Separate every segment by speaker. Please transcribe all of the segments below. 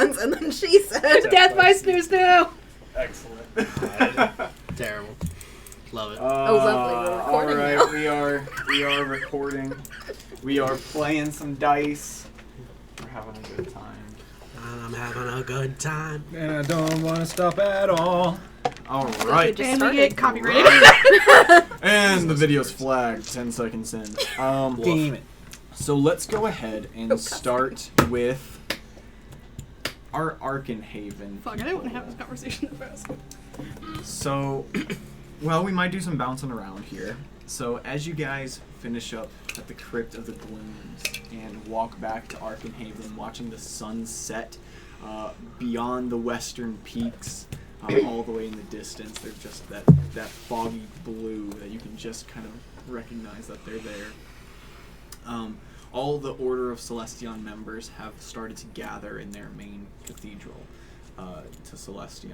Speaker 1: once, and then she said,
Speaker 2: Death by snoo.
Speaker 3: Excellent.
Speaker 4: Terrible. Love it.
Speaker 1: "Oh, lovely, we're recording
Speaker 3: Alright,
Speaker 1: now."
Speaker 3: we are recording. We are playing some dice. We're having a good time.
Speaker 4: I'm having a good time.
Speaker 5: And I don't want to stop at all.
Speaker 3: Alright.
Speaker 2: And we get copyrighted.
Speaker 3: And the video's flagged 10 seconds in.
Speaker 5: Damn it.
Speaker 3: So let's go ahead and start with our Arcanhaven.
Speaker 2: Fuck, I didn't want to have this conversation at first.
Speaker 3: So, well, we might do some bouncing around here. So, as you guys finish up at the Crypt of the Glooms and walk back to Arcanhaven, watching the sun set beyond the western peaks, all the way in the distance, there's just that foggy blue that you can just kind of recognize that they're there. All the Order of Celestion members have started to gather in their main cathedral to Celestion.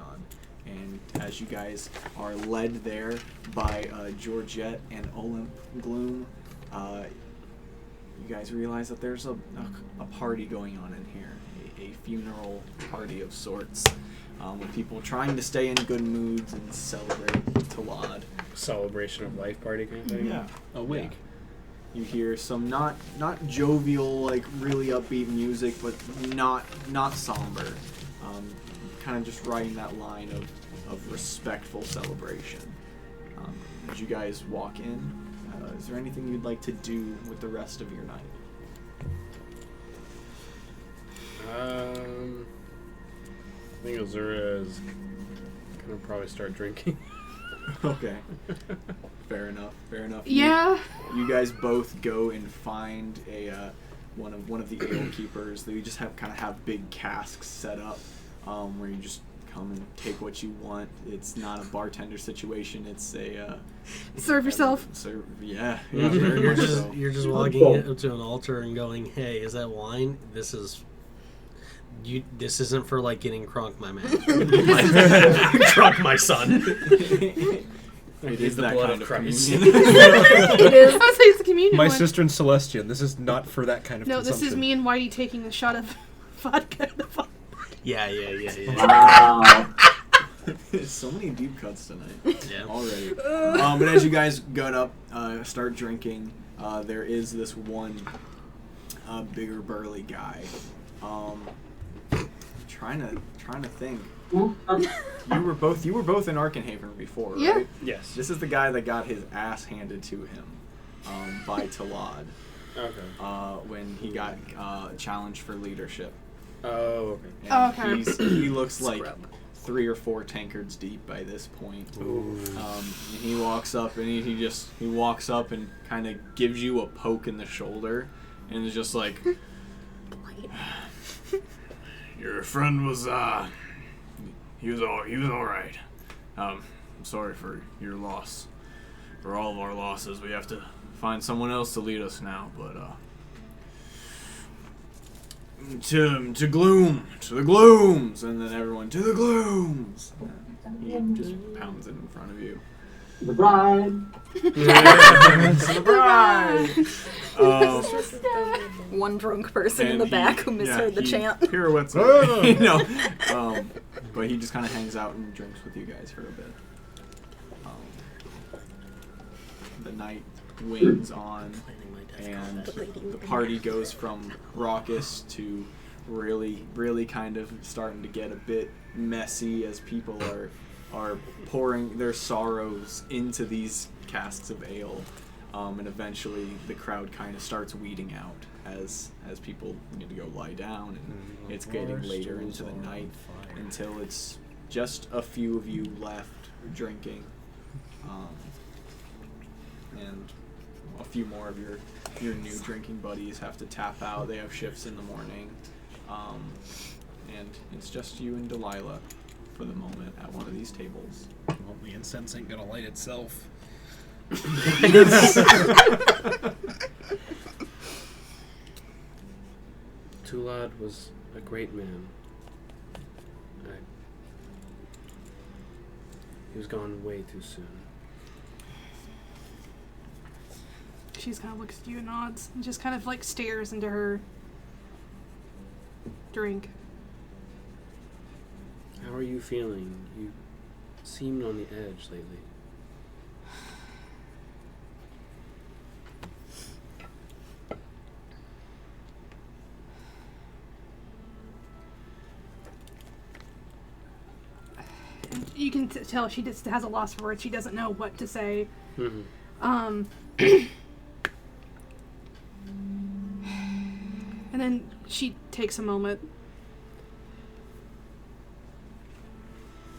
Speaker 3: And as you guys are led there by Georgette and Olymp Gloom, you guys realize that there's a party going on in here, a funeral party of sorts, with people trying to stay in good moods and celebrate Talad.
Speaker 6: Celebration of life party kind of thing?
Speaker 3: Yeah.
Speaker 5: Awake.
Speaker 3: Yeah. You hear some not jovial, like really upbeat music, but not somber. Kind of just riding that line of respectful celebration. As you guys walk in, is there anything you'd like to do with the rest of your night?
Speaker 6: I think Azzura is gonna probably start drinking.
Speaker 3: Okay. Fair enough.
Speaker 2: Yeah.
Speaker 3: You guys both go and find one of the ale keepers. They just have big casks set up, where you just come and take what you want. It's not a bartender situation. It's a
Speaker 2: Serve yourself.
Speaker 3: Yeah.
Speaker 4: You're just walking up to an altar and going, "Hey, is that wine? This isn't for like getting crunk, my man. Crunk, my son."
Speaker 3: It is
Speaker 6: the
Speaker 3: that
Speaker 6: blood
Speaker 3: kind
Speaker 6: of
Speaker 3: of
Speaker 6: Christ.
Speaker 3: communion.
Speaker 2: It is. I was saying it's the communion
Speaker 5: My
Speaker 2: one.
Speaker 5: sister in Celestian, this is not for that kind of
Speaker 2: No,
Speaker 5: consumption.
Speaker 2: this is me and Whitey taking a shot of vodka.
Speaker 4: Yeah.
Speaker 7: Wow.
Speaker 3: So many deep cuts tonight.
Speaker 4: Yeah.
Speaker 3: Already. But as you guys go up, start drinking, there is this one bigger burly guy. Trying to think. You were both in Arcanhaven before,
Speaker 2: Yeah.
Speaker 3: right?
Speaker 6: Yes.
Speaker 3: This is the guy that got his ass handed to him by Talad
Speaker 6: Okay.
Speaker 3: when he got challenged for leadership.
Speaker 6: Oh, okay.
Speaker 3: And
Speaker 2: Okay.
Speaker 3: he looks like
Speaker 1: Scrub.
Speaker 3: 3 or 4 tankards deep by this point.
Speaker 6: Ooh.
Speaker 3: And he walks up and he walks up and kind of gives you a poke in the shoulder, and is just like, "Your friend was he was all right. I'm sorry for your loss. For all of our losses, we have to find someone else to lead us now. But to the glooms, and then everyone to the glooms." He just pounds it in front of you.
Speaker 7: The bride.
Speaker 3: The bride.
Speaker 1: One drunk person in
Speaker 3: And
Speaker 1: the
Speaker 3: he-
Speaker 1: back who misheard the
Speaker 3: he
Speaker 1: chant.
Speaker 3: Pirouettes. But he just kind of hangs out and drinks with you guys for a bit. The night wanes on, and the party goes from raucous to really kind of starting to get a bit messy as people are pouring their sorrows into these casks of ale, and eventually the crowd kind of starts weeding out as people need to go lie down, and it's getting later into the night until it's just a few of you left drinking, and a few more of your new drinking buddies have to tap out. They have shifts in the morning, and it's just you and Dilaila for the moment at one of these tables.
Speaker 5: Well, the incense ain't gonna light itself.
Speaker 6: Talad was a great man. He was gone way too soon.
Speaker 2: She just kind of looks at you and nods, and just kind of like stares into her drink.
Speaker 4: are you feeling? You seemed on the edge lately.
Speaker 2: You can tell she just has a loss for words. She doesn't know what to say.
Speaker 4: Mm-hmm.
Speaker 2: And then she takes a moment.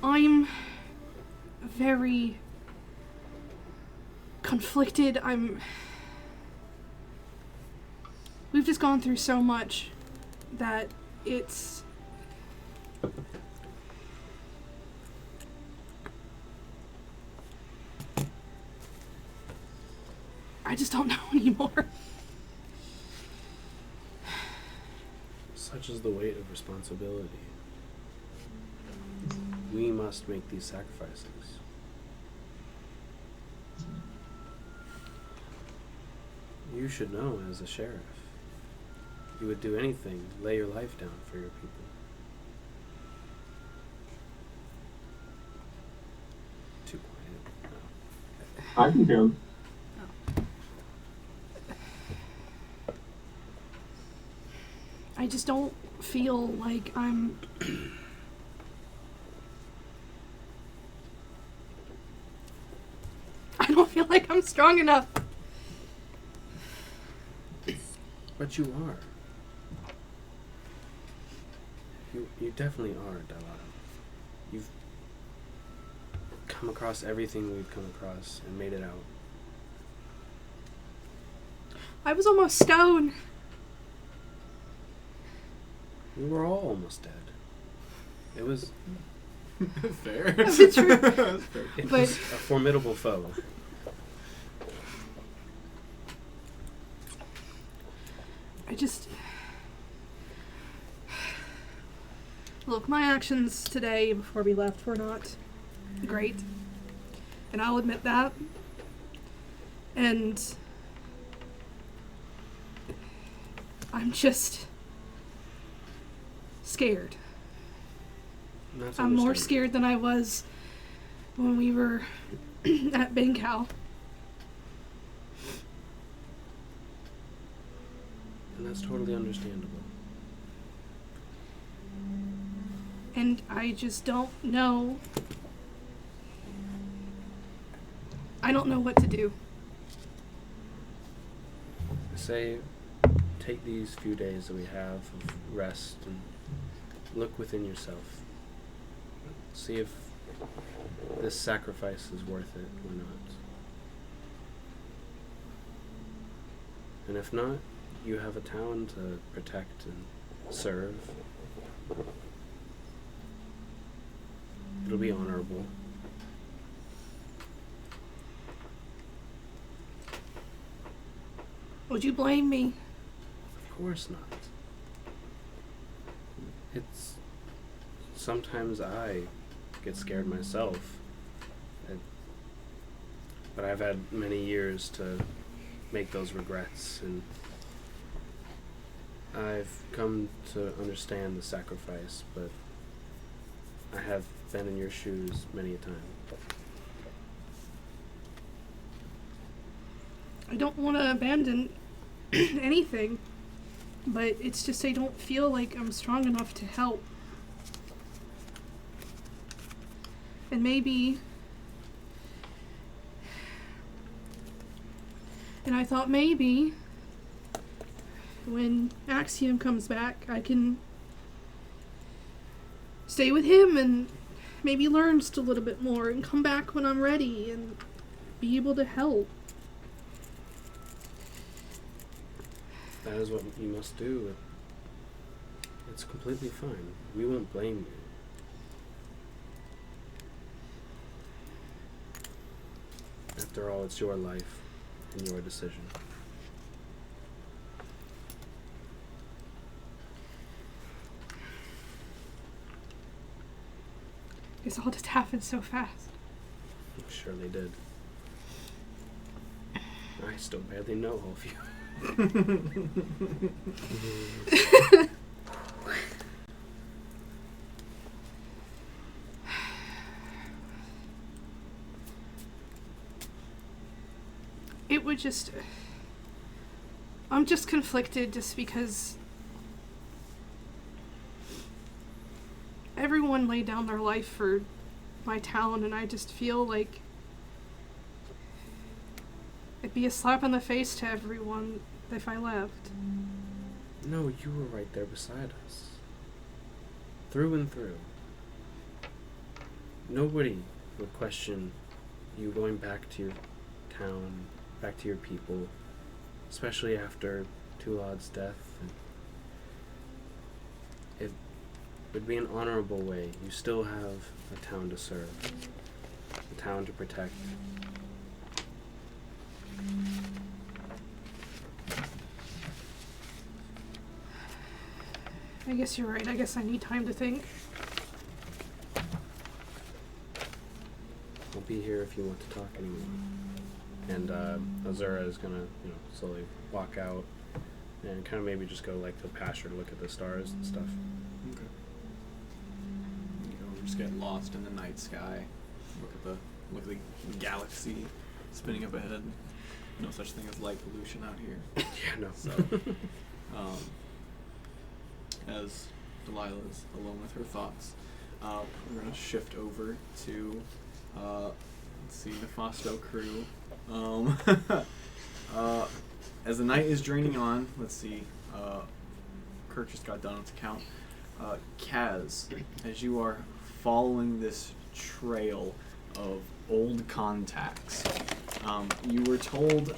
Speaker 2: I'm very conflicted. We've just gone through so much that it's... I just don't know anymore.
Speaker 4: Such is the weight of responsibility. We must make these sacrifices. You should know as a sheriff. You would do anything, lay your life down for your people. Too quiet. No.
Speaker 7: I can hear him.
Speaker 2: I just don't feel like I'm... I don't feel like I'm strong enough.
Speaker 4: But you are. You definitely are, Dilaila. You've come across everything we've come across and made it out.
Speaker 2: I was almost stoned.
Speaker 4: We were all almost dead. It was
Speaker 3: Fair.
Speaker 2: It's true.
Speaker 3: That's fair.
Speaker 4: it
Speaker 2: But-
Speaker 4: was a formidable foe.
Speaker 2: I just... Look, my actions today before we left were not great. And I'll admit that. And... I'm just... scared.
Speaker 4: And that's
Speaker 2: I'm more
Speaker 4: understandable.
Speaker 2: scared than I was when we were at Bengal.
Speaker 4: And that's totally understandable.
Speaker 2: And I just don't know. I don't know what to do.
Speaker 4: I say, take these few days that we have of rest and look within yourself. See if this sacrifice is worth it or not. And if not, you have a town to protect and serve. It'll be honorable.
Speaker 2: Would you blame me?
Speaker 4: Of course not. It's... Sometimes I get scared myself. But I've had many years to make those regrets, and I've come to understand the sacrifice, but I have been in your shoes many a time.
Speaker 2: I don't want to abandon anything, but it's just I don't feel like I'm strong enough to help. And maybe... And I thought maybe when Axiom comes back, I can stay with him and maybe learn just a little bit more and come back when I'm ready and be able to help.
Speaker 4: That is what you must do. It's completely fine. We won't blame you. After all, it's your life and your decision.
Speaker 2: It's all just happened so fast.
Speaker 4: I'm sure they did. I still barely know all of you.
Speaker 2: it would just... I'm just conflicted just because everyone laid down their life for my town, and I just feel like it'd be a slap in the face to everyone if I left.
Speaker 4: No, you were right there beside us. Through and through. Nobody would question you going back to your town, back to your people, especially after Tulad's death. It would be an honorable way. You still have a town to serve, a town to protect.
Speaker 2: I guess you're right. I guess I need time to think.
Speaker 4: I'll be here if you want to talk anymore. And Azzura is gonna, slowly walk out and kind of maybe just go like to the pasture to look at the stars and stuff.
Speaker 3: Okay. You just get lost in the night sky. Look at the galaxy spinning up ahead. No such thing as light pollution out here.
Speaker 4: Yeah, no.
Speaker 3: So, as Delilah's alone with her thoughts, we're gonna shift over to let's see, Nefasto crew. As the night is draining on, let's see, Kirk just got done with the count. Kaz, as you are following this trail of old contacts, you were told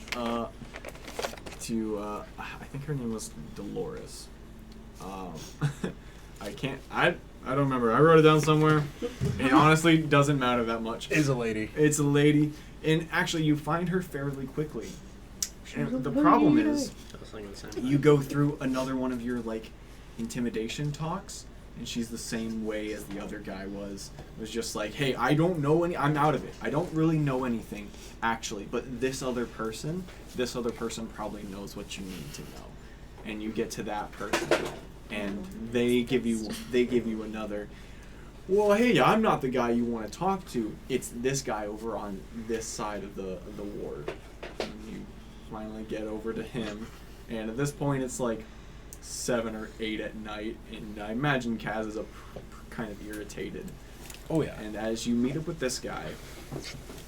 Speaker 3: to, I think her name was Brawlerz. I don't remember. I wrote it down somewhere. It honestly doesn't matter that much.
Speaker 5: Is a lady.
Speaker 3: It's a lady. And actually, you find her fairly quickly. And the problem is, you go through another one of your, intimidation talks, and she's the same way as the other guy was. It was just like, hey, I'm out of it. I don't really know anything, actually. But this other person probably knows what you need to know. And you get to that person, and they give you another, well, hey, I'm not the guy you want to talk to. It's this guy over on this side of the ward. And you finally get over to him, and at this point it's like 7 or 8 at night, and I imagine Kaz is kind of irritated.
Speaker 5: Oh yeah.
Speaker 3: And as you meet up with this guy,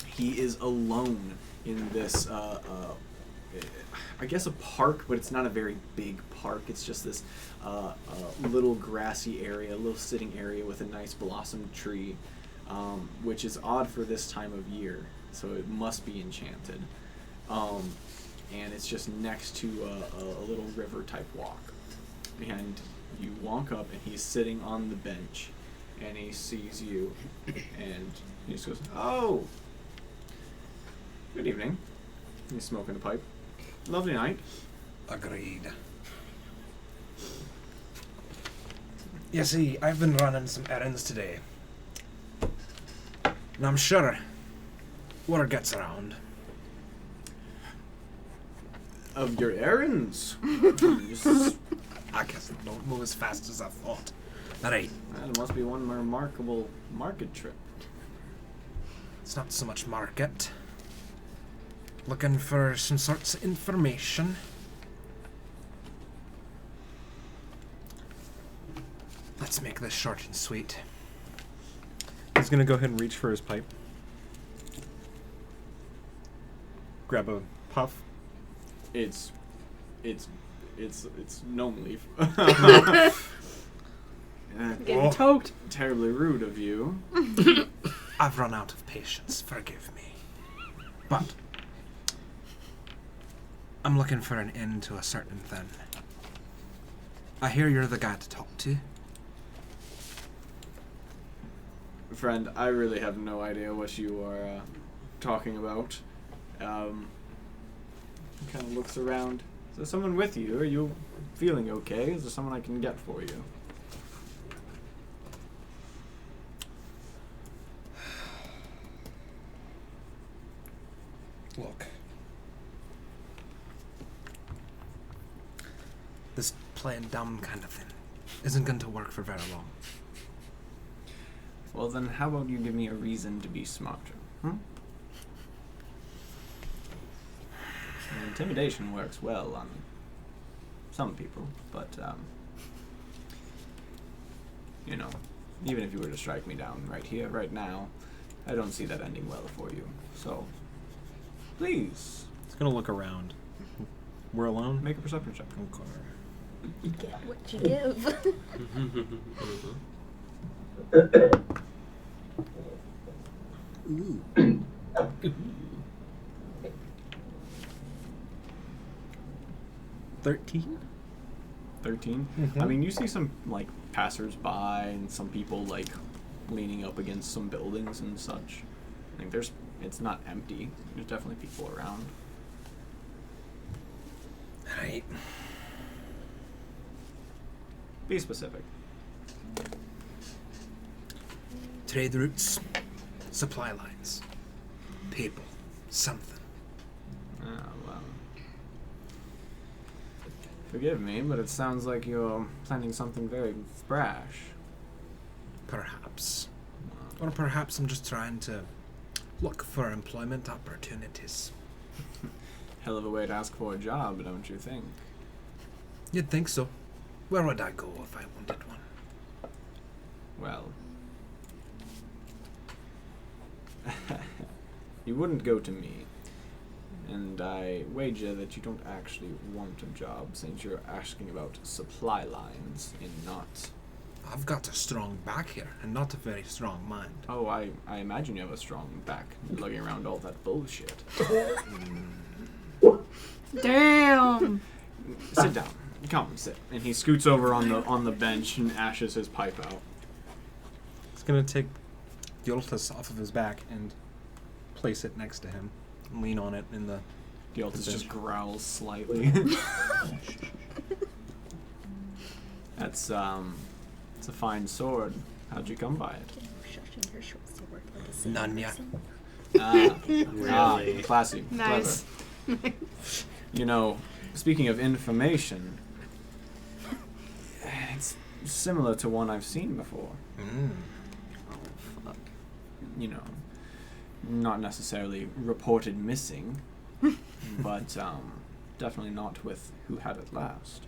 Speaker 3: he is alone in this I guess a park, but it's not a very big park. It's just this little grassy area, a little sitting area with a nice blossom tree, which is odd for this time of year, so it must be enchanted. And it's just next to a little river type walk. And you walk up, and he's sitting on the bench, and he sees you, and he just goes, "Oh, good evening." He's smoking a pipe. Lovely night.
Speaker 5: Agreed. You see, I've been running some errands today. And I'm sure word gets around.
Speaker 3: Of your errands?
Speaker 5: I guess they don't move as fast as I thought. Alright,
Speaker 3: That must be one remarkable market trip.
Speaker 5: it's not so much market. Looking for some sorts of information. Let's make this short and sweet.
Speaker 8: He's gonna go ahead and reach for his pipe. Grab a puff.
Speaker 3: It's gnome leaf.
Speaker 2: Getting toked.
Speaker 3: Terribly rude of you.
Speaker 5: I've run out of patience, forgive me. But I'm looking for an end to a certain thing. I hear you're the guy to talk to.
Speaker 3: Friend, I really have no idea what you are talking about. Kind of looks around. Is there someone with you? Are you feeling okay? Is there someone I can get for you?
Speaker 5: Look. This playing dumb kind of thing isn't going to work for very long.
Speaker 3: Well, then how about you give me a reason to be smarter? intimidation works well on some people, but you know, even if you were to strike me down right here, right now, I don't see that ending well for you. So, please,
Speaker 8: It's gonna look around. We're alone?
Speaker 3: make a perception check.
Speaker 8: Okay.
Speaker 1: You get what you give.
Speaker 8: Ooh. 13?
Speaker 3: 13.
Speaker 8: Mhm.
Speaker 3: I mean, you see some like passers-by and some people like leaning up against some buildings and such. I think it's not empty. There's definitely people around.
Speaker 5: Right.
Speaker 3: Be specific.
Speaker 5: Trade routes, supply lines, people, something.
Speaker 3: Ah, well. Forgive me, but it sounds like you're planning something very brash.
Speaker 5: Perhaps. Or perhaps I'm just trying to look for employment opportunities.
Speaker 3: Hell of a way to ask for a job, don't you think?
Speaker 5: You'd think so. Where would I go if I wanted one?
Speaker 3: Well, you wouldn't go to me. And I wager that you don't actually want a job, since you're asking about supply lines and not...
Speaker 5: I've got a strong back here, and not a very strong mind.
Speaker 3: Oh, I imagine you have a strong back, lugging around all that bullshit.
Speaker 2: Damn.
Speaker 3: Sit down. Come, sit. And he scoots over on the bench and ashes his pipe out.
Speaker 8: He's gonna take Yoltas off of his back and place it next to him. And lean on it in the...
Speaker 3: Yoltas
Speaker 8: The
Speaker 3: just
Speaker 8: bench.
Speaker 3: growls slightly. It's a fine sword. How'd you come by it?
Speaker 1: Shushing your short sword like a
Speaker 5: None yet.
Speaker 4: Really?
Speaker 3: Classy.
Speaker 2: Nice.
Speaker 3: Clever. You know, speaking of information, it's similar to one I've seen before.
Speaker 5: Mm.
Speaker 3: You know, not necessarily reported missing, but definitely not with who had it last.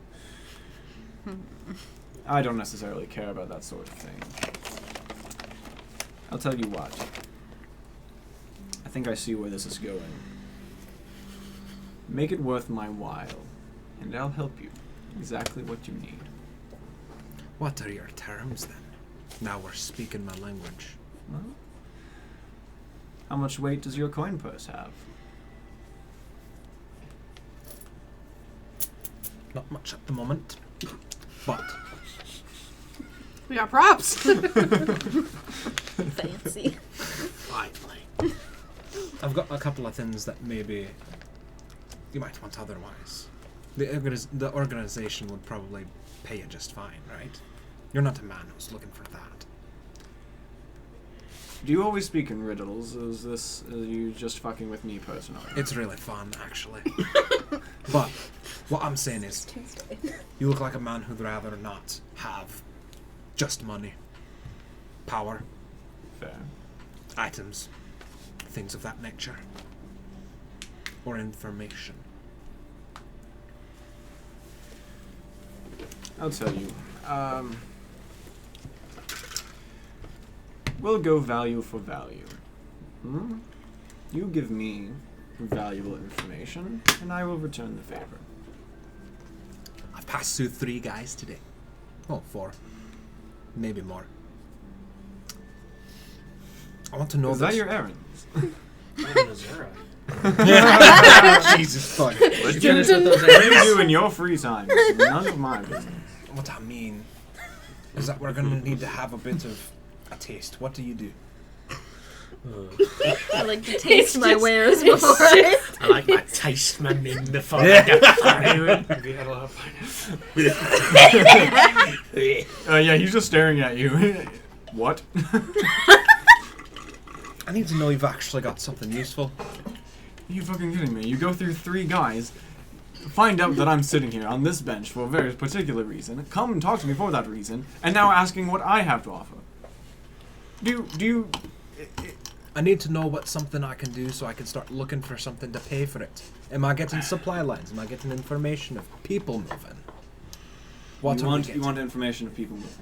Speaker 3: I don't necessarily care about that sort of thing. I'll tell you what. I think I see where this is going. Make it worth my while, and I'll help you. Exactly what you need.
Speaker 5: What are your terms then? Now we're speaking my language.
Speaker 3: Well, how much weight does your coin purse have?
Speaker 5: Not much at the moment, but
Speaker 2: We got props.
Speaker 1: Fancy.
Speaker 5: finally. I've got a couple of things that maybe you might want otherwise. The organization would probably pay you just fine, right? You're not a man who's looking for that.
Speaker 3: Do you always speak in riddles? Are you just fucking with me personally?
Speaker 5: It's really fun, actually. But what I'm saying is,
Speaker 1: Tuesday.
Speaker 5: you look like a man who'd rather not have just money, power,
Speaker 3: Fair.
Speaker 5: items, things of that nature, or information.
Speaker 3: I'll tell you. We'll go value for value. Hmm? You give me valuable information, and I will return the favor.
Speaker 5: I've passed through 3 guys today. Oh, 4. Maybe more. I want to know
Speaker 3: Is that your errands?
Speaker 4: Azzura.
Speaker 5: Jesus fuck.
Speaker 4: Did you finish with those
Speaker 3: What do you
Speaker 4: eggs?
Speaker 3: do in your free time? It's none of my business.
Speaker 5: What I mean is that we're going to need to have a bit of a taste. What do you do?
Speaker 1: I like to taste my wares before I...
Speaker 4: I like my taste my min before I get firewood. Have you had a lot of pineapple?
Speaker 3: Yeah, he's just staring at you. What?
Speaker 5: I need to know you've actually got something useful.
Speaker 3: Are you fucking kidding me? You go through 3 guys, find out that I'm sitting here on this bench for a very particular reason, come and talk to me for that reason, and now asking what I have to offer.
Speaker 5: I need to know what's something I can do so I can start looking for something to pay for it. Am I getting supply lines? Am I getting information of people moving? What
Speaker 3: You
Speaker 5: are we
Speaker 3: want
Speaker 5: getting?
Speaker 3: information of people moving.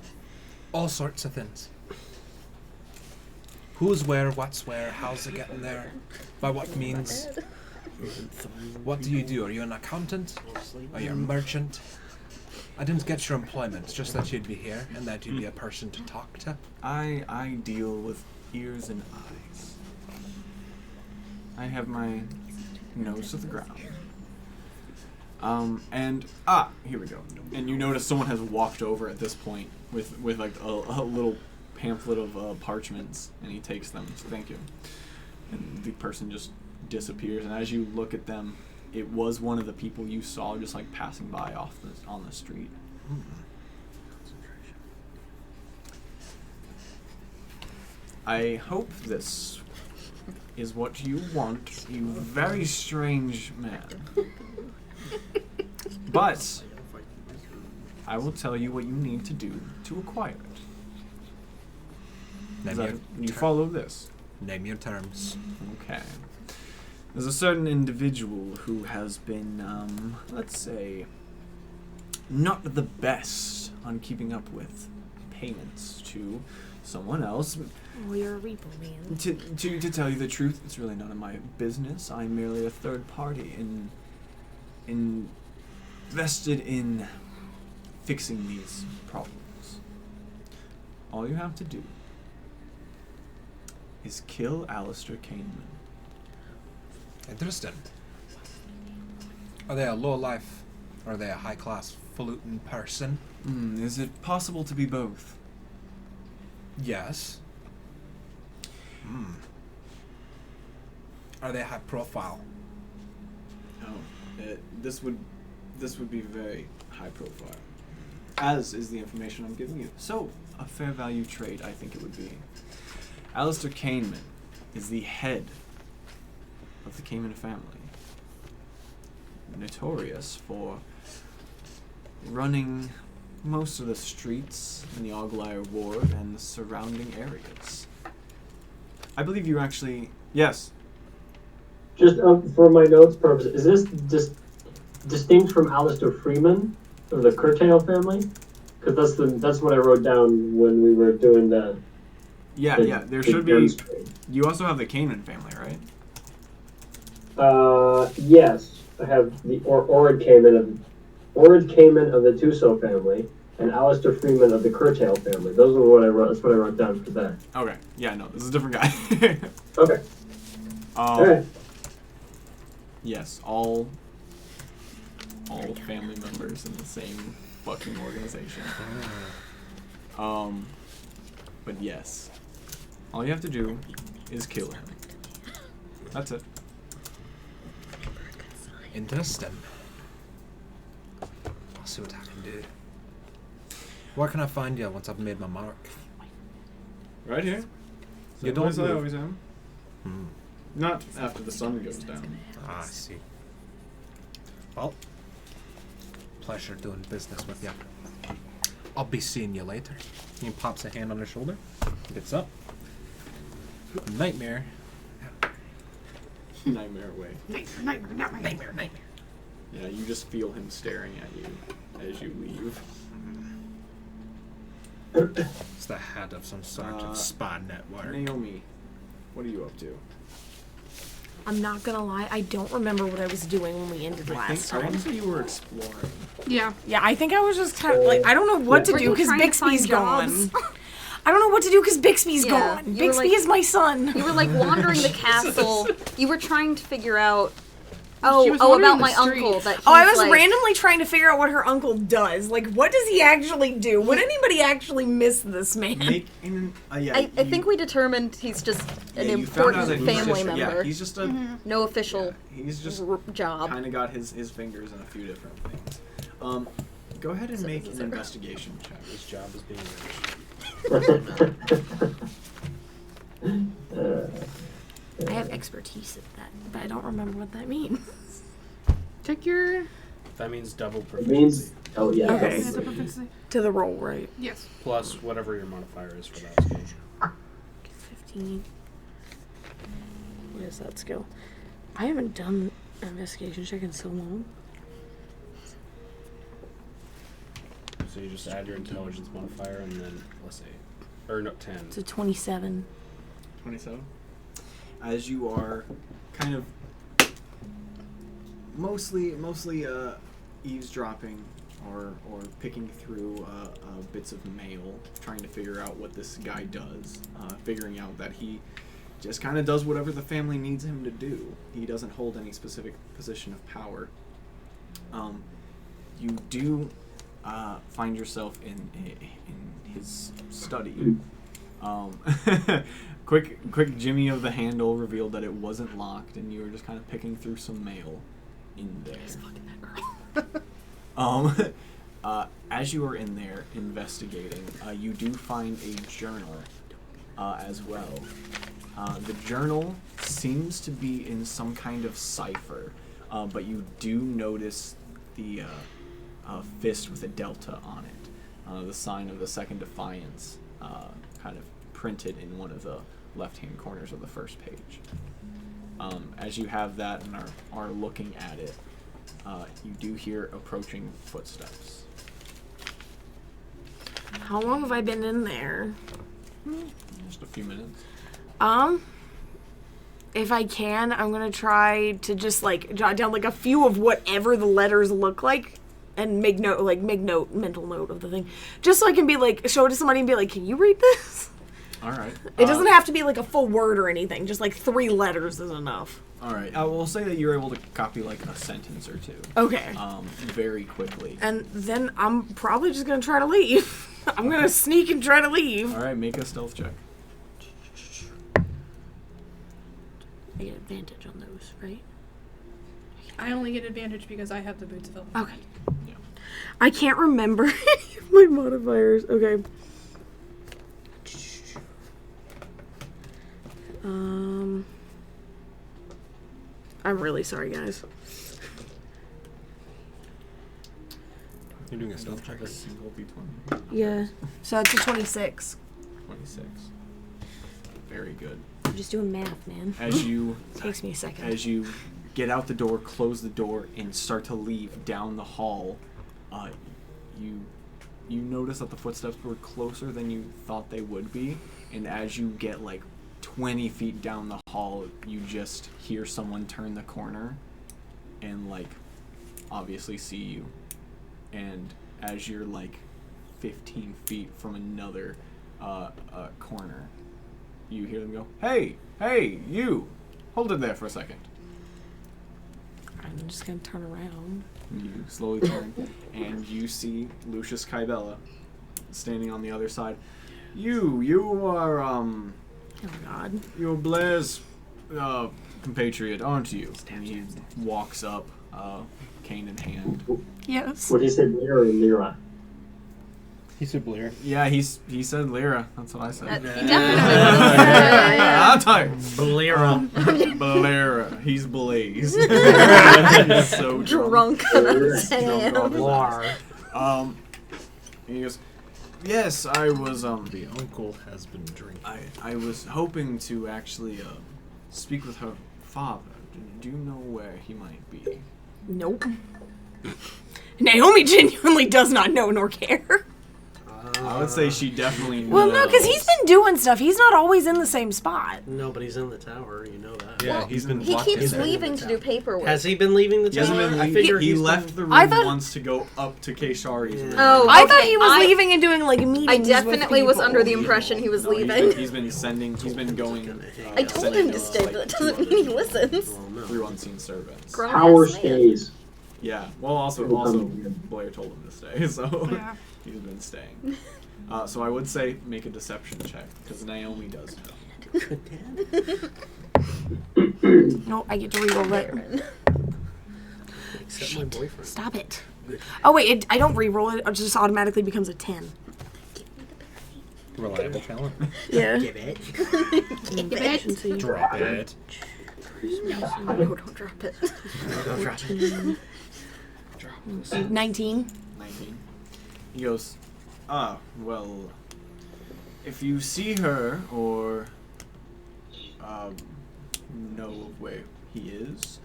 Speaker 5: All sorts of things. Who's where, what's where, how's it getting there, by what means. What do you do? Are you an accountant? Are you a merchant? I didn't get your employment, just that you'd be here and that you'd be a person to talk to.
Speaker 3: I deal with ears and eyes. I have my nose to the ground. Here we go. And you notice someone has walked over at this point with like a little pamphlet of parchments, and he takes them. So thank you. And the person just disappears. And as you look at them, it was one of the people you saw just like passing by on the street. I hope this is what you want, you very strange man. But I will tell you what you need to do to acquire it. You follow this?
Speaker 5: Name your terms.
Speaker 3: Okay. There's a certain individual who has been, let's say, not the best on keeping up with payments to someone else.
Speaker 1: Oh, you're a repo man.
Speaker 3: To tell you the truth, it's really none of my business. I'm merely a third party invested in fixing these problems. All you have to do is kill Alistair Kahneman.
Speaker 5: Interesting. Are they a low-life, or are they a high-class, falutin person?
Speaker 3: Is it possible to be both?
Speaker 5: Yes. Are they high-profile?
Speaker 3: Oh, this would be very high profile, as is the information I'm giving you. So, a fair value trade, I think it would be. Alistair Kahneman is the head of the Kahneman family, notorious for running most of the streets in the Auglaire ward and the surrounding areas. I believe you actually... Yes.
Speaker 7: Just for my notes purposes, is this distinct from Alistair Freeman of the Curtail family? Because that's what I wrote down when we were doing the...
Speaker 3: Yeah, there should be... You also have the Kahneman family, right?
Speaker 7: Yes. I have the Orid Kahneman of the Tuso family, and Alistair Freeman of the Curtail family. Those are what I wrote. That's what I wrote down for that.
Speaker 3: Okay. Yeah, no, this is a different guy.
Speaker 7: Okay. Alright.
Speaker 3: Yes, all family members in the same fucking organization. But yes, all you have to do is kill him. That's it.
Speaker 5: Interesting. I'll see what I can do. Where can I find you once I've made my mark?
Speaker 3: Right here.
Speaker 5: You don't
Speaker 3: Same place I
Speaker 5: move.
Speaker 3: always am. Not after the sun goes down.
Speaker 5: Ah, I see. Well, pleasure doing business with you. I'll be seeing you later. He pops a hand on her shoulder, gets up. Nightmare.
Speaker 3: Nightmare away.
Speaker 2: Nightmare.
Speaker 3: Yeah, you just feel him staring at you as you leave.
Speaker 5: It's the head of some sort of spy network.
Speaker 3: Naomi, what are you up to?
Speaker 1: I'm not gonna lie, I don't remember what I was doing when we ended last
Speaker 3: I
Speaker 1: time.
Speaker 3: want to say you were exploring.
Speaker 2: Yeah.
Speaker 1: Yeah, I think I was just kind of like, I don't know what to
Speaker 9: Were
Speaker 1: do
Speaker 9: you
Speaker 1: because
Speaker 9: trying to find
Speaker 1: Bixby's gone.
Speaker 9: jobs?
Speaker 1: I don't know what to do because Bixby's
Speaker 9: Yeah,
Speaker 1: gone.
Speaker 9: you were
Speaker 1: Bixby
Speaker 9: like-
Speaker 1: is my son.
Speaker 9: You were like wandering the castle. You were trying to figure out.
Speaker 2: She was
Speaker 9: Oh,
Speaker 2: wandering
Speaker 9: about
Speaker 2: the
Speaker 9: my
Speaker 2: street.
Speaker 9: uncle. That
Speaker 1: Oh, I
Speaker 9: he's,
Speaker 1: was
Speaker 9: like,
Speaker 1: randomly trying to figure out what her uncle does. Like, what does he actually do? Would anybody actually miss this man?
Speaker 3: Make an,
Speaker 9: I think we determined he's just an
Speaker 3: you found out
Speaker 9: important
Speaker 3: that he's
Speaker 9: family
Speaker 3: just,
Speaker 9: member.
Speaker 3: Yeah, he's just a.
Speaker 9: No official
Speaker 3: He's just
Speaker 9: job.
Speaker 3: kind of got his fingers in a few different things. Go ahead and make an investigation check.
Speaker 4: His job is being rich.
Speaker 1: I have expertise at that, but I don't remember what that means.
Speaker 2: Check your.
Speaker 4: That means double
Speaker 7: It
Speaker 4: proficiency.
Speaker 7: means... Oh, yeah.
Speaker 1: Okay.
Speaker 2: Yeah, double proficiency.
Speaker 1: To the roll, right?
Speaker 2: Yes.
Speaker 4: Plus whatever your modifier is for that skill.
Speaker 1: 15.
Speaker 10: is that skill? I haven't done an investigation check in so long.
Speaker 4: So you just add your intelligence modifier and then, let's say, or no, 10.
Speaker 10: It's a 27.
Speaker 3: 27. As you are kind of mostly eavesdropping or picking through bits of mail, trying to figure out what this guy does, figuring out that he just kind of does whatever the family needs him to do. He doesn't hold any specific position of power. You do find yourself in his study. Quick jimmy of the handle revealed that it wasn't locked, and you were just kind of picking through some mail in there.
Speaker 10: He's fucking that girl.
Speaker 3: As you are in there investigating, you do find a journal as well. The journal seems to be in some kind of cipher, but you do notice the fist with a delta on it, the sign of the Second Defiance, kind of printed in one of the left-hand corners of the first page. As you have that and are looking at it, you do hear approaching footsteps.
Speaker 10: How long have I been in there?
Speaker 3: Just a few minutes.
Speaker 10: If I can, I'm gonna try to just like jot down like a few of whatever the letters look like, and make mental note of the thing, just so I can be like show it to somebody and be like, can you read this?
Speaker 3: All right.
Speaker 10: It doesn't have to be like a full word or anything. Just like 3 letters is enough.
Speaker 3: All right. I will say that you're able to copy like a sentence or two.
Speaker 10: Okay.
Speaker 3: Very quickly.
Speaker 10: And then I'm probably just gonna try to leave. I'm gonna sneak and try to leave.
Speaker 3: All right. Make a stealth check.
Speaker 10: I get advantage on those, right?
Speaker 2: I only get advantage because I have the boots of
Speaker 10: Okay.
Speaker 3: Yeah.
Speaker 10: I can't remember any of my modifiers. Okay. I'm really sorry, guys.
Speaker 5: You're doing a stealth check.
Speaker 3: A single d20.
Speaker 10: Yeah. So it's a 26.
Speaker 3: 26. Very good.
Speaker 10: I'm just doing math, man.
Speaker 3: As you
Speaker 10: Takes me a second.
Speaker 3: As you get out the door, close the door, and start to leave down the hall, you notice that the footsteps were closer than you thought they would be, and as you get like 20 feet down the hall, you just hear someone turn the corner and like obviously see you, and as you're like 15 feet from another corner, you hear them go, hey, you, hold it there for a second.
Speaker 10: I'm just gonna turn around.
Speaker 3: You slowly turn, and you see Lucius Kybella standing on the other side. You are,
Speaker 10: Oh God.
Speaker 3: you're Blair's compatriot, aren't you? And he walks up, cane in hand.
Speaker 10: Yes.
Speaker 7: What he said, Lyra or Lyra?
Speaker 5: He said Blair.
Speaker 3: Yeah, he said Lyra. That's what I said.
Speaker 9: He definitely
Speaker 3: I'm tired.
Speaker 7: Lyra.
Speaker 3: Blair. He's Blaze. He's so
Speaker 9: drunk.
Speaker 3: He goes, yes, I was,
Speaker 5: The uncle has been drinking.
Speaker 3: I was hoping to actually, speak with her father. Do you know where he might be?
Speaker 10: Nope. Naomi genuinely does not know nor care.
Speaker 3: I would say she definitely knows.
Speaker 10: Well, no, because he's been doing stuff. He's not always in the same spot.
Speaker 11: No, but he's in the tower. You know that.
Speaker 5: Yeah,
Speaker 9: Well,
Speaker 5: he's been.
Speaker 9: He
Speaker 5: locked
Speaker 9: keeps
Speaker 5: in there.
Speaker 9: leaving to do paperwork.
Speaker 11: Has he been leaving the
Speaker 3: He
Speaker 11: tower?
Speaker 3: hasn't been
Speaker 11: I figure
Speaker 3: he
Speaker 11: he's
Speaker 3: left
Speaker 11: been...
Speaker 3: the room
Speaker 10: I thought-
Speaker 3: once to go up to Kaishari's room.
Speaker 9: Oh,
Speaker 10: I
Speaker 9: okay.
Speaker 10: thought he was
Speaker 9: I-
Speaker 10: leaving and doing like meetings.
Speaker 9: I definitely
Speaker 10: with
Speaker 9: was
Speaker 10: people.
Speaker 9: under the impression he was
Speaker 3: No,
Speaker 9: leaving.
Speaker 3: He's been going.
Speaker 9: I told him to stay, but that doesn't mean he listens.
Speaker 11: Oh, no.
Speaker 3: Through unseen servants.
Speaker 9: Grown
Speaker 7: Power
Speaker 9: ass man.
Speaker 7: stays.
Speaker 3: Yeah. Well, also Blair told him to stay, so
Speaker 2: Yeah.
Speaker 3: he's been staying. So I would say make a deception check because Naomi does know.
Speaker 10: No, I get to reroll that.
Speaker 11: Except my boyfriend.
Speaker 10: Stop it. Oh wait, I don't reroll it. It just automatically becomes a 10.
Speaker 5: Reliable talent.
Speaker 10: Yeah.
Speaker 11: Give it.
Speaker 10: Efficiency.
Speaker 5: Drop it.
Speaker 10: No, don't drop it.
Speaker 11: Don't drop it.
Speaker 10: 19.
Speaker 3: 19. He goes, well, if you see her or know of where he is,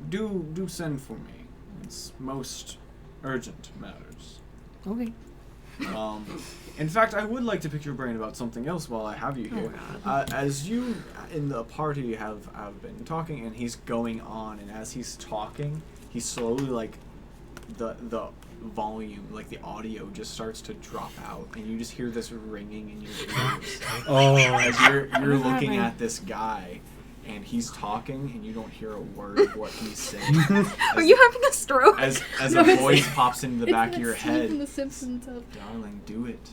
Speaker 3: do send for me. It's most urgent matters.
Speaker 10: Okay.
Speaker 3: In fact, I would like to pick your brain about something else while I have you here. As you in the party have been talking, and he's going on, and as he's talking, he slowly, like, the volume, like the audio, just starts to drop out, and you just hear this ringing in your ears. As you're looking at this guy, and he's talking, and you don't hear a word of what he's saying.
Speaker 9: Are you having a stroke?
Speaker 3: As a voice pops into the back of your head.
Speaker 2: From the Simpsons of
Speaker 3: Darling, do it.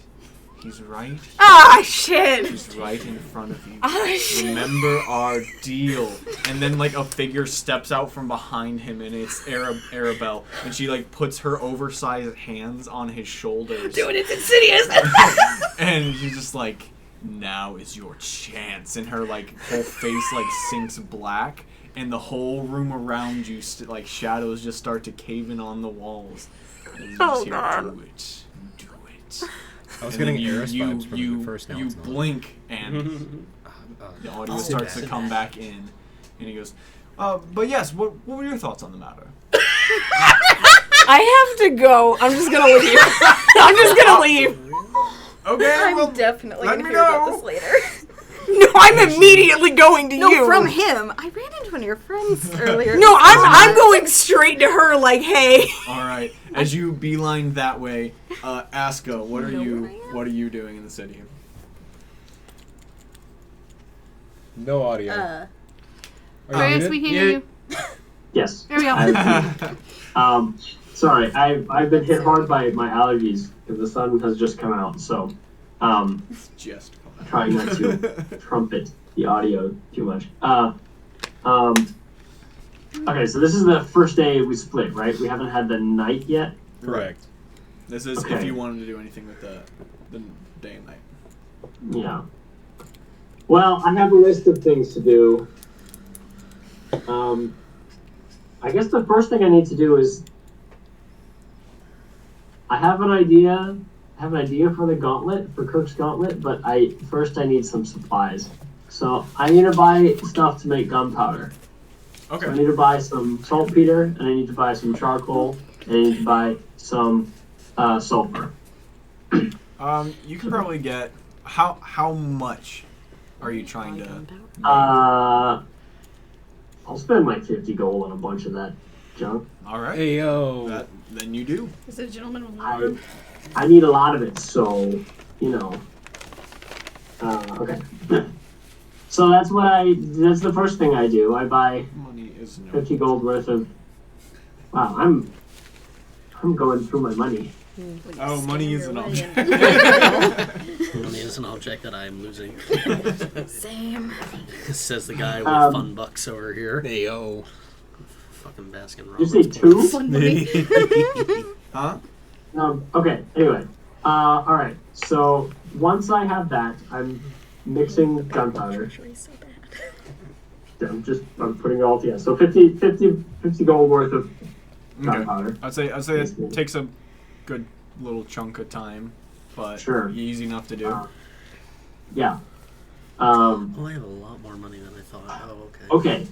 Speaker 3: He's right.
Speaker 10: Ah, shit.
Speaker 3: He's right in front of you.
Speaker 10: Ah, shit.
Speaker 3: Remember our deal. And then, like, a figure steps out from behind him, and it's Arabelle. And she, like, puts her oversized hands on his shoulders.
Speaker 10: Dude, it's insidious.
Speaker 3: And she's just like, now is your chance. And her, like, whole face, like, sinks black. And the whole room around you, like, shadows just start to cave in on the walls. And you just hear, do it. Do it.
Speaker 5: I was
Speaker 3: And
Speaker 5: getting
Speaker 3: then
Speaker 5: Eris vibes from the first
Speaker 3: you
Speaker 5: announcement.
Speaker 3: blink, and the audio starts to come back in. And he goes, but yes, what were your thoughts on the matter?
Speaker 10: I have to go. I'm just gonna leave. I'm just gonna leave.
Speaker 3: Okay,
Speaker 9: I'm definitely
Speaker 3: let
Speaker 9: going to
Speaker 3: me
Speaker 9: hear about
Speaker 3: know.
Speaker 9: this later.
Speaker 10: No, I'm immediately going to
Speaker 9: No,
Speaker 10: you.
Speaker 9: from him. I ran into one of your friends earlier.
Speaker 10: No, I'm going straight to her. Like, hey.
Speaker 3: All right. As you beeline that way, Aska, what are you doing in the city?
Speaker 5: No audio.
Speaker 2: Reyes, we can hear you.
Speaker 7: Yes.
Speaker 2: There we go.
Speaker 7: Sorry, I've been hit hard by my allergies because the sun has just come out, so
Speaker 3: Just
Speaker 7: trying not to trumpet the audio too much. Okay, so this is the first day we split, right? We haven't had the night yet.
Speaker 3: Correct. This is if
Speaker 7: Okay.
Speaker 3: you wanted to do anything with the day and night.
Speaker 7: Yeah. Well, I have a list of things to do. I guess the first thing I need to do is I have an idea for the gauntlet, for Kirk's gauntlet, but first I need some supplies. So I need to buy stuff to make gunpowder.
Speaker 3: Okay.
Speaker 7: So I need to buy some saltpeter, and I need to buy some charcoal, and I need to buy some sulfur.
Speaker 3: You can probably get how much are you trying to?
Speaker 7: I'll spend like 50 gold on a bunch of that junk.
Speaker 3: All right.
Speaker 5: Hey yo.
Speaker 3: Then you do.
Speaker 2: Is it a gentleman with love?
Speaker 7: I need a lot of it, so you know. Okay. So that's the first thing I do. I buy
Speaker 3: Money is no.
Speaker 7: 50 gold worth of. Wow, I'm going through my money.
Speaker 3: Oh, money is an object.
Speaker 11: Money is an object that I am losing.
Speaker 9: Same.
Speaker 11: Says the guy with fun bucks over here.
Speaker 5: Hey yo.
Speaker 11: Fucking Baskin
Speaker 7: You
Speaker 11: Robbins.
Speaker 7: say 2?
Speaker 2: Fun money.
Speaker 3: Huh?
Speaker 7: Okay. Anyway. All right. So once I have that, I'm mixing gunpowder.
Speaker 9: Actually, so bad.
Speaker 7: I'm putting it all together. So 50 gold worth of gunpowder.
Speaker 3: I'd say it takes a good little chunk of time, but
Speaker 7: Sure.
Speaker 3: easy enough to do.
Speaker 7: Yeah.
Speaker 11: Oh, I have a lot more money than I thought. Oh, okay.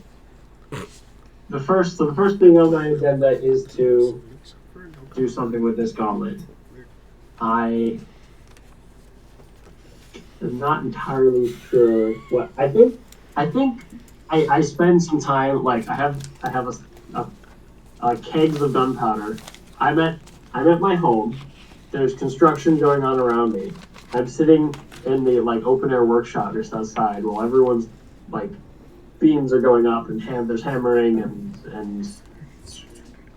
Speaker 7: Okay. The first thing on my agenda is to do something with this gauntlet. I am not entirely sure what I think. I spend some time, like I have a kegs of gunpowder. I'm at my home. There's construction going on around me. I'm sitting in the like open air workshop just outside while everyone's like beams are going up and there's hammering and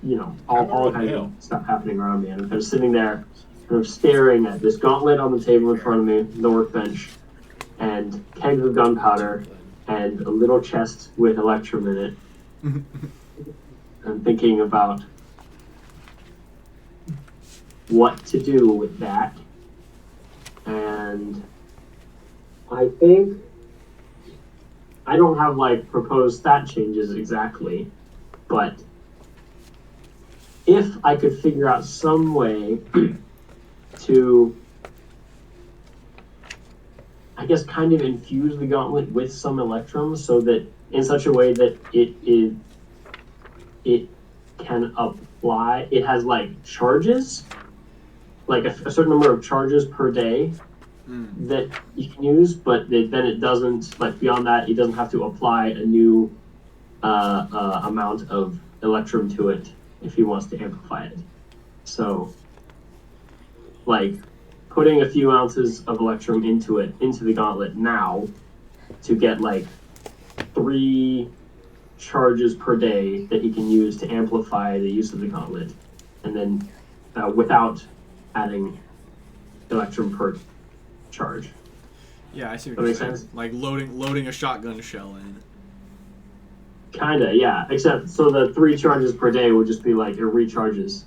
Speaker 7: you know all kinds of stuff happening around me. And I'm sitting there and I'm staring at this gauntlet on the table in front of me, the workbench, and kegs of gunpowder and a little chest with electrum in it. I'm thinking about what to do with that, and I think I don't have like proposed stat changes exactly, but if I could figure out some way to I guess, kind of infuse the gauntlet with some electrum, so that in such a way that it can apply. It has like charges, like a certain number of charges per day that you can use, but then it doesn't, like beyond that, it doesn't have to apply a new amount of electrum to it if he wants to amplify it. So, like, putting a few ounces of electrum into the gauntlet now to get like 3 charges per day that he can use to amplify the use of the gauntlet, and then without adding electrum per charge.
Speaker 3: Yeah, I see what
Speaker 7: That
Speaker 3: you're
Speaker 7: makes
Speaker 3: saying.
Speaker 7: sense?
Speaker 3: Like loading a shotgun shell in.
Speaker 7: Kinda, yeah. Except so the 3 charges per day would just be like it recharges.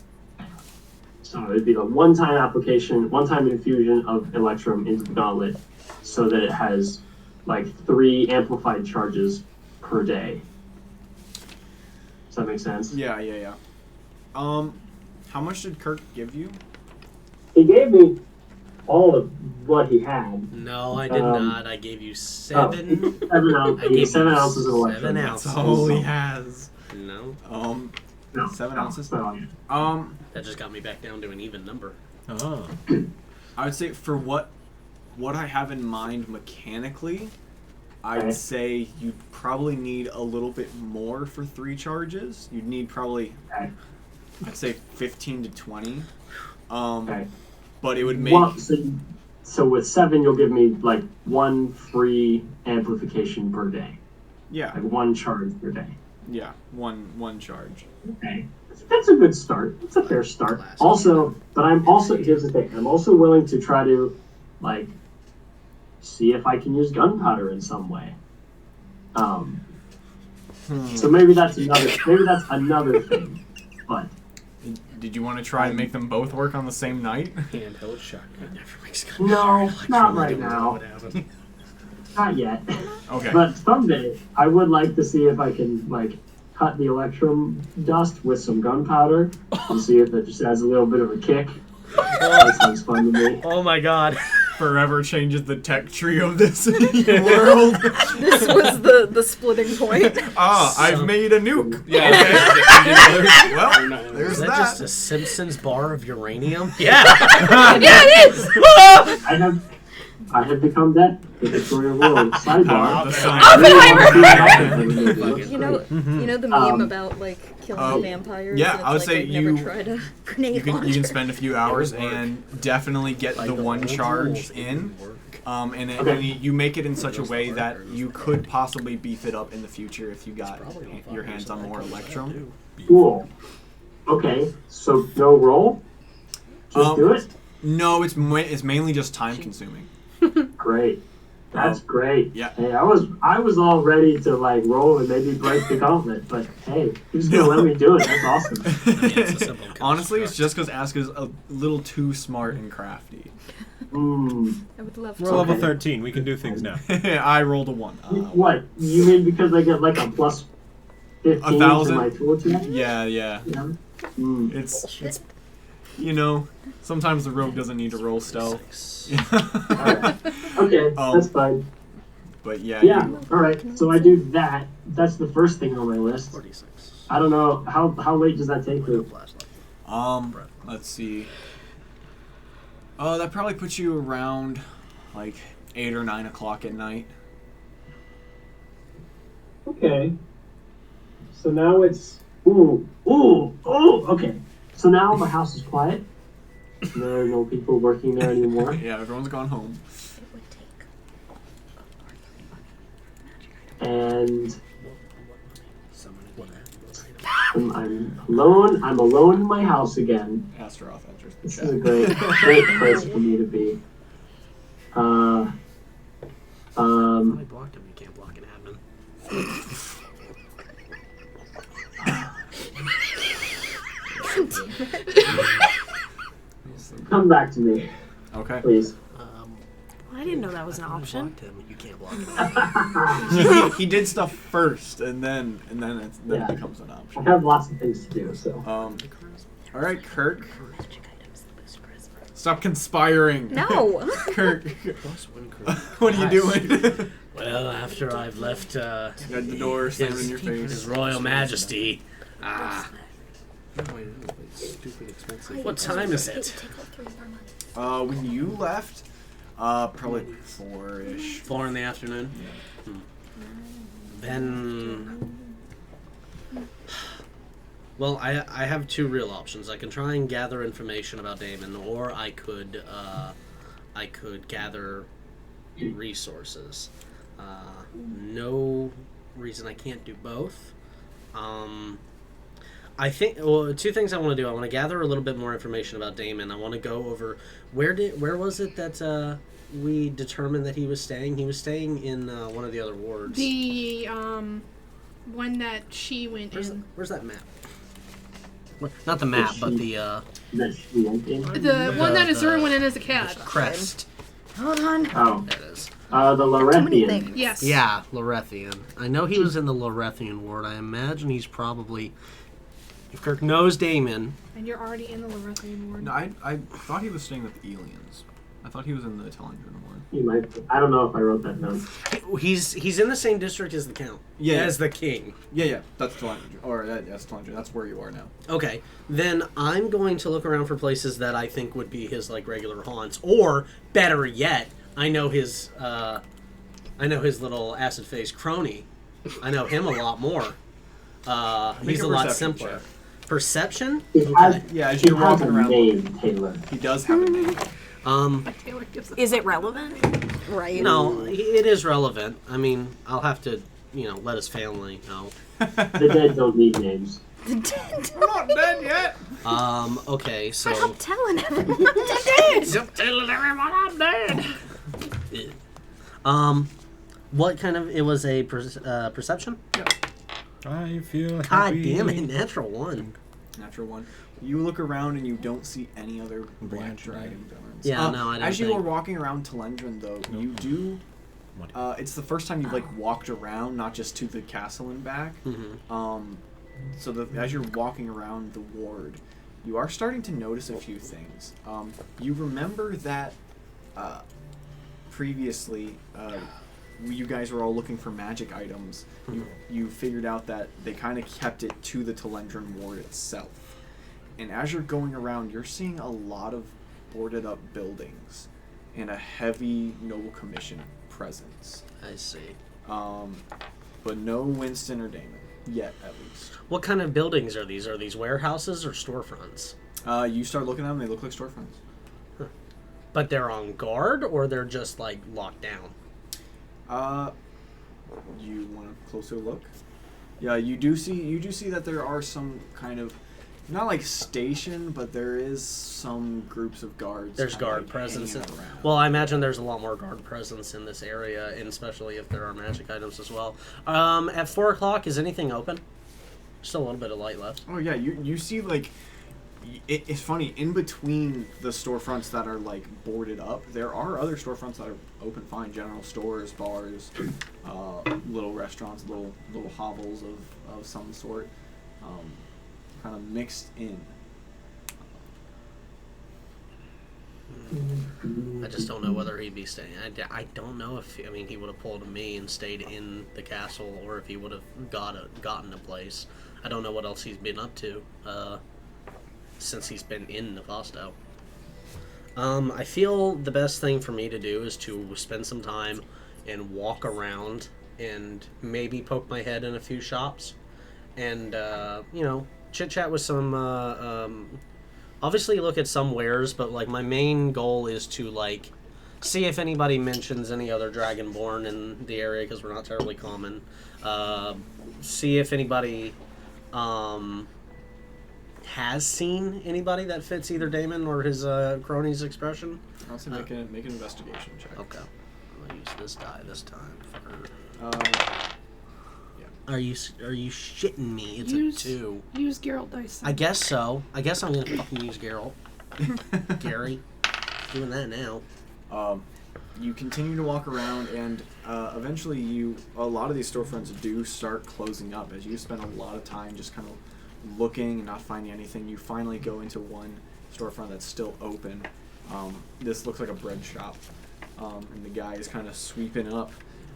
Speaker 7: So it'd be the one-time application, one-time infusion of electrum into the gauntlet, so that it has like 3 amplified charges per day. Does that make sense?
Speaker 3: Yeah. How much did Kirk give you?
Speaker 7: He gave me all of what he had.
Speaker 11: No, I did not. I gave you 7.
Speaker 7: 7 ounces.
Speaker 11: I gave you
Speaker 7: 7 ounces of
Speaker 11: 7
Speaker 7: electrum.
Speaker 11: ounces.
Speaker 3: That's all he has.
Speaker 11: No,
Speaker 7: No,
Speaker 3: 7
Speaker 7: no,
Speaker 3: ounces.
Speaker 7: no.
Speaker 11: that just got me back down to an even number.
Speaker 5: Oh.
Speaker 3: I would say for what I have in mind mechanically,
Speaker 7: Okay.
Speaker 3: I'd say you'd probably need a little bit more for 3 charges. You'd need probably,
Speaker 7: Okay.
Speaker 3: I'd say 15 to 20.
Speaker 7: Okay.
Speaker 3: But it would make
Speaker 7: Well, so with 7, you'll give me like 1 free amplification per day,
Speaker 3: yeah,
Speaker 7: like 1 charge per day.
Speaker 3: one charge.
Speaker 7: Okay, that's a good start. That's a fair start.
Speaker 11: Classic.
Speaker 7: Also, but here's the thing. I'm also willing to try to like see if I can use gunpowder in some way. So maybe that's another thing. But
Speaker 3: Did you want to try and make them both work on the same night?
Speaker 4: Handheld shotgun.
Speaker 7: no, not right now. Not yet.
Speaker 3: Okay.
Speaker 7: But someday, I would like to see if I can like cut the electrum dust with some gunpowder and see if it just adds a little bit of a kick. That sounds fun to me.
Speaker 11: Oh my god.
Speaker 3: Forever changes the tech tree of this world.
Speaker 10: This was the splitting point.
Speaker 3: I've made a nuke.
Speaker 4: Yeah.
Speaker 3: Okay. Well, there's
Speaker 11: Is that
Speaker 3: that.
Speaker 11: just a Simpsons bar of uranium?
Speaker 10: Yeah, it is.
Speaker 7: I have become that to destroy a world. Sidebar.
Speaker 3: The sign.
Speaker 9: You know the meme about like killing vampires.
Speaker 3: yeah,
Speaker 9: and it's
Speaker 3: I would
Speaker 9: like
Speaker 3: say
Speaker 9: they've
Speaker 3: you-
Speaker 9: never tried a grenade
Speaker 3: You can
Speaker 9: launcher.
Speaker 3: spend a few hours and definitely get the 1 charge in. And you make it in such a way that you could possibly beef it up in the future if you got your hands on more electrum.
Speaker 7: Cool. Okay, so no roll? Just do it?
Speaker 3: No, it's mainly just time consuming.
Speaker 7: Great. That's great.
Speaker 3: Yeah.
Speaker 7: Hey, I was all ready to like roll and maybe break the gauntlet, but hey, who's gonna let me do it? That's awesome.
Speaker 3: Honestly, it's just because Aska's a little too smart and crafty.
Speaker 9: I would love to.
Speaker 5: We're level 13. We can do things now.
Speaker 3: I rolled a 1.
Speaker 7: What? You mean because I get like a plus 15 to
Speaker 3: 1,000?
Speaker 7: my tool check?
Speaker 3: Yeah.
Speaker 7: Yeah.
Speaker 3: It's sometimes the rogue doesn't need to roll stealth.
Speaker 7: Alright. Okay, that's fine.
Speaker 3: But yeah.
Speaker 7: Yeah. All right. So I do that. That's the first thing on my list.
Speaker 11: 46.
Speaker 7: I don't know how late does that take you?
Speaker 3: Let's see. Oh, that probably puts you around like 8 or 9 o'clock at night.
Speaker 7: Okay. So now it's okay. So now the house is quiet. There are no people working there anymore.
Speaker 3: Yeah, everyone's gone home.
Speaker 7: And I'm alone. I'm alone in my house again.
Speaker 3: Astaroth enters the
Speaker 7: This
Speaker 3: chat.
Speaker 7: is a great place for me to be.
Speaker 11: I blocked him. You can't block an admin.
Speaker 7: Come back to me,
Speaker 3: Okay.
Speaker 7: please.
Speaker 10: I didn't know that was an option.
Speaker 11: Blocked him. You can't block an
Speaker 3: he did stuff first, and then
Speaker 7: Yeah.
Speaker 3: it becomes an
Speaker 7: I
Speaker 3: option.
Speaker 7: have lots of things to do, so.
Speaker 3: All right, Kirk. Stop conspiring.
Speaker 9: No.
Speaker 3: Kirk,
Speaker 4: Plus one crew.
Speaker 3: what are you doing?
Speaker 11: Well, after I've left
Speaker 3: You had the door slammed in your face.
Speaker 11: His Royal Majesty.
Speaker 4: No, I know, but it's stupid expensive.
Speaker 11: What time is it?
Speaker 9: Take like 3 more months.
Speaker 3: When you left, probably 4-ish.
Speaker 11: 4 in the afternoon.
Speaker 3: Yeah.
Speaker 11: Then, well, I have 2 real options. I can try and gather information about Damon, or I could gather resources. No reason I can't do both. I think 2 things I want to do. I want to gather a little bit more information about Damon. I want to go over where was it that we determined that he was staying? He was staying in one of the other wards.
Speaker 2: The one that she went in.
Speaker 11: Where's that map? Not the map, but the
Speaker 2: The one that Azzura went in as a cat.
Speaker 11: crest.
Speaker 10: Hold on.
Speaker 7: Oh,
Speaker 11: There it is.
Speaker 7: the
Speaker 9: many
Speaker 7: Lorethian.
Speaker 9: things.
Speaker 2: Yes.
Speaker 11: Yeah, Lorethian. I know he was in the Lorethian ward. I imagine he's probably, if Kirk knows Damon.
Speaker 2: And you're already in the Lorethian ward.
Speaker 3: No, I thought he was staying with the aliens. I thought he was in the Telendrin ward.
Speaker 7: He might. I don't know if I wrote that down.
Speaker 11: He's in the same district as the Count.
Speaker 3: Yeah.
Speaker 11: As the King.
Speaker 3: Yeah, that's Telendrin. Or that's Telendrin. That's where you are now.
Speaker 11: Okay, then I'm going to look around for places that I think would be his like regular haunts, or better yet, I know his little acid face crony. I know him a lot more. He's a lot
Speaker 3: perception
Speaker 11: simpler.
Speaker 3: check.
Speaker 11: Perception?
Speaker 7: He has,
Speaker 3: Yeah, as
Speaker 7: he
Speaker 3: you're
Speaker 7: has
Speaker 3: walking
Speaker 7: a
Speaker 3: around,
Speaker 7: name, Taylor.
Speaker 3: he does have a name.
Speaker 2: Taylor gives us
Speaker 10: Is it relevant?
Speaker 9: Right.
Speaker 11: No, it is relevant. I mean, I'll have to, let his family know.
Speaker 7: The dead don't need names.
Speaker 3: I'm not dead yet.
Speaker 11: Okay, so.
Speaker 9: I'm telling everyone I'm dead.
Speaker 11: Stop telling everyone I'm dead. What kind of? It was a perception.
Speaker 5: I feel
Speaker 11: God
Speaker 5: happy.
Speaker 11: damn it! Natural 1.
Speaker 3: Natural 1. You look around and you don't see any other black
Speaker 5: Branch
Speaker 3: dragon villains.
Speaker 11: Yeah, no, I don't
Speaker 3: As you
Speaker 11: think-
Speaker 3: are walking around Telendrin, though, you do. It's the first time you've walked around, not just to the castle and back.
Speaker 11: Mm-hmm.
Speaker 3: So as you're walking around the ward, you are starting to notice a few things. You remember that previously, you guys were all looking for magic items. You figured out that they kind of kept it to the Telendrin ward itself. And as you're going around, you're seeing a lot of boarded up buildings and a heavy Noble Commission presence.
Speaker 11: I see.
Speaker 3: But no Winston or Damon. Yet, at least.
Speaker 11: What kind of buildings are these? Are these warehouses or storefronts?
Speaker 3: You start looking at them, they look like storefronts.
Speaker 11: But they're on guard, or they're just like locked down?
Speaker 3: You want a closer look? Yeah, you do see that there are some kind of, not like station, but there is some groups of guards.
Speaker 11: There's
Speaker 3: kinda,
Speaker 11: guard
Speaker 3: like,
Speaker 11: presence.
Speaker 3: hanging around.
Speaker 11: Well, I imagine there's a lot more guard presence in this area, and especially if there are magic items as well. At 4 o'clock, is anything open? Still a little bit of light left.
Speaker 3: Oh yeah, you see like, it's funny, in between the storefronts that are like boarded up, there are other storefronts that are open fine. General stores, bars, little restaurants, little hovels of some sort, kind of mixed in.
Speaker 11: I just don't know whether he'd be staying. I don't know if he would have pulled a me and stayed in the castle, or if he would have gotten a place. I don't know what else he's been up to since he's been in Nefasto. I feel the best thing for me to do is to spend some time and walk around and maybe poke my head in a few shops and chit chat with some. Obviously, look at some wares, but like my main goal is to like see if anybody mentions any other Dragonborn in the area because we're not terribly common. See if anybody has seen anybody that fits either Damon or his crony's expression.
Speaker 3: I'll say make an investigation check.
Speaker 11: Okay, I'm gonna use this die this time.
Speaker 3: Yeah.
Speaker 11: Are you shitting me? It's
Speaker 2: Use-
Speaker 11: a 2.
Speaker 2: Use Geralt dice.
Speaker 11: I guess so. I guess I'm gonna fucking use Geralt. Gary. Doing that now.
Speaker 3: You continue to walk around, and eventually a lot of these storefronts do start closing up. As you spend a lot of time just kind of looking and not finding anything, you finally go into one storefront that's still open, This looks like a bread shop. And the guy is kind of sweeping up,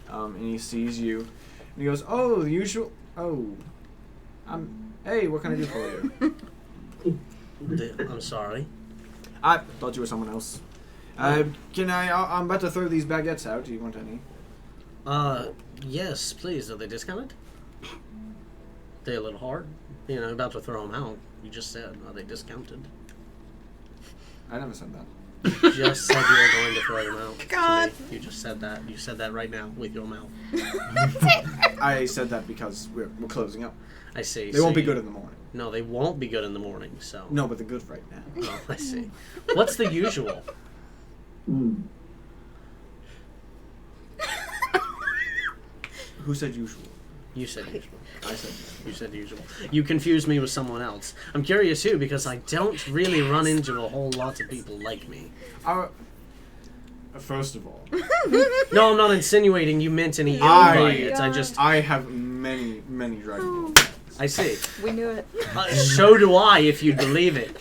Speaker 3: and he sees you, and he goes, "Oh, the usual. Oh, hey, what can I do for you?"
Speaker 11: I'm sorry.
Speaker 3: I thought you were someone else. Can I? I'm about to throw these baguettes out. Do you want any?
Speaker 11: Yes, please. Are they discounted? They're a little hard. You know, about to throw them out. You just said, are they discounted?
Speaker 3: I never said that.
Speaker 11: You just said you were going to throw them out.
Speaker 1: God.
Speaker 11: To me. You just said that. You said that right now with your mouth.
Speaker 3: I said that because we're closing up.
Speaker 11: I see.
Speaker 3: They won't be good in the morning.
Speaker 11: No, they won't be good in the morning, so...
Speaker 3: No, but they're good right now.
Speaker 11: Oh, I see. What's the usual?
Speaker 3: Who said usual?
Speaker 11: You said usual.
Speaker 3: I said usual.
Speaker 11: You said usual. You confused me with someone else. I'm curious too, because I don't really run into a whole lot of people like me.
Speaker 3: First of all...
Speaker 11: No, I'm not insinuating you meant any ill by it.
Speaker 3: I have many, many dragon balls.
Speaker 11: I see.
Speaker 9: We knew it.
Speaker 11: So do I, if you believe it.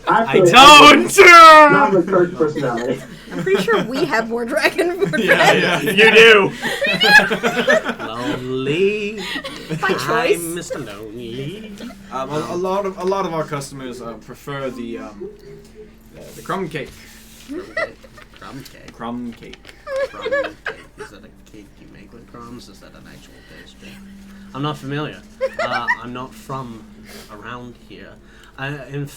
Speaker 7: Actually, not with Kurt's personality.
Speaker 9: I'm pretty sure we have more dragon friends.
Speaker 3: Yeah.
Speaker 11: You do. Lonely.
Speaker 9: By choice.
Speaker 11: I'm Mr. Lonely.
Speaker 3: A lot of our customers prefer the crumb cake.
Speaker 11: Crumb cake.
Speaker 3: Crumb cake.
Speaker 11: Crumb cake. Is that a cake you make with crumbs? Is that an actual pastry? I'm not familiar. I'm not from around here. I'm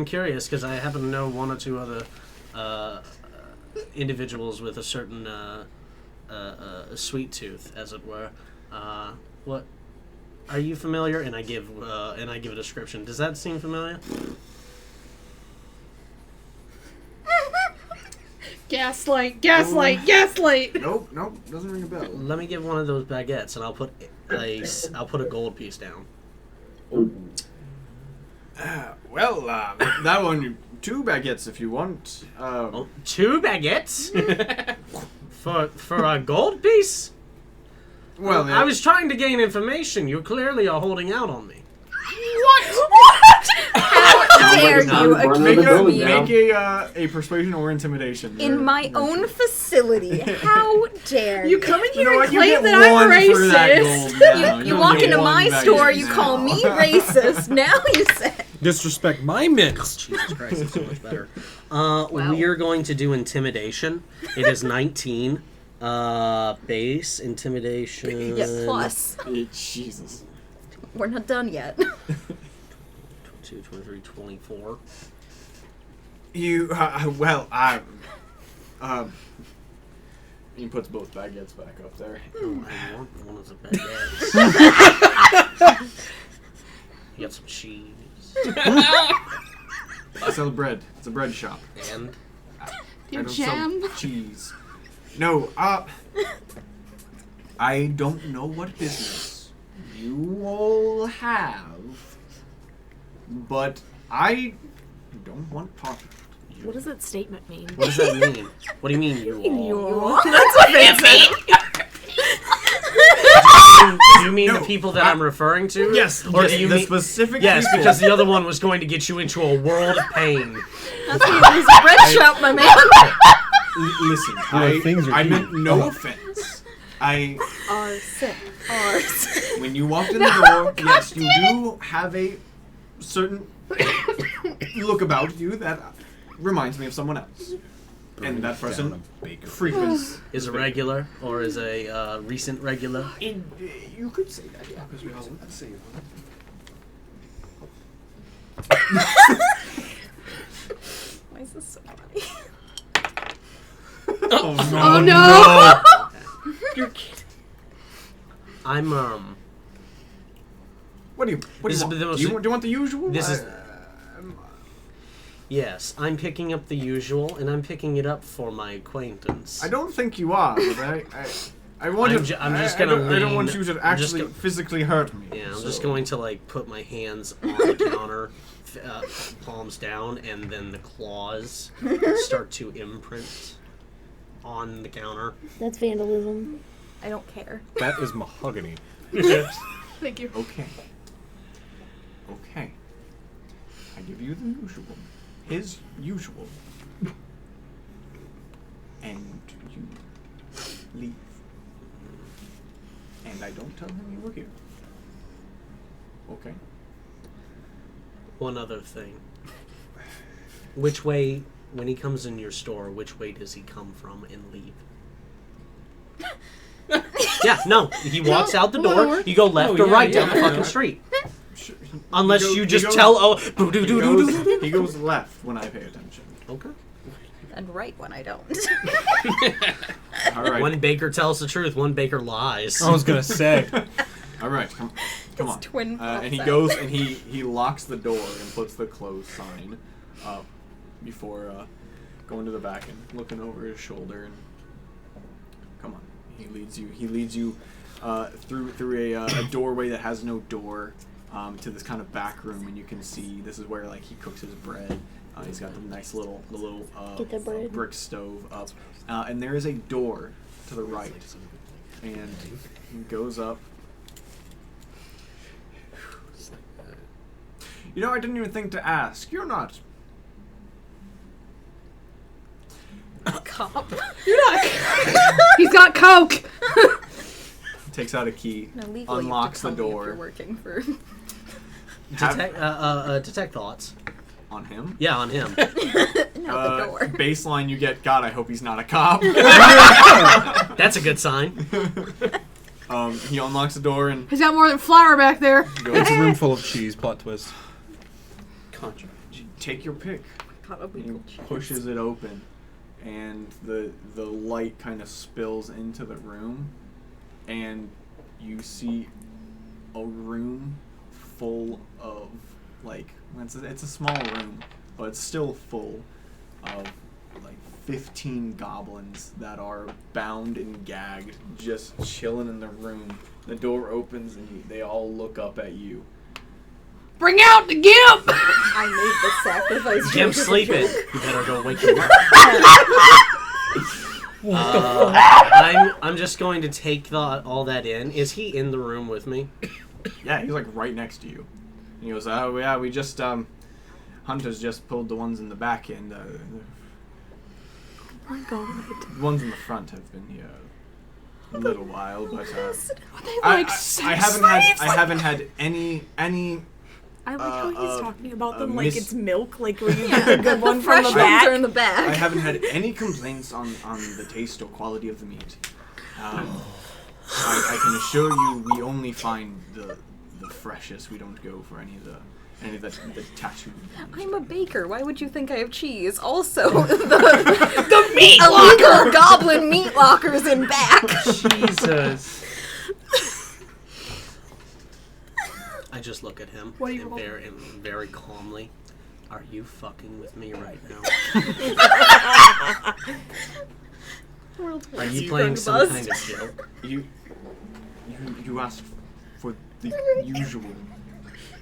Speaker 11: curious because I happen to know one or two other individuals with a certain sweet tooth, as it were. What are you familiar? And I give a description. Does that seem familiar?
Speaker 2: Gaslight, gaslight, gaslight.
Speaker 3: Nope, doesn't ring a bell.
Speaker 11: Let me give one of those baguettes, and I'll put a gold piece down.
Speaker 3: That one, 2 baguettes if you want.
Speaker 11: 2 baguettes for a gold piece.
Speaker 3: Well,
Speaker 11: I was trying to gain information. You clearly are holding out on me.
Speaker 9: What? How dare you accuse me?
Speaker 3: Make a persuasion or intimidation.
Speaker 9: In my own facility. How dare
Speaker 2: You come in here and
Speaker 3: You
Speaker 2: claim
Speaker 3: get
Speaker 2: that I'm
Speaker 3: one for that
Speaker 2: racist.
Speaker 3: gold now.
Speaker 9: You
Speaker 3: don't
Speaker 9: walk
Speaker 3: get
Speaker 9: into
Speaker 3: one
Speaker 9: my
Speaker 3: baguette
Speaker 9: store, you
Speaker 3: now.
Speaker 9: call me racist. Now you say.
Speaker 5: Disrespect my mints.
Speaker 11: Jesus Christ, it's so much better. We are going to do intimidation. It is 19. Base intimidation.
Speaker 9: Yeah, plus.
Speaker 3: Jesus.
Speaker 9: We're not done yet.
Speaker 11: 22, 23, 24.
Speaker 3: You, he puts both baguettes back up there.
Speaker 11: Oh, I want one of the baguettes. You got some cheese.
Speaker 3: I sell bread. It's a bread shop.
Speaker 11: And?
Speaker 2: Your
Speaker 3: I don't sell
Speaker 2: jam?
Speaker 3: cheese. No, I don't know what business you all have, but I don't want part of it.
Speaker 10: What does that statement mean?
Speaker 11: What does that mean? What do you mean, you all?
Speaker 10: That's what it said.
Speaker 11: Do you mean the people that I'm referring to?
Speaker 3: Yes,
Speaker 11: Or
Speaker 3: yes,
Speaker 11: do you
Speaker 3: the
Speaker 11: mean
Speaker 3: specific
Speaker 11: Yes,
Speaker 3: people.
Speaker 11: because the other one was going to get you into a world of pain.
Speaker 9: That's why he's a bread shop, my man.
Speaker 3: Listen,
Speaker 8: things are
Speaker 3: I
Speaker 8: cheap.
Speaker 3: meant no offense.
Speaker 9: Are sick. Are sick.
Speaker 3: When you walked in the door, yes, you do have a certain look about you that reminds me of someone else. And that person frequents.
Speaker 11: Is a regular or is a recent regular?
Speaker 3: You could say that, yeah. Because we all say
Speaker 9: Why is this so funny?
Speaker 2: Oh no!
Speaker 11: You're kidding. I'm
Speaker 3: What do you
Speaker 11: This is
Speaker 3: want?
Speaker 11: the
Speaker 3: Do
Speaker 11: most-
Speaker 3: you want the usual?
Speaker 11: This is- Yes, I'm picking up the usual, and I'm picking it up for my acquaintance.
Speaker 3: I don't think you are, but I want
Speaker 11: I'm
Speaker 3: to.
Speaker 11: ju- I'm just
Speaker 3: I
Speaker 11: gonna
Speaker 3: don't
Speaker 11: lean-
Speaker 3: want you to
Speaker 11: I'm just
Speaker 3: actually
Speaker 11: go-
Speaker 3: physically hurt me.
Speaker 11: Yeah, I'm
Speaker 3: so.
Speaker 11: just going to like put my hands on the counter, palms down, and then the claws start to imprint on the counter.
Speaker 9: That's vandalism. I don't care.
Speaker 8: That is mahogany.
Speaker 2: Thank you.
Speaker 3: Okay. Okay. I give you the usual. His usual. And you leave. And I don't tell him you were here. Okay?
Speaker 11: One other thing. Which way, when he comes in your store, which way does he come from and leave? Yeah, no. He walks out the door. You go left or right down the fucking street. Unless you just tell. Oh,
Speaker 3: he goes left when I pay attention.
Speaker 11: Okay.
Speaker 9: And right when I don't.
Speaker 3: All right.
Speaker 11: One baker tells the truth. One baker lies.
Speaker 5: I was gonna say.
Speaker 3: All right, come on.
Speaker 9: Twin
Speaker 3: And he goes and he locks the door and puts the closed sign up before going to the back and looking over his shoulder. And come on, he leads you through a doorway that has no door to this kind of back room, and you can see this is where like he cooks his bread. He's got the nice little brick stove up, and there is a door to the right, and he goes up. You know, I didn't even think to ask. You're not.
Speaker 9: Cop.
Speaker 2: You're not. He's got coke.
Speaker 3: Takes out a key,
Speaker 9: No, legally
Speaker 3: unlocks
Speaker 9: you have
Speaker 3: the
Speaker 9: to tell me if
Speaker 3: door.
Speaker 9: you're working for.
Speaker 11: Detect thoughts.
Speaker 3: On him?
Speaker 11: Yeah, on him.
Speaker 9: Not the door.
Speaker 3: Baseline, you get, God, I hope he's not a cop.
Speaker 11: That's a good sign.
Speaker 3: He unlocks the door and
Speaker 2: He's got more than flour back there.
Speaker 5: It's a room full of cheese. Plot twist.
Speaker 3: take your pick.
Speaker 9: Probably
Speaker 3: He pushes it open, and the light kind of spills into the room, and you see a room full of, like, it's a small room, but it's still full of like 15 goblins that are bound and gagged, just chilling in the room. The door opens and they all look up at you.
Speaker 2: Bring out the gimp!
Speaker 9: I made the sacrifice.
Speaker 11: Gimp's sleeping. You better go wake him up. I'm just going to take all that in. Is he in the room with me?
Speaker 3: Yeah, he's like right next to you. And he goes, "Oh yeah, we just hunters just pulled the ones in the back end.
Speaker 10: Oh my god.
Speaker 3: The ones in the front have been here a little while, but
Speaker 10: Like
Speaker 3: I haven't had any."
Speaker 10: I like how he's talking about them like
Speaker 3: miss-
Speaker 10: it's milk, like where you get the good one from
Speaker 9: Fresh
Speaker 10: the
Speaker 9: ones
Speaker 10: back.
Speaker 9: are in the back.
Speaker 3: I haven't had any complaints on the taste or quality of the meat. I can assure you, we only find the freshest. We don't go for any of the tattooed ones.
Speaker 9: I'm a baker. Why would you think I have cheese? Also, the
Speaker 2: meat
Speaker 9: illegal goblin meat lockers in back.
Speaker 11: Jesus. I just look at him
Speaker 2: What do you
Speaker 11: and very calmly. Are you fucking with me right now? Are you playing some kind of joke?
Speaker 3: You asked for the usual.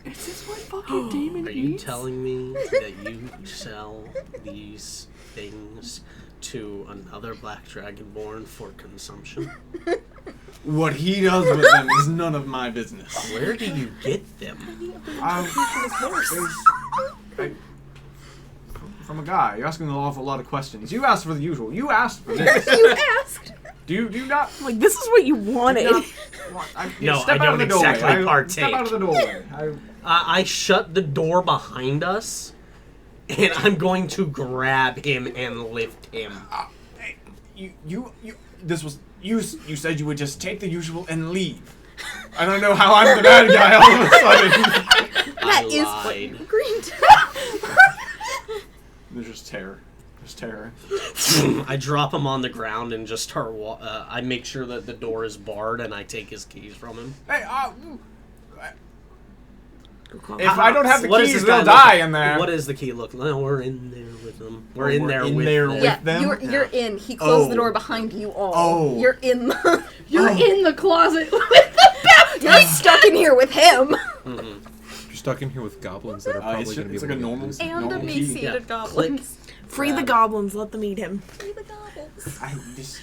Speaker 2: Is this what fucking demon
Speaker 11: Are you
Speaker 2: eats?
Speaker 11: telling me that you sell these things to another black dragonborn for consumption?
Speaker 3: What he does with them is none of my business.
Speaker 11: Where do you get them?
Speaker 3: From a guy. You're asking an awful lot of questions. You asked for the usual. You asked for this.
Speaker 9: You asked.
Speaker 3: Do you not?
Speaker 10: Like, this is what you wanted.
Speaker 11: No,
Speaker 3: Step
Speaker 11: I
Speaker 3: out of the
Speaker 11: don't
Speaker 3: doorway.
Speaker 11: exactly partake.
Speaker 3: Step out of the doorway.
Speaker 11: I shut the door behind us, and I'm going to grab him and lift him.
Speaker 3: You said you would just take the usual and leave. I don't know how I'm the bad guy all of a sudden.
Speaker 9: That is
Speaker 11: lied.
Speaker 9: what you agreed to.
Speaker 3: There's just terror. There's terror.
Speaker 11: I drop him on the ground and just start. I make sure that the door is barred, and I take his keys from him.
Speaker 3: Hey, if I don't have the
Speaker 11: What does
Speaker 3: keys,
Speaker 11: this guy
Speaker 3: they'll
Speaker 11: look
Speaker 3: die
Speaker 11: like?
Speaker 3: in there.
Speaker 11: What does the key look like? No, we're in there with them. We're
Speaker 3: Oh,
Speaker 11: in
Speaker 3: we're
Speaker 11: there
Speaker 3: in
Speaker 11: with
Speaker 3: there
Speaker 11: them.
Speaker 3: with
Speaker 9: Yeah,
Speaker 3: them?
Speaker 9: you're in. He closed the
Speaker 3: Oh.
Speaker 9: door behind you all.
Speaker 3: Oh.
Speaker 9: You're in the.
Speaker 2: You're in the closet with the best.
Speaker 9: You're stuck in here with him.
Speaker 5: You're stuck in here with goblins that are probably
Speaker 3: it's
Speaker 5: going to be
Speaker 3: like a
Speaker 5: able to
Speaker 3: normal.
Speaker 5: use-
Speaker 9: And
Speaker 3: normal key.
Speaker 9: emaciated goblins.
Speaker 10: Free the goblins, let them eat him.
Speaker 9: Free the goblins.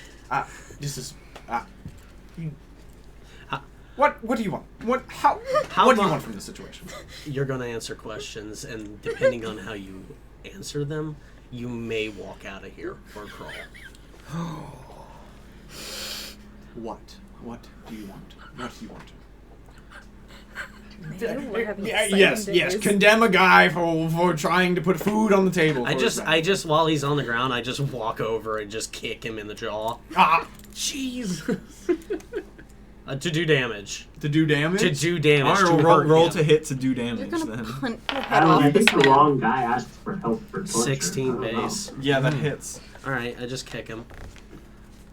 Speaker 3: What do you want? What do you want from this situation?
Speaker 11: You're gonna answer questions, and depending on how you answer them, you may walk out of here or crawl.
Speaker 3: What do you want? What do you want?
Speaker 9: Man, we're having
Speaker 3: Yes.
Speaker 9: days.
Speaker 3: Condemn a guy for trying to put food on the table.
Speaker 11: I just while he's on the ground, I just walk over and just kick him in the jaw.
Speaker 3: Jeez.
Speaker 11: To do damage.
Speaker 3: To do damage.
Speaker 11: All right,
Speaker 3: roll
Speaker 11: him.
Speaker 3: to hit to do damage.
Speaker 9: You're gonna
Speaker 3: Then.
Speaker 9: punt the
Speaker 7: I
Speaker 9: head
Speaker 7: don't know.
Speaker 9: off
Speaker 7: I think
Speaker 9: this
Speaker 7: the
Speaker 9: man.
Speaker 7: wrong guy asked for help for torture.
Speaker 11: 16
Speaker 7: I don't know.
Speaker 11: base.
Speaker 3: Yeah, that hits.
Speaker 11: All right, I just kick him.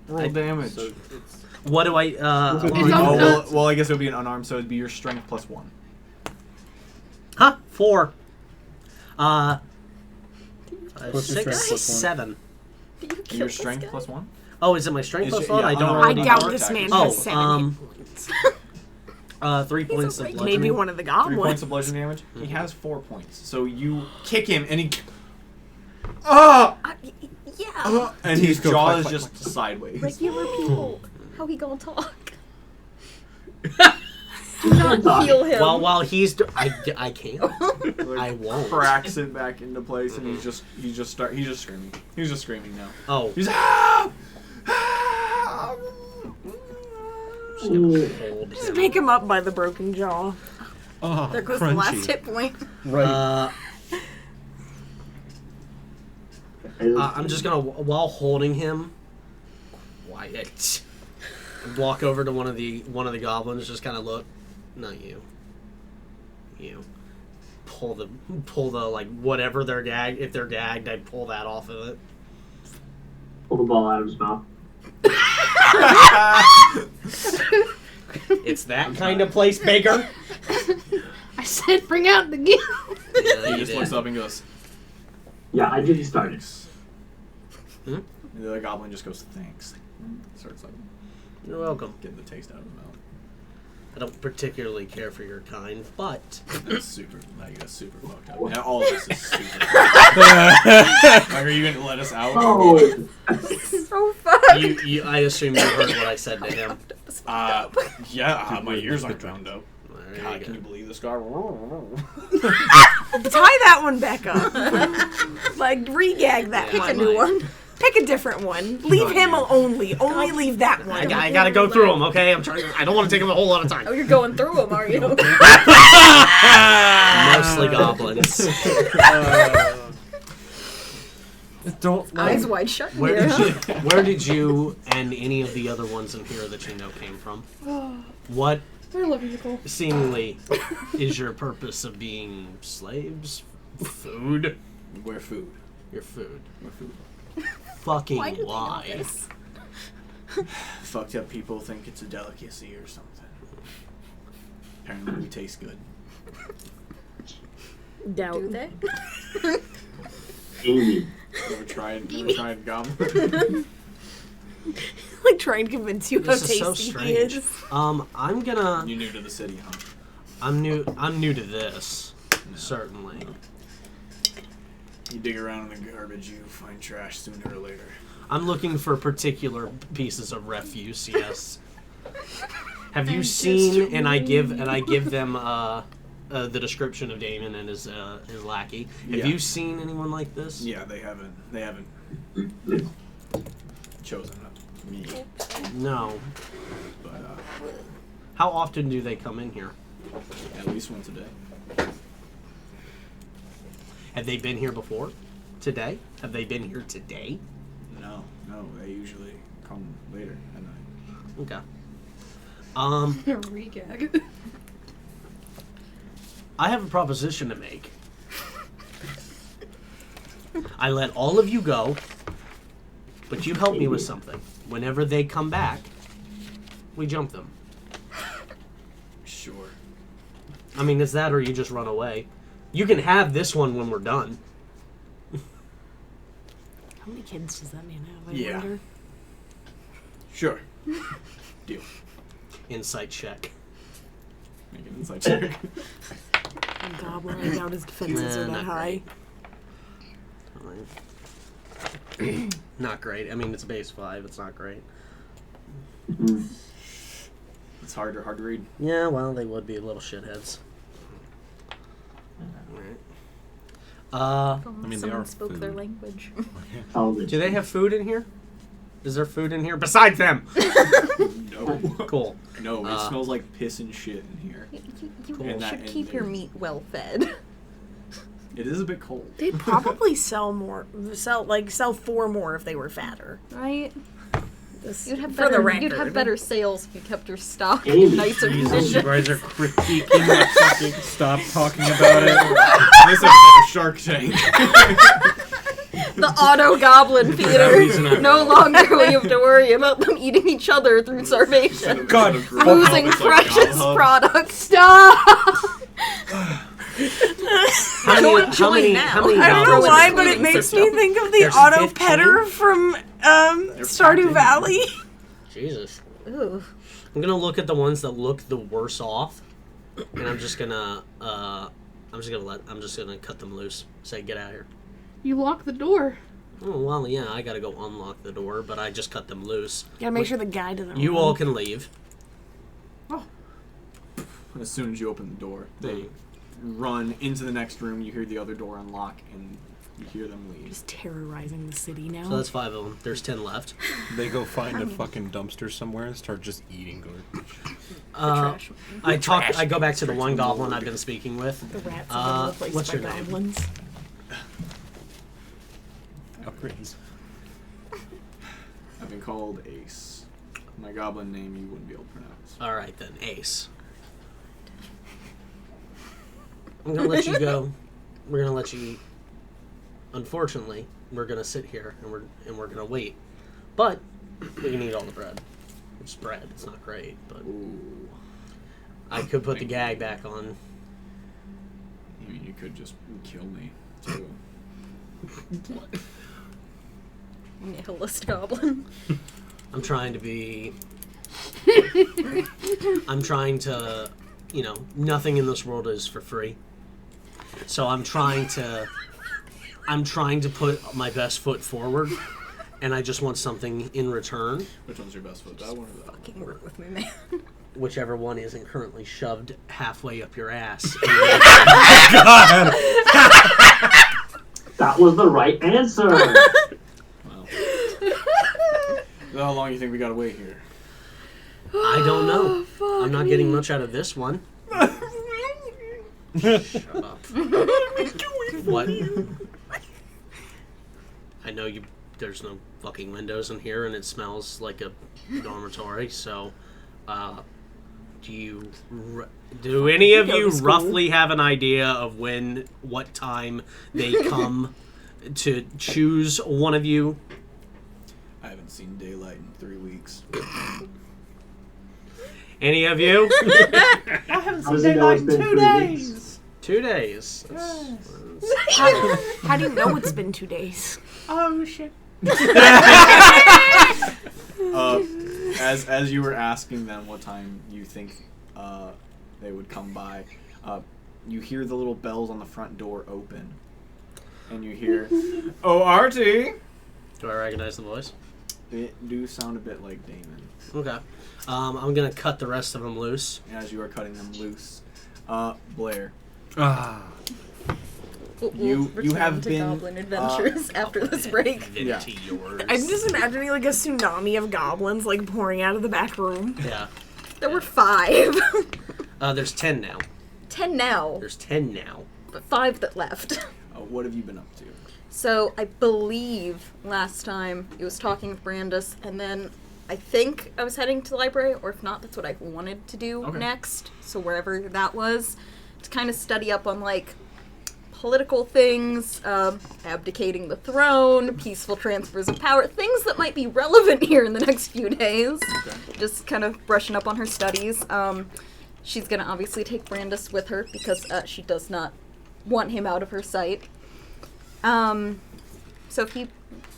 Speaker 3: Roll damage.
Speaker 6: So it's
Speaker 11: What do I?
Speaker 3: Well, I guess it would be an unarmed, so it'd be your strength plus 1.
Speaker 11: 4.
Speaker 6: What's your
Speaker 11: 6,
Speaker 6: strength plus
Speaker 11: 7.
Speaker 9: You killed
Speaker 3: Your
Speaker 9: this
Speaker 3: strength
Speaker 9: guy?
Speaker 3: plus 1.
Speaker 11: Oh, is it my strength
Speaker 3: Is
Speaker 11: plus
Speaker 3: it-
Speaker 11: 1?
Speaker 3: yeah,
Speaker 11: I don't
Speaker 3: unarmed
Speaker 10: I
Speaker 11: already.
Speaker 10: doubt
Speaker 3: power
Speaker 10: this man
Speaker 3: attack.
Speaker 10: has 7 hit points.
Speaker 11: 3 points of
Speaker 10: Maybe
Speaker 11: bludgeoning.
Speaker 10: one of the
Speaker 3: 3 points
Speaker 10: goblins.
Speaker 3: of bludgeoning damage. He has 4 points. So you kick him, and he. Ah!
Speaker 9: Yeah.
Speaker 3: And his
Speaker 5: go
Speaker 3: jaw
Speaker 5: clack,
Speaker 3: is
Speaker 5: clack,
Speaker 3: just
Speaker 5: clack.
Speaker 3: sideways.
Speaker 9: Regular people. How he gonna talk?
Speaker 7: You can't talk.
Speaker 9: Heal him.
Speaker 11: While he's, I can't. I won't.
Speaker 3: Cracks it back into place, and he's just screaming. He's just screaming now.
Speaker 11: Oh,
Speaker 3: He's
Speaker 11: just gonna hold
Speaker 10: Just
Speaker 11: him.
Speaker 10: pick him up by the broken jaw.
Speaker 5: Oh,
Speaker 9: There goes
Speaker 5: crunchy.
Speaker 9: the last hit point.
Speaker 11: I'm just gonna, while holding him, quiet. Walk over to one of the goblins. Just kind of look. Not you. You. Pull the like whatever they're gagged. If they're gagged, I'd pull that off of it.
Speaker 7: Pull the ball out of his mouth.
Speaker 11: It's that kind of place, Baker.
Speaker 2: I said, bring out the gift.
Speaker 11: Yeah,
Speaker 3: He
Speaker 11: you
Speaker 3: just
Speaker 11: did.
Speaker 3: looks up and goes.
Speaker 7: Yeah, I did start it.
Speaker 3: And the other goblin just goes, "Thanks." Starts like
Speaker 11: You're welcome.
Speaker 3: getting the taste out of his mouth.
Speaker 11: I don't particularly care for your kind, but
Speaker 3: That's super. Like, that's super fucked up. Now all of this is super. Like, are you gonna let us out?
Speaker 7: Oh,
Speaker 9: So fucked.
Speaker 11: I assume you heard what I said to him.
Speaker 3: Yeah. My ears aren't drowned out.
Speaker 11: There
Speaker 3: God,
Speaker 11: you
Speaker 3: can
Speaker 11: go.
Speaker 3: you believe this guy?
Speaker 10: Tie that one back up. Like, re-gag that
Speaker 11: Yeah,
Speaker 10: one.
Speaker 11: I
Speaker 9: A new
Speaker 11: might.
Speaker 9: one.
Speaker 10: Pick a different one. Leave him only. Only leave that
Speaker 11: I,
Speaker 10: one.
Speaker 11: I gotta go through them, okay? I'm trying. I don't want to take them a whole lot of time.
Speaker 9: Oh, you're going through them, are you?
Speaker 11: Mostly goblins.
Speaker 5: Don't
Speaker 9: Eyes wide shut in
Speaker 11: Where
Speaker 9: here.
Speaker 11: did you? Where did you and any of the other ones in here that you know came from? What
Speaker 2: They're logical.
Speaker 11: seemingly is your purpose of being slaves? Food.
Speaker 3: We're food.
Speaker 11: Your food.
Speaker 3: We're food.
Speaker 11: Fucking
Speaker 9: Why do they know
Speaker 11: why?
Speaker 9: this?
Speaker 3: Fucked up people think it's a delicacy or something. Apparently we taste good.
Speaker 10: Doubt.
Speaker 9: Do they?
Speaker 7: Amy.
Speaker 3: Never tried gum.
Speaker 10: Like, trying to convince you
Speaker 11: This
Speaker 10: how
Speaker 11: is so
Speaker 10: tasty he
Speaker 11: strange.
Speaker 10: is.
Speaker 11: I'm gonna.
Speaker 3: You're new to the city, huh?
Speaker 11: I'm new to this. Certainly.
Speaker 3: You dig around in the garbage, you find trash sooner or later.
Speaker 11: I'm looking for particular pieces of refuse. Yes. Have you seen? And I give them the description of Damon and his lackey. Have
Speaker 3: Yeah.
Speaker 11: you seen anyone like this?
Speaker 3: Yeah, they haven't chosen me.
Speaker 11: No.
Speaker 3: But
Speaker 11: How often do they come in here?
Speaker 3: at least once a day.
Speaker 11: Have they been here before? Today? Have they been here today?
Speaker 3: No, they usually come later at night.
Speaker 11: Okay.
Speaker 2: Regag.
Speaker 11: I have a proposition to make. I let all of you go, but you help me with something. Whenever they come back, we jump them.
Speaker 3: Sure.
Speaker 11: I mean, it's that or you just run away. You can have this one when we're done.
Speaker 10: How many kids does that man have? I
Speaker 3: Yeah.
Speaker 10: wonder.
Speaker 3: Sure. Deal.
Speaker 11: Insight check.
Speaker 3: Make an insight check.
Speaker 10: A goblin, I doubt his defenses
Speaker 11: Nah,
Speaker 10: are that
Speaker 11: not
Speaker 10: high.
Speaker 11: Not great. I mean, it's base 5. It's not great.
Speaker 3: It's hard to read.
Speaker 11: Yeah, well, they would be little shitheads. Alright.
Speaker 9: I
Speaker 5: mean, they
Speaker 9: someone
Speaker 5: are
Speaker 9: spoke
Speaker 5: food.
Speaker 9: their language.
Speaker 11: Do they have food in here? Is there food in here besides them?
Speaker 3: No.
Speaker 11: Cool.
Speaker 3: No, it smells like piss and shit in here.
Speaker 9: You
Speaker 3: And that-
Speaker 9: should
Speaker 3: and
Speaker 9: keep your
Speaker 3: there's-
Speaker 9: meat well fed.
Speaker 3: It is a bit cold.
Speaker 10: They'd probably sell 4 more if they were fatter.
Speaker 9: Right?
Speaker 10: This,
Speaker 9: You'd have
Speaker 10: for the
Speaker 9: better.
Speaker 10: record.
Speaker 9: You'd have better sales if you kept your stock
Speaker 7: Hey,
Speaker 9: in nicer
Speaker 4: Jesus, you
Speaker 9: condition.
Speaker 4: guys are critiquing that fucking.
Speaker 5: Stop talking about it.
Speaker 3: This episode of Shark Tank.
Speaker 9: The auto goblin
Speaker 11: that
Speaker 9: feeder.
Speaker 11: reason I-
Speaker 9: No longer will you have to worry about them eating each other through starvation.
Speaker 5: God,
Speaker 9: Losing precious products.
Speaker 2: Stop!
Speaker 11: How many,
Speaker 10: join
Speaker 11: how
Speaker 10: now.
Speaker 11: many
Speaker 10: I don't know
Speaker 11: goblins
Speaker 10: why,
Speaker 11: are
Speaker 10: but it
Speaker 11: in
Speaker 10: makes
Speaker 11: here?
Speaker 10: me think of the
Speaker 11: There's
Speaker 10: auto
Speaker 11: 15?
Speaker 10: petter from Stardew Valley.
Speaker 11: Jesus.
Speaker 9: Ooh.
Speaker 11: I'm gonna look at the ones that look the worse off, and I'm just gonna cut them loose. Say, get out of here.
Speaker 2: You lock the door.
Speaker 11: Oh well, yeah, I gotta go unlock the door, but I just cut them loose.
Speaker 10: Gotta make sure the guy doesn't.
Speaker 11: You
Speaker 10: run.
Speaker 11: all can leave.
Speaker 3: As soon as you open the door, they run into the next room. You hear the other door unlock, and you hear them leave.
Speaker 10: Just terrorizing the city now.
Speaker 11: So that's 5 of them. There's 10 left.
Speaker 5: They go find a fucking dumpster somewhere and start just eating garbage.
Speaker 11: I go back to the one goblin I've been speaking with.
Speaker 10: The rats have been replaced
Speaker 11: what's
Speaker 10: by
Speaker 11: your name?
Speaker 10: goblins.
Speaker 5: Upgrades.
Speaker 3: I've been called Ace. My goblin name you wouldn't be able to pronounce.
Speaker 11: All right then, Ace. I'm gonna let you go. We're gonna let you eat. Unfortunately, we're gonna sit here and we're gonna wait. But we can eat all the bread. It's bread. It's not great, but
Speaker 3: Ooh.
Speaker 11: I could put the gag back on.
Speaker 3: I mean, you could just kill me, too. What?
Speaker 9: Nihilist goblin.
Speaker 11: I'm trying to be. I'm trying to, nothing in this world is for free. So I'm trying to put my best foot forward, and I just want something in return.
Speaker 3: Which one's your best foot? That one or that one?
Speaker 9: Fucking work with me, man.
Speaker 11: Whichever one isn't currently shoved halfway up your ass.
Speaker 7: That was the right answer.
Speaker 3: Wow. How long do you think we gotta wait here?
Speaker 11: I don't know. I'm not getting much out of this one. Shut up. What? I know you. There's no fucking windows in here, and it smells like a dormitory. So, do any of you roughly have an idea of what time they come to choose one of you?
Speaker 3: I haven't seen daylight in 3 weeks.
Speaker 11: Any of you?
Speaker 2: I haven't
Speaker 7: How does
Speaker 2: seen
Speaker 7: he know
Speaker 2: daylight
Speaker 7: it's
Speaker 2: in
Speaker 7: been
Speaker 2: 2
Speaker 7: 3
Speaker 2: days.
Speaker 7: weeks?
Speaker 11: 2 days.
Speaker 10: How do you know it's been 2 days?
Speaker 2: Oh shit.
Speaker 3: As you were asking them what time you think they would come by, you hear the little bells on the front door open, and you hear, "Oh, Artie!"
Speaker 11: Do I recognize the voice?
Speaker 3: They do sound a bit like Damon.
Speaker 11: Okay. I'm gonna cut the rest of them loose.
Speaker 3: As you are cutting them loose, Blair,
Speaker 5: Ah.
Speaker 9: We'll
Speaker 3: you have
Speaker 9: to
Speaker 3: been,
Speaker 9: goblin adventures after this break.
Speaker 3: Yeah.
Speaker 11: Yours.
Speaker 10: I'm just imagining like a tsunami of goblins like pouring out of the back room.
Speaker 11: Yeah.
Speaker 9: There were 5.
Speaker 11: There's 10 now.
Speaker 9: 10 now,
Speaker 11: There's 10 now.
Speaker 9: but 5 that left.
Speaker 3: what have you been up to?
Speaker 9: So I believe last time it was talking with Brandis, and then I think I was heading to the library, or if not, that's what I wanted to do
Speaker 3: Okay.
Speaker 9: next. So wherever that was, to kind of study up on like political things, abdicating the throne, peaceful transfers of power, things that might be relevant here in the next few days.
Speaker 3: Okay.
Speaker 9: Just kind of brushing up on her studies. She's gonna obviously take Brandis with her because she does not want him out of her sight. So if he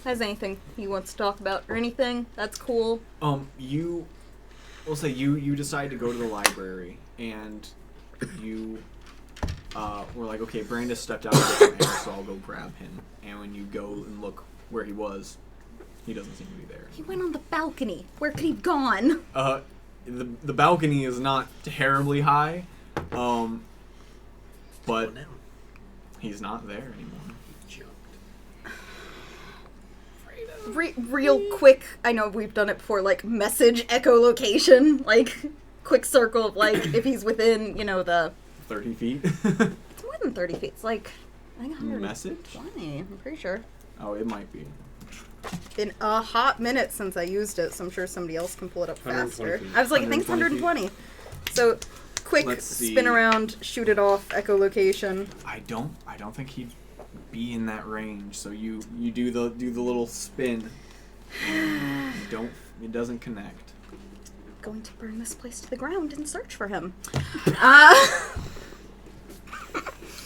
Speaker 9: has anything he wants to talk about or anything, that's cool.
Speaker 3: You decide to go to the library, and you were like, okay, Brandis stepped out of the air, so I'll go grab him. And when you go and look where he was, he doesn't seem to be there.
Speaker 9: He went on the balcony. Where could he have gone?
Speaker 3: the balcony is not terribly high, but he's not there anymore.
Speaker 9: Real quick, I know we've done it before, like, message echolocation, like, quick circle of, like, if he's within, the...
Speaker 3: 30 feet?
Speaker 9: It's more than 30 feet. It's like, I think 120,
Speaker 3: Message?
Speaker 9: I'm pretty sure.
Speaker 3: Oh, it might be.
Speaker 9: Been a hot minute since I used it, so I'm sure somebody else can pull it up
Speaker 4: 120
Speaker 9: faster.
Speaker 4: feet.
Speaker 9: I was like, I think it's 120. So, quick
Speaker 3: Let's see.
Speaker 9: spin around, shoot it off, echolocation.
Speaker 3: I don't think he'd be in that range. So you do the little spin. And it doesn't connect.
Speaker 9: Going to burn this place to the ground and search for him.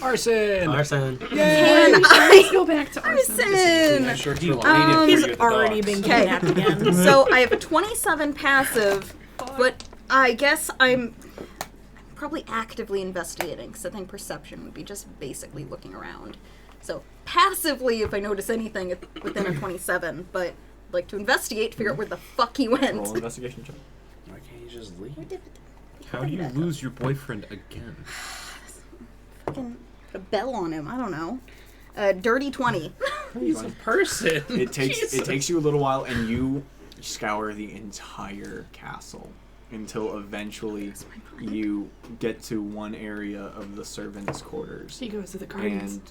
Speaker 5: Arson!
Speaker 11: Arson.
Speaker 9: Can
Speaker 2: Let's
Speaker 9: I?
Speaker 2: go back to Arson.
Speaker 9: Arson!
Speaker 10: He's already been kidnapped again.
Speaker 9: So I have a 27 passive, but I guess I'm probably actively investigating, because I think perception would be just basically looking around. So passively, if I notice anything within a 27, but I'd like to investigate to figure out where the fuck he went.
Speaker 3: Roll investigation check.
Speaker 4: Why can't you just leave?
Speaker 5: How do you lose your boyfriend again?
Speaker 9: Fucking put a bell on him. I don't know. Dirty 20.
Speaker 4: He's a person.
Speaker 3: It takes you a little while, and you scour the entire castle until eventually you get to one area of the servants' quarters.
Speaker 2: He goes to the gardens.
Speaker 3: And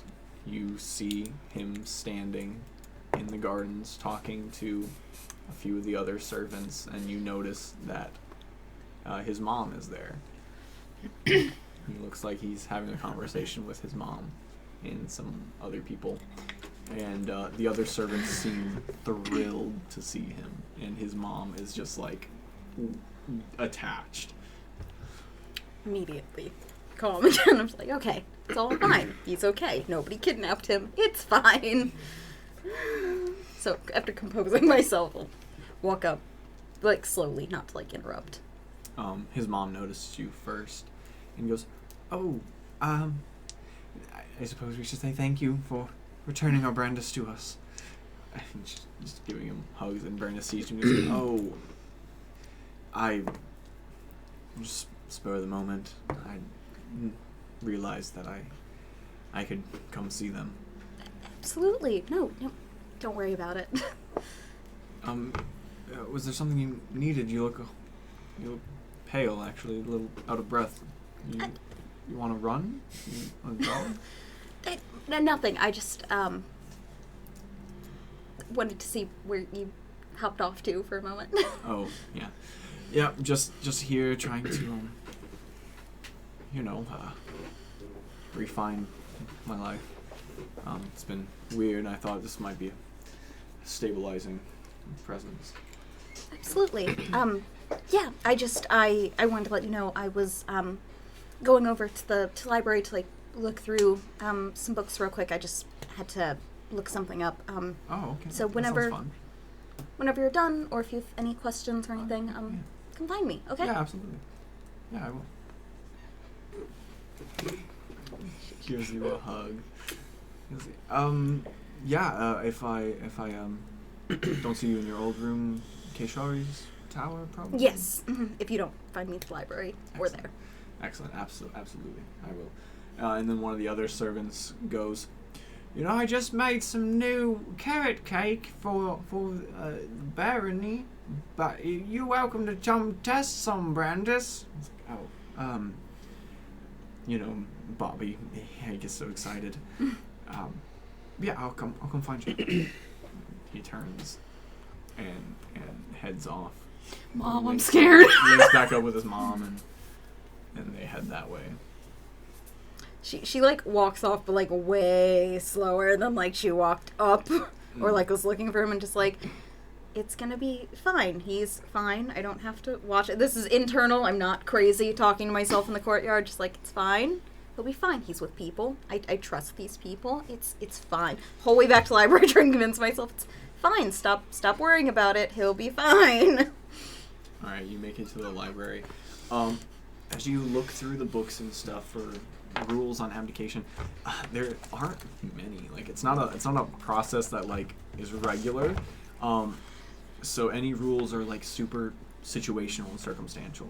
Speaker 3: you see him standing in the gardens talking to a few of the other servants, and you notice that his mom is there. He looks like he's having a conversation with his mom and some other people. And the other servants seem thrilled to see him, and his mom is just like attached.
Speaker 9: Immediately calm again. I'm just like, okay, it's all fine. He's okay. Nobody kidnapped him. It's fine. So after composing myself, I'll walk up, like slowly, not to like interrupt.
Speaker 3: His mom noticed you first and goes, "Oh, I suppose we should say thank you for returning our Brandis to us." And just giving him hugs, and Brandis sees you and goes, "Oh, I just spur of the moment. I realized that I could come see them."
Speaker 9: Absolutely. No, don't worry about it.
Speaker 3: Was there something you needed? You look pale, actually, a little out of breath. You want to run? You want to go?
Speaker 9: Nothing. I just wanted to see where you hopped off to for a moment.
Speaker 3: Oh, yeah. Yeah, just here trying to, refine my life. It's been weird. I thought this might be a stabilizing presence.
Speaker 9: Absolutely. Yeah, I wanted to let you know I was going over to the library to like look through some books real quick. I just had to look something up.
Speaker 3: Oh, okay.
Speaker 9: So
Speaker 3: That
Speaker 9: whenever
Speaker 3: sounds fun.
Speaker 9: you're done, or if you have any questions or anything, come find me. Okay?
Speaker 3: Yeah, absolutely. Yeah, I will. Gives you a hug. If I don't see you in your old room, Keishari's tower, probably?
Speaker 9: Yes. If you don't find me at the library, we're there.
Speaker 3: Excellent. Absolutely. I will. And then one of the other servants goes, I just made some new carrot cake for Barony, but you're welcome to come test some, Brandis. Bobby, he gets so excited. Yeah, I'll come find you. He turns and heads off.
Speaker 2: Mom, I'm scared.
Speaker 3: Links back up with his mom, and they head that way.
Speaker 9: She like walks off, but like way slower than like she walked up, or like was looking for him, and just like, it's gonna be fine. He's fine. I don't have to watch it. This is internal. I'm not crazy talking to myself in the courtyard. Just like, it's fine. He'll be fine. He's with people. I trust these people. It's fine. Whole way back to the library trying to convince myself it's fine. Stop worrying about it. He'll be fine.
Speaker 3: All right, you make it to the library. As you look through the books and stuff for rules on abdication, there aren't many. Like, it's not a process that like is regular. So any rules are like super situational and circumstantial.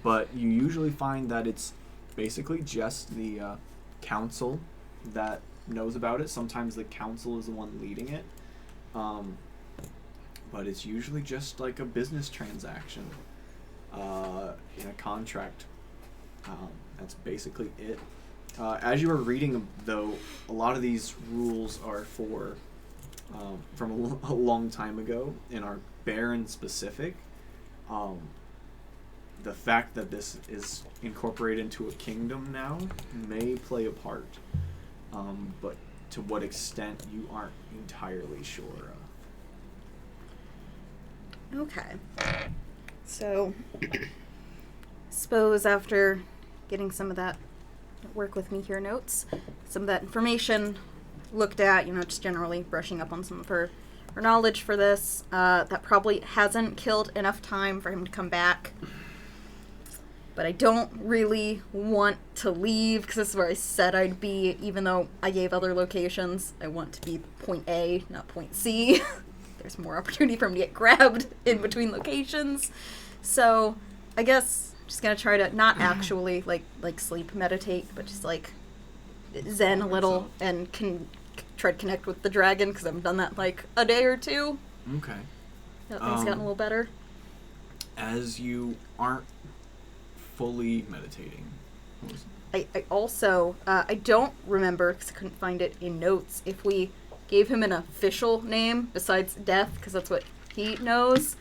Speaker 3: But you usually find that it's basically just the council that knows about it. Sometimes the council is the one leading it. But it's usually just like a business transaction in a contract. That's basically it. As you were reading, though, a lot of these rules are from a long time ago and are Baron specific. The fact that this is incorporated into a kingdom now may play a part, but to what extent you aren't entirely sure of.
Speaker 9: Okay. So, suppose after getting some of that work with me here notes, some of that information looked at, just generally brushing up on some of her knowledge for this, that probably hasn't killed enough time for him to come back. But I don't really want to leave, because this is where I said I'd be, even though I gave other locations. I want to be point A, not point C. There's more opportunity for him to get grabbed in between locations. So, I guess I'm just going to try to not actually, like sleep meditate, but just, zen a little and try to connect with the dragon, because I haven't done that, a day or two.
Speaker 3: Okay.
Speaker 9: Things gotten a little better.
Speaker 3: As you aren't fully meditating.
Speaker 9: I also, I don't remember, because I couldn't find it in notes, if we gave him an official name besides Death, because that's what he knows.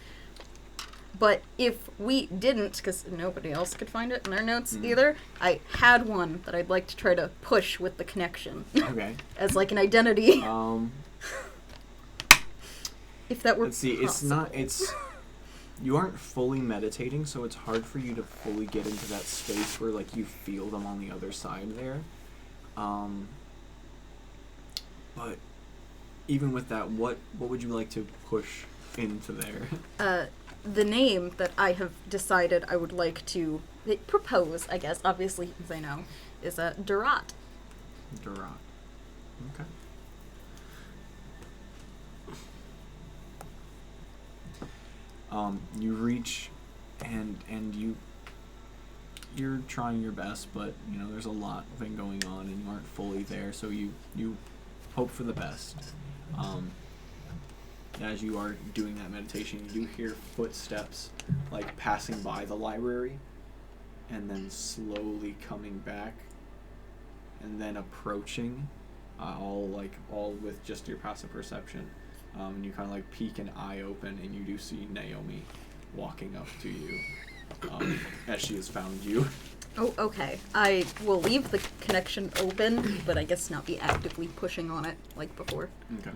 Speaker 9: But if we didn't, because nobody else could find it in their notes either, I had one that I'd like to try to push with the connection.
Speaker 3: Okay.
Speaker 9: As an identity. If that were
Speaker 3: Let's see,
Speaker 9: possible.
Speaker 3: You aren't fully meditating, so it's hard for you to fully get into that space where, you feel them on the other side there. But even with that, what would you like to push into there?
Speaker 9: The name that I have decided I would like to propose, I guess, obviously, because I know, is Durat.
Speaker 3: Durat. Okay. You reach, and you're trying your best, but there's a lot thing going on, and you aren't fully there. So you hope for the best. As you are doing that meditation, you do hear footsteps passing by the library, and then slowly coming back, and then approaching, all with just your passive perception. And you kind of peek an eye open, and you do see Naomi walking up to you as she has found you.
Speaker 9: Oh, okay. I will leave the connection open, but I guess not be actively pushing on it like before.
Speaker 3: Okay.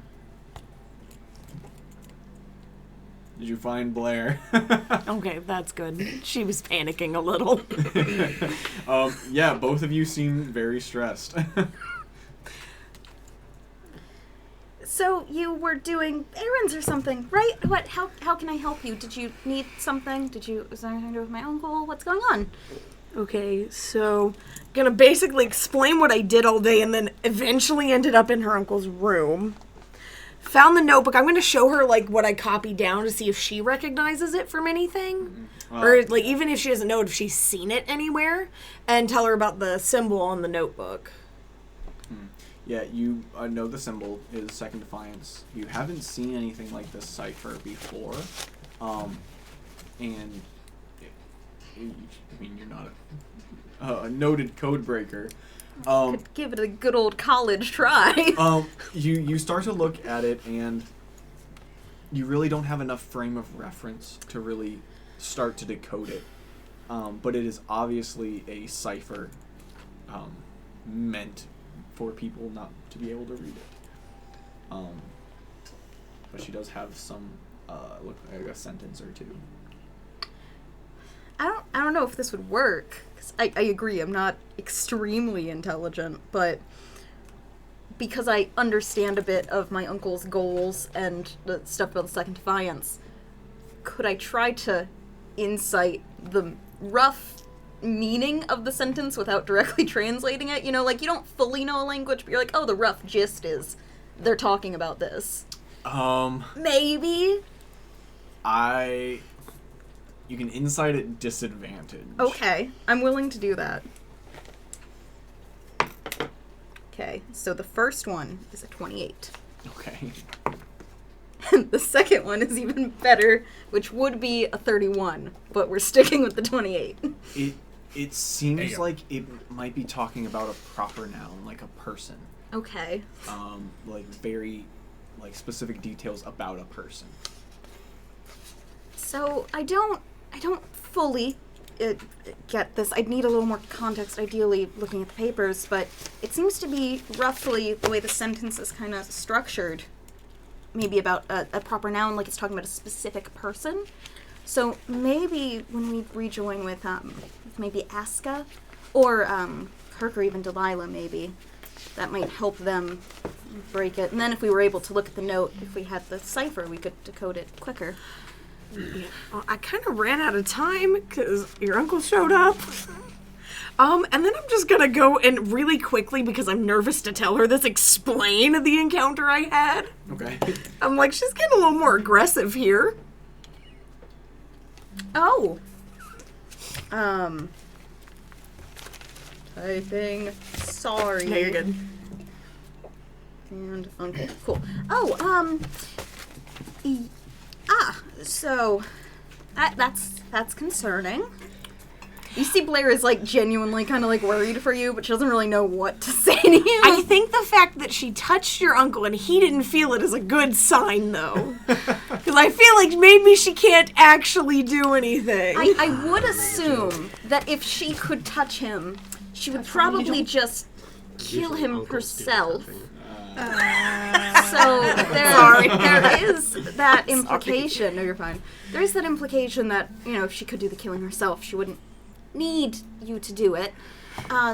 Speaker 3: Did you find Blair?
Speaker 10: Okay, that's good. She was panicking a little.
Speaker 3: Yeah, both of you seem very stressed.
Speaker 9: So you were doing errands or something, right? What? How can I help you? Did you need something? Was there anything to do with my uncle? What's going on?
Speaker 10: Okay, so gonna basically explain what I did all day, and then eventually ended up in her uncle's room. Found the notebook. I'm gonna show her what I copied down to see if she recognizes it from anything, or even if she doesn't know it, if she's seen it anywhere, and tell her about the symbol on the notebook.
Speaker 3: Yeah, you know the symbol is Second Defiance. You haven't seen anything like this cipher before, and you're not a noted code breaker.
Speaker 9: Could give it a good old college try.
Speaker 3: You start to look at it, and you really don't have enough frame of reference to really start to decode it. But it is obviously a cipher meant for people not to be able to read it. But she does have some, a sentence or two.
Speaker 9: I don't know if this would work. 'Cause I agree, I'm not extremely intelligent, but because I understand a bit of my uncle's goals and the stuff about the Second Defiance, could I try to insight the rough meaning of the sentence without directly translating it? You don't fully know a language, but you're oh, the rough gist is they're talking about this. Maybe?
Speaker 3: You can insight at disadvantage.
Speaker 9: Okay, I'm willing to do that. Okay, so the first one is a 28.
Speaker 3: Okay.
Speaker 9: And the second one is even better, which would be a 31, but we're sticking with the 28.
Speaker 3: It seems like it might be talking about a proper noun, like a person.
Speaker 9: Okay.
Speaker 3: Like very, like specific details about a person.
Speaker 9: So I don't fully get this. I'd need a little more context, ideally, looking at the papers, but it seems to be roughly the way the sentence is kind of structured. Maybe about a proper noun, like it's talking about a specific person. So maybe when we rejoin with maybe Aska, or Kirk, or even Dilaila, maybe, that might help them break it. And then if we were able to look at the note, if we had the cipher, we could decode it quicker.
Speaker 10: Yeah. Well, I kind of ran out of time because your uncle showed up. And then I'm just gonna go and really quickly, because I'm nervous to tell her this, explain the encounter I had.
Speaker 3: Okay.
Speaker 10: I'm like, she's getting a little more aggressive here.
Speaker 9: Oh. Typing. Sorry.
Speaker 10: No, you're good.
Speaker 9: And uncle. Cool. Oh, so that's concerning. You see Blair is like genuinely kind of like worried for you, but she doesn't really know what to say to you.
Speaker 10: I think the fact that she touched your uncle and he didn't feel it is a good sign, though. Because I feel like maybe she can't actually do anything.
Speaker 9: I would assume that if she could touch him, she would probably just kill him herself. So there is that implication. No, you're fine. There is that implication that, you know, if she could do the killing herself, she wouldn't need you to do it.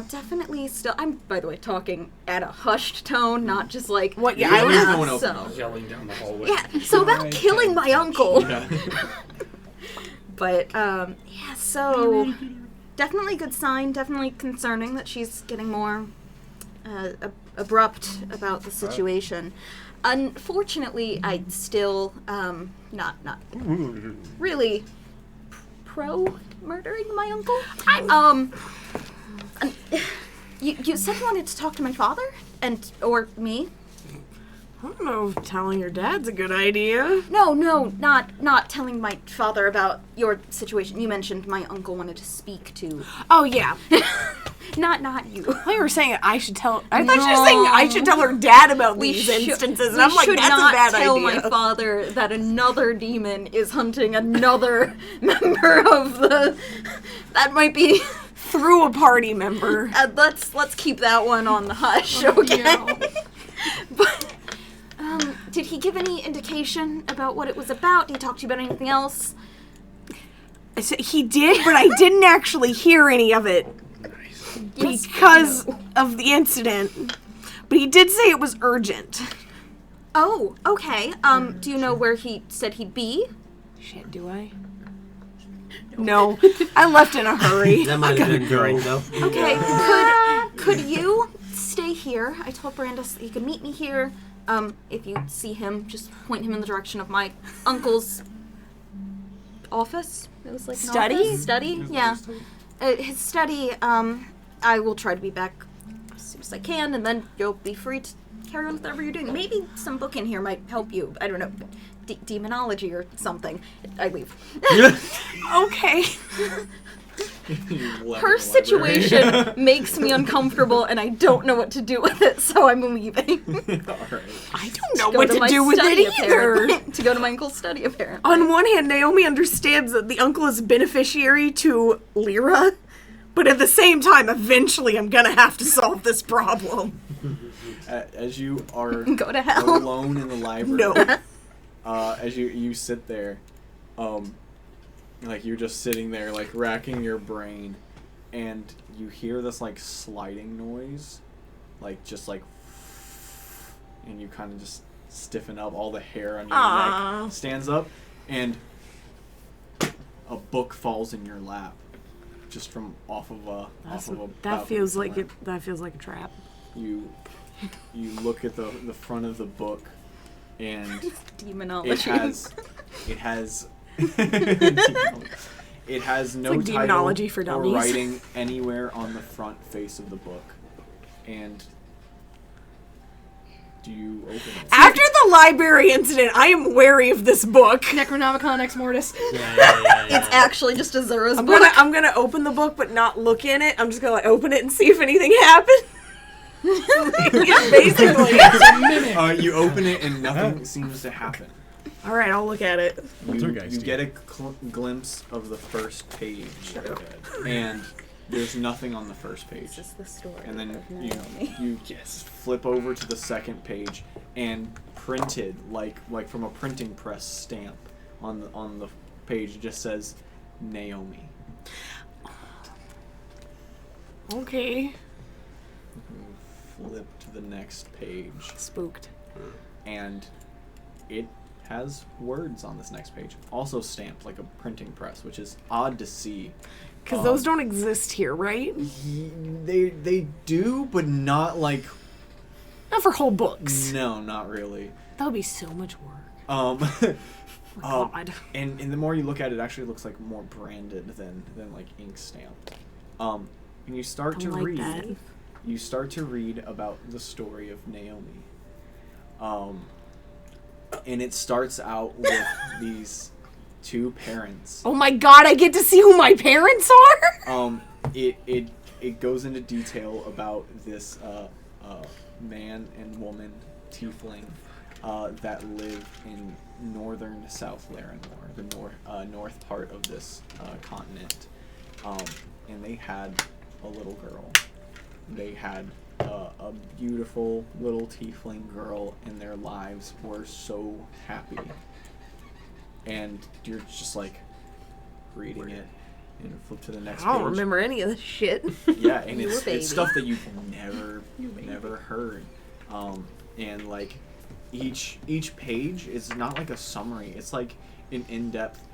Speaker 9: Definitely still. I'm, by the way, talking at a hushed tone, not just like
Speaker 10: what? Yeah,
Speaker 3: I was
Speaker 9: yeah,
Speaker 3: going
Speaker 9: so
Speaker 6: yelling down the hallway.
Speaker 9: yeah. So about killing my uncle.
Speaker 3: Yeah.
Speaker 9: But yeah. So definitely good sign. Definitely concerning that she's getting more abrupt about the situation. Unfortunately, I'd still not really pro murdering my uncle. You said you wanted to talk to my father or me.
Speaker 10: I don't know if telling your dad's a good idea.
Speaker 9: No, not telling my father about your situation. You mentioned my uncle wanted to speak to.
Speaker 10: Oh yeah.
Speaker 9: Not you.
Speaker 10: I thought you were saying I should tell. I thought you were saying I should tell her dad about these instances, and I'm like, that's a bad idea.
Speaker 9: Tell my father that another demon is hunting another member of the. That might be
Speaker 10: through a party member.
Speaker 9: Let's keep that one on the hush, okay? But did he give any indication about what it was about? Did he talk to you about anything else?
Speaker 10: He did, but I didn't actually hear any of it. Because of the incident. But he did say it was urgent.
Speaker 9: Oh, okay. Do you know where he said he'd be?
Speaker 10: Shit, do I? No. I left in a hurry.
Speaker 11: That might have been great, though.
Speaker 9: Okay, could you stay here? I told Brandis that he could meet me here. If you see him, just point him in the direction of my uncle's office. It was like
Speaker 10: study?
Speaker 9: Study, yeah. His study, I will try to be back as soon as I can, and then you'll be free to carry on with whatever you're doing. Maybe some book in here might help you. I don't know, demonology or something. I leave.
Speaker 10: Okay.
Speaker 9: Her situation makes me uncomfortable, and I don't know what to do with it, so I'm leaving.
Speaker 3: Alright.
Speaker 10: I don't know what to do with it either.
Speaker 9: To go to my uncle's study, apparently.
Speaker 10: On one hand, Naomi understands that the uncle is beneficiary to Lyra, but at the same time, eventually I'm gonna have to solve this problem.
Speaker 3: As you are
Speaker 9: Go to hell.
Speaker 3: alone in the library,
Speaker 10: No.
Speaker 3: As you sit there, like you're just sitting there, like racking your brain, and you hear this like sliding noise, like just like, and you kind of just stiffen up. All the hair on your neck stands up, and a book falls in your lap, just from off of a.
Speaker 10: That feels like it. That feels like a trap.
Speaker 3: You look at the front of the book, and
Speaker 9: Demonology.
Speaker 3: it has It has no
Speaker 10: like
Speaker 3: title
Speaker 10: demonology for
Speaker 3: or
Speaker 10: dummies.
Speaker 3: writing anywhere on the front face of the book. And do you open it?
Speaker 10: After the library incident, I am wary of this book.
Speaker 2: Necronomicon Ex Mortis.
Speaker 9: It's actually just Azzura's book.
Speaker 10: I'm gonna open the book but not look in it. I'm just gonna like open it and see if anything happens. Basically.
Speaker 3: You open it and nothing seems to happen.
Speaker 10: All right, I'll look at it.
Speaker 3: You get a glimpse of the first page, and there's nothing on the first page.
Speaker 9: This is the story.
Speaker 3: And then
Speaker 9: of
Speaker 3: you
Speaker 9: Naomi.
Speaker 3: flip over to the second page, and printed like from a printing press stamp on the page, it just says Naomi.
Speaker 10: Okay.
Speaker 3: Flip to the next page,
Speaker 10: Spooked.
Speaker 3: and it has words on this next page, also stamped like a printing press, which is odd to see.
Speaker 10: Because those don't exist here, right?
Speaker 3: They do, but not like.
Speaker 10: Not for whole books.
Speaker 3: No, not really.
Speaker 10: That would be so much work.
Speaker 3: Oh
Speaker 10: God.
Speaker 3: And the more you look at it, it actually looks like more branded than like ink stamped. And you start to
Speaker 10: Don't like
Speaker 3: read.
Speaker 10: that.
Speaker 3: You start to read about the story of Naomi. And it starts out with these two parents.
Speaker 10: Oh my God! I get to see who my parents are.
Speaker 3: It goes into detail about this man and woman tiefling that live in northern South Laranor, the north part of this continent, and they had a little girl. They had a beautiful little tiefling girl, and their lives were so happy. And you're just like reading it, and flip to the next
Speaker 10: I don't
Speaker 3: page.
Speaker 10: remember any of this shit.
Speaker 3: Yeah, and
Speaker 9: You were a
Speaker 3: it's
Speaker 9: baby.
Speaker 3: stuff that you've never heard. And like each page is not like a summary. It's like an in-depth.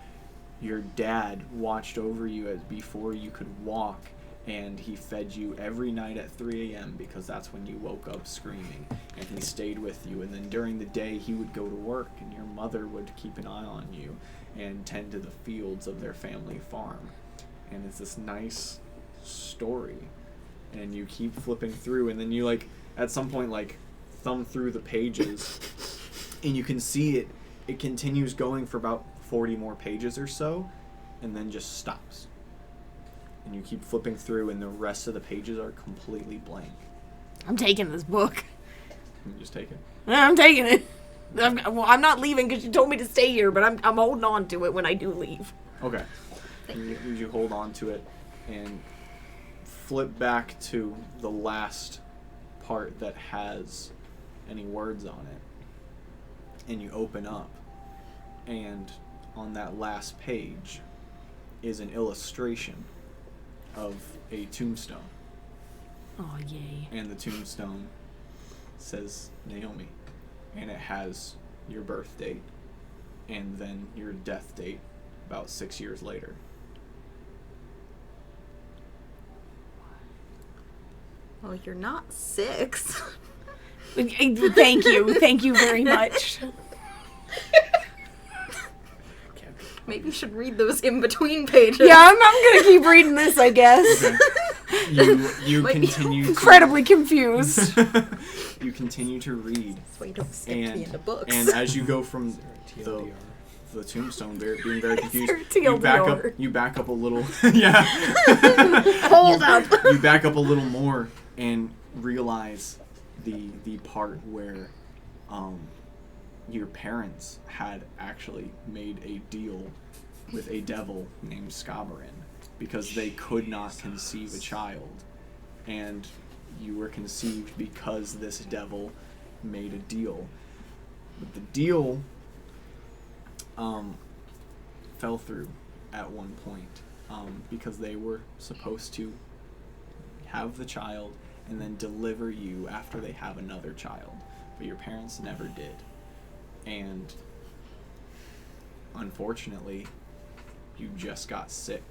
Speaker 3: Your dad watched over you before you could walk, and he fed you every night at 3 a.m. because that's when you woke up screaming, and he stayed with you. And then during the day he would go to work, and your mother would keep an eye on you and tend to the fields of their family farm. And it's this nice story, and you keep flipping through, and then you like at some point like thumb through the pages, and you can see it continues going for about 40 more pages or so, and then just stops. And you keep flipping through, and the rest of the pages are completely blank.
Speaker 10: I'm taking this book.
Speaker 3: You just take it.
Speaker 10: I'm taking it. I'm not leaving because you told me to stay here, but I'm holding on to it when I do leave.
Speaker 3: Okay. You hold on to it and flip back to the last part that has any words on it. And you open up, and on that last page is an illustration of a tombstone.
Speaker 10: Oh, yay.
Speaker 3: And the tombstone says Naomi, and it has your birth date and then your death date about 6 years later.
Speaker 9: Well, you're not 6.
Speaker 10: Thank you. Thank you very much.
Speaker 9: Maybe you should read those in between pages.
Speaker 10: Yeah, I'm gonna keep reading this, I guess.
Speaker 3: Okay. You
Speaker 9: Might be
Speaker 3: continue to,
Speaker 10: Incredibly confused.
Speaker 3: you continue to read,
Speaker 9: That's why you don't stick to the end of books.
Speaker 3: and as you go from the tombstone being very confused,
Speaker 10: TLDR.
Speaker 3: you back up a little. Yeah.
Speaker 9: Hold up.
Speaker 3: You back up a little more and realize the part where your parents had actually made a deal with a devil named Scabarin because they could not conceive a child, and you were conceived because this devil made a deal. But the deal fell through at one point because they were supposed to have the child and then deliver you after they have another child, but your parents never did. And unfortunately, you just got sick.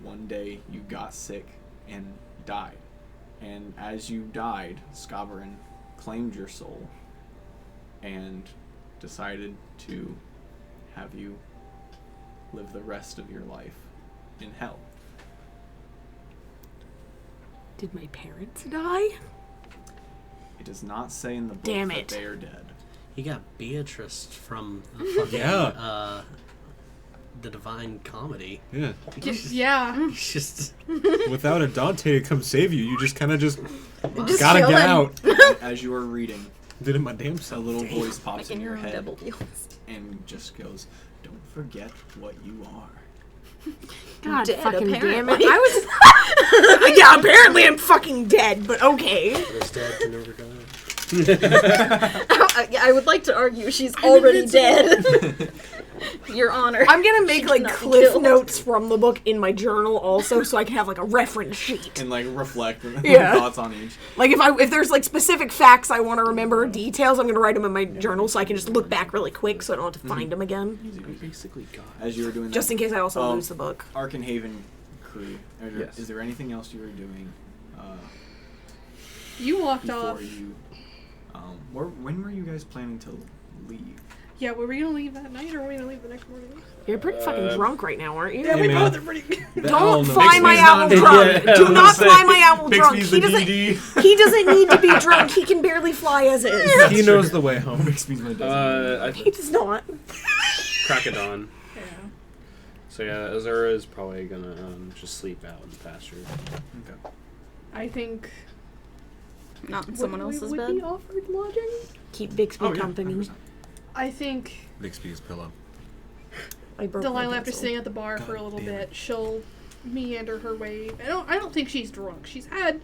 Speaker 3: One day you got sick and died. And as you died, Scabarin claimed your soul and decided to have you live the rest of your life in hell.
Speaker 10: Did my parents die?
Speaker 3: It does not say in the book
Speaker 10: Damn
Speaker 3: that
Speaker 10: it.
Speaker 3: they are dead.
Speaker 11: You got Beatrice from the fucking,
Speaker 5: Yeah.
Speaker 11: the Divine Comedy.
Speaker 5: Yeah.
Speaker 2: Yeah.
Speaker 11: Just
Speaker 5: Without a Dante to come save you, you just kind of just
Speaker 9: Just
Speaker 5: gotta
Speaker 9: chilling.
Speaker 5: get out.
Speaker 3: As you are reading,
Speaker 5: Did it my damn
Speaker 3: a
Speaker 5: self.
Speaker 3: little voice pops in
Speaker 9: Making
Speaker 3: your
Speaker 9: your own
Speaker 3: head
Speaker 9: devil deals.
Speaker 3: and just goes, "Don't forget what you are."
Speaker 10: God
Speaker 9: Dead,
Speaker 10: fucking damn it.
Speaker 9: apparently.
Speaker 10: I was. Yeah, apparently I'm fucking dead, but okay.
Speaker 4: This dad can never die.
Speaker 9: I would like to argue she's already dead. Your Honor.
Speaker 10: I'm gonna
Speaker 9: She
Speaker 10: make
Speaker 9: did
Speaker 10: like
Speaker 9: not be
Speaker 10: cliff
Speaker 9: killed.
Speaker 10: notes from the book in my journal also, so I can have like a reference sheet.
Speaker 3: And like reflect
Speaker 10: Yeah.
Speaker 3: thoughts on each.
Speaker 10: Like if there's like specific facts I want to remember or details, I'm gonna write them in my journal so I can just look back really quick so I don't have to find them again.
Speaker 4: Basically, God.
Speaker 3: As you were doing that,
Speaker 10: Just in case I also lose the book.
Speaker 3: Arcanhaven crew.
Speaker 4: Yes.
Speaker 3: Is there anything else you were doing
Speaker 2: You walked
Speaker 3: before
Speaker 2: off.
Speaker 3: you? When were you guys planning to leave?
Speaker 2: Yeah, were we gonna leave that night or were we gonna leave the next morning?
Speaker 10: You're pretty fucking drunk right now, aren't you?
Speaker 2: Yeah,
Speaker 5: Hey,
Speaker 2: we
Speaker 5: man.
Speaker 2: both are pretty good.
Speaker 10: Don't fly my
Speaker 3: Bixby's
Speaker 10: owl
Speaker 3: not-
Speaker 10: drunk.
Speaker 4: Yeah,
Speaker 10: Do not
Speaker 3: say,
Speaker 10: fly my owl drunk.
Speaker 3: Bixby's
Speaker 10: He
Speaker 3: the
Speaker 10: doesn't.
Speaker 3: DD.
Speaker 10: He doesn't need to be drunk. He can barely fly as is.
Speaker 5: He knows the way home.
Speaker 3: Bixby's my designated.
Speaker 4: I
Speaker 10: He does not.
Speaker 4: crack of dawn.
Speaker 2: Yeah.
Speaker 4: So yeah, Azzura is probably gonna just sleep out in the pasture.
Speaker 3: Okay.
Speaker 2: I think
Speaker 9: Not in someone else's
Speaker 2: would
Speaker 9: bed.
Speaker 2: be offered lodging.
Speaker 10: Keep Bixby
Speaker 3: Oh, yeah,
Speaker 10: company.
Speaker 3: 100%.
Speaker 2: I think
Speaker 5: Bixby's pillow.
Speaker 10: I broke my
Speaker 2: Delilah, after
Speaker 10: pencil.
Speaker 2: sitting at the bar for a little
Speaker 5: damn
Speaker 2: bit, she'll meander her way. I don't think she's drunk. She's had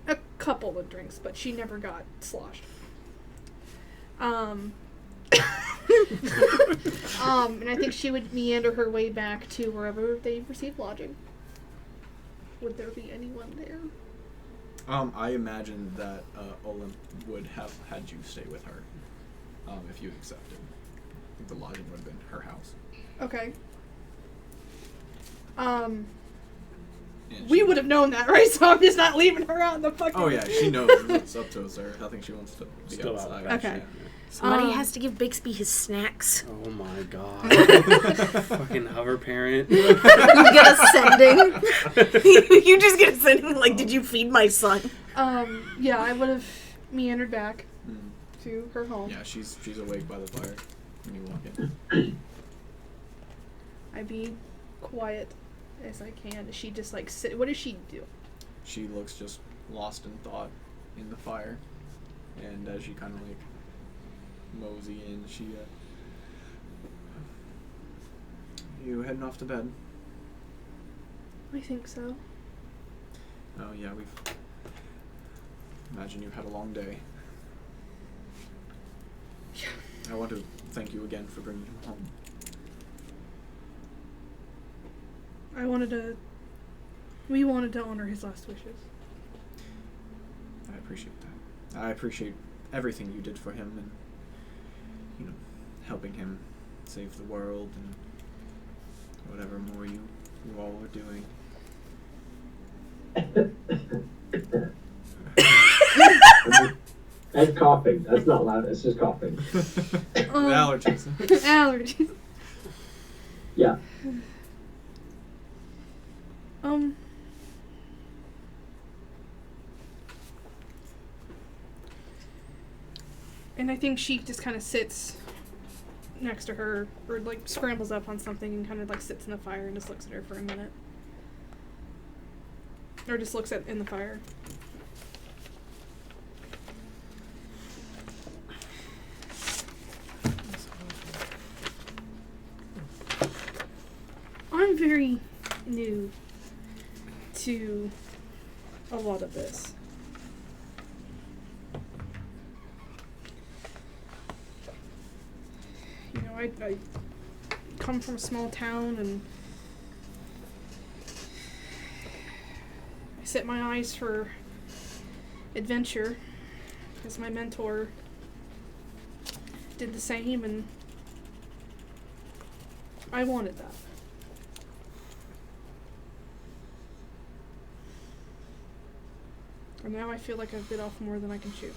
Speaker 2: a couple of drinks, but she never got sloshed. And I think she would meander her way back to wherever they received lodging. Would there be anyone there?
Speaker 3: I imagine that Olymp would have had you stay with her if you accepted. I think the lodging would have been her house.
Speaker 2: Okay.
Speaker 3: And
Speaker 2: We
Speaker 3: she-
Speaker 2: would have known that, right? So I'm just not leaving her out in the fucking.
Speaker 3: Oh yeah, she knows what's up to us there. I think she wants to be
Speaker 4: Still out
Speaker 3: outside.
Speaker 4: back,
Speaker 2: Okay.
Speaker 4: yeah.
Speaker 10: Somebody has to give Bixby his snacks.
Speaker 4: Oh my God. Fucking hover parent.
Speaker 9: You get a sending.
Speaker 10: You just get sitting like, did you feed my son?
Speaker 2: Yeah, I would have meandered back
Speaker 3: Mm.
Speaker 2: to her home.
Speaker 3: Yeah, she's awake by the fire when you walk in.
Speaker 2: I'd be quiet as I can. She just like sit. What does she do?
Speaker 3: She looks just lost in thought in the fire, and as you kind of like mosey in, she you heading off to bed?
Speaker 2: I think so.
Speaker 3: Oh yeah, we've. Imagine you had a long day. I want to thank you again for bringing him home.
Speaker 2: We wanted to honor his last wishes.
Speaker 3: I appreciate that. I appreciate everything you did for him, and helping him save the world and whatever more you all were doing.
Speaker 7: That's coughing. That's not loud. It's just coughing.
Speaker 3: Allergies.
Speaker 2: Allergies.
Speaker 7: Yeah.
Speaker 2: And I think she just kind of sits next to her, or like scrambles up on something and kind of like sits in the fire and just looks at her for a minute, or just looks in the fire. I'm very new to a lot of this. You know, I come from a small town and I set my eyes for adventure because my mentor did the same and I wanted that. And now I feel like I've bit off more than I can chew.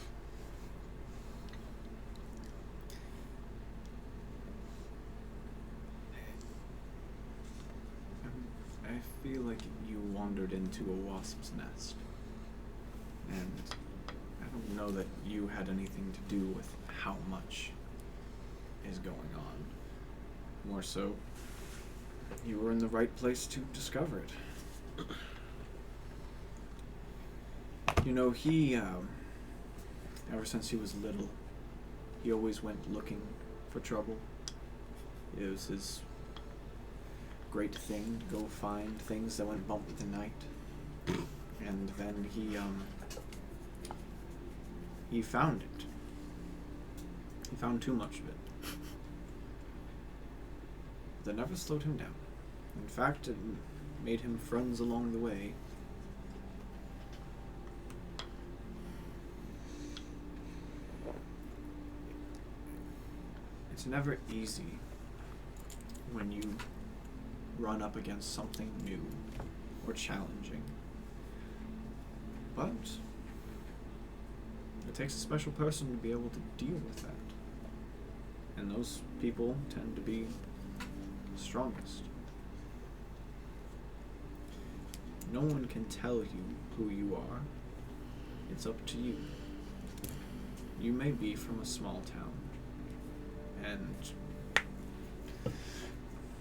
Speaker 3: feel like you wandered into a wasp's nest. And I don't know that you had anything to do with how much is going on. More so, you were in the right place to discover it. You know, he, ever since he was little, he always went looking for trouble. It was his great thing to go find things that went bump with the night. And then he found it. He found too much of it. That never slowed him down. In fact, it made him friends along the way. It's never easy when you run up against something new or challenging. But it takes a special person to be able to deal with that. And those people tend to be the strongest. No one can tell you who you are. It's up to you. You may be from a small town, and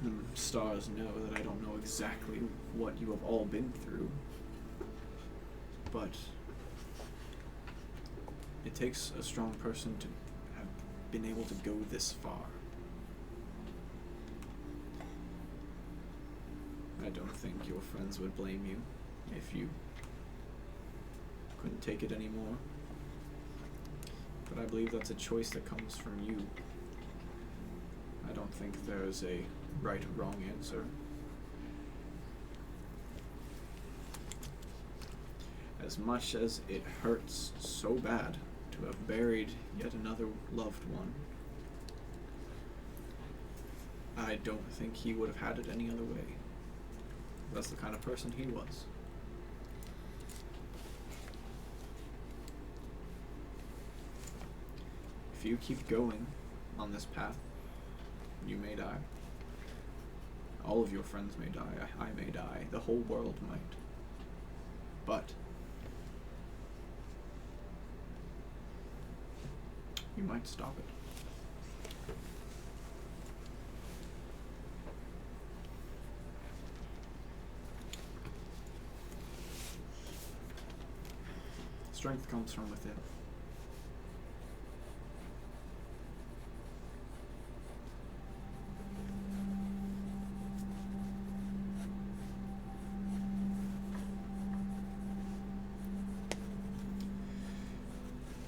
Speaker 3: the stars know that I don't know exactly what you have all been through, but it takes a strong person to have been able to go this far. I don't think your friends would blame you if you couldn't take it anymore. But I believe that's a choice that comes from you. I don't think there's a right or wrong answer. As much as it hurts so bad to have buried yet another loved one, I don't think he would have had it any other way. That's the kind of person he was. If you keep going on this path, you may die. All of your friends may die. I may die. The whole world might. But you might stop it. Strength comes from within.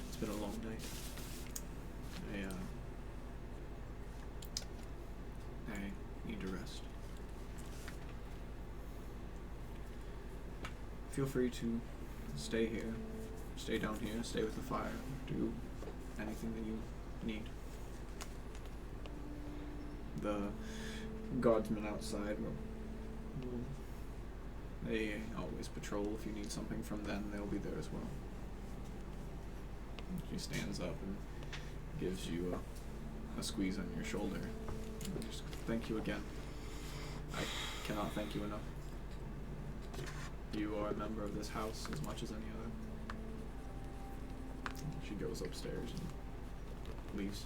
Speaker 3: It's been a long night. I need to rest. Feel free to stay here. Stay down here, stay with the fire, do anything that you need. The guardsmen outside they always patrol. If you need something from them, they'll be there as well. She stands up and gives you a squeeze on your shoulder. Just thank you again. I cannot thank you enough. You are a member of this house as much as any other. She goes upstairs and leaves.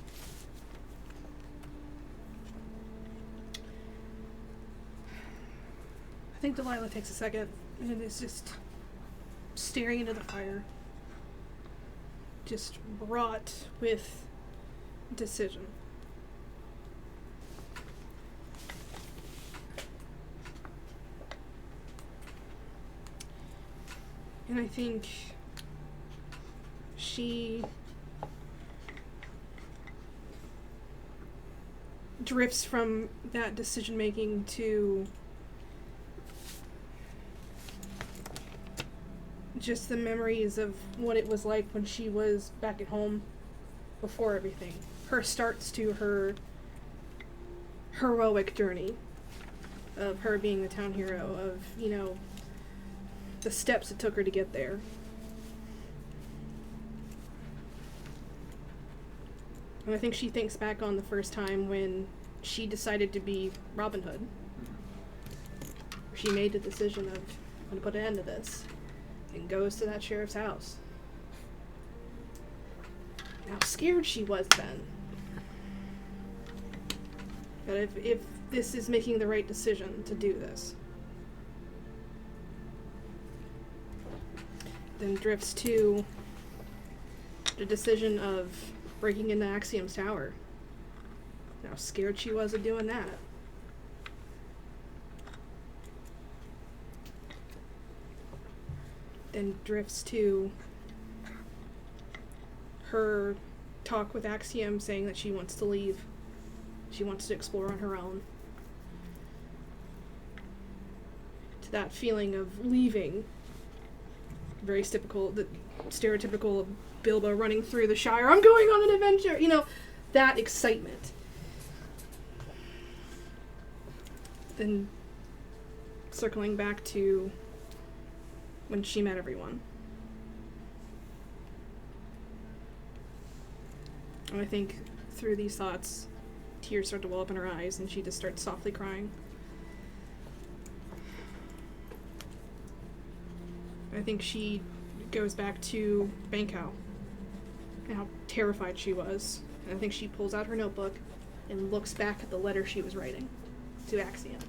Speaker 2: I think Dilaila takes a second and is just staring into the fire. Just wrought with decision. And I think she drifts from that decision making to just the memories of what it was like when she was back at home before everything. Her starts to her heroic journey of her being the town hero, of, you know, the steps it took her to get there. And I think she thinks back on the first time when she decided to be Robin Hood. she made the decision of, I'm going to put an end to this, and goes to that sheriff's house. How scared she was then. But if this is making the right decision to do this, then drifts to the decision of breaking into Axiom's tower. How scared she was of doing that. Then drifts to her talk with Axiom saying that she wants to leave. She wants to explore on her own. To that feeling of leaving. Very stereotypical of Bilbo running through the Shire. I'm going on an adventure! You know, that excitement. Then circling back to when she met everyone. And I think through these thoughts, tears start to well up in her eyes, and she just starts softly crying. I think she goes back to Bankow and how terrified she was. And I think she pulls out her notebook and looks back at the letter she was writing to Axiom.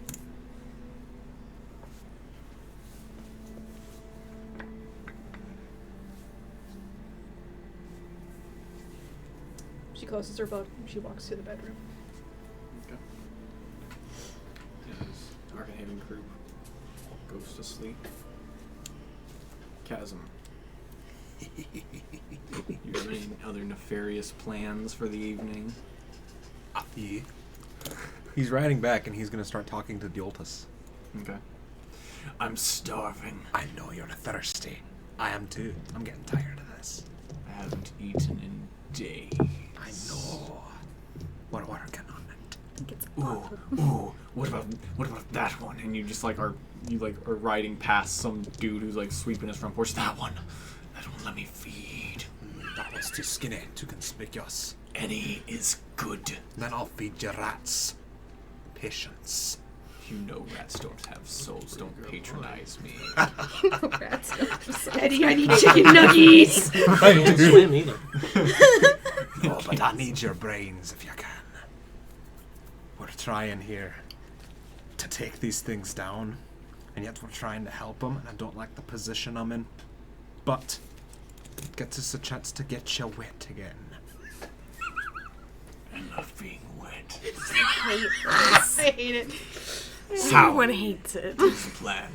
Speaker 2: She closes her book and she walks to the bedroom.
Speaker 3: Okay. As Arcanhaven group goes to sleep. Chasm. You have any other nefarious plans for the evening?
Speaker 8: Yeah. He's riding back and he's going to start talking to Dioltus.
Speaker 3: Okay. I'm starving.
Speaker 5: I know you're thirsty. I am too. I'm getting tired of this.
Speaker 3: I haven't eaten in days.
Speaker 5: I know. We're working on it.
Speaker 9: I think it's
Speaker 3: Ooh, what about that one? And you just are riding past some dude who's like sweeping his front porch. That one won't let me feed.
Speaker 5: That one's too skinny, too conspicuous.
Speaker 3: Any is good.
Speaker 5: Then I'll feed you rats. Patience.
Speaker 3: You know rats don't have souls. Don't patronize me.
Speaker 9: Rats.
Speaker 2: Daddy, I need chicken nuggets!
Speaker 11: I don't swim either.
Speaker 5: Oh, but I need your brains if you can. We're trying here to take these things down, and yet we're trying to help them, and I don't like the position I'm in. But it gets us a chance to get you wet again.
Speaker 3: I love being wet.
Speaker 2: I hate it.
Speaker 10: Everyone hates it.
Speaker 3: What's the plan?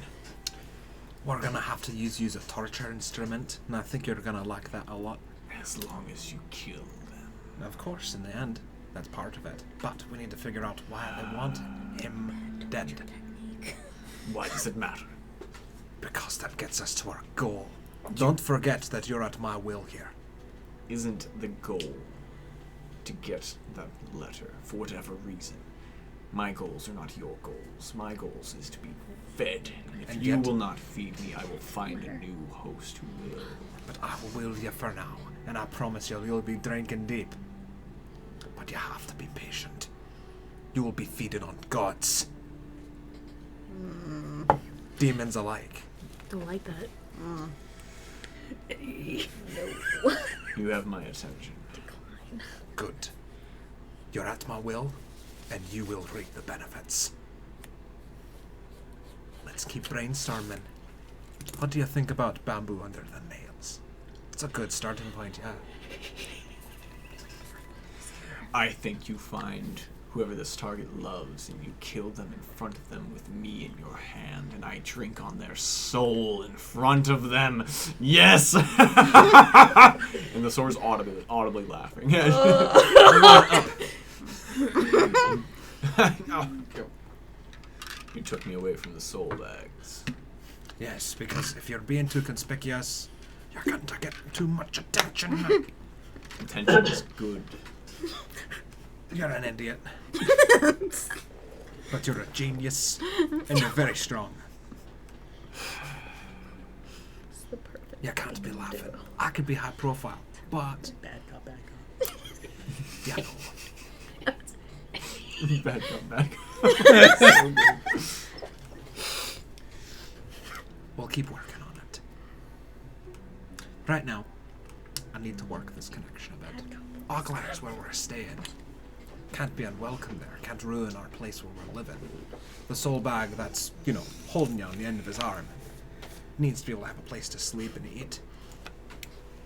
Speaker 5: We're gonna have to use a torture instrument, and I think you're gonna like that a lot.
Speaker 3: As long as you kill them.
Speaker 5: Of course, in the end, that's part of it. But we need to figure out why they want him dead.
Speaker 3: Why does it matter?
Speaker 5: Because that gets us to our goal. Don't forget that you're at my will here.
Speaker 3: Isn't the goal to get that letter for whatever reason? My goals are not your goals. My goals is to be fed. And if you will not feed me, I will find a new host who will.
Speaker 5: But I will you for now, and I promise you'll be drinking deep. But you have to be patient. You will be feeding on gods. Demons alike.
Speaker 10: Don't like that.
Speaker 3: You have my attention.
Speaker 5: Good. You're at my will, and you will reap the benefits. Let's keep brainstorming. What do you think about bamboo under the nails? It's a good starting point, yeah.
Speaker 3: I think you find whoever this target loves and you kill them in front of them with me in your hand, and I drink on their soul in front of them. Yes! And the sword's audibly laughing. You took me away from the soul bags.
Speaker 5: Yes, because if you're being too conspicuous, you're going to get too much attention.
Speaker 3: Attention is good.
Speaker 5: You're an idiot. But you're a genius, and you're very strong.
Speaker 9: It's the perfect
Speaker 5: You can't be
Speaker 9: thing to
Speaker 5: laughing.
Speaker 9: do.
Speaker 5: I could be high profile, but
Speaker 11: Bad cop, bad cop.
Speaker 5: yeah,
Speaker 3: Bad comeback.
Speaker 5: keep working on it. Right now, I need to work this connection a bit. Auglar's where we're staying. Can't be unwelcome there. Can't ruin our place where we're living. The soul bag that's, holding you on the end of his arm needs to be able to have a place to sleep and eat.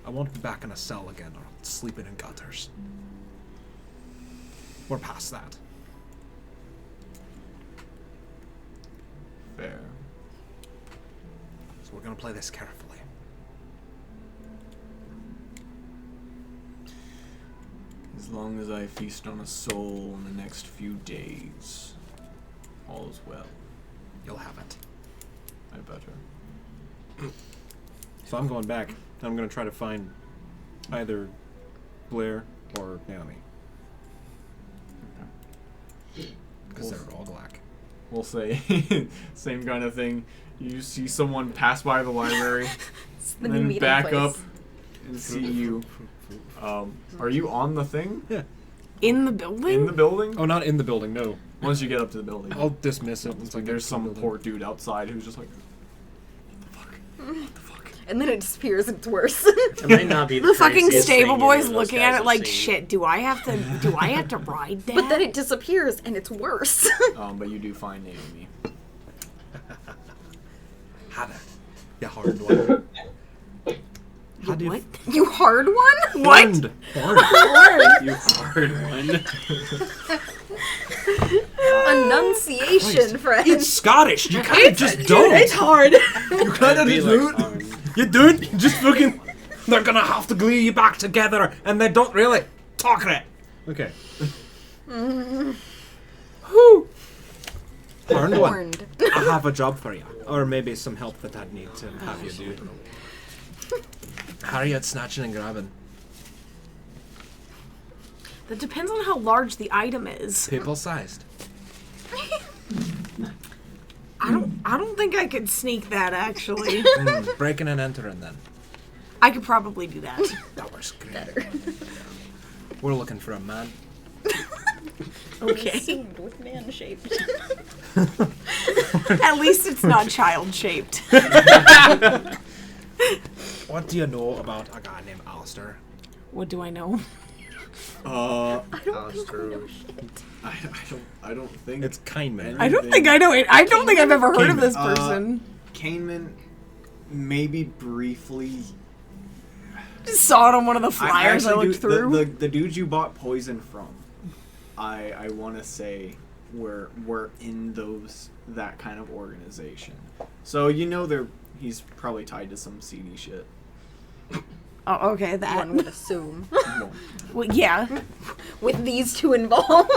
Speaker 5: I won't be back in a cell again or sleeping in gutters. We're past that.
Speaker 3: Fair.
Speaker 5: So we're gonna play this carefully.
Speaker 3: As long as I feast on a soul in the next few days, all is well.
Speaker 5: You'll have it.
Speaker 3: I better.
Speaker 8: So I'm going back. I'm going to try to find either Blair or Naomi.
Speaker 5: Because they're all black.
Speaker 3: We'll say same kind of thing. You see someone pass by the library,
Speaker 9: It's the
Speaker 3: and
Speaker 9: new
Speaker 3: then
Speaker 9: meeting
Speaker 3: back
Speaker 9: place.
Speaker 3: up and see you. Are you on the thing?
Speaker 8: Yeah.
Speaker 10: In the building?
Speaker 3: In the building?
Speaker 8: Oh, not in the building, no.
Speaker 3: Once you get up to the building.
Speaker 8: I'll dismiss it.
Speaker 3: It's like there's some poor dude outside who's just like,
Speaker 9: And then it disappears and it's worse.
Speaker 11: It might not be
Speaker 10: The fucking
Speaker 11: craziest
Speaker 10: stable
Speaker 11: thing
Speaker 10: boy's
Speaker 11: any of those
Speaker 10: looking
Speaker 11: guys
Speaker 10: at it
Speaker 11: have
Speaker 10: like,
Speaker 11: seen.
Speaker 10: shit, do I have to ride that?
Speaker 9: But then it disappears and it's worse.
Speaker 3: but you do find Naomi.
Speaker 5: Had it. You hard one.
Speaker 10: How do what?
Speaker 9: You hard one?
Speaker 10: What?
Speaker 5: Hard.
Speaker 11: You hard one.
Speaker 9: Enunciation, friend.
Speaker 5: It's Scottish. You kind of just don't.
Speaker 10: It's hard.
Speaker 5: You kind of
Speaker 11: Be
Speaker 5: just
Speaker 11: like
Speaker 5: don't.
Speaker 11: hard.
Speaker 5: You don't. You just fucking. They're gonna have to glue you back together, and they don't really talk it.
Speaker 8: Okay.
Speaker 5: Whew. Horned one.
Speaker 9: Horned.
Speaker 5: I have a job for you, or maybe some help that I'd need to have you do. How are you at snatching and grabbing?
Speaker 10: That depends on how large the item is.
Speaker 5: People-sized.
Speaker 10: I don't think I could sneak that actually.
Speaker 5: Breaking and entering, then.
Speaker 10: I could probably do that.
Speaker 5: That works great. We're looking for a man.
Speaker 10: Okay.
Speaker 9: Consumed with man shaped.
Speaker 10: At least it's not child shaped.
Speaker 5: What do you know about a guy named Alistair?
Speaker 10: What do I know?
Speaker 3: I
Speaker 11: Alistair.
Speaker 3: don't think
Speaker 5: It's Kindman.
Speaker 10: I don't think I know it. I don't think I've ever heard of this person.
Speaker 3: Kaneman, maybe briefly.
Speaker 10: Just saw it on one of the flyers I looked through.
Speaker 3: The dudes you bought poison from, I want to say we're in that kind of organization. So he's probably tied to some seedy shit.
Speaker 10: Oh, okay, that.
Speaker 9: One would assume.
Speaker 10: Well, yeah.
Speaker 9: With these two involved.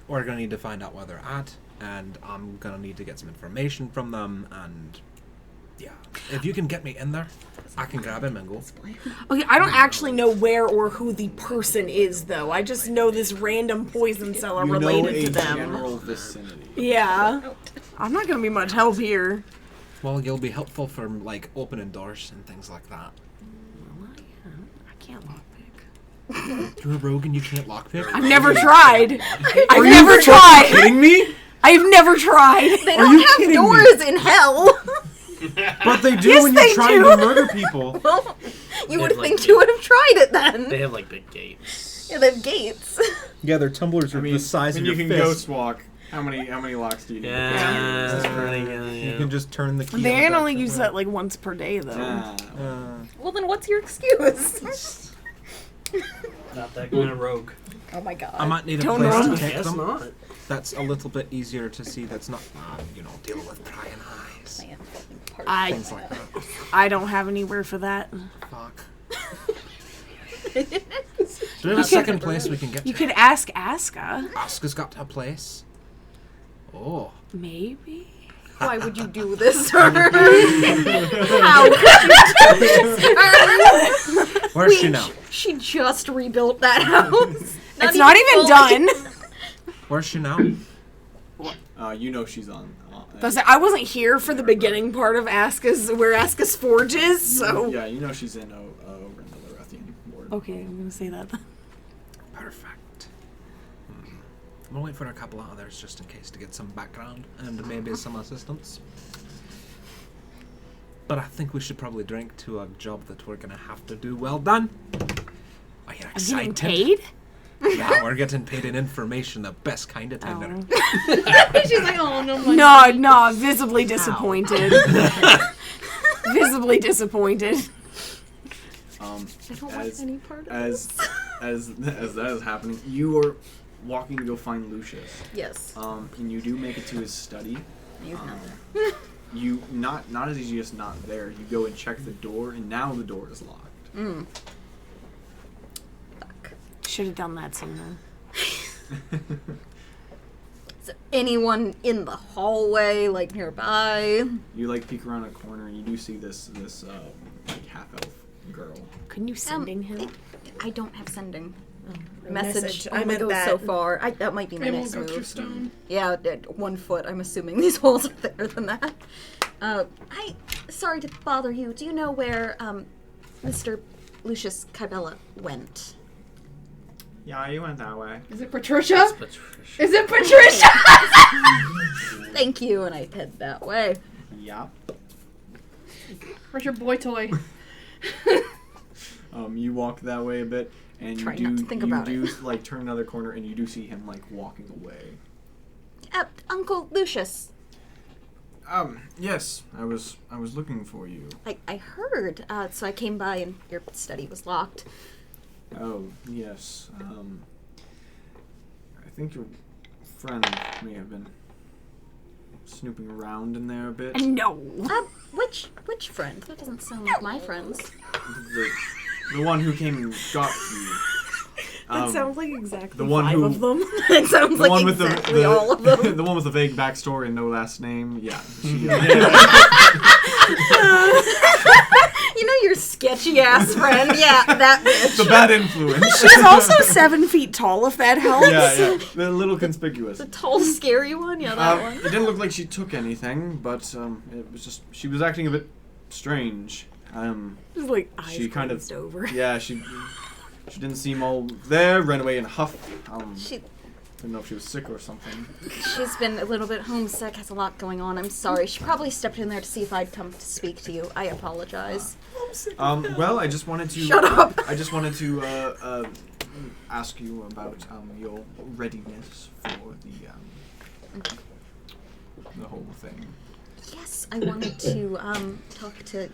Speaker 5: We're gonna need to find out where they're at, and I'm gonna need to get some information from them, and yeah. If you can get me in there, I can grab him and go.
Speaker 10: Okay, I don't actually know where or who the person is, though. I just know this random poison seller related to them.
Speaker 3: General vicinity.
Speaker 10: Yeah. I'm not gonna be much help here.
Speaker 5: Well, you'll be helpful for, like, opening doors and things like that.
Speaker 10: I can't lockpick.
Speaker 5: You're a rogue and you can't lockpick?
Speaker 10: I've never tried. I've
Speaker 5: Are
Speaker 10: never
Speaker 5: you
Speaker 10: tried.
Speaker 5: kidding me?
Speaker 10: I've never tried.
Speaker 9: They
Speaker 5: Are
Speaker 9: don't
Speaker 5: you
Speaker 9: have
Speaker 5: kidding
Speaker 9: doors in hell.
Speaker 8: But they do
Speaker 10: Yes,
Speaker 8: when
Speaker 10: they
Speaker 8: you're trying
Speaker 10: do.
Speaker 8: to murder people.
Speaker 9: Well, you would
Speaker 11: have, like,
Speaker 9: think you would have tried it then.
Speaker 11: They have like big gates.
Speaker 9: Yeah, they have gates.
Speaker 8: Yeah, their tumblers are the size of
Speaker 3: you
Speaker 8: your
Speaker 3: can
Speaker 8: fist.
Speaker 3: ghost walk. How many locks do you need?
Speaker 11: Yeah, that's pretty good.
Speaker 8: You
Speaker 11: Yeah.
Speaker 8: can just turn the key.
Speaker 10: They
Speaker 8: on
Speaker 10: can
Speaker 8: the
Speaker 10: only
Speaker 8: back
Speaker 10: use
Speaker 8: of
Speaker 10: that like once per day, though.
Speaker 9: Well, then what's your excuse?
Speaker 11: Not that kind of rogue.
Speaker 9: Oh my god.
Speaker 5: I might need a
Speaker 10: Don't
Speaker 5: place
Speaker 10: know.
Speaker 5: to take
Speaker 11: Guess
Speaker 5: them.
Speaker 11: not.
Speaker 5: That's a little bit easier to see. That's not, deal with prying eyes.
Speaker 9: Man,
Speaker 5: Things like that.
Speaker 10: I don't have anywhere for that.
Speaker 5: Fuck. Do we have a second place we can get
Speaker 10: You
Speaker 5: to?
Speaker 10: could ask Aska.
Speaker 5: Asuka's got a place. Oh.
Speaker 10: Maybe.
Speaker 9: Why would you do this to her? How could you do this to her?
Speaker 5: Where's she now?
Speaker 9: She just rebuilt that house.
Speaker 10: It's not even
Speaker 9: fully.
Speaker 10: done.
Speaker 5: Where's she now?
Speaker 3: She's on.
Speaker 10: I wasn't here for the beginning part of Aska's, where Aska's forge is, so.
Speaker 3: Yeah, she's in over in the Lorethian ward.
Speaker 10: Okay, I'm gonna say that.
Speaker 5: Perfect. We'll wait for a couple of others just in case to get some background and maybe some assistance. But I think we should probably drink to a job that we're gonna have to do. Well done. Are you
Speaker 10: Getting
Speaker 5: excited?
Speaker 10: paid?
Speaker 5: Yeah, we're getting paid in information, the best kind of tender.
Speaker 2: She's like, oh no.
Speaker 10: No, visibly disappointed. Visibly disappointed.
Speaker 9: I don't like any part of
Speaker 3: as
Speaker 9: this.
Speaker 3: as that is happening, you are walking to go find Lucius.
Speaker 9: Yes.
Speaker 3: And you do make it to his study.
Speaker 9: He's not there.
Speaker 3: You not as he's just not there. You go and check the door, and now the door is locked.
Speaker 9: Fuck.
Speaker 10: Should have done that sooner.
Speaker 9: Is there anyone in the hallway, like nearby?
Speaker 3: You like peek around a corner, and you do see this like half elf girl.
Speaker 10: Couldn't you sending him?
Speaker 9: I don't have sending.
Speaker 1: Message.
Speaker 9: I
Speaker 1: meant
Speaker 9: go
Speaker 1: that.
Speaker 9: so far. That might be my
Speaker 2: I will
Speaker 9: next
Speaker 2: go to
Speaker 9: move.
Speaker 2: stone.
Speaker 9: Yeah, at 1 foot. I'm assuming these walls are thicker than that. Sorry to bother you. Do you know where Mr. Lucius Kybella went?
Speaker 3: Yeah, you went that way.
Speaker 2: Is it Patricia?
Speaker 11: Patricia.
Speaker 2: Is it Patricia?
Speaker 9: Thank you, and I head that way.
Speaker 3: Yeah.
Speaker 2: Where's your boy toy?
Speaker 3: You walk that way a bit, and
Speaker 9: Try
Speaker 3: you
Speaker 9: not
Speaker 3: do
Speaker 9: to think about
Speaker 3: you
Speaker 9: it.
Speaker 3: do like turn another corner, and you do see him like walking away.
Speaker 9: Uncle Lucius.
Speaker 3: Yes, I was looking for you.
Speaker 9: I heard, so I came by and your study was locked.
Speaker 3: Oh, yes. I think your friend may have been snooping around in there a bit.
Speaker 10: No.
Speaker 9: Which friend? That doesn't sound like my friends.
Speaker 3: The one who came and got you.
Speaker 1: That sounds like exactly
Speaker 3: the one
Speaker 1: 5
Speaker 3: who-
Speaker 1: of them.
Speaker 9: It sounds
Speaker 3: The
Speaker 9: like
Speaker 3: one with
Speaker 9: exactly all of them.
Speaker 3: the one with the vague backstory and no last name. Yeah. She,
Speaker 9: You know your sketchy ass friend? Yeah, that bitch.
Speaker 3: the bad influence.
Speaker 10: She's also 7 feet tall, if that helps.
Speaker 3: Yeah. The little conspicuous.
Speaker 9: The tall, scary one? Yeah, that one.
Speaker 3: It didn't look like she took anything, but it was just she was acting a bit strange.
Speaker 10: Just like eyes
Speaker 3: She kind of-
Speaker 10: glazed over.
Speaker 3: Yeah, she didn't seem all there. Ran away in a huff.
Speaker 9: She,
Speaker 3: Didn't know if she was sick or something.
Speaker 9: she's been a little bit homesick, has a lot going on. I'm sorry. She probably stepped in there to see if I'd come to speak to you. I apologize.
Speaker 3: Well, I just wanted to.
Speaker 9: Shut up!
Speaker 3: I just wanted to ask you about your readiness for the whole thing.
Speaker 9: Yes, I wanted to talk to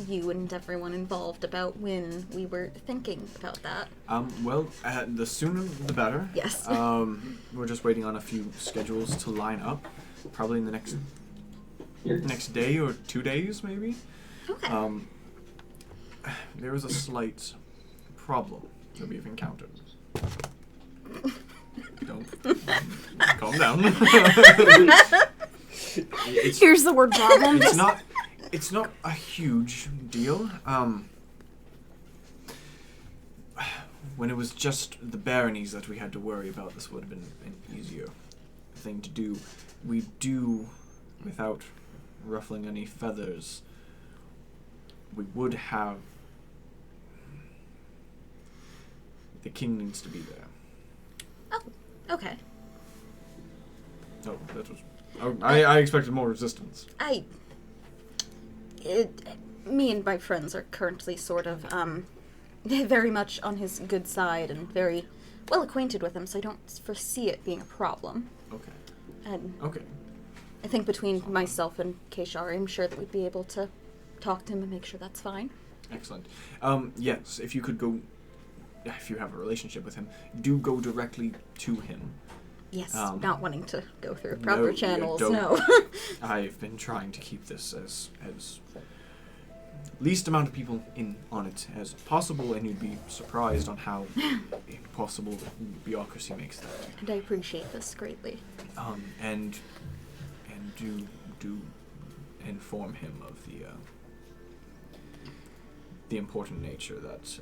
Speaker 9: you and everyone involved about when we were thinking about that.
Speaker 3: Well, the sooner the better.
Speaker 9: Yes.
Speaker 3: We're just waiting on a few schedules to line up. Probably in the next day or 2 days, maybe.
Speaker 9: Okay.
Speaker 3: There is a slight problem that we've encountered. Don't calm down.
Speaker 10: Here's the word problem.
Speaker 3: It's not a huge deal. When it was just the baronies that we had to worry about, this would have been an easier thing to do. We do, without ruffling any feathers, we would have... The king needs to be there.
Speaker 9: Oh, okay.
Speaker 3: Oh, that was... Oh, I expected more resistance.
Speaker 9: Me and my friends are currently sort of, very much on his good side and very well acquainted with him, so I don't foresee it being a problem.
Speaker 3: Okay.
Speaker 9: And
Speaker 3: Okay.
Speaker 9: I think between myself and Keshar, I'm sure that we'd be able to talk to him and make sure that's fine.
Speaker 3: Excellent. Yes, if you could go... If you have a relationship with him, do go directly to him.
Speaker 9: Yes, not wanting to go through
Speaker 3: No,
Speaker 9: proper
Speaker 3: you
Speaker 9: channels,
Speaker 3: don't.
Speaker 9: no.
Speaker 3: I've been trying to keep this as least amount of people in on it as possible, and you'd be surprised on how impossible bureaucracy makes that.
Speaker 9: And I appreciate this greatly.
Speaker 3: And do inform him of the important nature that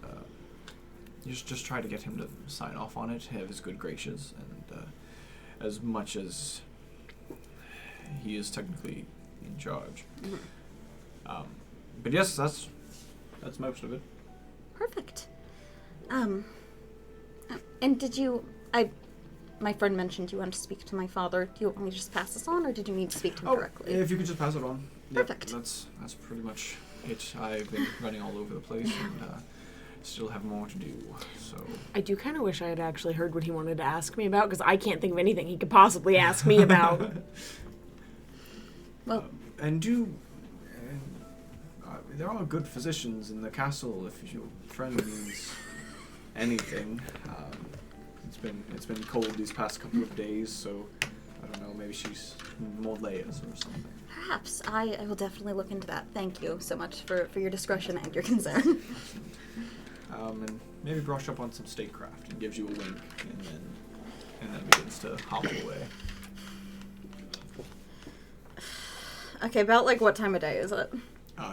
Speaker 3: just try to get him to sign off on it, have his good graces, and as much as he is technically in charge.
Speaker 9: Mm-hmm.
Speaker 3: But yes, that's most of it.
Speaker 9: Perfect. And did you... my friend mentioned you wanted to speak to my father. Do you want me to just pass this on, or did you need to speak to him directly?
Speaker 3: If you could just pass it on.
Speaker 9: Perfect.
Speaker 3: Yep, that's pretty much it. I've been running all over the place and still have more to do. So
Speaker 10: I do kind of wish I had actually heard what he wanted to ask me about, because I can't think of anything he could possibly ask me about.
Speaker 9: Well,
Speaker 3: there are good physicians in the castle. If your friend needs anything, it's been cold these past couple of days, so I don't know. Maybe she's more layers or something.
Speaker 9: Perhaps. I will definitely look into that. Thank you so much for your discretion and your concern.
Speaker 3: And maybe brush up on some statecraft. He gives you a wink, and then begins to hobble away.
Speaker 9: Okay, about like what time of day is it?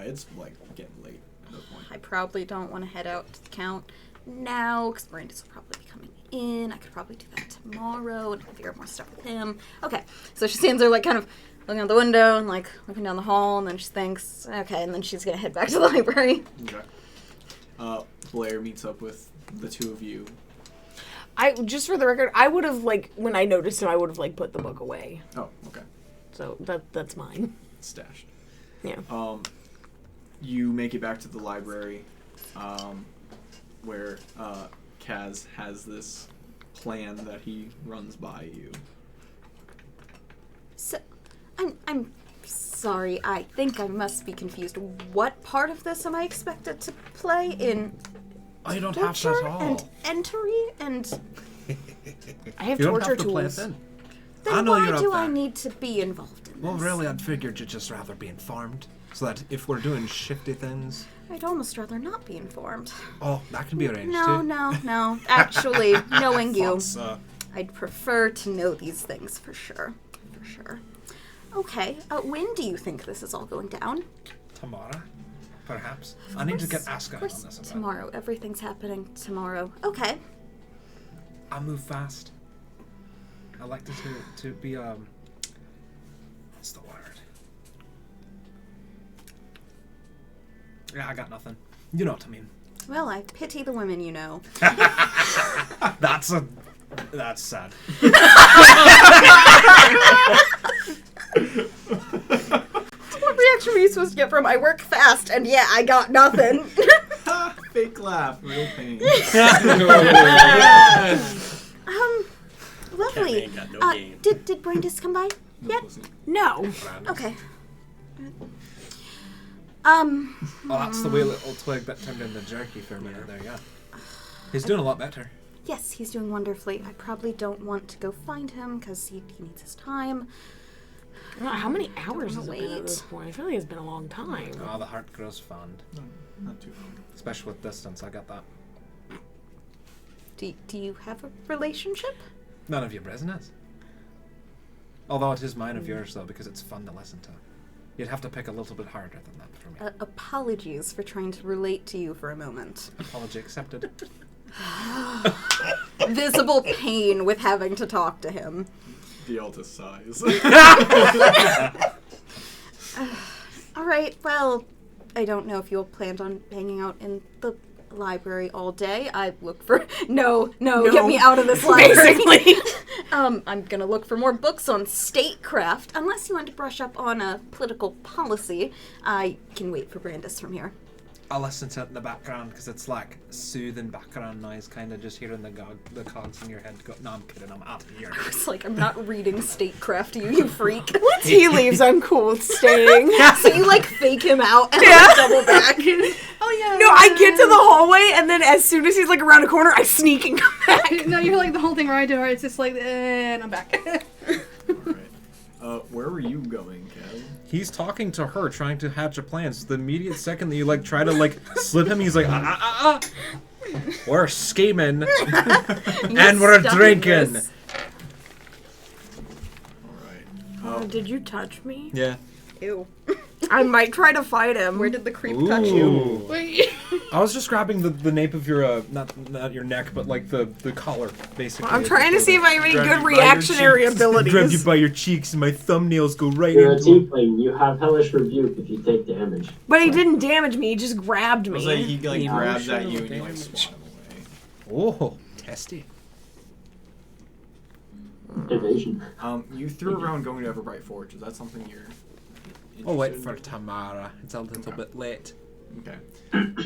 Speaker 3: It's like getting late at that point.
Speaker 9: I probably don't want to head out to the count now, because Brandis will probably be coming in. I could probably do that tomorrow and figure out more stuff with him. Okay, so she stands there like kind of looking out the window and like looking down the hall, and then she thinks, okay, and then she's gonna head back to the library.
Speaker 3: Okay. Blair meets up with the two of you.
Speaker 10: Just for the record, I would have, like, when I noticed him, I would have, like, put the book away.
Speaker 3: Oh, okay.
Speaker 10: So that's mine.
Speaker 3: Stashed.
Speaker 10: Yeah.
Speaker 3: You make it back to the library, where Kaz has this plan that he runs by you.
Speaker 9: So, I'm sorry. I think I must be confused. What part of this am I expected to play in?
Speaker 5: Oh, you don't have to
Speaker 9: torture
Speaker 5: at all.
Speaker 9: and entry and.
Speaker 10: I have
Speaker 5: You don't
Speaker 10: torture
Speaker 5: have to play it
Speaker 10: tools.
Speaker 5: then.
Speaker 9: Then
Speaker 5: I know
Speaker 9: why
Speaker 5: you're up
Speaker 9: do I
Speaker 5: there.
Speaker 9: need to be involved in this?
Speaker 5: Well, really, I'd figured you'd just rather be informed, so that if we're doing shifty things...
Speaker 9: I'd almost rather not be informed.
Speaker 5: Oh, that can be arranged,
Speaker 9: No,
Speaker 5: too.
Speaker 9: no. Actually, knowing you,
Speaker 5: Thought so.
Speaker 9: I'd prefer to know these things for sure. For sure. Okay, when do you think this is all going down?
Speaker 5: Tomorrow, perhaps. I need to get Aska on this.
Speaker 9: Tomorrow. Everything's happening tomorrow. Okay.
Speaker 5: I move fast. I like to be, what's the word? Yeah, I got nothing. You know what I mean.
Speaker 9: Well, I pity the women you know.
Speaker 5: That's sad.
Speaker 9: What reaction were you supposed to get from I work fast and yeah, I got nothing?
Speaker 3: Fake laugh, real pain.
Speaker 9: Lovely.
Speaker 11: Catman got no game.
Speaker 9: Did Brandis come by yet?
Speaker 10: No.
Speaker 9: Okay.
Speaker 5: Oh, that's the wee little twig that turned into jerky for a minute there, yeah. He's doing a lot better.
Speaker 9: Yes, he's doing wonderfully. I probably don't want to go find him because he needs his time.
Speaker 10: How many hours has
Speaker 9: wanna
Speaker 10: it been at
Speaker 9: wait.
Speaker 10: this point? I feel like it's been a long time.
Speaker 5: Oh, the heart grows fond.
Speaker 3: No, not too long.
Speaker 5: Especially with distance, I get that.
Speaker 9: Do you have a relationship?
Speaker 5: None of your business. Although it is mine of yours, though, because it's fun to listen to. You'd have to pick a little bit harder than that for me.
Speaker 9: Apologies for trying to relate to you for a moment.
Speaker 5: Apology accepted.
Speaker 9: Visible pain with having to talk to him.
Speaker 3: The Alta sighs.
Speaker 9: All right, well, I don't know if you'll plan on hanging out in the library all day. I look for... No, get me out of this library.
Speaker 10: Basically.
Speaker 9: I'm gonna look for more books on statecraft. Unless you want to brush up on political policy, I can wait for Brandis from here.
Speaker 5: I'll listen to it in the background because it's like soothing background noise, kind of just hearing the cogs in your head go. No, I'm kidding. I'm out of here.
Speaker 9: It's like I'm not reading statecraft to you, you freak.
Speaker 10: Once he leaves, I'm cool with staying.
Speaker 9: So you like fake him out and like double back. Oh yeah.
Speaker 10: No, I get to the hallway, and then as soon as he's like around a corner, I sneak and come back.
Speaker 2: No, you're like the whole thing where I do it. It's just like, and I'm back.
Speaker 3: Alright. Where were you going, Kev?
Speaker 5: He's talking to her, trying to hatch a plan. So the immediate second that you like try to like slip him, he's like, We're scheming, and we're
Speaker 9: stuck in
Speaker 5: drinking.
Speaker 9: this.
Speaker 3: Alright.
Speaker 10: Did you touch me?
Speaker 5: Yeah.
Speaker 9: Ew.
Speaker 10: I might try to fight him.
Speaker 9: Where did the creep touch you?
Speaker 2: Wait.
Speaker 5: I was just grabbing the nape of your not your neck, but like the collar, basically.
Speaker 10: I'm trying to see if I have any
Speaker 3: Grab
Speaker 10: good
Speaker 3: you by your
Speaker 10: reactionary
Speaker 3: cheeks.
Speaker 5: Grab you
Speaker 10: abilities.
Speaker 5: by your cheeks, and my thumbnails go right
Speaker 7: You're a
Speaker 5: into.
Speaker 7: tiefling. You have hellish rebuke if you take damage.
Speaker 10: But he didn't damage me, he just grabbed
Speaker 3: It
Speaker 10: me.
Speaker 3: was like he like
Speaker 4: Evil
Speaker 3: grabs at
Speaker 4: shadow
Speaker 3: you and you like
Speaker 4: damage.
Speaker 3: swat him away.
Speaker 5: Oh, testy.
Speaker 7: Evasion.
Speaker 3: You threw around going to Everbright Forge. Is that something you're
Speaker 5: I'll wait
Speaker 3: interested
Speaker 5: for Tamara. It's a little bit late.
Speaker 3: Okay.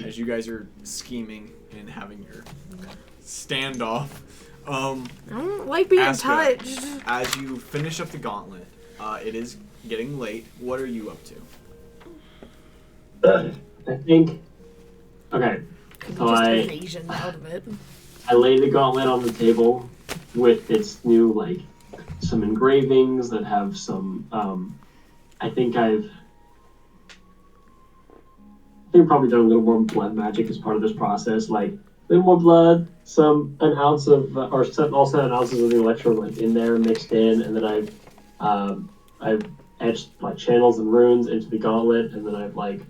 Speaker 3: As you guys are scheming and having your standoff,
Speaker 10: I don't like being
Speaker 3: Aska,
Speaker 10: touched.
Speaker 3: as you finish up the gauntlet, it is getting late. What are you up to?
Speaker 7: I think. Okay. So
Speaker 10: Just evasion out of it.
Speaker 7: I lay the gauntlet on the table with its new, like, some engravings that have some, I think I've probably done a little more blood magic as part of this process, like, a little more blood, an ounce of, all 7 ounces of the electrolyte in there mixed in, and then I've etched, like, channels and runes into the gauntlet, and then I've, like,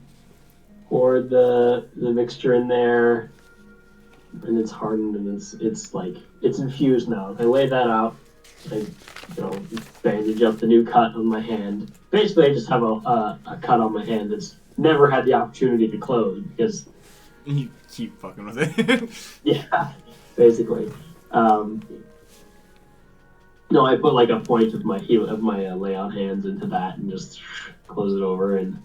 Speaker 7: poured the mixture in there, and it's hardened, and it's like, it's infused now. If I lay that out, I, bandage up the new cut on my hand. Basically, I just have a cut on my hand that's never had the opportunity to close, because...
Speaker 3: You keep fucking with it.
Speaker 7: Yeah, basically. No, I put, like, a point of my lay on hands into that, and just close it over, and,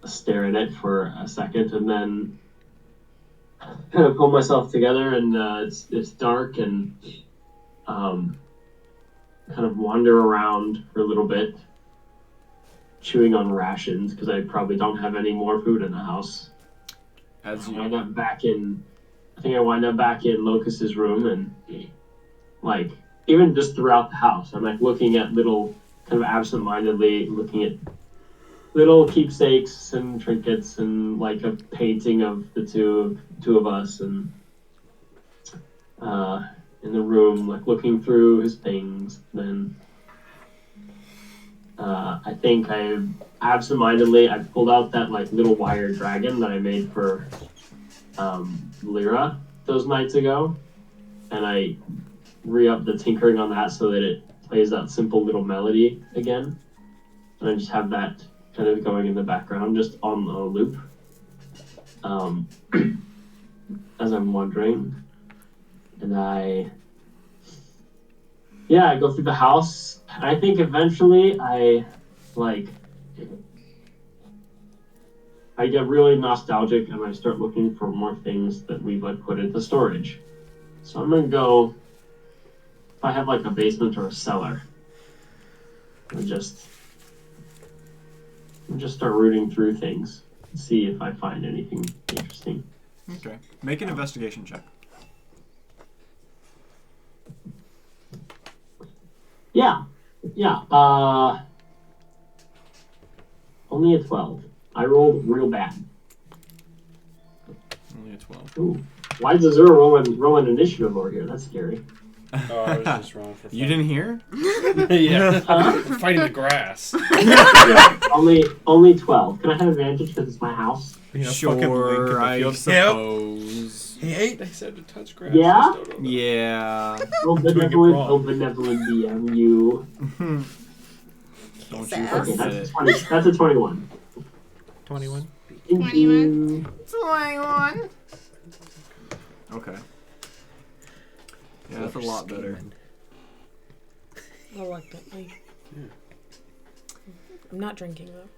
Speaker 7: stare at it for a second, and then kind of pull myself together, and it's dark, and kind of wander around for a little bit, chewing on rations, because I probably don't have any more food in the house.
Speaker 3: As you
Speaker 7: I wind up back in Locust's room, and, like, even just throughout the house, I'm, like, looking at little, kind of absent-mindedly looking at little keepsakes and trinkets, and, like, a painting of the two of us, and in the room, like, looking through his things. Then I think I pulled out that, like, little wire dragon that I made for Lyra those nights ago, and I re-up the tinkering on that so that it plays that simple little melody again, and I just have that kind of going in the background, just on a loop, as I'm wandering. And I go through the house. I think eventually I get really nostalgic, and I start looking for more things that we've, like, put into storage. So I'm gonna go, if I have, like, a basement or a cellar, and just start rooting through things and see if I find anything interesting.
Speaker 3: Okay. Make an investigation check.
Speaker 7: Yeah. Only a 12. I rolled real bad.
Speaker 3: Only a 12.
Speaker 7: Ooh. Why is Azzura rolling initiative over here? That's scary.
Speaker 6: Oh, I was just wrong for fun.
Speaker 3: You didn't hear?
Speaker 6: Yeah. Fighting the grass.
Speaker 7: Only 12. Can I have advantage because it's my house?
Speaker 3: Sure, I suppose.
Speaker 6: They said to touch grass.
Speaker 7: Yeah?
Speaker 3: Yeah.
Speaker 7: Oh, benevolent DM, you.
Speaker 3: Don't you
Speaker 9: Sass.
Speaker 3: forget
Speaker 7: Okay,
Speaker 3: it.
Speaker 7: that's a 21.
Speaker 5: 21.
Speaker 7: Thank you.
Speaker 1: 21.
Speaker 3: Okay. Yeah, that's a lot better.
Speaker 10: Reluctantly.
Speaker 6: Yeah.
Speaker 10: I'm not drinking, though.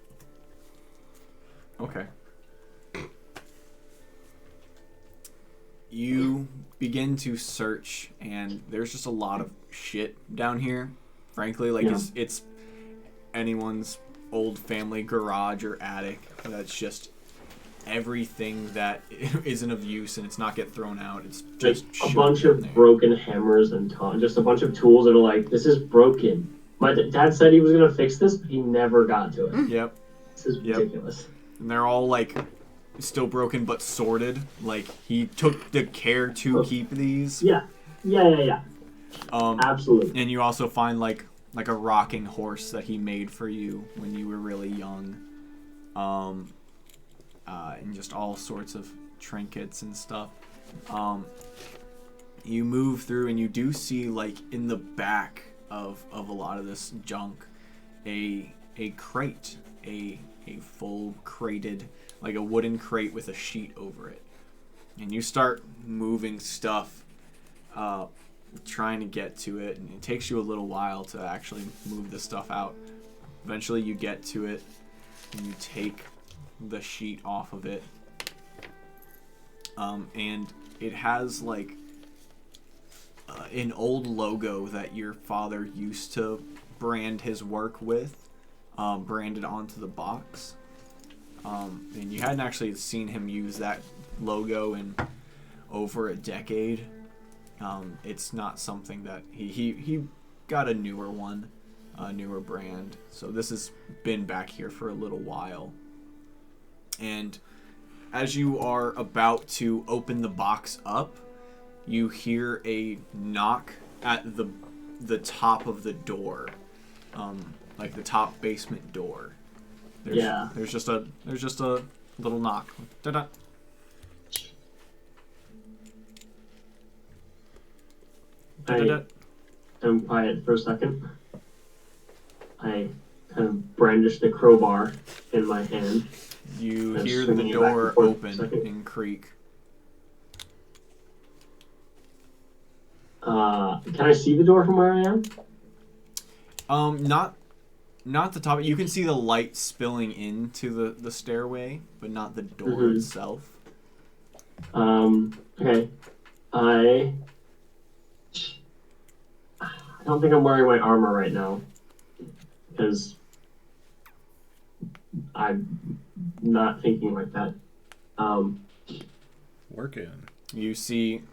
Speaker 3: Okay. You begin to search, and there's just a lot of shit down here. Frankly, like, it's anyone's old family garage or attic. That's just everything that isn't of use, and it's not get thrown out. It's just
Speaker 7: a bunch of broken hammers and just a bunch of tools that are like, this is broken. My dad said he was gonna fix this, but he never got to it.
Speaker 3: Yep.
Speaker 7: This is ridiculous.
Speaker 3: And they're all, like, still broken but sorted. Like, he took the care to keep these.
Speaker 7: Yeah. Absolutely.
Speaker 3: And you also find, like a rocking horse that he made for you when you were really young. And just all sorts of trinkets and stuff. You move through, and you do see, like, in the back of a lot of this junk, a crate, a full crated, like a wooden crate with a sheet over it. And you start moving stuff trying to get to it, and it takes you a little while to actually move this stuff out. Eventually you get to it, and you take the sheet off of it. And it has like an old logo that your father used to brand his work with, branded onto the box. And you hadn't actually seen him use that logo in over a decade. It's not something that he got a newer one, a newer brand. So this has been back here for a little while. And as you are about to open the box up, you hear a knock at the top of the door, like the top basement door. There's just a little knock. Da-da. Da-da-da.
Speaker 7: I'm quiet for a second. I kind of brandish the crowbar in my hand.
Speaker 3: You hear the door open and creak.
Speaker 7: Can I see the door from where I am?
Speaker 3: Not the top. You can see the light spilling into the stairway, but not the door itself.
Speaker 7: Okay. I don't think I'm wearing my armor right now, because I'm not thinking like that.
Speaker 5: Working.
Speaker 3: You see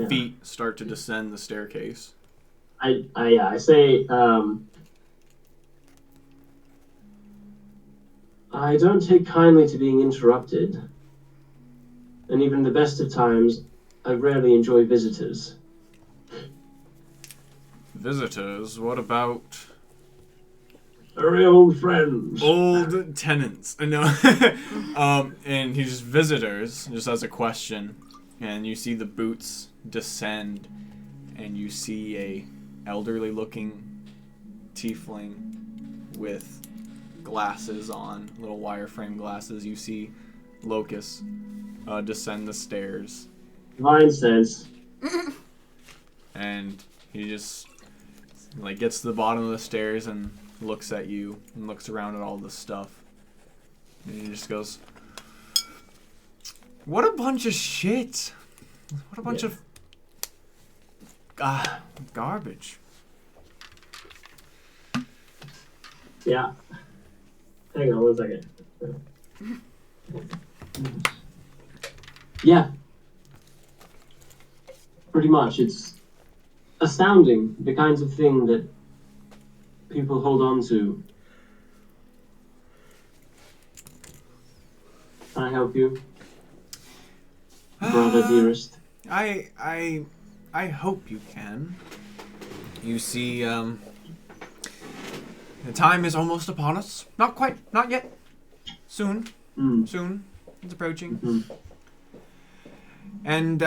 Speaker 3: feet start to descend the staircase.
Speaker 7: I say, I don't take kindly to being interrupted, and even the best of times, I rarely enjoy visitors.
Speaker 3: Visitors? What about
Speaker 7: Very old friends.
Speaker 3: old tenants? No. And he's just visitors, just as a question. And you see the boots descend, and you see a elderly-looking tiefling with glasses on, little wireframe glasses. You see Locust descend the stairs.
Speaker 7: Divine sense.
Speaker 3: And he just like gets to the bottom of the stairs and looks at you and looks around at all the stuff. And he just goes, "What a bunch of shit. What a bunch of garbage."
Speaker 7: Yeah. Hang on 1 second. Yeah. Pretty much. It's astounding, the kinds of thing that people hold on to. Can I help you? Brother dearest.
Speaker 3: I hope you can. You see, the time is almost upon us. Not quite, not yet. Soon. Soon. It's approaching. And,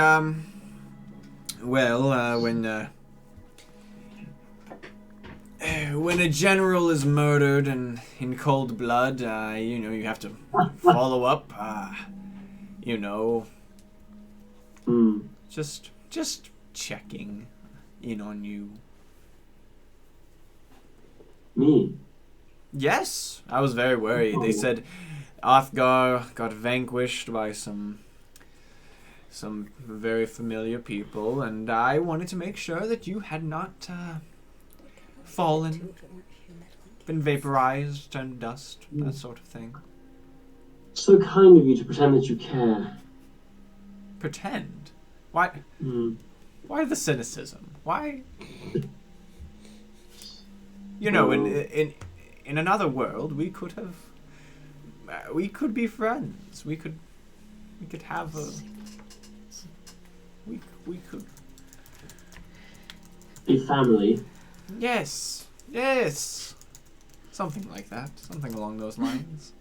Speaker 3: when a general is murdered and in cold blood, you have to follow up, just checking in on you.
Speaker 7: Me?
Speaker 3: Yes, I was very worried. They said Othgar got vanquished by some very familiar people, and I wanted to make sure that you had not fallen, been vaporized, turned dust, that sort of thing.
Speaker 7: So kind of you to pretend that you care.
Speaker 3: Pretend? Why? Why the cynicism? Why? You know, in another world, we could be friends. We could have a. We could.
Speaker 7: A family.
Speaker 3: Yes. Something like that. Something along those lines.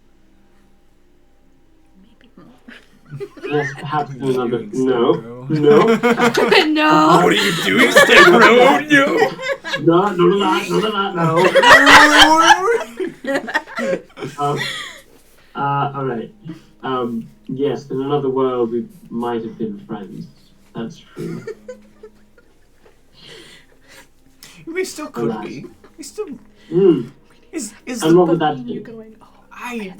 Speaker 9: Maybe more.
Speaker 7: Yes, perhaps another.
Speaker 3: No.
Speaker 9: No.
Speaker 3: What are you doing, Stebro?
Speaker 7: No. Alright. Yes, in another world we might have been friends. That's true.
Speaker 3: We still could be. We still.
Speaker 7: Hmm.
Speaker 3: Is
Speaker 7: And what would that
Speaker 2: You
Speaker 7: be?
Speaker 2: going, oh,
Speaker 3: I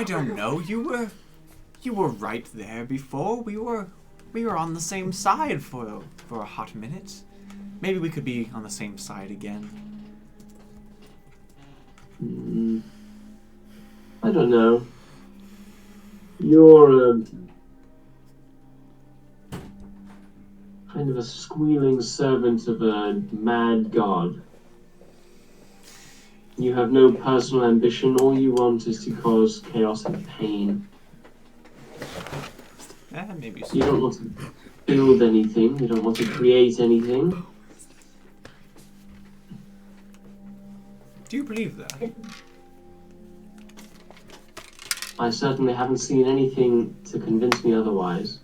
Speaker 3: don't know. You were right there before. We were on the same side for a hot minute. Maybe we could be on the same side again.
Speaker 7: I don't know. You're kind of a squealing servant of a mad god. You have no personal ambition. All you want is to cause chaos and pain.
Speaker 3: Maybe so.
Speaker 7: You don't want to build anything. You don't want to create anything.
Speaker 3: Do you believe that?
Speaker 7: I certainly haven't seen anything to convince me otherwise.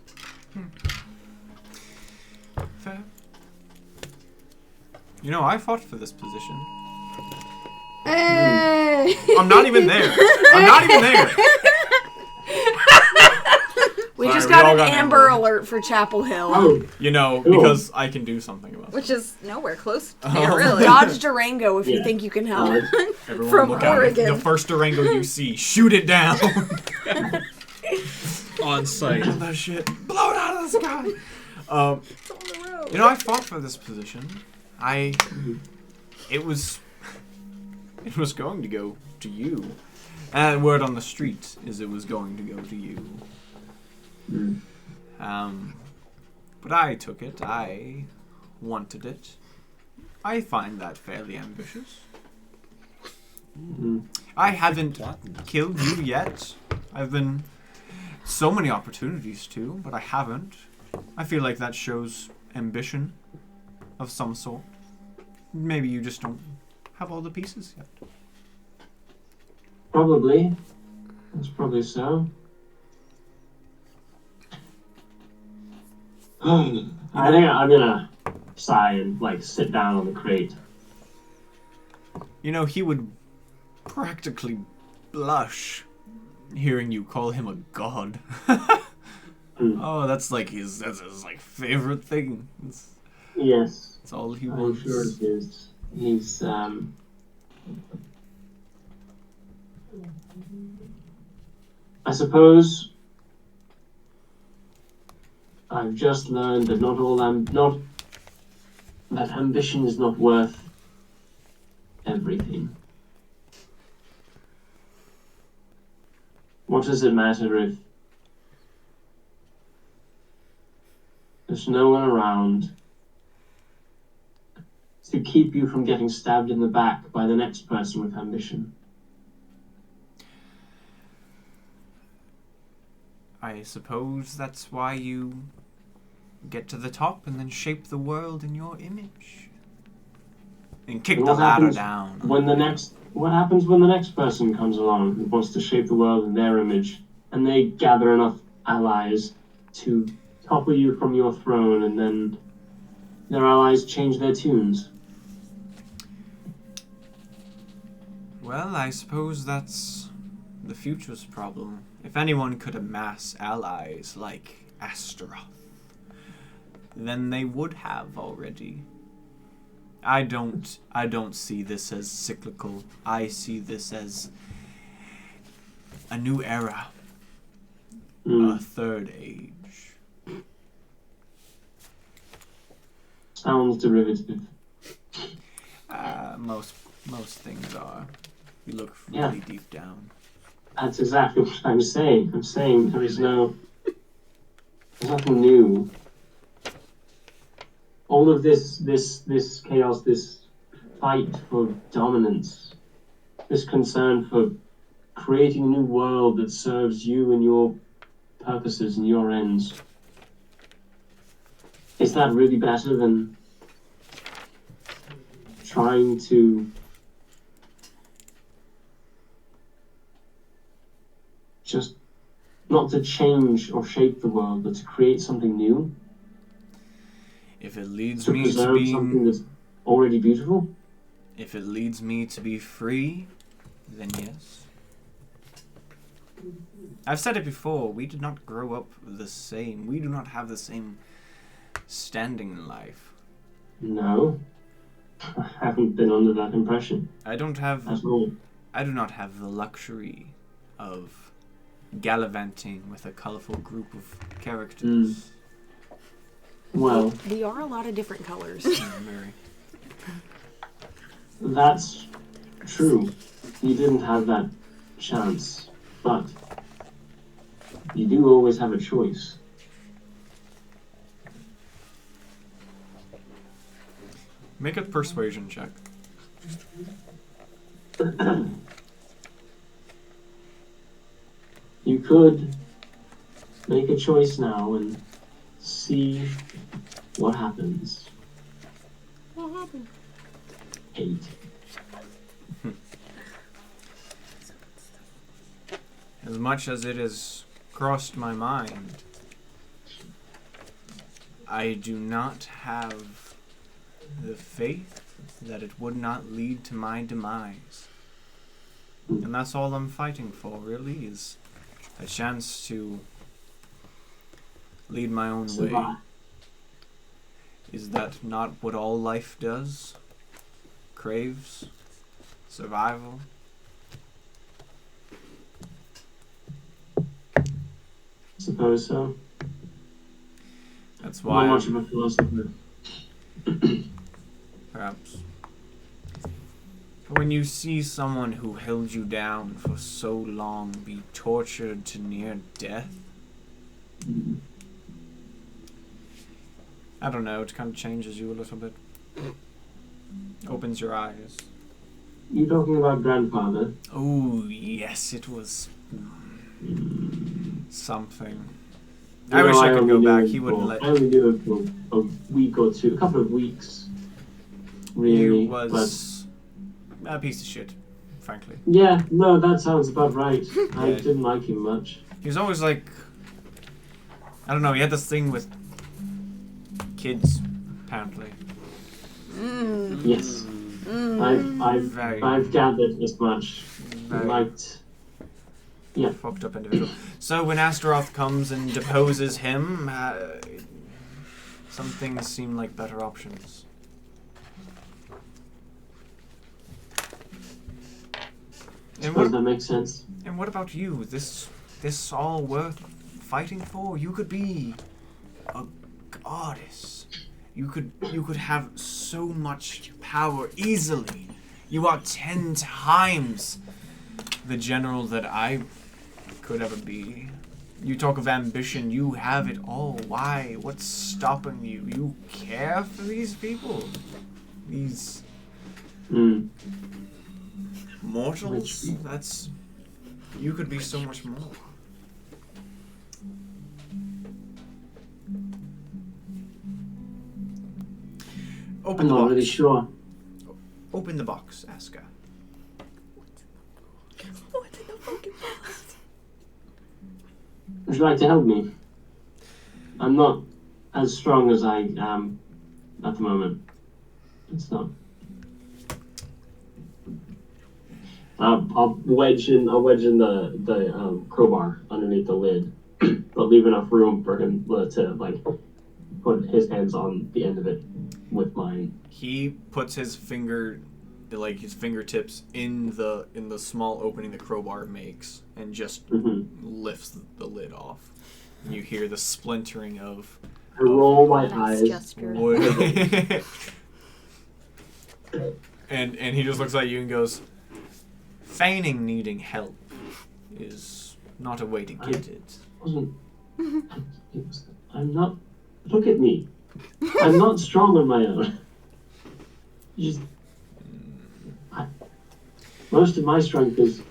Speaker 3: Fair. You know, I fought for this position.
Speaker 10: Hey.
Speaker 3: I'm not even there. I'm not even there.
Speaker 10: We
Speaker 3: Sorry,
Speaker 10: just
Speaker 3: we
Speaker 10: got
Speaker 3: all
Speaker 10: an
Speaker 3: got
Speaker 10: Amber
Speaker 3: Amber.
Speaker 10: Alert for Chapel Hill.
Speaker 7: Oh,
Speaker 3: You know,
Speaker 7: Cool.
Speaker 3: because I can do something about it.
Speaker 9: Which is nowhere close to
Speaker 3: Oh.
Speaker 9: here, really.
Speaker 10: Dodge Durango if you
Speaker 7: Yeah.
Speaker 10: think you can help.
Speaker 3: Everyone
Speaker 9: From
Speaker 3: look out.
Speaker 9: Oregon.
Speaker 3: The first Durango you see, shoot it down.
Speaker 5: On site.
Speaker 3: That shit. Blow it out of the sky.
Speaker 9: It's on the road.
Speaker 3: You know, I fought for this position. It was going to go to you. And word on the street is it was going to go to you. But I took it. I wanted it. I find that fairly ambitious. I haven't killed you yet. I've been so many opportunities to, but I haven't. I feel like that shows ambition of some sort. Maybe you just don't have all the pieces yet.
Speaker 7: probably. That's probably so. I think I'm gonna sigh and sit down on the crate.
Speaker 3: You know, he would practically blush hearing you call him a god. Oh, that's his favorite thing.
Speaker 7: Yes,
Speaker 3: That's all he
Speaker 7: I'm
Speaker 3: wants.
Speaker 7: sure it is. He's I suppose I've just learned that that ambition is not worth everything. What does it matter if there's no one around to keep you from getting stabbed in the back by the next person with ambition?
Speaker 3: I suppose that's why you get to the top and then shape the world in your image. And kick
Speaker 7: And
Speaker 3: the
Speaker 7: what
Speaker 3: ladder
Speaker 7: happens
Speaker 3: down.
Speaker 7: What happens when the next person comes along who wants to shape the world in their image, and they gather enough allies to topple you from your throne, and then their allies change their tunes?
Speaker 3: Well, I suppose that's the future's problem. If anyone could amass allies like Astaroth, then they would have already. I don't see this as cyclical. I see this as a new era. A third age.
Speaker 7: Sounds derivative.
Speaker 3: Most things are. You look
Speaker 7: Yeah.
Speaker 3: really deep down.
Speaker 7: That's exactly what I'm saying. I'm saying there's nothing new. All of this chaos, this fight for dominance, this concern for creating a new world that serves you and your purposes and your ends. Is that really better than trying to just not to change or shape the world, but to create something new?
Speaker 3: If it leads
Speaker 7: To
Speaker 3: me to
Speaker 7: preserve something
Speaker 3: be,
Speaker 7: that's already beautiful?
Speaker 3: if it leads me to be free, then yes. I've said it before. We did not grow up the same. We do not have the same standing in life.
Speaker 7: No. I haven't been under that impression.
Speaker 3: I do not have the luxury of gallivanting with a colorful group of characters.
Speaker 7: Well,
Speaker 10: We are a lot of different colors.
Speaker 3: Very.
Speaker 7: that's true. You didn't have that chance, but you do always have a choice.
Speaker 3: Make a persuasion check.
Speaker 7: You could make a choice now and see what happens.
Speaker 2: What happened?
Speaker 7: 8.
Speaker 3: As much as it has crossed my mind, I do not have the faith that it would not lead to my demise. And that's all I'm fighting for, really, is a chance to lead my own way.
Speaker 7: Survive.
Speaker 3: Is that not what all life does? Craves? Survival?
Speaker 7: Suppose so.
Speaker 3: That's why
Speaker 7: Not much of a philosopher.
Speaker 3: perhaps. When you see someone who held you down for so long be tortured to near death, I don't know, it kind of changes you a little bit. Opens your eyes.
Speaker 7: You talking about grandfather?
Speaker 3: Oh, yes, it was something.
Speaker 7: You
Speaker 3: I
Speaker 7: know,
Speaker 3: wish I could
Speaker 7: only
Speaker 3: go
Speaker 7: knew
Speaker 3: back.
Speaker 7: him
Speaker 3: He wouldn't let
Speaker 7: I only knew him for a week or two, a couple of weeks. Really,
Speaker 3: He was a piece of shit, frankly.
Speaker 7: but yeah, no, that sounds about right. I
Speaker 3: Yeah.
Speaker 7: didn't like him much.
Speaker 3: He was always like, I don't know, he had this thing with kids, apparently.
Speaker 7: Yes,
Speaker 3: Very-
Speaker 7: I've gathered as much.
Speaker 3: Very
Speaker 7: Liked. Yeah.
Speaker 3: fucked up individual. So when Astaroth comes and deposes him, some things seem like better options. And
Speaker 7: Suppose that makes sense.
Speaker 3: what about you? This all worth fighting for? You could be a goddess. You could have so much power easily. You are 10 times the general that I could ever be. You talk of ambition, you have it all. Why? What's stopping you? You care for these people? These mortals? That's... You could be so much more. Open
Speaker 7: I'm
Speaker 3: the
Speaker 7: not
Speaker 3: box.
Speaker 7: really sure.
Speaker 3: Open the box, Aska.
Speaker 9: What's in the fucking box?
Speaker 7: Would you like to help me? I'm not as strong as I am at the moment. It's not. I'll wedge in the crowbar underneath the lid, but leave enough room for him to like put his hands on the end of it with mine.
Speaker 3: He puts his fingertips in the small opening the crowbar makes and just lifts the lid off. And you hear the splintering of
Speaker 7: I roll my
Speaker 9: Nice
Speaker 7: eyes.
Speaker 9: gesture.
Speaker 3: wood. and he just looks at you and goes, feigning needing help is not a way to get it.
Speaker 7: I'm not. Look at me. I'm not strong on my own. Most of my strength is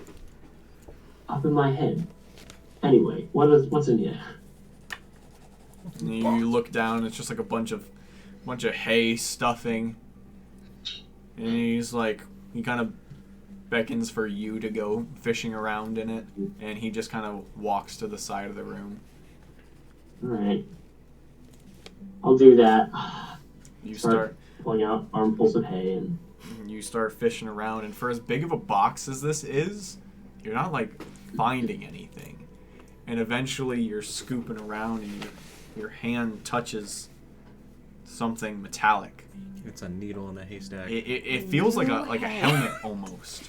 Speaker 7: up in my head. Anyway, what's in here?
Speaker 3: And you look down, it's just like a bunch of hay stuffing. And he's like, he kind of beckons for you to go fishing around in it, and he just kind of walks to the side of the room.
Speaker 7: Alright. I'll do that.
Speaker 3: You start
Speaker 7: pulling out armfuls of hay and
Speaker 3: you start fishing around, and for as big of a box as this is, you're not like finding anything. And eventually you're scooping around and your hand touches something metallic.
Speaker 5: It's a needle in a haystack.
Speaker 3: It feels like a helmet almost.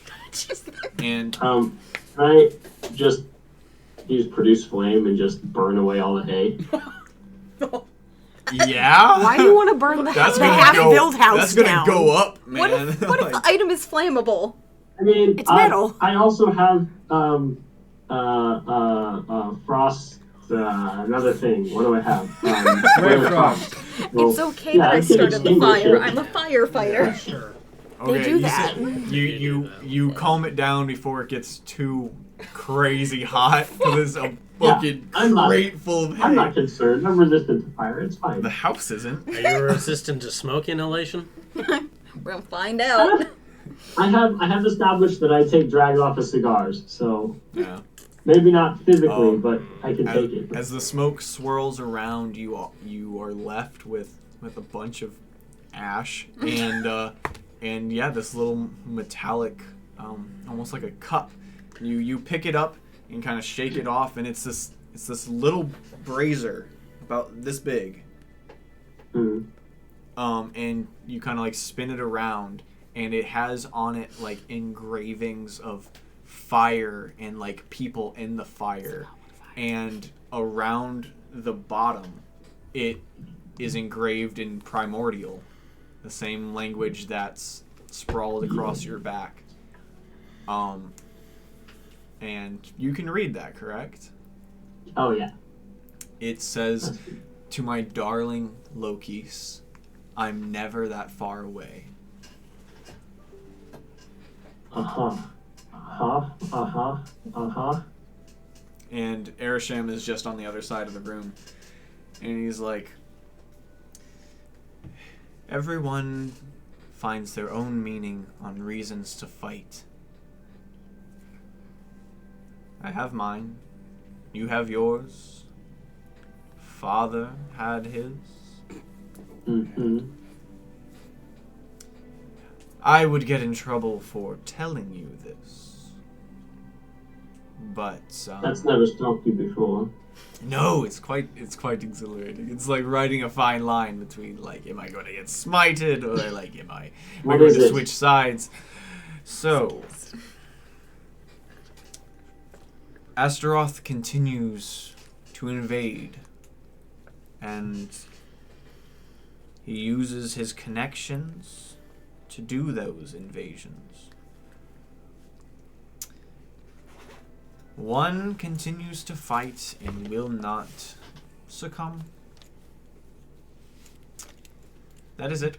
Speaker 3: And
Speaker 7: Can I just use produce flame and just burn away all the hay?
Speaker 3: yeah.
Speaker 10: Why do you want to burn the half-built house
Speaker 3: That's gonna
Speaker 10: down?
Speaker 3: go up, man.
Speaker 9: What if the item is flammable?
Speaker 7: I mean,
Speaker 10: It's metal.
Speaker 7: I also have frost. Another thing. What do I have?
Speaker 5: Ray frost.
Speaker 7: Well,
Speaker 9: It's okay
Speaker 7: yeah,
Speaker 9: that I
Speaker 7: can
Speaker 9: started the
Speaker 7: extinguish
Speaker 9: fire.
Speaker 7: it.
Speaker 9: I'm a firefighter.
Speaker 11: Sure.
Speaker 3: Okay,
Speaker 10: do
Speaker 3: you
Speaker 10: that.
Speaker 3: said- You calm it down before it gets too crazy hot because it's a fucking
Speaker 7: I'm not-
Speaker 3: crate full of hay.
Speaker 7: I'm not concerned. I'm resistant to fire. It's fine.
Speaker 3: The house isn't.
Speaker 11: Are you resistant to smoke inhalation?
Speaker 9: We're gonna find out.
Speaker 7: I have established that I take drag off of cigars, so
Speaker 3: Yeah.
Speaker 7: maybe not physically, but I can
Speaker 3: As,
Speaker 7: take it.
Speaker 3: as the smoke swirls around, you are left with a bunch of ash and yeah, this little metallic, almost like a cup. You pick it up and kind of shake it off, and it's this little brazier about this big.
Speaker 7: Mhm.
Speaker 3: And you kind of like spin it around, and it has on it like engravings of fire and like people in the fire, and around the bottom it is engraved in primordial, the same language that's sprawled across your back. And you can read that, correct?
Speaker 7: Oh yeah.
Speaker 3: It says, "To my darling Lokis, I'm never that far away." And Erisham is just on the other side of the room. And he's like, "Everyone finds their own meaning on reasons to fight. I have mine. You have yours. Father had his.
Speaker 7: Mm-hmm.
Speaker 3: I would get in trouble for telling you this. But
Speaker 7: That's never stopped you before.
Speaker 3: no, it's quite exhilarating. It's like riding a fine line between like, am I going to get smited, or like, am I
Speaker 7: What
Speaker 3: going
Speaker 7: is
Speaker 3: to
Speaker 7: it?
Speaker 3: switch sides? So Astaroth continues to invade, and he uses his connections to do those invasions. One continues to fight and will not succumb. That is it.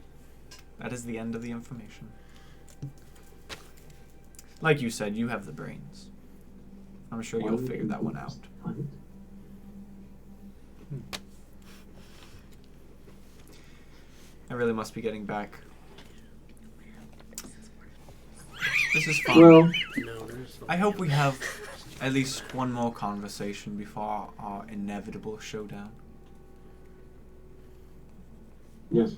Speaker 3: That is the end of the information. Like you said, you have the brains. I'm sure you'll figure that one out. I really must be getting back. This is fun.
Speaker 7: Well,
Speaker 11: No, there's.
Speaker 3: I hope we have at least one more conversation before our inevitable showdown.
Speaker 7: yes.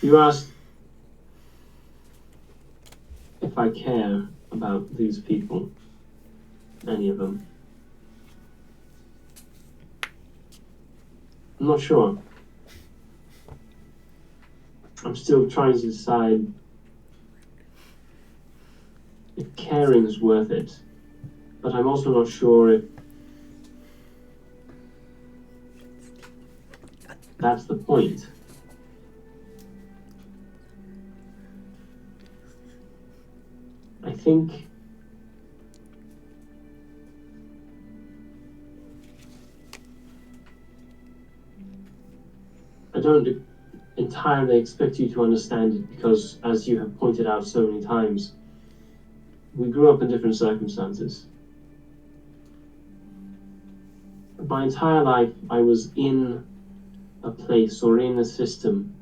Speaker 7: You asked if I care about these people. Any of them. I'm not sure. I'm still trying to decide if caring is worth it. But I'm also not sure if that's the point. I think I don't entirely expect you to understand it because, as you have pointed out so many times, we grew up in different circumstances. My entire life, I was in a place or in a system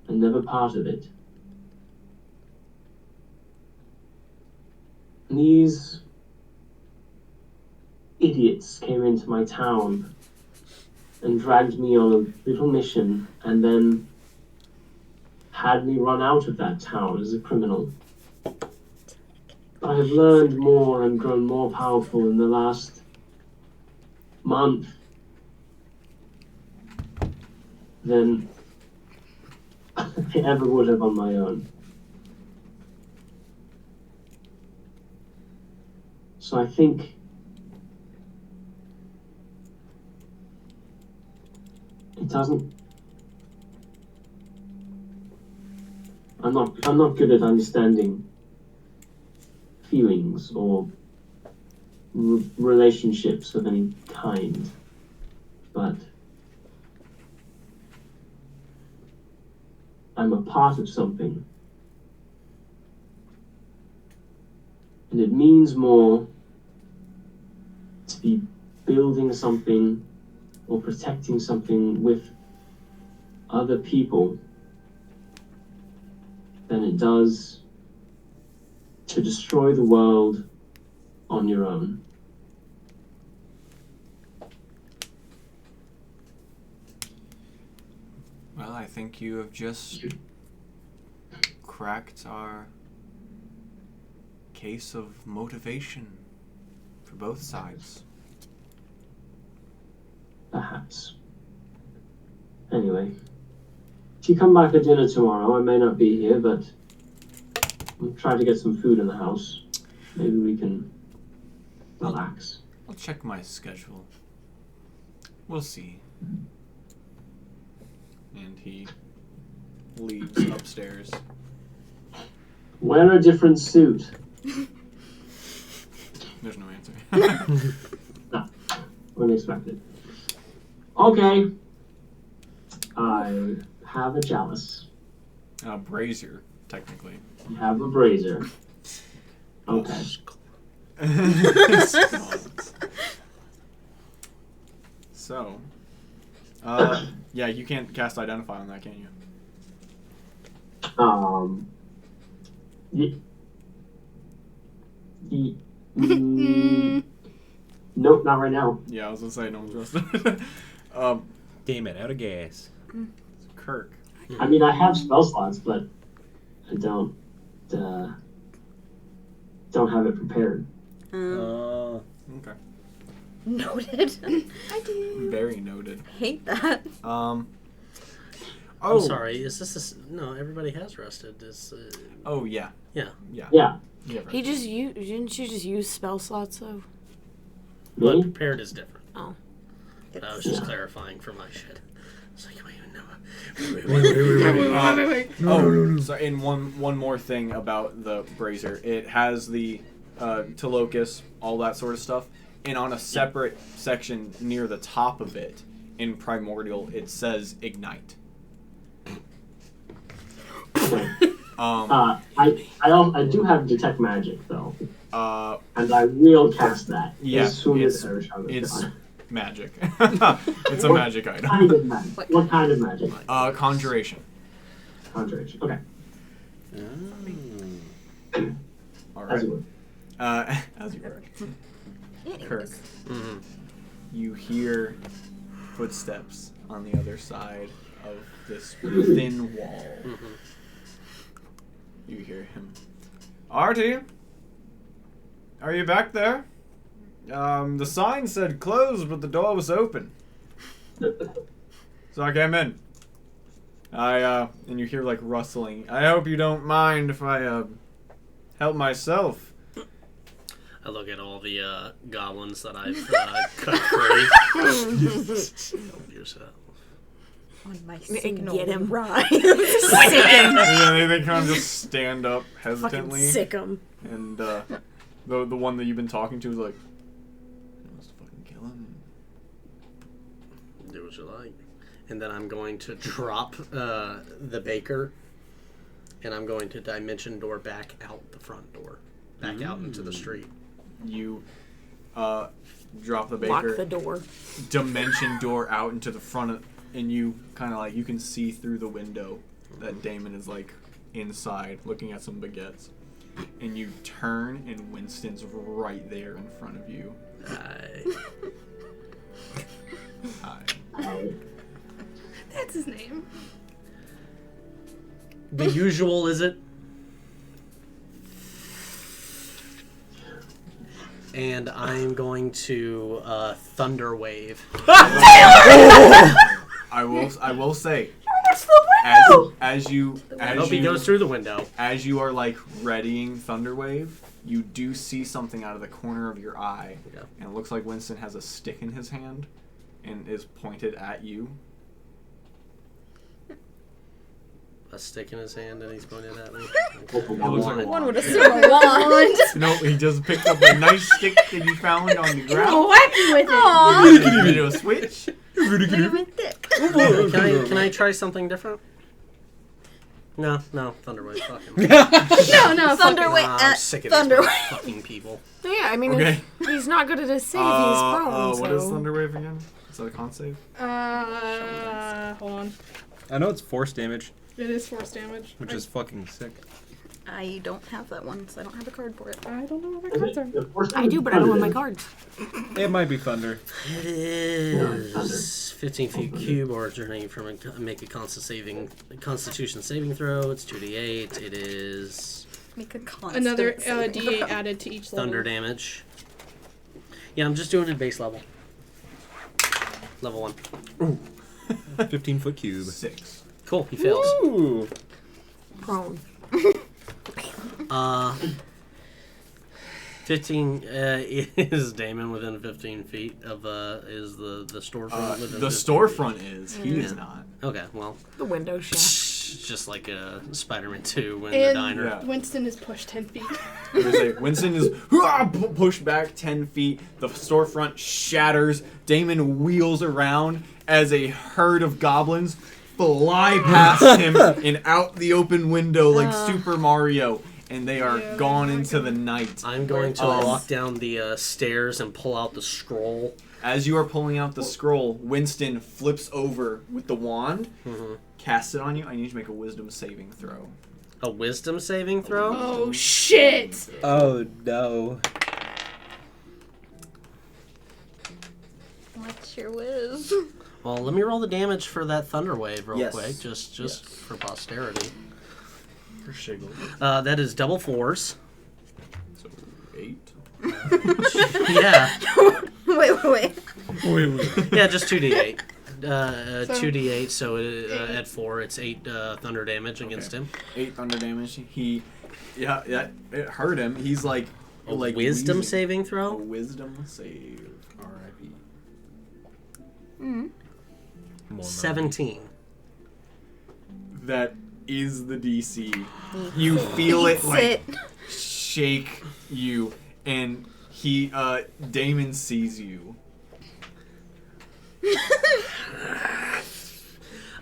Speaker 7: and never part of it. These idiots came into my town and dragged me on a little mission and then had me run out of that town as a criminal. I have learned more and grown more powerful in the last month than I ever would have on my own. So I think it doesn't. I'm not good at understanding feelings or relationships of any kind, but I'm a part of something, and it means more to be building something or protecting something with other people than it does to destroy the world on your own.
Speaker 3: Well, I think you have just cracked our case of motivation for both sides.
Speaker 7: Perhaps. Anyway, if you come back for dinner tomorrow, I may not be here, but I'll try to get some food in the house. Maybe we can relax.
Speaker 3: I'll check my schedule. We'll see. And he leaves upstairs.
Speaker 7: Wear a different suit.
Speaker 3: There's no answer.
Speaker 7: No, unexpected. Okay. I have a chalice.
Speaker 3: A brazier, technically.
Speaker 7: I have a brazier. Okay.
Speaker 3: So, yeah, you can't cast Identify on that, can you?
Speaker 7: Nope, not right now.
Speaker 3: Yeah, I was gonna say no one's rested.
Speaker 5: Damn it, out of gas.
Speaker 3: Kirk.
Speaker 7: I mean, I have spell slots, but I don't have it prepared.
Speaker 3: Okay.
Speaker 9: Noted. I do.
Speaker 3: Very noted.
Speaker 9: Hate that.
Speaker 11: I'm
Speaker 3: Oh,
Speaker 11: sorry. Is this no? Everybody has rested.
Speaker 3: Oh yeah.
Speaker 11: Yeah.
Speaker 3: Yeah.
Speaker 7: Yeah.
Speaker 3: Yeah.
Speaker 10: He just didn't you just use spell slots though?
Speaker 11: But
Speaker 7: Me?
Speaker 11: prepared is different.
Speaker 10: Oh.
Speaker 11: I was just clarifying for my shit. It's like,
Speaker 3: Oh, sorry. And one more thing about the brazier. It has the Telocus, all that sort of stuff, and on a separate section near the top of it, in Primordial, it says Ignite.
Speaker 7: I do have Detect Magic though, and I will cast that
Speaker 3: Yeah,
Speaker 7: as soon as
Speaker 3: it's
Speaker 7: it's done.
Speaker 3: magic. It's a magic item.
Speaker 7: Kind of magic. What kind of magic?
Speaker 3: Conjuration.
Speaker 7: Conjuration. Okay.
Speaker 3: All
Speaker 7: As
Speaker 3: right.
Speaker 7: you would.
Speaker 3: As you were.
Speaker 9: Anyways.
Speaker 3: Kirk, you hear footsteps on the other side of this thin wall. You hear him. Artie? Are you back there? The sign said closed, but the door was open. So I came in. And you hear like rustling. I hope you don't mind if I, help myself.
Speaker 11: I look at all the goblins that I've cut free. Help yourself.
Speaker 9: On my
Speaker 10: Get
Speaker 9: signal
Speaker 10: him.
Speaker 9: ride.
Speaker 10: Sick him.
Speaker 3: Yeah, they kind of just stand up
Speaker 10: Fucking
Speaker 3: hesitantly.
Speaker 10: sick him.
Speaker 3: And the one that you've been talking to is like, I must fucking kill him.
Speaker 11: Do what you like. And then I'm going to drop the baker, and I'm going to dimension door back out the front door, back out into the street.
Speaker 3: You drop the
Speaker 10: Lock
Speaker 3: baker,
Speaker 10: the door.
Speaker 3: dimension door out into the front, and you kind of like, you can see through the window that Damon is like inside looking at some baguettes. And you turn, and Winston's right there in front of you.
Speaker 11: Hi.
Speaker 3: Hi.
Speaker 2: That's his name.
Speaker 11: The usual, is it? And I'm going to thunder wave.
Speaker 3: I I will say,
Speaker 10: That's the window!
Speaker 3: as you
Speaker 11: I hope he goes through the window.
Speaker 3: As you are like readying Thunderwave, you do see something out of the corner of your eye, and it looks like Winston has a stick in his hand, and is pointed at you.
Speaker 11: A stick in his hand and he's pointing at me.
Speaker 3: It looks like a
Speaker 9: One
Speaker 3: wand.
Speaker 9: would assume a wand.
Speaker 3: No, he just picked up a nice stick that you found on the ground.
Speaker 2: Wacky with it.
Speaker 9: Aww.
Speaker 3: Did a switch?
Speaker 9: Even thick.
Speaker 11: Can I try something different? No, Thunderwave. Fuck him.
Speaker 2: No,
Speaker 9: Thunderwave
Speaker 11: I'm
Speaker 9: at
Speaker 11: sick of these
Speaker 9: Thunderwave.
Speaker 11: fucking people.
Speaker 10: Yeah, I mean,
Speaker 3: Okay.
Speaker 10: if he's not good at his save, he's prone.
Speaker 3: What
Speaker 10: so.
Speaker 3: is Thunderwave again? Is that a con save?
Speaker 2: Hold on.
Speaker 8: I know it's force damage,
Speaker 2: It is force damage.
Speaker 8: which is fucking sick.
Speaker 9: I don't have that one, so I don't have a card for it.
Speaker 2: I don't know what my cards are.
Speaker 10: I do, but I don't have my cards.
Speaker 8: It might be thunder.
Speaker 11: It is 15 feet cube or journey from make a Constitution saving throw. It's 2d8. It is
Speaker 9: Make a constant
Speaker 2: Another
Speaker 9: saving
Speaker 2: D8
Speaker 9: throw.
Speaker 2: added to each level.
Speaker 11: thunder damage. Yeah, I'm just doing it base level. Level 1.
Speaker 8: 15-foot cube.
Speaker 3: 6.
Speaker 11: Cool, he fails.
Speaker 8: Ooh.
Speaker 10: Prone.
Speaker 11: 15 is Damon within 15 feet of is the storefront within
Speaker 3: The
Speaker 11: 15
Speaker 3: storefront
Speaker 11: feet?
Speaker 3: is. He is not.
Speaker 11: Okay, well,
Speaker 10: The window shaft.
Speaker 11: just like Spider-Man 2 when
Speaker 2: And
Speaker 11: the diner.
Speaker 3: Yeah.
Speaker 2: Winston is pushed 10 feet.
Speaker 3: I was like, Winston is pushed back 10 feet. The storefront shatters. Damon wheels around as a herd of goblins fly past him and out the open window like Super Mario. And they are
Speaker 2: Yeah,
Speaker 3: gone
Speaker 2: they're
Speaker 3: into
Speaker 2: not
Speaker 3: the
Speaker 2: gonna-
Speaker 3: night.
Speaker 11: I'm going to
Speaker 3: Um,
Speaker 11: walk down the stairs and pull out the scroll.
Speaker 3: As you are pulling out the scroll, Winston flips over with the wand, casts it on you. I need you to make a wisdom saving throw.
Speaker 11: A wisdom saving throw?
Speaker 2: Oh, shit!
Speaker 8: Oh no.
Speaker 9: What's your whiz?
Speaker 11: Well, let me roll the damage for that thunder wave real
Speaker 3: Yes.
Speaker 11: quick, just for posterity.
Speaker 3: For shiggles.
Speaker 11: That is double 4s.
Speaker 3: So 8.
Speaker 11: Yeah.
Speaker 9: Wait.
Speaker 11: Yeah, just 2d8. 2d8, so at 4, it's 8 thunder damage against him.
Speaker 3: 8 thunder damage. It hurt him. He's like
Speaker 11: Wisdom
Speaker 3: wheezing.
Speaker 11: saving
Speaker 3: A
Speaker 11: throw?
Speaker 3: wisdom save. R.I.P.
Speaker 11: 17.
Speaker 3: That is the DC. You feel it like
Speaker 9: Sit.
Speaker 3: shake you, and Damon sees you.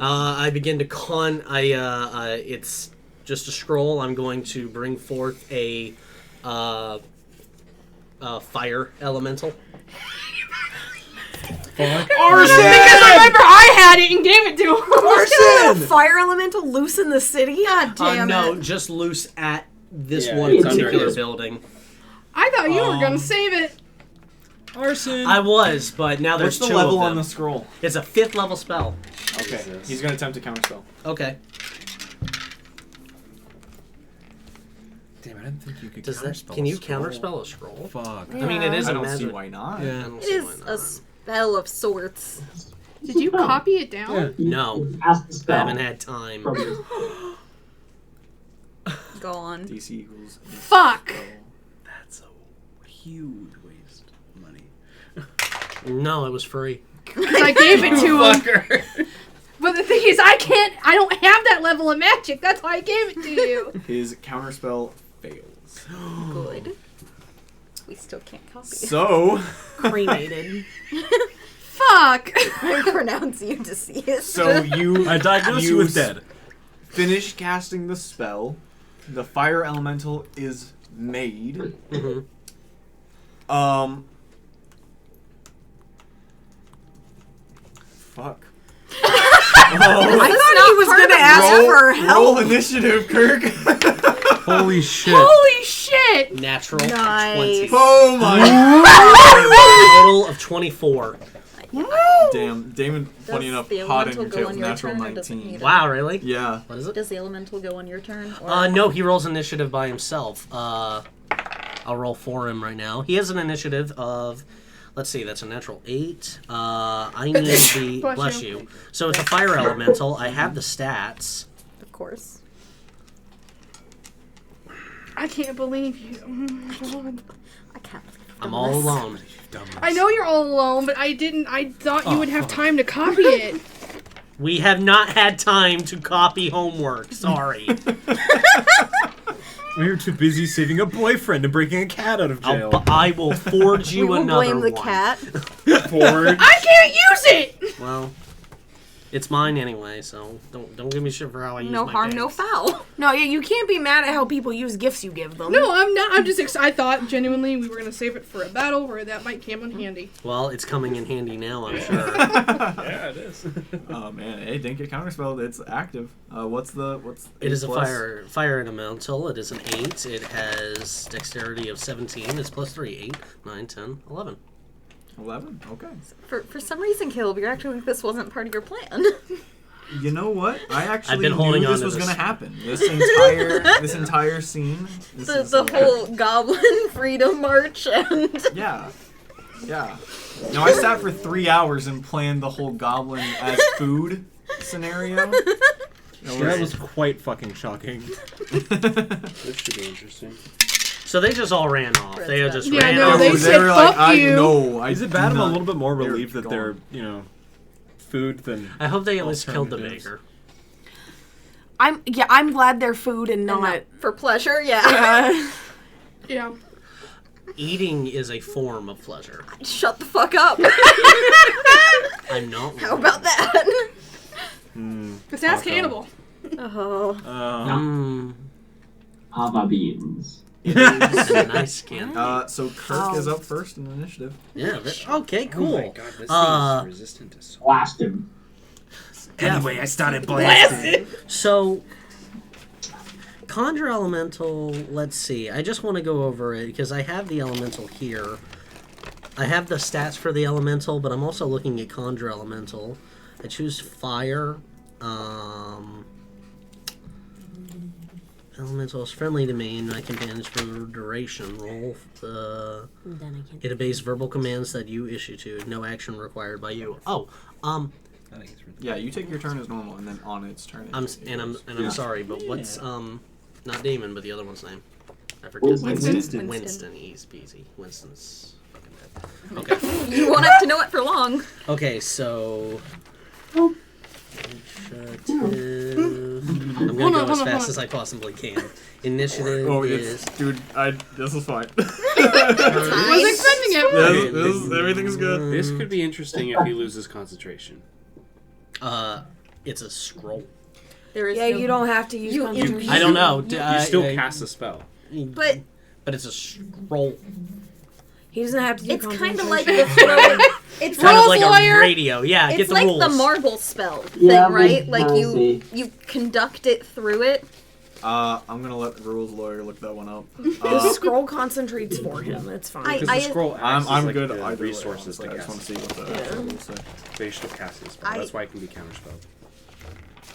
Speaker 11: I begin to it's just a scroll. I'm going to bring forth a fire elemental.
Speaker 2: Because remember I had it and gave it to him.
Speaker 10: Arson! Fire elemental loose in the city?
Speaker 9: God damn
Speaker 11: No,
Speaker 9: it.
Speaker 11: just loose at this
Speaker 6: Yeah,
Speaker 11: one
Speaker 6: it's under
Speaker 11: particular
Speaker 6: his-
Speaker 11: building.
Speaker 2: I thought you were going to save it.
Speaker 8: Arson.
Speaker 11: I was, but now
Speaker 3: What's
Speaker 11: there's
Speaker 3: the
Speaker 11: 2
Speaker 3: level
Speaker 11: of
Speaker 3: on
Speaker 11: them.
Speaker 3: the scroll?
Speaker 11: It's a 5th level spell.
Speaker 3: Okay,
Speaker 6: Jesus.
Speaker 3: he's gonna attempt to counterspell.
Speaker 11: Okay.
Speaker 8: Damn, I didn't think you could
Speaker 11: Does that?
Speaker 8: counterspell
Speaker 11: Can
Speaker 8: a
Speaker 11: you
Speaker 8: scroll.
Speaker 11: counterspell a scroll?
Speaker 8: Fuck.
Speaker 11: I mean, it is
Speaker 3: I
Speaker 11: a
Speaker 3: don't see
Speaker 11: magic.
Speaker 3: why not.
Speaker 8: Yeah.
Speaker 11: I don't
Speaker 9: It
Speaker 11: see
Speaker 9: is
Speaker 11: why
Speaker 9: a
Speaker 11: not.
Speaker 9: spell of sorts.
Speaker 2: Did you copy it down?
Speaker 8: Yeah.
Speaker 11: No,
Speaker 7: Ask the
Speaker 11: I
Speaker 7: spell.
Speaker 11: haven't had time.
Speaker 9: Go on.
Speaker 3: DC equals.
Speaker 2: Fuck.
Speaker 6: That's a huge waste of money.
Speaker 11: No, it was free.
Speaker 2: Because I gave it to him. But the thing is, I don't have that level of magic. That's why I gave it to you.
Speaker 3: His counterspell fails.
Speaker 9: Good. We still can't copy it.
Speaker 3: So,
Speaker 10: Cremated.
Speaker 2: Fuck.
Speaker 9: I pronounce you deceased.
Speaker 3: so you
Speaker 8: I diagnosed you as dead.
Speaker 3: finish casting the spell. The fire elemental is made. Fuck.
Speaker 10: I thought he was going to ask for help.
Speaker 3: Roll initiative, Kirk.
Speaker 8: Holy shit.
Speaker 2: Holy shit.
Speaker 11: Natural
Speaker 9: Nice.
Speaker 11: 20.
Speaker 3: Oh my.
Speaker 11: Total of 24.
Speaker 3: Damn, Damon, funny
Speaker 9: Does
Speaker 3: enough,
Speaker 9: the
Speaker 3: hot in
Speaker 9: elemental
Speaker 3: your
Speaker 9: go
Speaker 3: tail,
Speaker 9: on your
Speaker 3: natural
Speaker 9: turn, or does it
Speaker 3: 19.
Speaker 9: need
Speaker 11: Wow, really?
Speaker 3: Yeah.
Speaker 11: What is it?
Speaker 9: Does the elemental go on your turn? Or
Speaker 11: No, he rolls initiative by himself. I'll roll for him right now. He has an initiative of, Let's see, that's a natural 8. I need the...
Speaker 2: Bless
Speaker 11: Bless
Speaker 2: you.
Speaker 11: you. So it's a fire elemental. I have the stats.
Speaker 9: Of course.
Speaker 2: I can't believe you. Oh my God.
Speaker 9: I can't believe I've
Speaker 11: I'm
Speaker 9: done
Speaker 11: all
Speaker 9: this.
Speaker 11: alone.
Speaker 2: I know you're all alone, but I thought you would have time to copy it.
Speaker 11: We have not had time to copy homework. Sorry.
Speaker 5: We were too busy saving a boyfriend and breaking a cat out of jail.
Speaker 11: I will forge you
Speaker 9: We will
Speaker 11: another
Speaker 9: blame the
Speaker 11: one.
Speaker 9: cat.
Speaker 5: Forge.
Speaker 2: I can't use it!
Speaker 11: Well, it's mine anyway, so don't give me shit for how I use
Speaker 9: No
Speaker 11: my
Speaker 9: harm,
Speaker 11: days.
Speaker 9: no foul.
Speaker 10: No, you can't be mad at how people use gifts you give them.
Speaker 2: No, I'm not. I'm just I thought genuinely we were going to save it for a battle where that might come in handy.
Speaker 11: Well, it's coming in handy now, I'm sure.
Speaker 6: Yeah, it is.
Speaker 3: Oh man, hey, didn't get counterspelled. It's active. What's
Speaker 11: It is a
Speaker 3: plus?
Speaker 11: fire elemental. It is an 8. It has dexterity of 17. It's plus 3. 8, 9, 10, 11.
Speaker 3: 11. Okay.
Speaker 9: For some reason, Caleb, you're acting like this wasn't part of your plan.
Speaker 3: You know what? I actually
Speaker 11: been holding
Speaker 3: knew
Speaker 11: on
Speaker 3: this
Speaker 11: to
Speaker 3: was
Speaker 11: this.
Speaker 3: gonna happen. This entire scene.
Speaker 9: The whole Goblin Freedom March and...
Speaker 3: Yeah. No, I sat for 3 hours and planned the whole goblin as food scenario.
Speaker 5: That was quite fucking shocking.
Speaker 6: This should be interesting.
Speaker 11: So they just all ran off. They just
Speaker 2: Yeah,
Speaker 11: ran
Speaker 2: no,
Speaker 11: off.
Speaker 2: they said,
Speaker 3: like,
Speaker 2: "Fuck you."
Speaker 5: Is it bad? I'm a little bit more relieved that they're, food than...
Speaker 11: I hope they at least killed the
Speaker 5: alternatives.
Speaker 11: baker.
Speaker 10: I'm glad they're food and not.
Speaker 9: not for pleasure, yeah.
Speaker 2: Yeah.
Speaker 11: Eating is a form of pleasure.
Speaker 9: Shut the fuck up.
Speaker 11: I'm not.
Speaker 9: How about that?
Speaker 2: Just ask Hannibal.
Speaker 9: Oh.
Speaker 7: Hava beans.
Speaker 11: It is a nice skin.
Speaker 3: So Kirk is up first in initiative.
Speaker 11: Yeah. Okay. Cool.
Speaker 6: Oh my god, this thing is resistant to salt.
Speaker 7: Blast him.
Speaker 5: Anyway, I started blasting.
Speaker 11: So, Conjure Elemental, let's see. I just want to go over it because I have the Elemental here. I have the stats for the Elemental, but I'm also looking at Conjure Elemental. I choose Fire. Elemental is friendly to me, and I can manage for the duration. Roll. It obeys verbal commands that you issue to. No action required by you.
Speaker 3: Yeah, you take your turn as normal, and then on its turn.
Speaker 11: I'm sorry, but what's not Damon, but the other one's name? I forget.
Speaker 3: Winston.
Speaker 11: Winston. Easy peasy. Winston's fucking dead. Okay.
Speaker 9: You won't have to know it for long.
Speaker 11: Okay, so initiative. I'm gonna go as fast as I possibly can. Initiative is.
Speaker 3: Dude, this is fine.
Speaker 2: I was expecting it.
Speaker 3: Everything's good.
Speaker 6: This could be interesting if he loses concentration.
Speaker 11: It's a scroll.
Speaker 9: There is
Speaker 10: You don't have to use concentration.
Speaker 11: I don't know.
Speaker 6: You still cast a spell.
Speaker 9: But
Speaker 11: it's a scroll.
Speaker 10: He doesn't have to do
Speaker 9: it's
Speaker 10: concentration.
Speaker 9: kind of like the throwing. It's
Speaker 11: Kind of like
Speaker 2: lawyer.
Speaker 11: a radio. Yeah,
Speaker 9: It's
Speaker 11: get the
Speaker 9: like
Speaker 11: rules.
Speaker 9: the marble spell thing,
Speaker 7: Yeah,
Speaker 9: right?
Speaker 7: well,
Speaker 9: Like
Speaker 7: I
Speaker 9: you
Speaker 7: see.
Speaker 9: you conduct it through it.
Speaker 3: I'm gonna let the rules lawyer look that one up.
Speaker 10: The scroll concentrates for him. That's fine.
Speaker 6: Because
Speaker 9: I-
Speaker 6: the scroll acts
Speaker 3: I'm
Speaker 6: as like
Speaker 3: good.
Speaker 6: the
Speaker 3: Either
Speaker 6: resources
Speaker 3: way,
Speaker 6: to
Speaker 3: I just want
Speaker 6: cast.
Speaker 3: to see what the actual rules say.
Speaker 6: They should have cast a spell. That's why it can be counterspelled.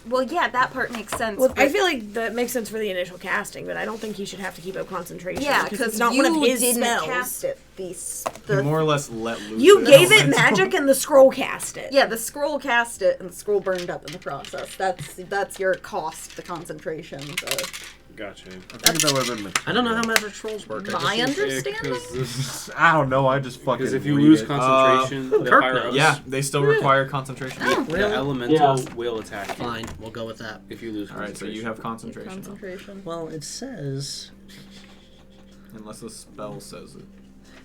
Speaker 9: Well, yeah, that part makes sense.
Speaker 10: Well, I
Speaker 9: but-
Speaker 10: feel like that makes sense for the initial casting, but I don't think he should have to keep up concentration.
Speaker 9: yeah,
Speaker 10: because
Speaker 9: because
Speaker 10: it's not
Speaker 9: you
Speaker 10: one of his
Speaker 9: didn't
Speaker 10: spells.
Speaker 9: cast it.
Speaker 3: He
Speaker 9: The
Speaker 3: more or less let loose.
Speaker 10: You
Speaker 3: the
Speaker 10: gave it
Speaker 3: elemental.
Speaker 10: magic, and the scroll cast it.
Speaker 9: yeah, the scroll cast it, and the scroll burned up in the process. That's your cost, the concentration.
Speaker 6: Gotcha.
Speaker 5: I think that would have been
Speaker 11: I don't know how magic scrolls work.
Speaker 9: My understanding.
Speaker 5: I don't know. I just fucking.
Speaker 6: Because if you
Speaker 5: read
Speaker 6: lose
Speaker 5: it.
Speaker 6: concentration, the
Speaker 11: Kirk
Speaker 6: fire
Speaker 11: knows.
Speaker 6: ups,
Speaker 3: Yeah, they still require concentration.
Speaker 6: the elemental
Speaker 7: Yeah.
Speaker 6: will attack you
Speaker 11: Fine, we'll go with that.
Speaker 6: if you lose
Speaker 3: All right, so
Speaker 6: concentration.
Speaker 3: you have concentration,
Speaker 9: Concentration.
Speaker 11: Well, it says
Speaker 3: unless the spell says it.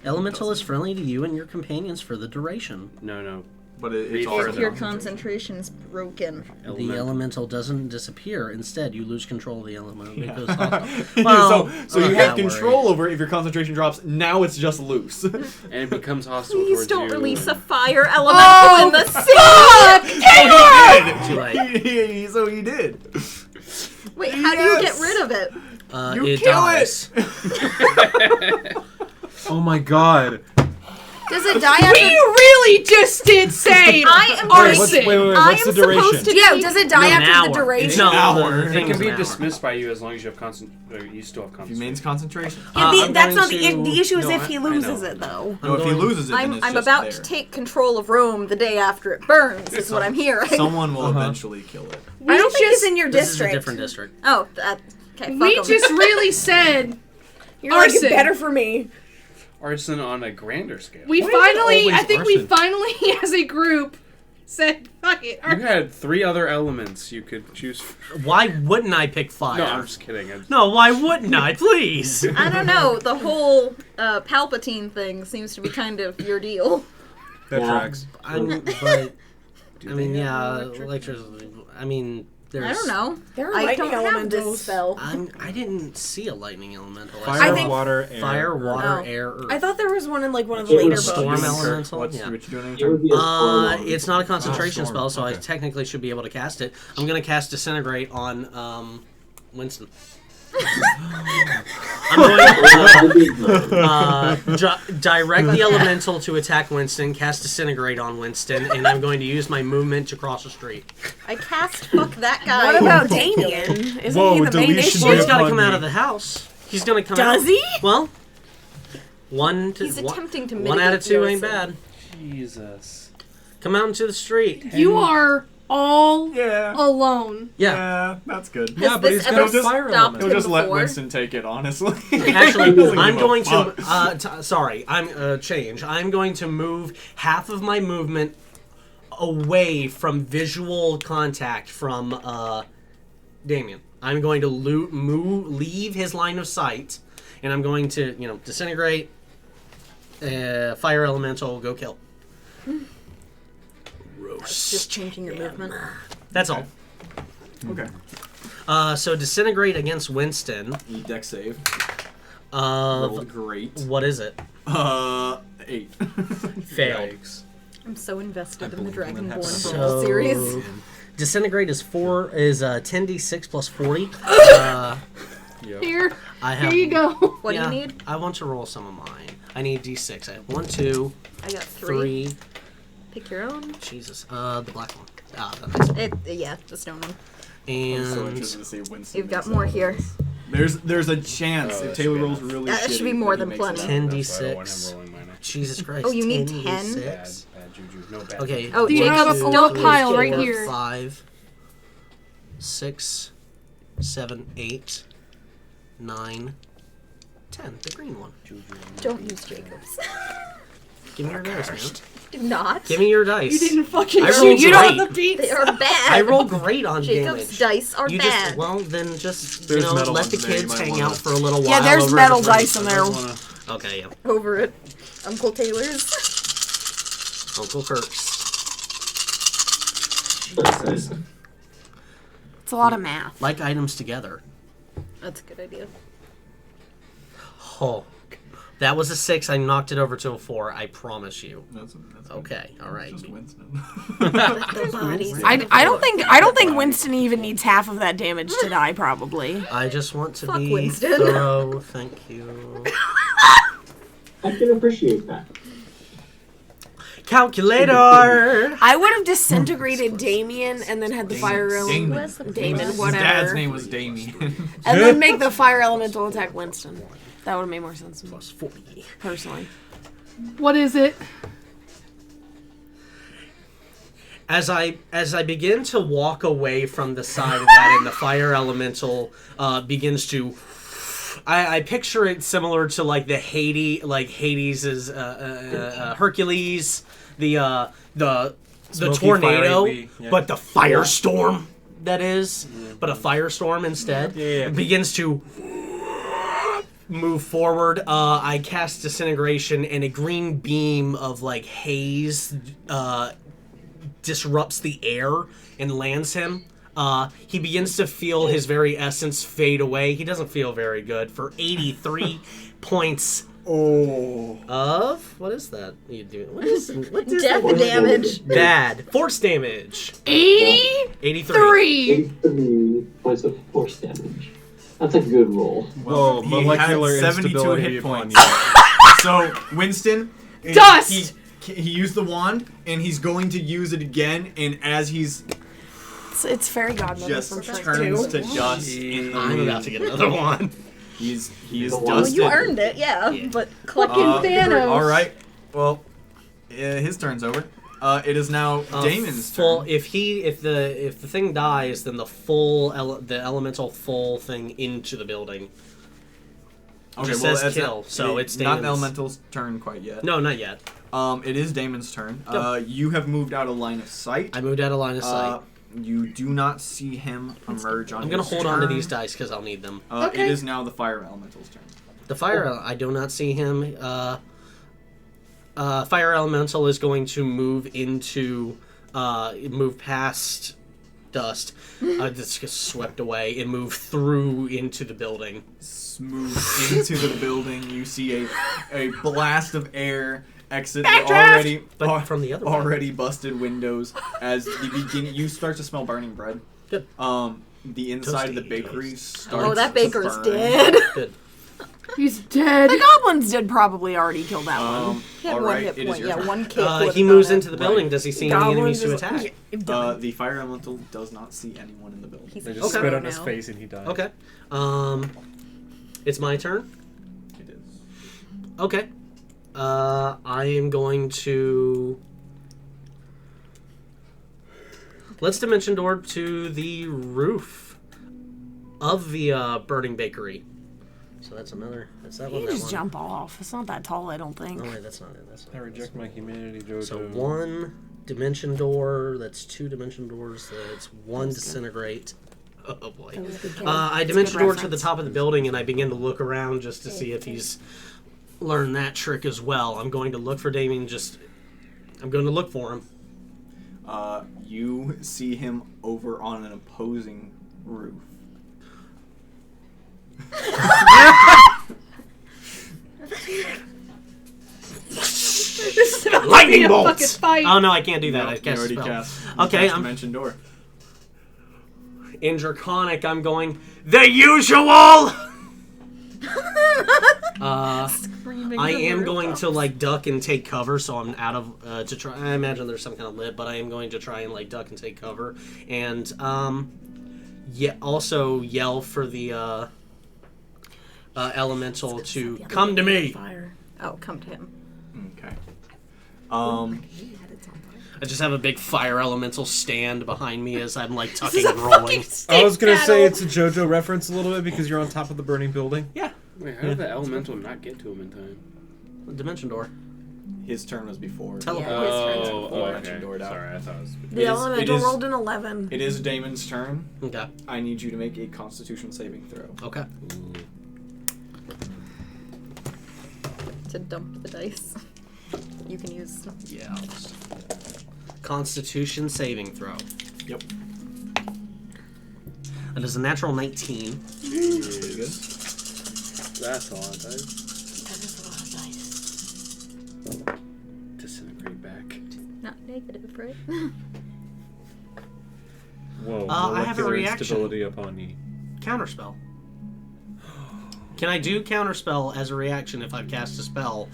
Speaker 11: elemental is friendly to you and your companions for the duration.
Speaker 6: No.
Speaker 3: But it's
Speaker 6: If
Speaker 3: already
Speaker 9: If your
Speaker 3: concentration.
Speaker 9: concentration's broken.
Speaker 11: The elemental doesn't disappear. Instead, you lose control of the elemental.
Speaker 3: Yeah.
Speaker 11: Because well,
Speaker 3: so you
Speaker 11: I'm
Speaker 3: have
Speaker 11: not
Speaker 3: control over it if your concentration drops. Now it's just loose.
Speaker 6: And it becomes hostile
Speaker 9: Please
Speaker 6: towards
Speaker 9: don't
Speaker 6: you.
Speaker 9: release a fire elemental in the sea!
Speaker 11: Too late.
Speaker 3: So he did.
Speaker 9: Wait, how do you get rid of it?
Speaker 3: You
Speaker 11: it
Speaker 3: kill
Speaker 11: dies.
Speaker 5: Oh my god.
Speaker 10: Does it die after?
Speaker 2: We really just did say
Speaker 9: I am
Speaker 2: arson.
Speaker 5: Wait,
Speaker 9: I
Speaker 5: what's
Speaker 9: am
Speaker 5: the duration?
Speaker 9: supposed to
Speaker 10: Yeah,
Speaker 9: be-
Speaker 10: does it die
Speaker 11: No, an
Speaker 10: after
Speaker 11: hour.
Speaker 10: the duration?
Speaker 11: It's
Speaker 3: No,
Speaker 11: all the
Speaker 3: hour.
Speaker 11: things
Speaker 4: It can be
Speaker 11: an hour.
Speaker 4: dismissed by you as long as you have you still have
Speaker 3: If he
Speaker 4: concentration.
Speaker 3: mains concentration.
Speaker 10: Yeah,
Speaker 11: I'm
Speaker 10: that's not
Speaker 11: going
Speaker 10: the
Speaker 11: to-
Speaker 10: issue. Is
Speaker 4: no,
Speaker 10: if he
Speaker 4: I
Speaker 10: loses
Speaker 4: know.
Speaker 10: it though.
Speaker 3: No, if he loses it, then
Speaker 9: I'm
Speaker 3: it's
Speaker 9: I'm
Speaker 3: just
Speaker 9: about
Speaker 3: there.
Speaker 9: to take control of Rome the day after it burns. Is what I'm hearing.
Speaker 3: Someone will eventually kill it.
Speaker 10: I don't think it's in your
Speaker 11: This is a
Speaker 10: district.
Speaker 11: different district.
Speaker 9: Oh, that. Okay, fuck
Speaker 2: We
Speaker 9: 'em.
Speaker 2: just really said
Speaker 10: You're like,
Speaker 2: arson.
Speaker 10: it's better for me.
Speaker 4: Arson on a grander scale.
Speaker 2: we
Speaker 5: Why is it
Speaker 2: finally.
Speaker 5: always
Speaker 2: I think we
Speaker 5: arson?
Speaker 2: finally, as a group, said fuck it.
Speaker 4: You had 3 other elements you could choose from.
Speaker 11: Why wouldn't I pick fire?
Speaker 4: No, I'm just kidding.
Speaker 11: No, why wouldn't I? Please.
Speaker 9: I don't know. The whole Palpatine thing seems to be kind of your deal.
Speaker 5: That
Speaker 7: Yeah.
Speaker 5: tracks.
Speaker 11: But I mean, yeah, electricity. I mean, there's.
Speaker 9: I don't know.
Speaker 10: There are
Speaker 9: I
Speaker 10: lightning
Speaker 9: don't have
Speaker 10: elementals.
Speaker 9: this spell.
Speaker 11: I didn't see a lightning elemental.
Speaker 5: Fire,
Speaker 10: I think-
Speaker 5: water, air.
Speaker 11: Fire, water,
Speaker 9: Oh.
Speaker 11: air, earth.
Speaker 10: I thought there was one in like one of the
Speaker 7: It
Speaker 10: later
Speaker 7: was
Speaker 10: books.
Speaker 11: Storm
Speaker 7: Yes.
Speaker 11: elemental.
Speaker 3: What's
Speaker 11: Yeah.
Speaker 3: what you doing?
Speaker 7: It would be a storm.
Speaker 11: It's not a concentration
Speaker 5: storm.
Speaker 11: spell, so I
Speaker 5: Okay.
Speaker 11: technically should be able to cast it. I'm gonna cast Disintegrate on Winston. I'm going to direct the elemental to attack Winston, cast Disintegrate on Winston, and I'm going to use my movement to cross the street.
Speaker 9: I cast fuck that guy.
Speaker 10: What about Damien? Isn't
Speaker 5: Whoa,
Speaker 10: he the main
Speaker 5: deletion
Speaker 10: issue?
Speaker 11: Well, he's got to
Speaker 5: upon
Speaker 11: come out
Speaker 5: me.
Speaker 11: of the house. He's going to come
Speaker 10: Does
Speaker 11: out.
Speaker 10: he?
Speaker 11: Well, one to
Speaker 9: He's attempting to
Speaker 11: one out of
Speaker 9: mitigate
Speaker 11: 2
Speaker 9: the
Speaker 11: ain't
Speaker 9: arson.
Speaker 11: bad.
Speaker 4: Jesus.
Speaker 11: Come out into the street.
Speaker 2: You are all
Speaker 3: Yeah.
Speaker 2: alone.
Speaker 11: Yeah.
Speaker 3: That's good.
Speaker 5: Yeah,
Speaker 9: Has
Speaker 5: but
Speaker 9: this
Speaker 5: he's got
Speaker 9: ever
Speaker 5: a fire
Speaker 9: stopped
Speaker 5: element.
Speaker 3: He'll just let
Speaker 9: before?
Speaker 3: Winston take it, honestly.
Speaker 11: Actually,
Speaker 3: He doesn't
Speaker 11: I'm
Speaker 3: give a
Speaker 11: going to.
Speaker 3: fuck.
Speaker 11: Sorry, I'm change. I'm going to move half of my movement away from visual contact from Damien. I'm going to leave his line of sight, and I'm going to disintegrate. Fire elemental, go kill.
Speaker 9: Just changing your movement.
Speaker 11: That's all.
Speaker 3: Okay.
Speaker 11: So disintegrate against Winston.
Speaker 3: Dex save.
Speaker 11: Of
Speaker 3: Rolled great.
Speaker 11: what is it?
Speaker 3: 8.
Speaker 11: Failed.
Speaker 4: Yikes.
Speaker 9: I'm so invested in the
Speaker 5: believe in that
Speaker 9: Dragonborn
Speaker 5: happens.
Speaker 9: Brawl series.
Speaker 11: Disintegrate is 10d6 plus 40.
Speaker 4: Yep.
Speaker 2: Here,
Speaker 11: I have.
Speaker 2: here you go.
Speaker 9: What
Speaker 11: yeah,
Speaker 9: do you need?
Speaker 11: I want to roll some of mine. I need d6. I have 1, 2,
Speaker 9: I got 3.
Speaker 11: 3.
Speaker 9: Pick your own.
Speaker 11: Jesus. The black one. The nice one.
Speaker 9: Yeah, the stone one.
Speaker 3: I'm so
Speaker 11: And
Speaker 3: interested to see Winston.
Speaker 9: You've got
Speaker 3: makes
Speaker 9: more
Speaker 3: out of
Speaker 9: here.
Speaker 3: this. There's a chance
Speaker 4: Oh,
Speaker 3: if
Speaker 4: that
Speaker 3: Taylor
Speaker 4: should be
Speaker 3: rolls
Speaker 4: enough.
Speaker 3: really
Speaker 9: That
Speaker 3: shitty
Speaker 9: should be more
Speaker 3: that he
Speaker 9: than
Speaker 3: makes it
Speaker 9: plenty.
Speaker 3: out.
Speaker 4: That's why I don't want him
Speaker 11: D6.
Speaker 4: rolling minor.
Speaker 11: Jesus Christ.
Speaker 9: Oh, you need
Speaker 11: 10d6.
Speaker 9: 10?
Speaker 4: Bad juju. No bad
Speaker 11: Okay.
Speaker 4: juju.
Speaker 9: Oh,
Speaker 2: Do you
Speaker 9: Jacob's
Speaker 2: have a
Speaker 9: still
Speaker 2: full
Speaker 9: three,
Speaker 2: pile right
Speaker 9: Jacob.
Speaker 2: here?
Speaker 11: 5, 6, 7, 8, 9, 10. The green one.
Speaker 9: Don't use Jacob's.
Speaker 11: Give me your dice, man.
Speaker 9: Do not.
Speaker 11: Give me your dice.
Speaker 2: You didn't fucking
Speaker 11: I
Speaker 2: shoot.
Speaker 11: rolled
Speaker 2: You
Speaker 11: great.
Speaker 2: don't the beats.
Speaker 9: They are bad.
Speaker 11: I roll great on
Speaker 9: Jacob's
Speaker 11: damage.
Speaker 9: dice are
Speaker 11: You
Speaker 9: bad.
Speaker 11: just then just
Speaker 3: There's metal
Speaker 11: let the
Speaker 3: ones there, you
Speaker 11: kids
Speaker 3: might
Speaker 11: hang
Speaker 3: wanna-
Speaker 11: out for a little while.
Speaker 10: Yeah, there's
Speaker 11: over
Speaker 10: metal
Speaker 11: the break.
Speaker 10: dice in there.
Speaker 11: Okay, yeah.
Speaker 9: Over it. Uncle Taylor's.
Speaker 11: Uncle Kirk's.
Speaker 10: It's a lot of math.
Speaker 11: Like items together.
Speaker 9: That's a good idea.
Speaker 11: Oh, that was a 6. I knocked it over to a 4. I promise you.
Speaker 3: That's
Speaker 11: Okay, all right.
Speaker 3: Just Winston.
Speaker 9: Their bodies.
Speaker 10: I don't think Winston even needs half of that damage to die. Probably.
Speaker 11: I just want to
Speaker 9: Fuck
Speaker 11: be
Speaker 9: Winston.
Speaker 11: thorough. Thank you.
Speaker 7: I can appreciate that.
Speaker 11: Calculator.
Speaker 10: I would have disintegrated Damien and then had the fire
Speaker 3: Damien.
Speaker 10: element. Damon,
Speaker 3: His
Speaker 10: whatever.
Speaker 3: dad's name was Damien.
Speaker 10: And then make the fire elemental attack Winston. That would have made more sense to me,
Speaker 11: Plus 40.
Speaker 10: personally.
Speaker 2: What is it?
Speaker 11: As I begin to walk away from the side of that, and the fire elemental begins to, I picture it similar to like the Hades is Hercules, the
Speaker 5: Smoky,
Speaker 11: tornado,
Speaker 5: fiery, yeah.
Speaker 11: but the firestorm that is, but a firestorm instead.
Speaker 5: Yeah.
Speaker 11: It begins to move forward. I cast Disintegration, and a green beam of like haze disrupts the air and lands him. He begins to feel his very essence fade away. He doesn't feel very good for 83 points of what is that? You do what is
Speaker 9: Death damage.
Speaker 11: bad force damage? 83.
Speaker 2: 3.
Speaker 7: 83 points of force damage. That's a good roll.
Speaker 5: Whoa,
Speaker 3: He had
Speaker 5: molecular
Speaker 3: 72
Speaker 5: instability
Speaker 3: hit
Speaker 5: upon
Speaker 3: points.
Speaker 5: you.
Speaker 3: So Winston,
Speaker 2: Dust!
Speaker 3: He used the wand, and he's going to use it again, and as he's
Speaker 10: It's fairy godmother
Speaker 3: just
Speaker 10: from Shrek
Speaker 3: turns
Speaker 10: 2.
Speaker 3: to dust in the
Speaker 11: I'm
Speaker 3: wind.
Speaker 11: about to get another one.
Speaker 3: He is
Speaker 7: Well,
Speaker 9: Well,
Speaker 3: dusted.
Speaker 9: you earned it, yeah. But collecting Thanos.
Speaker 3: All right. Well, his turn's over. It is now Damon's
Speaker 11: Full.
Speaker 3: turn.
Speaker 11: If the thing dies, then the elemental full thing into the building.
Speaker 3: Okay,
Speaker 11: just
Speaker 3: well,
Speaker 11: says
Speaker 3: that's
Speaker 11: kill, so it's
Speaker 3: not
Speaker 11: Damon's.
Speaker 3: the elemental's turn quite yet.
Speaker 11: No, not yet.
Speaker 3: It is Damon's turn.
Speaker 11: Go.
Speaker 3: You have moved out of line of sight.
Speaker 11: I moved out of line of sight.
Speaker 3: You do not see him emerge on
Speaker 11: I'm gonna
Speaker 3: his
Speaker 11: hold on to
Speaker 3: turn.
Speaker 11: these dice because I'll need them.
Speaker 2: Okay.
Speaker 3: It is now the fire elemental's turn.
Speaker 11: The fire, I do not see him. Fire elemental is going to move past dust. This gets swept away and move through into the building.
Speaker 3: Move into the building. You see a blast of air exit the
Speaker 11: But from the other way.
Speaker 3: already busted windows as you start to smell burning bread.
Speaker 11: Good.
Speaker 3: The inside of the
Speaker 11: Toasty
Speaker 3: bakery
Speaker 11: toast.
Speaker 3: starts.
Speaker 9: Oh, that
Speaker 3: to
Speaker 9: baker's
Speaker 3: burn.
Speaker 9: dead.
Speaker 11: Good.
Speaker 2: He's dead.
Speaker 10: The goblins did probably already kill that one.
Speaker 9: He had
Speaker 3: All
Speaker 9: one
Speaker 3: right,
Speaker 9: hit
Speaker 3: it is
Speaker 9: point.
Speaker 3: your
Speaker 9: Yeah,
Speaker 3: turn.
Speaker 9: one kick. would've
Speaker 11: He moves
Speaker 9: done
Speaker 11: into
Speaker 9: it.
Speaker 11: the building. Does he see any enemies to
Speaker 10: Goblins
Speaker 11: attack?
Speaker 3: The fire elemental does not see anyone in the building.
Speaker 9: He's
Speaker 5: They
Speaker 9: a
Speaker 5: just
Speaker 11: Okay.
Speaker 5: spit
Speaker 9: hero
Speaker 5: on his
Speaker 9: now.
Speaker 5: face and he died.
Speaker 11: Okay. It's my turn.
Speaker 3: It is.
Speaker 11: Okay. I am going to. Let's dimension door to the roof of the burning bakery. So that's another. That's that one.
Speaker 10: You
Speaker 11: That
Speaker 10: just
Speaker 11: one.
Speaker 10: jump off. It's not that tall, I don't think.
Speaker 11: Oh wait, that's not it. That's not
Speaker 5: I
Speaker 11: it.
Speaker 5: reject my humanity, Jojo.
Speaker 11: So one dimension door. That's two dimension doors. That's one disintegrate. Oh boy.
Speaker 10: That was good kill.
Speaker 11: I
Speaker 10: That's a
Speaker 11: dimension
Speaker 10: good
Speaker 11: door to the
Speaker 10: reference.
Speaker 11: top of the building, and I begin to look around just to see if he's learned that trick as well. I'm going to look for Damien. I'm going to look for him.
Speaker 3: You see him over on an opposing roof.
Speaker 2: This is about
Speaker 11: Lightning
Speaker 2: to be a
Speaker 11: bolts!
Speaker 2: fucking fight.
Speaker 11: Oh no, I can't do that. I
Speaker 3: You
Speaker 11: cast a
Speaker 3: already
Speaker 11: spell.
Speaker 3: cast.
Speaker 11: Okay,
Speaker 3: cast
Speaker 11: I'm
Speaker 3: dimension door.
Speaker 11: in Draconic. I'm going the usual. I am going to like duck and take cover, so I'm out of to try. I imagine there's some kind of lid, but I am going to try and like duck and take cover, and also yell for the elemental to come to me.
Speaker 10: Fire.
Speaker 9: Oh, come to him.
Speaker 3: Okay.
Speaker 11: I just have a big fire elemental stand behind me as I'm like tucking and rolling.
Speaker 5: I was gonna say it's a JoJo reference a little bit because you're on top of the burning building.
Speaker 11: Yeah,
Speaker 6: Wait, how did the elemental not get to him in time?
Speaker 11: dimension door.
Speaker 3: His turn was before.
Speaker 11: Teleport.
Speaker 9: Yeah, his turns
Speaker 6: Oh,
Speaker 9: before.
Speaker 6: okay.
Speaker 3: Door down.
Speaker 6: Sorry, I thought it was.
Speaker 10: The
Speaker 3: It
Speaker 10: elemental
Speaker 3: is-
Speaker 10: rolled an 11.
Speaker 3: It is Damon's turn.
Speaker 11: Okay.
Speaker 3: I need you to make a Constitution saving throw.
Speaker 11: Okay.
Speaker 9: To dump the dice. You can use.
Speaker 11: Yeah. Constitution saving throw.
Speaker 3: Yep.
Speaker 11: That is a natural 19.
Speaker 3: Pretty good.
Speaker 6: That's a lot of dice.
Speaker 10: That is a lot of dice.
Speaker 6: Disintegrate back.
Speaker 9: Not negative, right?
Speaker 5: Whoa.
Speaker 11: I have a
Speaker 5: molecular
Speaker 11: reaction.
Speaker 5: instability upon ye.
Speaker 11: Counterspell. Can I do counterspell as a reaction if I've cast a spell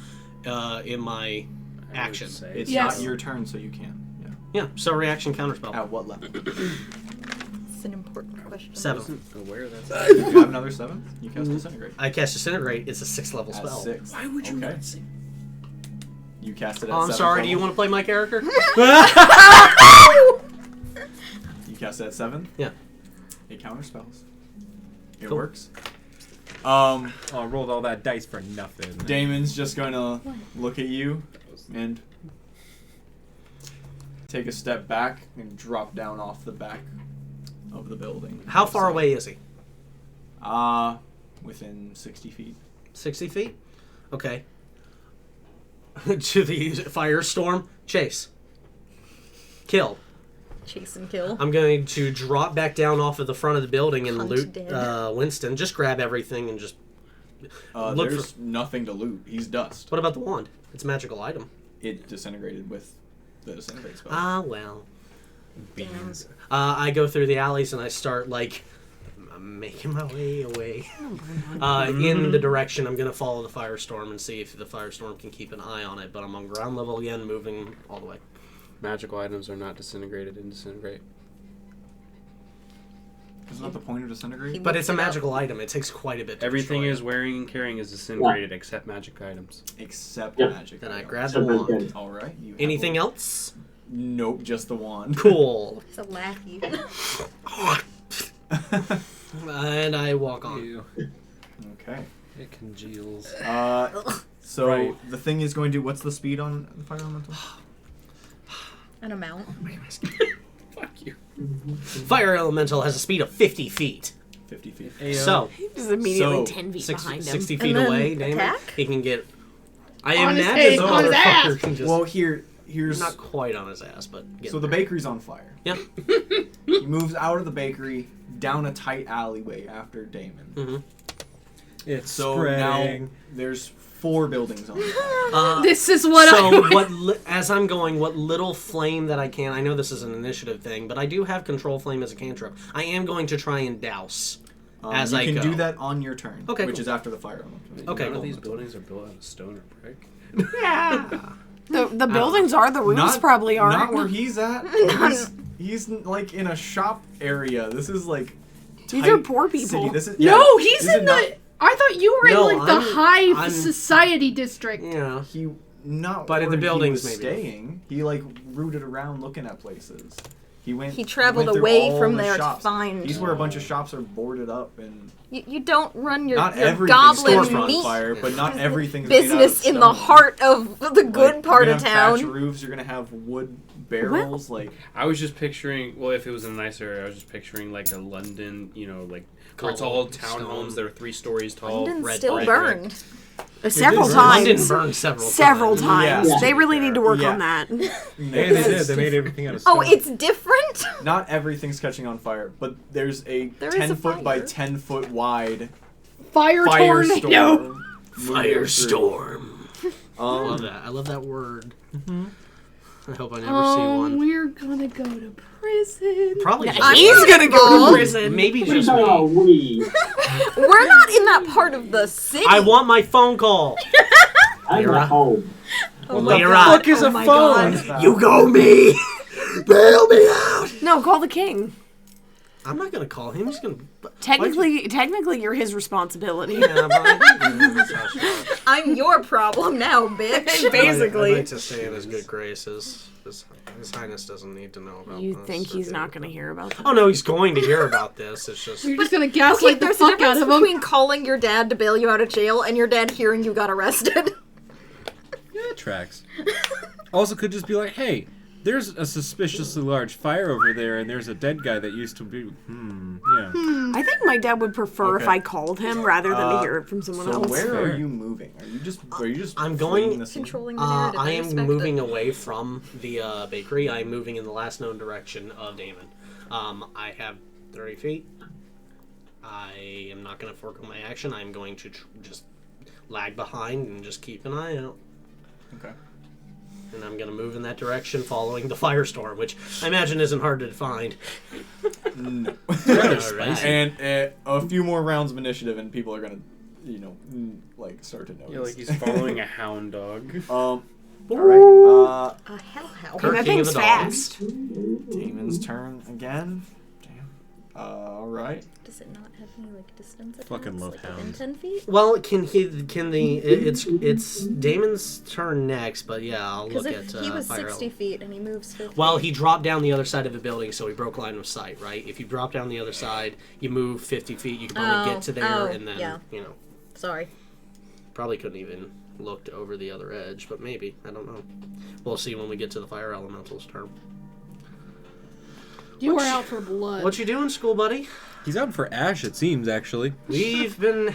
Speaker 11: in my action?
Speaker 3: It's
Speaker 2: Yes.
Speaker 3: not your turn, so you can. Yeah.
Speaker 11: Yeah, so reaction counterspell.
Speaker 3: At what level?
Speaker 9: It's an important question.
Speaker 11: 7.
Speaker 6: Wasn't aware that's.
Speaker 3: You have another 7? You cast Disintegrate.
Speaker 11: I cast Disintegrate. It's a 6th level
Speaker 3: At
Speaker 11: spell.
Speaker 3: 6.
Speaker 11: Why would you
Speaker 3: Okay.
Speaker 11: not say?
Speaker 3: You cast it at
Speaker 11: Oh, I'm
Speaker 3: 7th
Speaker 11: sorry. Do you
Speaker 3: level?
Speaker 11: want to play my character?
Speaker 3: You cast it at 7?
Speaker 11: Yeah.
Speaker 3: It counterspells. It
Speaker 11: Cool.
Speaker 3: works.
Speaker 5: Oh, I rolled all that dice for nothing.
Speaker 3: Damon's just gonna look at you and take a step back and drop down off the back of the building.
Speaker 11: How far away is he?
Speaker 3: Within 60 feet.
Speaker 11: 60 feet? Okay. To the firestorm. Chase. Kill.
Speaker 9: Chase and kill.
Speaker 11: I'm going to drop back down off of the front of the building and
Speaker 9: Hunt
Speaker 11: loot
Speaker 9: dead.
Speaker 11: Winston. Just grab everything and just look
Speaker 3: There's nothing to loot. He's dust.
Speaker 11: What about the wand? It's a magical item.
Speaker 3: It disintegrated with the disintegrate spell.
Speaker 11: Ah, well.
Speaker 5: Beans.
Speaker 11: I go through the alleys and I start, like, making my way away in the direction. I'm going to follow the firestorm and see if the firestorm can keep an eye on it. But I'm on ground level again, moving all the way.
Speaker 4: Magical items are not disintegrated and disintegrate.
Speaker 3: Isn't that the point of disintegrate?
Speaker 11: But it's a magical item. It takes quite a bit to
Speaker 4: Everything
Speaker 11: destroy
Speaker 4: is wearing and carrying is disintegrated except magic items.
Speaker 3: Except
Speaker 7: Yep.
Speaker 3: magic.
Speaker 11: Then I
Speaker 3: items.
Speaker 11: grab the wand.
Speaker 3: All right. You have
Speaker 11: Anything
Speaker 3: a-
Speaker 11: else?
Speaker 3: Nope, just the wand.
Speaker 11: Cool.
Speaker 9: It's a lackey.
Speaker 11: And I walk on.
Speaker 3: Okay.
Speaker 5: It congeals.
Speaker 3: So
Speaker 4: Right.
Speaker 3: the thing is going to. What's the speed on the fire elemental?
Speaker 9: An amount.
Speaker 11: Fuck you. Fire elemental has a speed of 50 feet.
Speaker 3: 50 feet.
Speaker 11: So,
Speaker 10: He's immediately
Speaker 3: So,
Speaker 10: 10 feet
Speaker 11: 60,
Speaker 10: behind him.
Speaker 11: 60 feet
Speaker 9: And then
Speaker 11: away, damn it.
Speaker 9: attack?
Speaker 11: He can get... I
Speaker 2: On his
Speaker 11: imagine
Speaker 2: face,
Speaker 11: the
Speaker 2: on his
Speaker 11: motherfucker
Speaker 2: ass.
Speaker 11: can just...
Speaker 3: Well, here's.
Speaker 11: not quite on his ass, but...
Speaker 3: So the bakery's on fire.
Speaker 11: Yep.
Speaker 3: He moves out of the bakery down a tight alleyway after Damon.
Speaker 11: Mm-hmm.
Speaker 5: It's
Speaker 3: So
Speaker 5: spreading.
Speaker 3: now there's 4 buildings on fire.
Speaker 2: This is what
Speaker 11: As I'm going, what little flame that I can... I know this is an initiative thing, but I do have control flame as a cantrip. I am going to try and douse as
Speaker 3: you
Speaker 11: I
Speaker 3: can
Speaker 11: go.
Speaker 3: do that on your turn,
Speaker 11: Okay,
Speaker 3: which
Speaker 11: cool.
Speaker 3: is after the fire elemental.
Speaker 11: Okay,
Speaker 4: None
Speaker 11: cool.
Speaker 4: of these buildings are built out of stone or brick.
Speaker 10: The buildings are, the roofs
Speaker 3: Not-
Speaker 10: probably aren't.
Speaker 3: Not where he's at. He's like in a shop area. This is like
Speaker 10: These
Speaker 3: tight
Speaker 10: are poor people.
Speaker 3: City. This is
Speaker 2: No, he's
Speaker 3: this is
Speaker 2: in
Speaker 3: not-
Speaker 2: the... I thought you were
Speaker 11: No,
Speaker 2: in, like, the
Speaker 11: I'm-
Speaker 2: high society district.
Speaker 11: Yeah.
Speaker 3: He not.
Speaker 11: But at
Speaker 3: where
Speaker 11: the buildings,
Speaker 3: he was
Speaker 11: maybe.
Speaker 3: staying. He like rooted around looking at places. He went.
Speaker 9: He traveled
Speaker 3: went through
Speaker 9: away
Speaker 3: all
Speaker 9: from
Speaker 3: the
Speaker 9: there to
Speaker 3: shops.
Speaker 9: find-
Speaker 3: He's where a bunch of shops are boarded up and
Speaker 9: You don't run your,
Speaker 3: not
Speaker 9: your
Speaker 3: everything's
Speaker 9: goblin
Speaker 3: on
Speaker 9: meat
Speaker 3: fire, but not everything's made out of
Speaker 9: business in the
Speaker 3: stone.
Speaker 9: heart of the good
Speaker 3: Like,
Speaker 9: part
Speaker 3: you're
Speaker 9: of
Speaker 3: gonna have thatch
Speaker 9: town.
Speaker 3: roofs. You're gonna have wood barrels. Like
Speaker 4: I was just picturing, well, if it was in a nice area, I was just picturing like a London, like where it's all
Speaker 11: Cobblestone.
Speaker 4: townhomes that are 3 stories tall.
Speaker 9: London
Speaker 11: red
Speaker 9: still
Speaker 11: brick.
Speaker 9: burned.
Speaker 10: Several
Speaker 11: London
Speaker 10: times.
Speaker 11: burned several
Speaker 10: Several
Speaker 11: times.
Speaker 10: times.
Speaker 3: Yeah.
Speaker 10: They really need to work
Speaker 3: Yeah.
Speaker 10: on that.
Speaker 5: Yeah, they did. They made everything out of
Speaker 9: Oh,
Speaker 5: stone.
Speaker 9: it's different?
Speaker 3: not everything's catching on fire, but there's a
Speaker 9: There is a
Speaker 3: 10-foot by
Speaker 9: fire.
Speaker 3: 10-foot wide
Speaker 2: Fire
Speaker 3: firestorm.
Speaker 2: tornado.
Speaker 3: moving through.
Speaker 11: Firestorm. I love that. I love that word. I hope I never see one.
Speaker 2: We're gonna go to prison.
Speaker 11: Probably just
Speaker 10: He's gonna go to
Speaker 9: involved.
Speaker 10: prison.
Speaker 11: Maybe just
Speaker 7: No,
Speaker 11: me.
Speaker 9: We're not in that part of the city.
Speaker 11: I want my phone call.
Speaker 7: I'm
Speaker 11: Lyra.
Speaker 7: at home.
Speaker 9: Oh
Speaker 11: my
Speaker 9: my
Speaker 11: God.
Speaker 5: Fuck is
Speaker 9: Oh
Speaker 5: a
Speaker 9: my
Speaker 5: phone?
Speaker 9: God.
Speaker 11: You go me. Bail me out.
Speaker 10: No, call the king.
Speaker 11: I'm not gonna call him. He's gonna.
Speaker 10: Technically, you're his responsibility.
Speaker 11: Yeah, but
Speaker 9: I'm your problem now, bitch.
Speaker 10: Basically.
Speaker 11: I'd like to stay in his good graces. His Highness doesn't need to know about
Speaker 10: You
Speaker 11: this.
Speaker 10: think he's not going to hear about that?
Speaker 11: Oh no, he's going to hear about this. It's just.
Speaker 2: You're just gonna
Speaker 9: Okay,
Speaker 2: gaslight the
Speaker 9: there's a
Speaker 2: fuck out
Speaker 9: difference
Speaker 2: of him.
Speaker 9: between calling your dad to bail you out of jail and your dad hearing you got arrested.
Speaker 5: Yeah, it tracks. Also, could just be like, hey, there's a suspiciously large fire over there, and there's a dead guy that used to be. Yeah.
Speaker 10: I think my dad would prefer if
Speaker 3: Okay.
Speaker 10: I called him rather than to hear it from someone
Speaker 3: So
Speaker 10: else.
Speaker 3: where
Speaker 5: Fair.
Speaker 3: are you moving? Are you just
Speaker 11: I'm
Speaker 3: fleeing
Speaker 11: going-
Speaker 3: the scene?
Speaker 9: Controlling the narrative.
Speaker 11: I am
Speaker 9: respect
Speaker 11: moving
Speaker 9: it.
Speaker 11: away from the bakery. I am moving in the last known direction of Damon. I have 30 feet. I am not going to forego my action. I am going to just lag behind and just keep an eye out.
Speaker 3: Okay.
Speaker 11: And I'm going to move in that direction following the firestorm, which I imagine isn't hard to find.
Speaker 3: No.
Speaker 11: Alright.
Speaker 3: And a few more rounds of initiative, and people are gonna, like start to notice.
Speaker 4: Yeah, like he's following a hound dog.
Speaker 3: All right.
Speaker 9: A hellhound.
Speaker 11: Kirk,
Speaker 10: that
Speaker 11: King of
Speaker 10: thing's
Speaker 11: the Dogs.
Speaker 10: fast.
Speaker 3: Damon's turn again. Damn. All right.
Speaker 9: Does it not have any distance attacks?
Speaker 5: Fucking love
Speaker 9: within
Speaker 5: hounds.
Speaker 9: 10 feet?
Speaker 11: Well, it's Damon's turn next, but yeah, I'll
Speaker 9: Because
Speaker 11: look
Speaker 9: if
Speaker 11: at
Speaker 9: he was
Speaker 11: fire
Speaker 9: 60 feet and he moves 50.
Speaker 11: Well, he dropped down the other side of the building, so he broke line of sight, right? If you drop down the other side, you move 50 feet, you can probably get to there, and then,
Speaker 9: yeah. Sorry.
Speaker 11: probably couldn't even looked over the other edge, but maybe. I don't know. We'll see when we get to the fire elemental's turn.
Speaker 2: You are out for blood.
Speaker 11: What you doing, school buddy?
Speaker 5: He's out for Ash, it seems, actually.
Speaker 11: We've been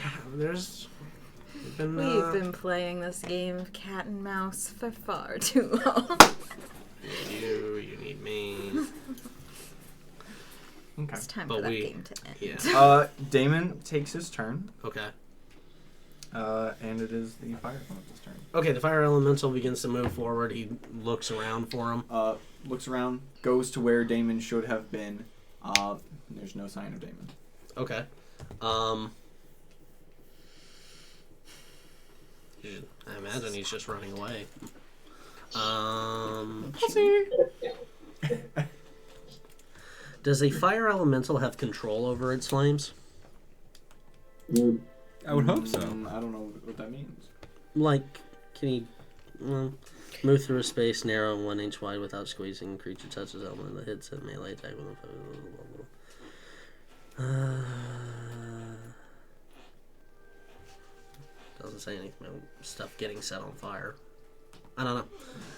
Speaker 9: We've been playing this game of cat and mouse for far too long.
Speaker 11: you need me.
Speaker 3: Okay.
Speaker 9: It's time
Speaker 11: But
Speaker 9: for that
Speaker 11: we-
Speaker 9: game to end.
Speaker 11: Yeah.
Speaker 3: Damon takes his turn,
Speaker 11: Okay.
Speaker 3: and it is the fire elemental's turn.
Speaker 11: Okay, the fire elemental begins to move forward. He looks around for him.
Speaker 3: Looks around, goes to where Damon should have been. There's no sign of Damon.
Speaker 11: Okay. I imagine he's just running away. Does a fire elemental have control over its flames?
Speaker 5: I would hope so.
Speaker 3: I don't know what that means.
Speaker 11: Like, can he move through a space narrow and 1 inch wide without squeezing? Creature touches element that hits it, melee attack with a doesn't say anything about stuff getting set on fire. I don't know.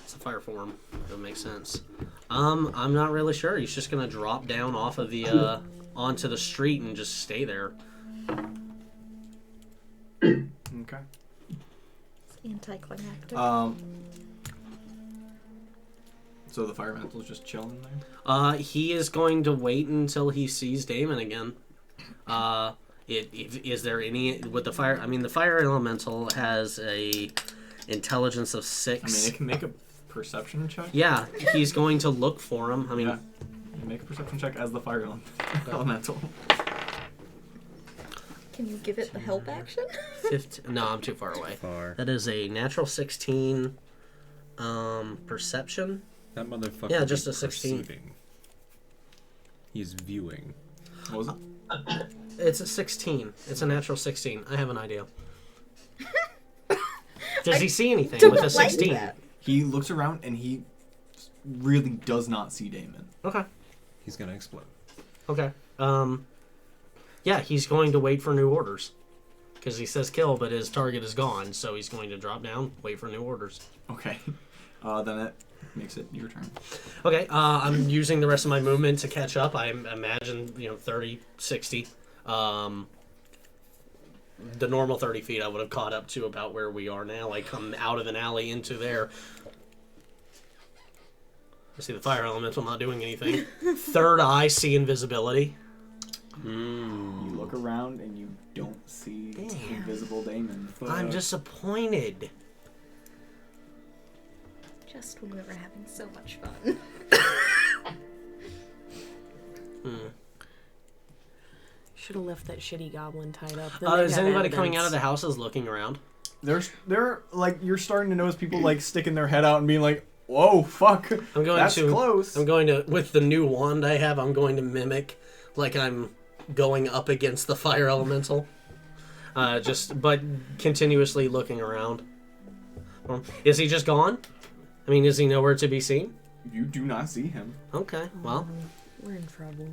Speaker 11: It's a fire form. That makes sense. I'm not really sure. He's just gonna drop down off of the onto the street and just stay there.
Speaker 3: Okay.
Speaker 9: It's anticlimactic.
Speaker 3: So the fire elemental is just chilling there?
Speaker 11: He is going to wait until he sees Damon again. Is there any with the fire? I mean, the fire elemental has a intelligence of 6.
Speaker 3: I mean, it can make a perception check.
Speaker 11: Yeah, he's going to look for him. I mean,
Speaker 3: yeah. Make a perception check as the fire elemental.
Speaker 9: Can you give it the help action?
Speaker 11: 15. No, I'm too far away.
Speaker 4: Far.
Speaker 11: That is a natural 16. Perception.
Speaker 5: That motherfucker.
Speaker 11: Yeah, just
Speaker 5: is
Speaker 11: a 16.
Speaker 5: perceiving. He's viewing.
Speaker 3: What was it?
Speaker 11: It's a 16. It's a natural 16. I have an idea. Does he see anything with a 16?
Speaker 9: Like
Speaker 3: He looks around and he really does not see Damon.
Speaker 11: Okay.
Speaker 5: He's gonna explode.
Speaker 11: Okay. Yeah, he's going to wait for new orders. Because he says kill, but his target is gone, so he's going to drop down, wait for new orders.
Speaker 3: Okay. Then it makes it your turn.
Speaker 11: Okay, I'm using the rest of my movement to catch up. I imagine, 30, 60. The normal 30 feet I would have caught up to about where we are now. I come out of an alley into there. I see the fire elemental not doing anything. Third eye, see invisibility.
Speaker 3: You look around and you don't see invisible Damon.
Speaker 11: I'm disappointed.
Speaker 9: Just when we were having so much fun.
Speaker 10: Should have left that shitty goblin tied up.
Speaker 11: Is anybody coming out of the houses looking around?
Speaker 3: They're like, you're starting to notice people like sticking their head out and being like, "Whoa, fuck, that's close."
Speaker 11: I'm going to, with the new wand I have, I'm going to mimic like I'm going up against the fire elemental. But continuously looking around. Is he just gone? I mean, is he nowhere to be seen?
Speaker 3: You do not see him.
Speaker 11: Okay, well.
Speaker 10: We're in trouble.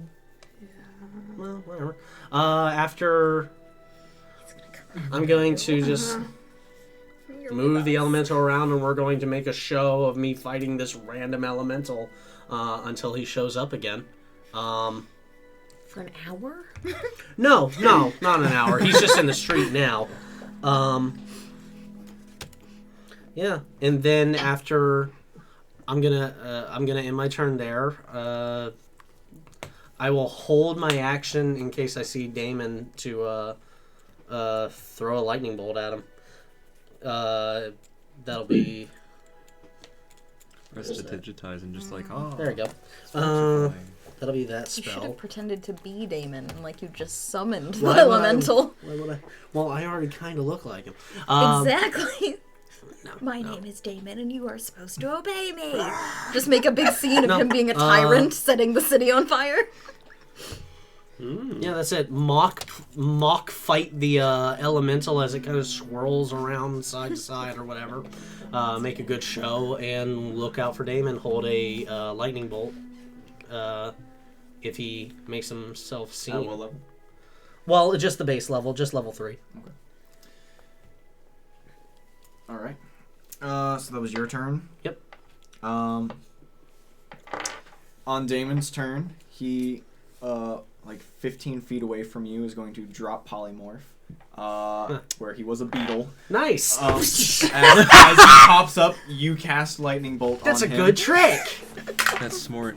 Speaker 11: Well, whatever. After... I'm going to just move the elemental around, and we're going to make a show of me fighting this random elemental until he shows up again.
Speaker 10: For an hour?
Speaker 11: No, not an hour. He's just in the street now. Yeah, and then after, I'm gonna end my turn there. I will hold my action in case I see Damon to throw a lightning bolt at him. That'll be.
Speaker 5: Press to digitize and just like, oh.
Speaker 11: There we go. That'll be that
Speaker 9: You should
Speaker 11: spell.
Speaker 9: have pretended to be Damon, like you just summoned the
Speaker 11: Why would
Speaker 9: elemental.
Speaker 11: Why would I? Well, I already kind of look like him.
Speaker 9: Exactly. My name is Damon, and you are supposed to obey me. Just make a big scene of him being a tyrant, setting the city on fire.
Speaker 11: Yeah, that's it. Mock fight the elemental as it kind of swirls around side to side or whatever. Make a good show and look out for Damon. Hold a lightning bolt if he makes himself seen.
Speaker 3: At what level?
Speaker 11: Well, just the base level, just level 3.
Speaker 3: Okay. All right. So that was your turn.
Speaker 11: Yep.
Speaker 3: On Damon's turn, he like 15 feet away from you is going to drop polymorph. Where he was a beetle.
Speaker 11: Nice.
Speaker 3: As he pops up, you cast lightning bolt.
Speaker 11: That's
Speaker 3: on
Speaker 11: a
Speaker 3: him.
Speaker 11: good trick.
Speaker 5: That's smart.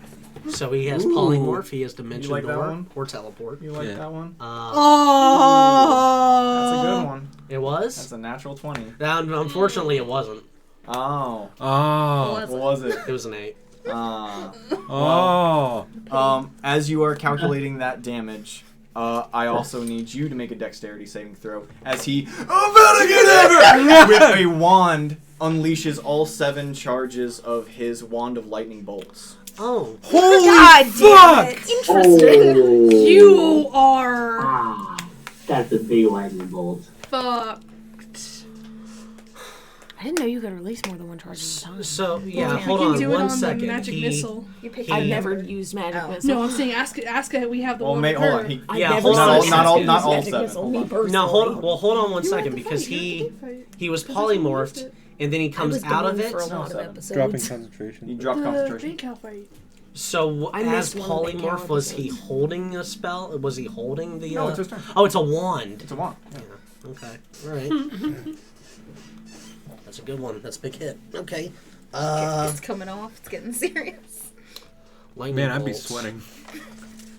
Speaker 11: So he has polymorph. He has dimension
Speaker 3: like that
Speaker 11: door
Speaker 3: one?
Speaker 11: or teleport.
Speaker 3: You like
Speaker 5: Yeah.
Speaker 3: that one?
Speaker 10: Oh!
Speaker 3: That's a good one.
Speaker 11: It was.
Speaker 3: That's a natural 20.
Speaker 11: Unfortunately, it wasn't.
Speaker 3: Oh.
Speaker 5: Oh.
Speaker 3: What was it?
Speaker 11: It was an 8.
Speaker 5: Oh.
Speaker 3: As you are calculating that damage, I also need you to make a dexterity saving throw as he with a wand unleashes all 7 charges of his wand of lightning bolts.
Speaker 11: Oh.
Speaker 10: Holy
Speaker 1: God damn it.
Speaker 9: Interesting.
Speaker 7: Oh.
Speaker 2: You are
Speaker 7: That's a big lightning bolt.
Speaker 2: fucked.
Speaker 10: I didn't know you could release more than one charge at a time.
Speaker 11: So yeah,
Speaker 2: You
Speaker 11: hold
Speaker 2: can
Speaker 11: on
Speaker 2: do it
Speaker 11: 1
Speaker 2: on
Speaker 11: second.
Speaker 2: the magic missile.
Speaker 9: You pick
Speaker 10: I've
Speaker 11: He-
Speaker 10: never used magic
Speaker 9: Oh.
Speaker 10: missile.
Speaker 2: No, I'm saying Aska. We have the
Speaker 3: Well,
Speaker 2: one.
Speaker 3: mate,
Speaker 2: with
Speaker 3: hold
Speaker 2: her.
Speaker 3: on. He,
Speaker 10: I've
Speaker 11: Yeah,
Speaker 10: never
Speaker 11: hold on,
Speaker 10: used
Speaker 11: not all-
Speaker 10: magic
Speaker 3: not all
Speaker 10: missile,
Speaker 3: 7.
Speaker 10: me
Speaker 3: Hold on.
Speaker 10: personally.
Speaker 11: Now hold on 1
Speaker 2: You were at
Speaker 11: second
Speaker 2: the
Speaker 11: because
Speaker 2: fight. You were at the fight.
Speaker 11: he was
Speaker 2: Because that's when you used
Speaker 11: polymorphed
Speaker 2: it.
Speaker 11: and then he
Speaker 10: I
Speaker 11: comes
Speaker 10: was
Speaker 11: out of
Speaker 10: gone
Speaker 11: it.
Speaker 10: for a lot of
Speaker 3: Seven.
Speaker 10: episodes.
Speaker 5: Dropping concentration.
Speaker 3: He dropped
Speaker 2: The
Speaker 3: concentration.
Speaker 2: bank cow fight.
Speaker 11: So
Speaker 10: I
Speaker 11: as
Speaker 10: missed one of the
Speaker 11: polymorph,
Speaker 10: big
Speaker 11: was he
Speaker 10: episodes.
Speaker 11: holding a spell? Was he holding the?
Speaker 3: No, it's his turn.
Speaker 11: Oh, it's a wand.
Speaker 3: It's a wand. Yeah.
Speaker 11: Yeah. Okay. All right. That's a good one. That's a big hit. Okay.
Speaker 9: It's coming off. It's getting serious.
Speaker 11: Lightning
Speaker 5: Man, I'd be
Speaker 11: bolts.
Speaker 5: sweating.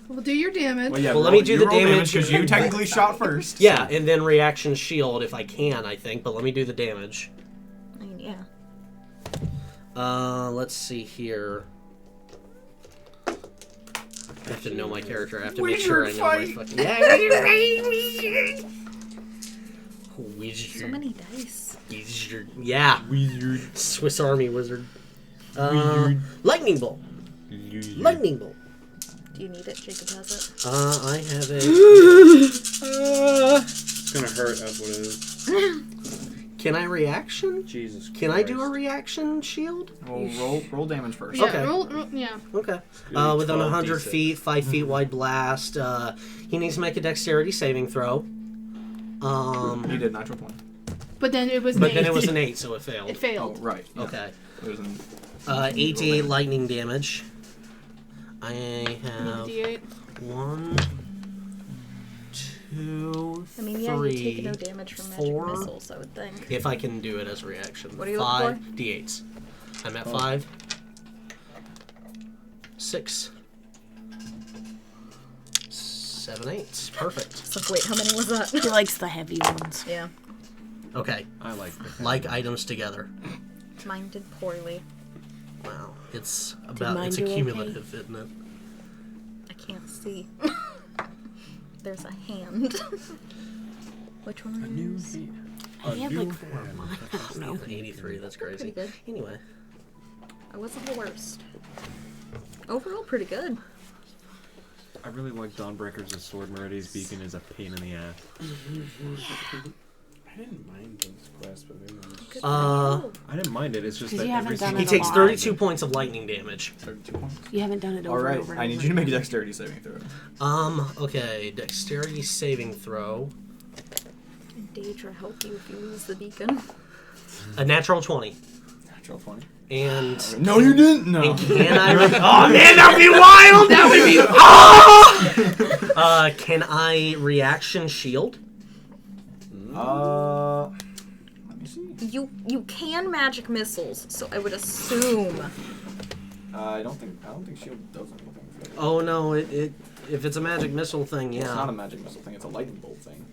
Speaker 2: Well, do your damage.
Speaker 3: Well, yeah,
Speaker 11: Well, let me
Speaker 3: roll-
Speaker 11: do
Speaker 3: you
Speaker 11: the
Speaker 3: roll
Speaker 11: damage
Speaker 3: because you technically shot first.
Speaker 11: Yeah, and then reaction shield if I can. I think, but let me do the damage.
Speaker 9: I mean, yeah.
Speaker 11: Let's see here. I have to know my character. I have to make sure I know my fucking. Wizard.
Speaker 9: So many dice.
Speaker 11: Wizard. Yeah. Wizard. Swiss Army wizard. Lightning bolt. Lightning bolt.
Speaker 9: Do you need it? Jacob has it.
Speaker 11: I have a.
Speaker 6: It's gonna hurt. That's what it is.
Speaker 11: Can I reaction?
Speaker 6: Jesus.
Speaker 11: Can I do a
Speaker 6: Christ.
Speaker 11: reaction shield?
Speaker 3: Well, roll damage first.
Speaker 2: Yeah,
Speaker 11: Okay.
Speaker 2: roll, yeah.
Speaker 11: Okay.
Speaker 6: Good.
Speaker 11: Within 100
Speaker 6: 12d6.
Speaker 11: feet, 5 feet wide blast. He needs to make a dexterity saving throw.
Speaker 3: He did natural 20.
Speaker 2: But then it was.
Speaker 11: But
Speaker 2: an
Speaker 11: then
Speaker 2: eight.
Speaker 11: it was an 8, so it failed.
Speaker 2: It failed.
Speaker 3: Oh, right. Yeah.
Speaker 11: Okay.
Speaker 3: It was an
Speaker 11: 8d8 lightning damage. I have
Speaker 2: D8.
Speaker 11: 1, 2,
Speaker 9: I mean, yeah,
Speaker 11: 3,
Speaker 9: you take no damage from magic
Speaker 11: 4.
Speaker 9: missiles, I would think.
Speaker 11: If I can do it as a reaction.
Speaker 9: What are you
Speaker 11: 5
Speaker 9: looking
Speaker 11: d8s. I'm at 5. 6. 7, 8. Perfect.
Speaker 9: It's like, wait, how many was that?
Speaker 10: He likes the heavy ones.
Speaker 9: Yeah.
Speaker 11: Okay.
Speaker 5: I like the
Speaker 11: Like items together.
Speaker 9: Mine did poorly.
Speaker 11: Wow. It's
Speaker 10: mine
Speaker 11: it's
Speaker 10: do okay?
Speaker 11: accumulative, isn't it?
Speaker 9: I can't see. There's a hand. Which one?
Speaker 5: A new
Speaker 9: is?
Speaker 5: heat.
Speaker 10: I have like 4 of mine. I don't know.
Speaker 11: 83, that's crazy.
Speaker 9: Pretty good.
Speaker 11: Anyway.
Speaker 9: I wasn't the worst. Overall, pretty good.
Speaker 5: I really like Dawnbreakers' sword. Meridian's beacon is a pain in the ass.
Speaker 6: I didn't mind those quests, but maybe I'm just...
Speaker 5: I didn't mind it. It's just
Speaker 10: 'Cause
Speaker 5: that
Speaker 10: you haven't
Speaker 5: every
Speaker 10: done
Speaker 5: single
Speaker 11: He
Speaker 10: it a
Speaker 11: takes
Speaker 10: lot.
Speaker 11: 32 points of lightning damage.
Speaker 3: 32 points.
Speaker 10: You haven't done it over
Speaker 3: All right.
Speaker 10: and over and
Speaker 3: I need
Speaker 10: over.
Speaker 3: you to make a dexterity saving throw.
Speaker 11: Okay, dexterity saving throw.
Speaker 9: And Daedra help you if you lose the beacon.
Speaker 11: A natural 20.
Speaker 3: Natural 20.
Speaker 11: And
Speaker 3: No, you didn't. No.
Speaker 11: and can I? Oh man, that would be wild. That would be. Oh! Can I reaction shield?
Speaker 3: Let me see.
Speaker 9: You can magic missiles, so I would assume.
Speaker 3: I don't think shield does anything. For it.
Speaker 11: Oh no, it if it's a magic missile thing,
Speaker 3: It's not a
Speaker 11: yeah.
Speaker 3: magic missile thing. It's a lightning bolt thing.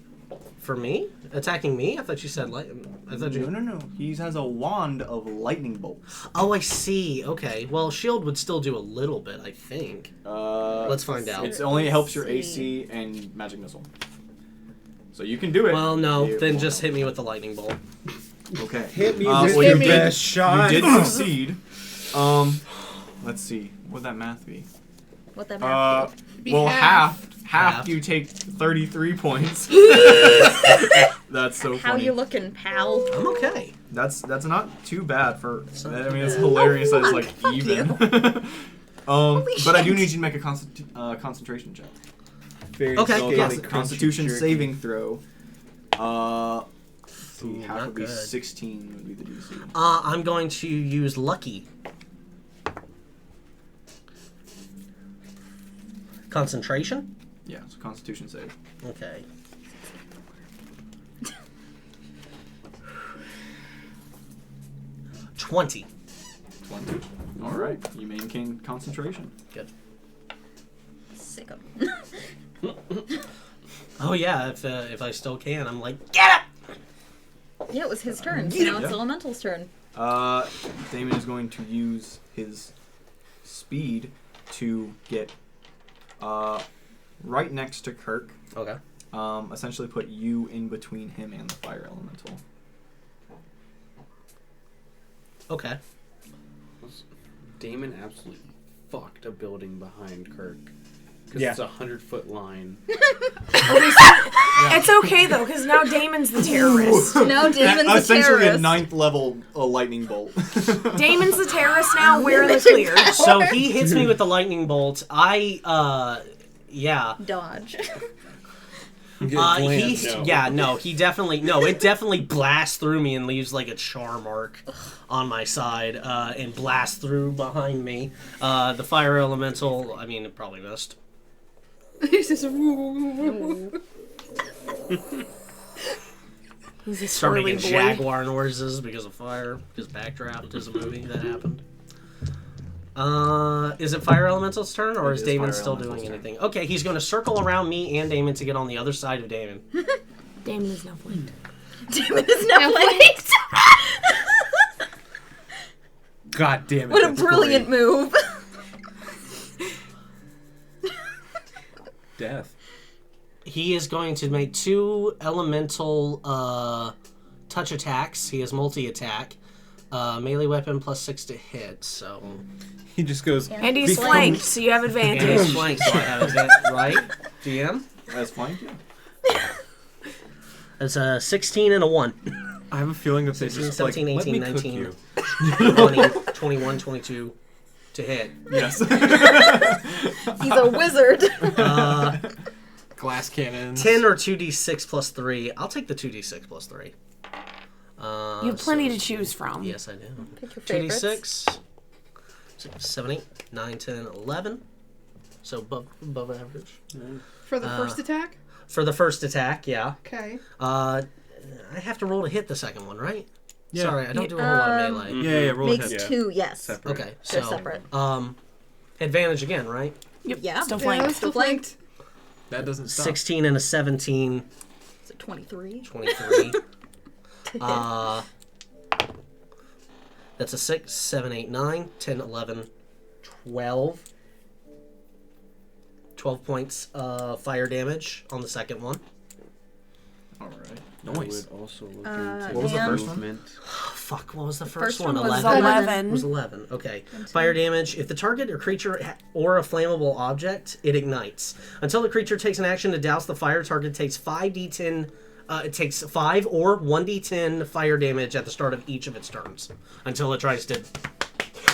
Speaker 11: For me, attacking me? I thought you said light. I thought you.
Speaker 3: No. He has a wand of lightning bolts.
Speaker 11: Oh, I see. Okay. Well, shield would still do a little bit, I think. Let's find out.
Speaker 3: It only helps your AC and magic missile. So you can do it.
Speaker 11: Well, no.
Speaker 3: You
Speaker 11: Then
Speaker 3: won't
Speaker 11: just
Speaker 3: help.
Speaker 11: hit me with the lightning bolt.
Speaker 3: Okay.
Speaker 6: Hit me
Speaker 3: well,
Speaker 6: with
Speaker 3: you
Speaker 6: your
Speaker 3: did-
Speaker 6: best shot.
Speaker 3: You did succeed. Let's see. What'd that math be?
Speaker 9: What that math do?
Speaker 2: Be
Speaker 3: Well,
Speaker 2: half.
Speaker 3: half you take 33 points. That's so
Speaker 9: How
Speaker 3: funny.
Speaker 9: you looking, pal?
Speaker 11: I'm okay.
Speaker 3: That's not too bad for.
Speaker 11: not
Speaker 3: I
Speaker 11: too
Speaker 3: mean, it's
Speaker 11: bad.
Speaker 3: hilarious that it's
Speaker 9: fuck,
Speaker 3: like
Speaker 9: fuck
Speaker 3: even.
Speaker 9: Holy
Speaker 3: But I
Speaker 9: shit.
Speaker 3: do need you to make a concentration check.
Speaker 6: Very
Speaker 11: Okay,
Speaker 6: scaly,
Speaker 11: yes.
Speaker 6: crunchy
Speaker 3: Constitution
Speaker 6: jerky.
Speaker 3: saving throw. See,
Speaker 11: Ooh,
Speaker 3: half
Speaker 11: not
Speaker 3: would be
Speaker 11: good.
Speaker 3: 16 would be the DC.
Speaker 11: I'm going to use lucky. Concentration?
Speaker 3: Yeah, so Constitution save.
Speaker 11: Okay. $20.
Speaker 3: 20. All right, you maintain concentration.
Speaker 11: Good.
Speaker 9: Sick of.
Speaker 11: Oh yeah, if I still can, I'm like, get up!
Speaker 9: Yeah, it was his turn. So now it's
Speaker 3: Yeah.
Speaker 9: Elemental's turn.
Speaker 3: Damon is going to use his speed to get right next to Kirk.
Speaker 11: Okay.
Speaker 3: Essentially put you in between him and the fire elemental.
Speaker 11: Okay.
Speaker 4: Damon absolutely fucked a building behind Kirk. Because
Speaker 5: Yeah.
Speaker 4: it's a 100-foot line.
Speaker 10: It's okay though, because now Damon's the terrorist.
Speaker 9: Now Damon's the
Speaker 3: Essentially a
Speaker 9: terrorist.
Speaker 3: 9th level lightning bolt.
Speaker 10: Damon's the terrorist now. We're in the clear.
Speaker 11: So he hits me with the lightning bolt. Yeah.
Speaker 9: Dodge.
Speaker 11: It definitely blasts through me and leaves like a char mark on my side, and blasts through behind me. The fire elemental, I mean, it probably missed.
Speaker 2: He's just
Speaker 10: He's a
Speaker 11: Start
Speaker 10: swirly
Speaker 11: making
Speaker 10: boy.
Speaker 11: jaguar noises because of fire. Because Backdraft is a movie that happened. Is it fire elemental's turn, or
Speaker 3: It
Speaker 11: is
Speaker 3: is
Speaker 11: Damon
Speaker 3: fire
Speaker 11: still
Speaker 3: elemental's
Speaker 11: doing
Speaker 3: turn.
Speaker 11: anything? Okay, he's going to circle around me and Damon to get on the other side of Damon.
Speaker 10: Damon is now flanked.
Speaker 9: Damon is now flanked.
Speaker 5: God damn it.
Speaker 9: What a
Speaker 5: that's
Speaker 9: brilliant
Speaker 5: great.
Speaker 9: move.
Speaker 5: Death.
Speaker 11: He is going to make 2 elemental touch attacks. He has multi-attack. Melee weapon plus 6 to hit, so...
Speaker 5: He just goes.
Speaker 10: And he's
Speaker 5: Become-
Speaker 10: flanked, so you have
Speaker 11: And
Speaker 10: advantage.
Speaker 11: he's flanked, so I have it, right? GM?
Speaker 3: As flank, yeah.
Speaker 11: That's a 16 and a 1.
Speaker 5: I have a feeling that they
Speaker 11: 16,
Speaker 5: just
Speaker 11: 17,
Speaker 5: like,
Speaker 11: 18,
Speaker 5: let me cook
Speaker 11: 19.
Speaker 5: you.
Speaker 11: 20, 21, 22 to hit.
Speaker 3: Yes.
Speaker 9: He's a wizard.
Speaker 5: Glass cannons.
Speaker 11: 10 or 2d6 plus 3. I'll take the 2d6 plus 3.
Speaker 10: You have plenty to choose from.
Speaker 11: Yes, I do.
Speaker 9: Pick your favorites.
Speaker 11: 2d6. 6, 7, 8, 9, 10, 11. So above average.
Speaker 2: for the first attack.
Speaker 11: For the first attack, yeah.
Speaker 2: Okay.
Speaker 11: I have to roll to hit the second one, right?
Speaker 5: Yeah.
Speaker 11: Sorry, I don't do a whole lot of melee.
Speaker 5: Yeah, roll
Speaker 9: Makes
Speaker 5: ahead.
Speaker 9: 2, yes.
Speaker 5: Separate.
Speaker 11: Okay,
Speaker 9: They're
Speaker 11: so
Speaker 9: separate.
Speaker 11: Advantage again, right?
Speaker 9: Yeah.
Speaker 10: Still
Speaker 2: Yeah,
Speaker 10: flanked.
Speaker 2: still flanked.
Speaker 5: That doesn't stop.
Speaker 11: 16 and a 17,
Speaker 9: Is it 23?
Speaker 11: 23. That's a 6, 7, 8, 9, 10, 11, 12. 12 points fire damage on the second one.
Speaker 3: Alright.
Speaker 4: I
Speaker 5: Nice.
Speaker 4: would also look
Speaker 9: Uh,
Speaker 4: into
Speaker 3: What was the
Speaker 9: and-
Speaker 3: first one?
Speaker 4: movement.
Speaker 11: Fuck, what was the
Speaker 9: First
Speaker 11: first one?
Speaker 9: one was
Speaker 11: 11?
Speaker 10: 11.
Speaker 11: Was 11. Okay. Fire damage. If the target or creature or a flammable object, it ignites. Until the creature takes an action to douse the fire, target takes 5d10. It takes 5 or 1d10 fire damage at the start of each of its turns until it tries to.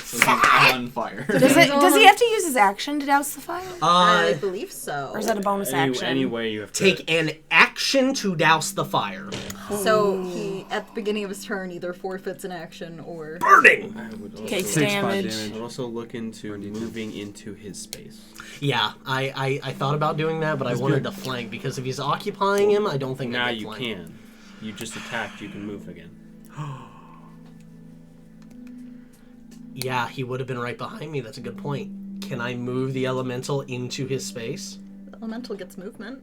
Speaker 3: So he's on fire.
Speaker 10: Does he have to use his action to douse the fire?
Speaker 9: I believe so.
Speaker 10: Or is that a bonus action?
Speaker 4: Anyway, you have to
Speaker 11: Take an action to douse the fire.
Speaker 9: So he, at the beginning of his turn, either forfeits an action or...
Speaker 11: Burning!
Speaker 4: I would also,
Speaker 10: Takes
Speaker 5: Takes 5
Speaker 10: damage.
Speaker 5: damage.
Speaker 4: I'd also look into moving into his space.
Speaker 11: Yeah, I thought about doing that, but I wanted to flank because if he's occupying him, I don't think
Speaker 4: Now
Speaker 11: I can
Speaker 4: you
Speaker 11: flank.
Speaker 4: can. You just attacked, you can move again.
Speaker 11: Yeah, he would have been right behind me. That's a good point. Can I move the elemental into his space?
Speaker 9: Elemental gets movement.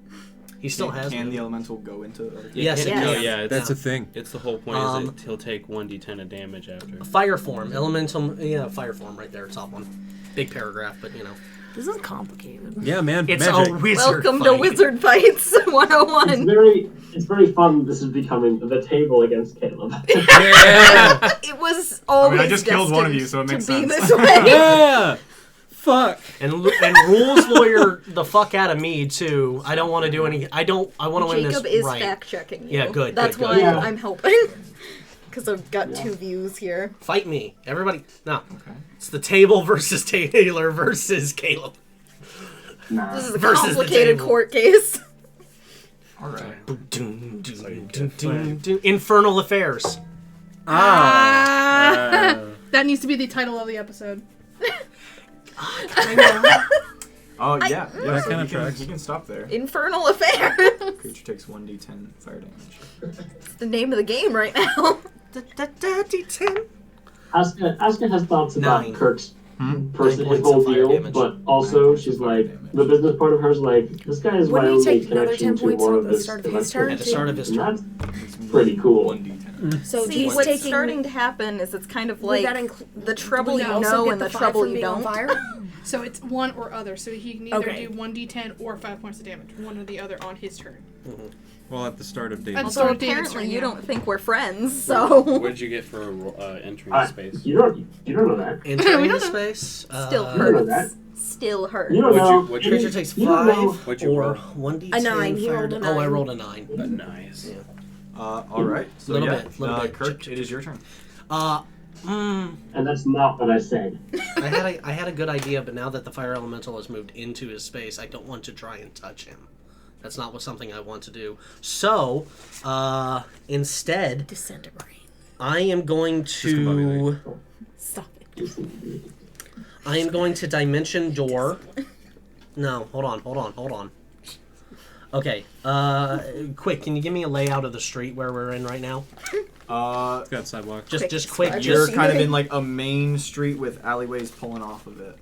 Speaker 11: He still has
Speaker 3: Can the
Speaker 11: movement.
Speaker 3: elemental go into Arcanhaven?
Speaker 11: Yes, it
Speaker 9: Yes.
Speaker 11: can.
Speaker 4: No, yeah, it's,
Speaker 5: That's a thing.
Speaker 4: it's the whole point. Is it he'll take 1d10 of damage after.
Speaker 11: Fire form, elemental, yeah, fire form right there, top one. Big paragraph, but you know.
Speaker 10: This is complicated.
Speaker 5: Yeah, man.
Speaker 11: It's
Speaker 5: magic.
Speaker 11: a wizard
Speaker 9: Welcome
Speaker 11: fight.
Speaker 9: to Wizard Fights 101.
Speaker 7: It's very fun. This is becoming the table against Caleb.
Speaker 5: Yeah.
Speaker 9: It was always
Speaker 3: I just killed one of you,
Speaker 9: destined
Speaker 3: so it makes
Speaker 9: to be
Speaker 3: sense.
Speaker 9: this way.
Speaker 5: Yeah. Fuck.
Speaker 11: And rules lawyer the fuck out of me too. I don't want to do any. I want to win this
Speaker 9: Jacob is
Speaker 11: right.
Speaker 9: fact checking you.
Speaker 11: Yeah, good,
Speaker 9: That's
Speaker 11: good,
Speaker 9: why
Speaker 11: good.
Speaker 7: Yeah.
Speaker 9: I'm helping. Because I've got 2 views here.
Speaker 11: Fight me, everybody. No,
Speaker 3: Okay.
Speaker 11: it's the table versus Taylor versus Caleb.
Speaker 9: This is a
Speaker 11: Versus the
Speaker 9: complicated
Speaker 11: table.
Speaker 9: court case.
Speaker 3: Alright.
Speaker 11: Infernal Affairs.
Speaker 2: That needs to be the title of the episode.
Speaker 3: Oh, yeah.
Speaker 5: That
Speaker 3: So
Speaker 5: kinda
Speaker 3: he can,
Speaker 5: tracks.
Speaker 3: he can stop there.
Speaker 9: Infernal Affair.
Speaker 3: Creature takes 1d10 fire damage.
Speaker 9: It's the name of the game right now.
Speaker 11: D10.
Speaker 7: Asuka has thoughts about
Speaker 11: 9.
Speaker 7: Kirk's
Speaker 3: Hmm?
Speaker 7: person,
Speaker 11: 9
Speaker 7: his
Speaker 11: points
Speaker 7: whole
Speaker 11: of fire
Speaker 7: deal,
Speaker 11: damage.
Speaker 7: but
Speaker 3: 9
Speaker 7: also
Speaker 3: points
Speaker 7: she's
Speaker 3: of fire
Speaker 7: like,
Speaker 3: damage.
Speaker 7: the business part of her is like, this guy is my
Speaker 10: Wouldn't he
Speaker 7: only
Speaker 10: take another
Speaker 7: connection
Speaker 10: 10
Speaker 7: to
Speaker 10: points
Speaker 7: more
Speaker 10: at
Speaker 7: of
Speaker 10: the
Speaker 7: this.
Speaker 10: start of his turn?
Speaker 11: At the start of his
Speaker 7: And
Speaker 11: turn.
Speaker 7: that's pretty cool.
Speaker 3: 1d10.
Speaker 10: So
Speaker 9: See,
Speaker 10: he's
Speaker 9: what's
Speaker 10: taking...
Speaker 9: starting to happen is it's kind of
Speaker 10: Would
Speaker 9: like
Speaker 10: that
Speaker 9: the trouble
Speaker 10: would
Speaker 9: you
Speaker 10: he also
Speaker 9: know
Speaker 10: get
Speaker 9: and the
Speaker 10: the 5
Speaker 9: trouble
Speaker 10: from
Speaker 9: you
Speaker 10: being on
Speaker 9: don't.
Speaker 10: fire?
Speaker 2: So it's one or other. So he can either
Speaker 10: Okay.
Speaker 2: do 1d10 or 5 points of damage, one or the other on his turn.
Speaker 8: Well, at the start of
Speaker 2: At
Speaker 8: David's
Speaker 2: the
Speaker 9: Also,
Speaker 2: start of David's
Speaker 9: apparently
Speaker 2: turn,
Speaker 9: you
Speaker 2: yeah.
Speaker 9: don't think we're friends, so
Speaker 6: What did you get for entering the space?
Speaker 7: You don't know that.
Speaker 11: Entering
Speaker 2: We
Speaker 11: the
Speaker 2: don't know.
Speaker 11: space.
Speaker 9: still
Speaker 7: You don't know
Speaker 9: hurts.
Speaker 7: that.
Speaker 9: Still hurts.
Speaker 7: You don't
Speaker 6: What'd
Speaker 7: know.
Speaker 6: you- what'd
Speaker 11: Creature takes
Speaker 7: You don't know.
Speaker 11: 5
Speaker 6: What'd you
Speaker 11: or
Speaker 6: roll?
Speaker 11: 1d10.
Speaker 10: A 9. He
Speaker 11: fire
Speaker 10: rolled a
Speaker 11: da- Oh, I
Speaker 10: 9.
Speaker 11: rolled a 9.
Speaker 6: Nice.
Speaker 11: Yeah.
Speaker 3: All right. So
Speaker 11: Little
Speaker 3: yeah,
Speaker 11: bit, little bit.
Speaker 3: Kurt,
Speaker 11: Chip,
Speaker 3: it is your turn.
Speaker 7: And that's not what I said.
Speaker 11: I had a good idea, but now that the fire elemental has moved into his space, I don't want to try and touch him. That's not something I want to do. So, instead,
Speaker 10: Disintegrate.
Speaker 11: I am going to.
Speaker 10: Stop it.
Speaker 11: I am going to dimension door. No, hold on. Okay, quick, can you give me a layout of the street where we're in right now?
Speaker 8: It's got sidewalk.
Speaker 11: Just quick.
Speaker 9: describe
Speaker 3: You're
Speaker 11: Just
Speaker 3: kind of in like a main street with alleyways pulling off of it,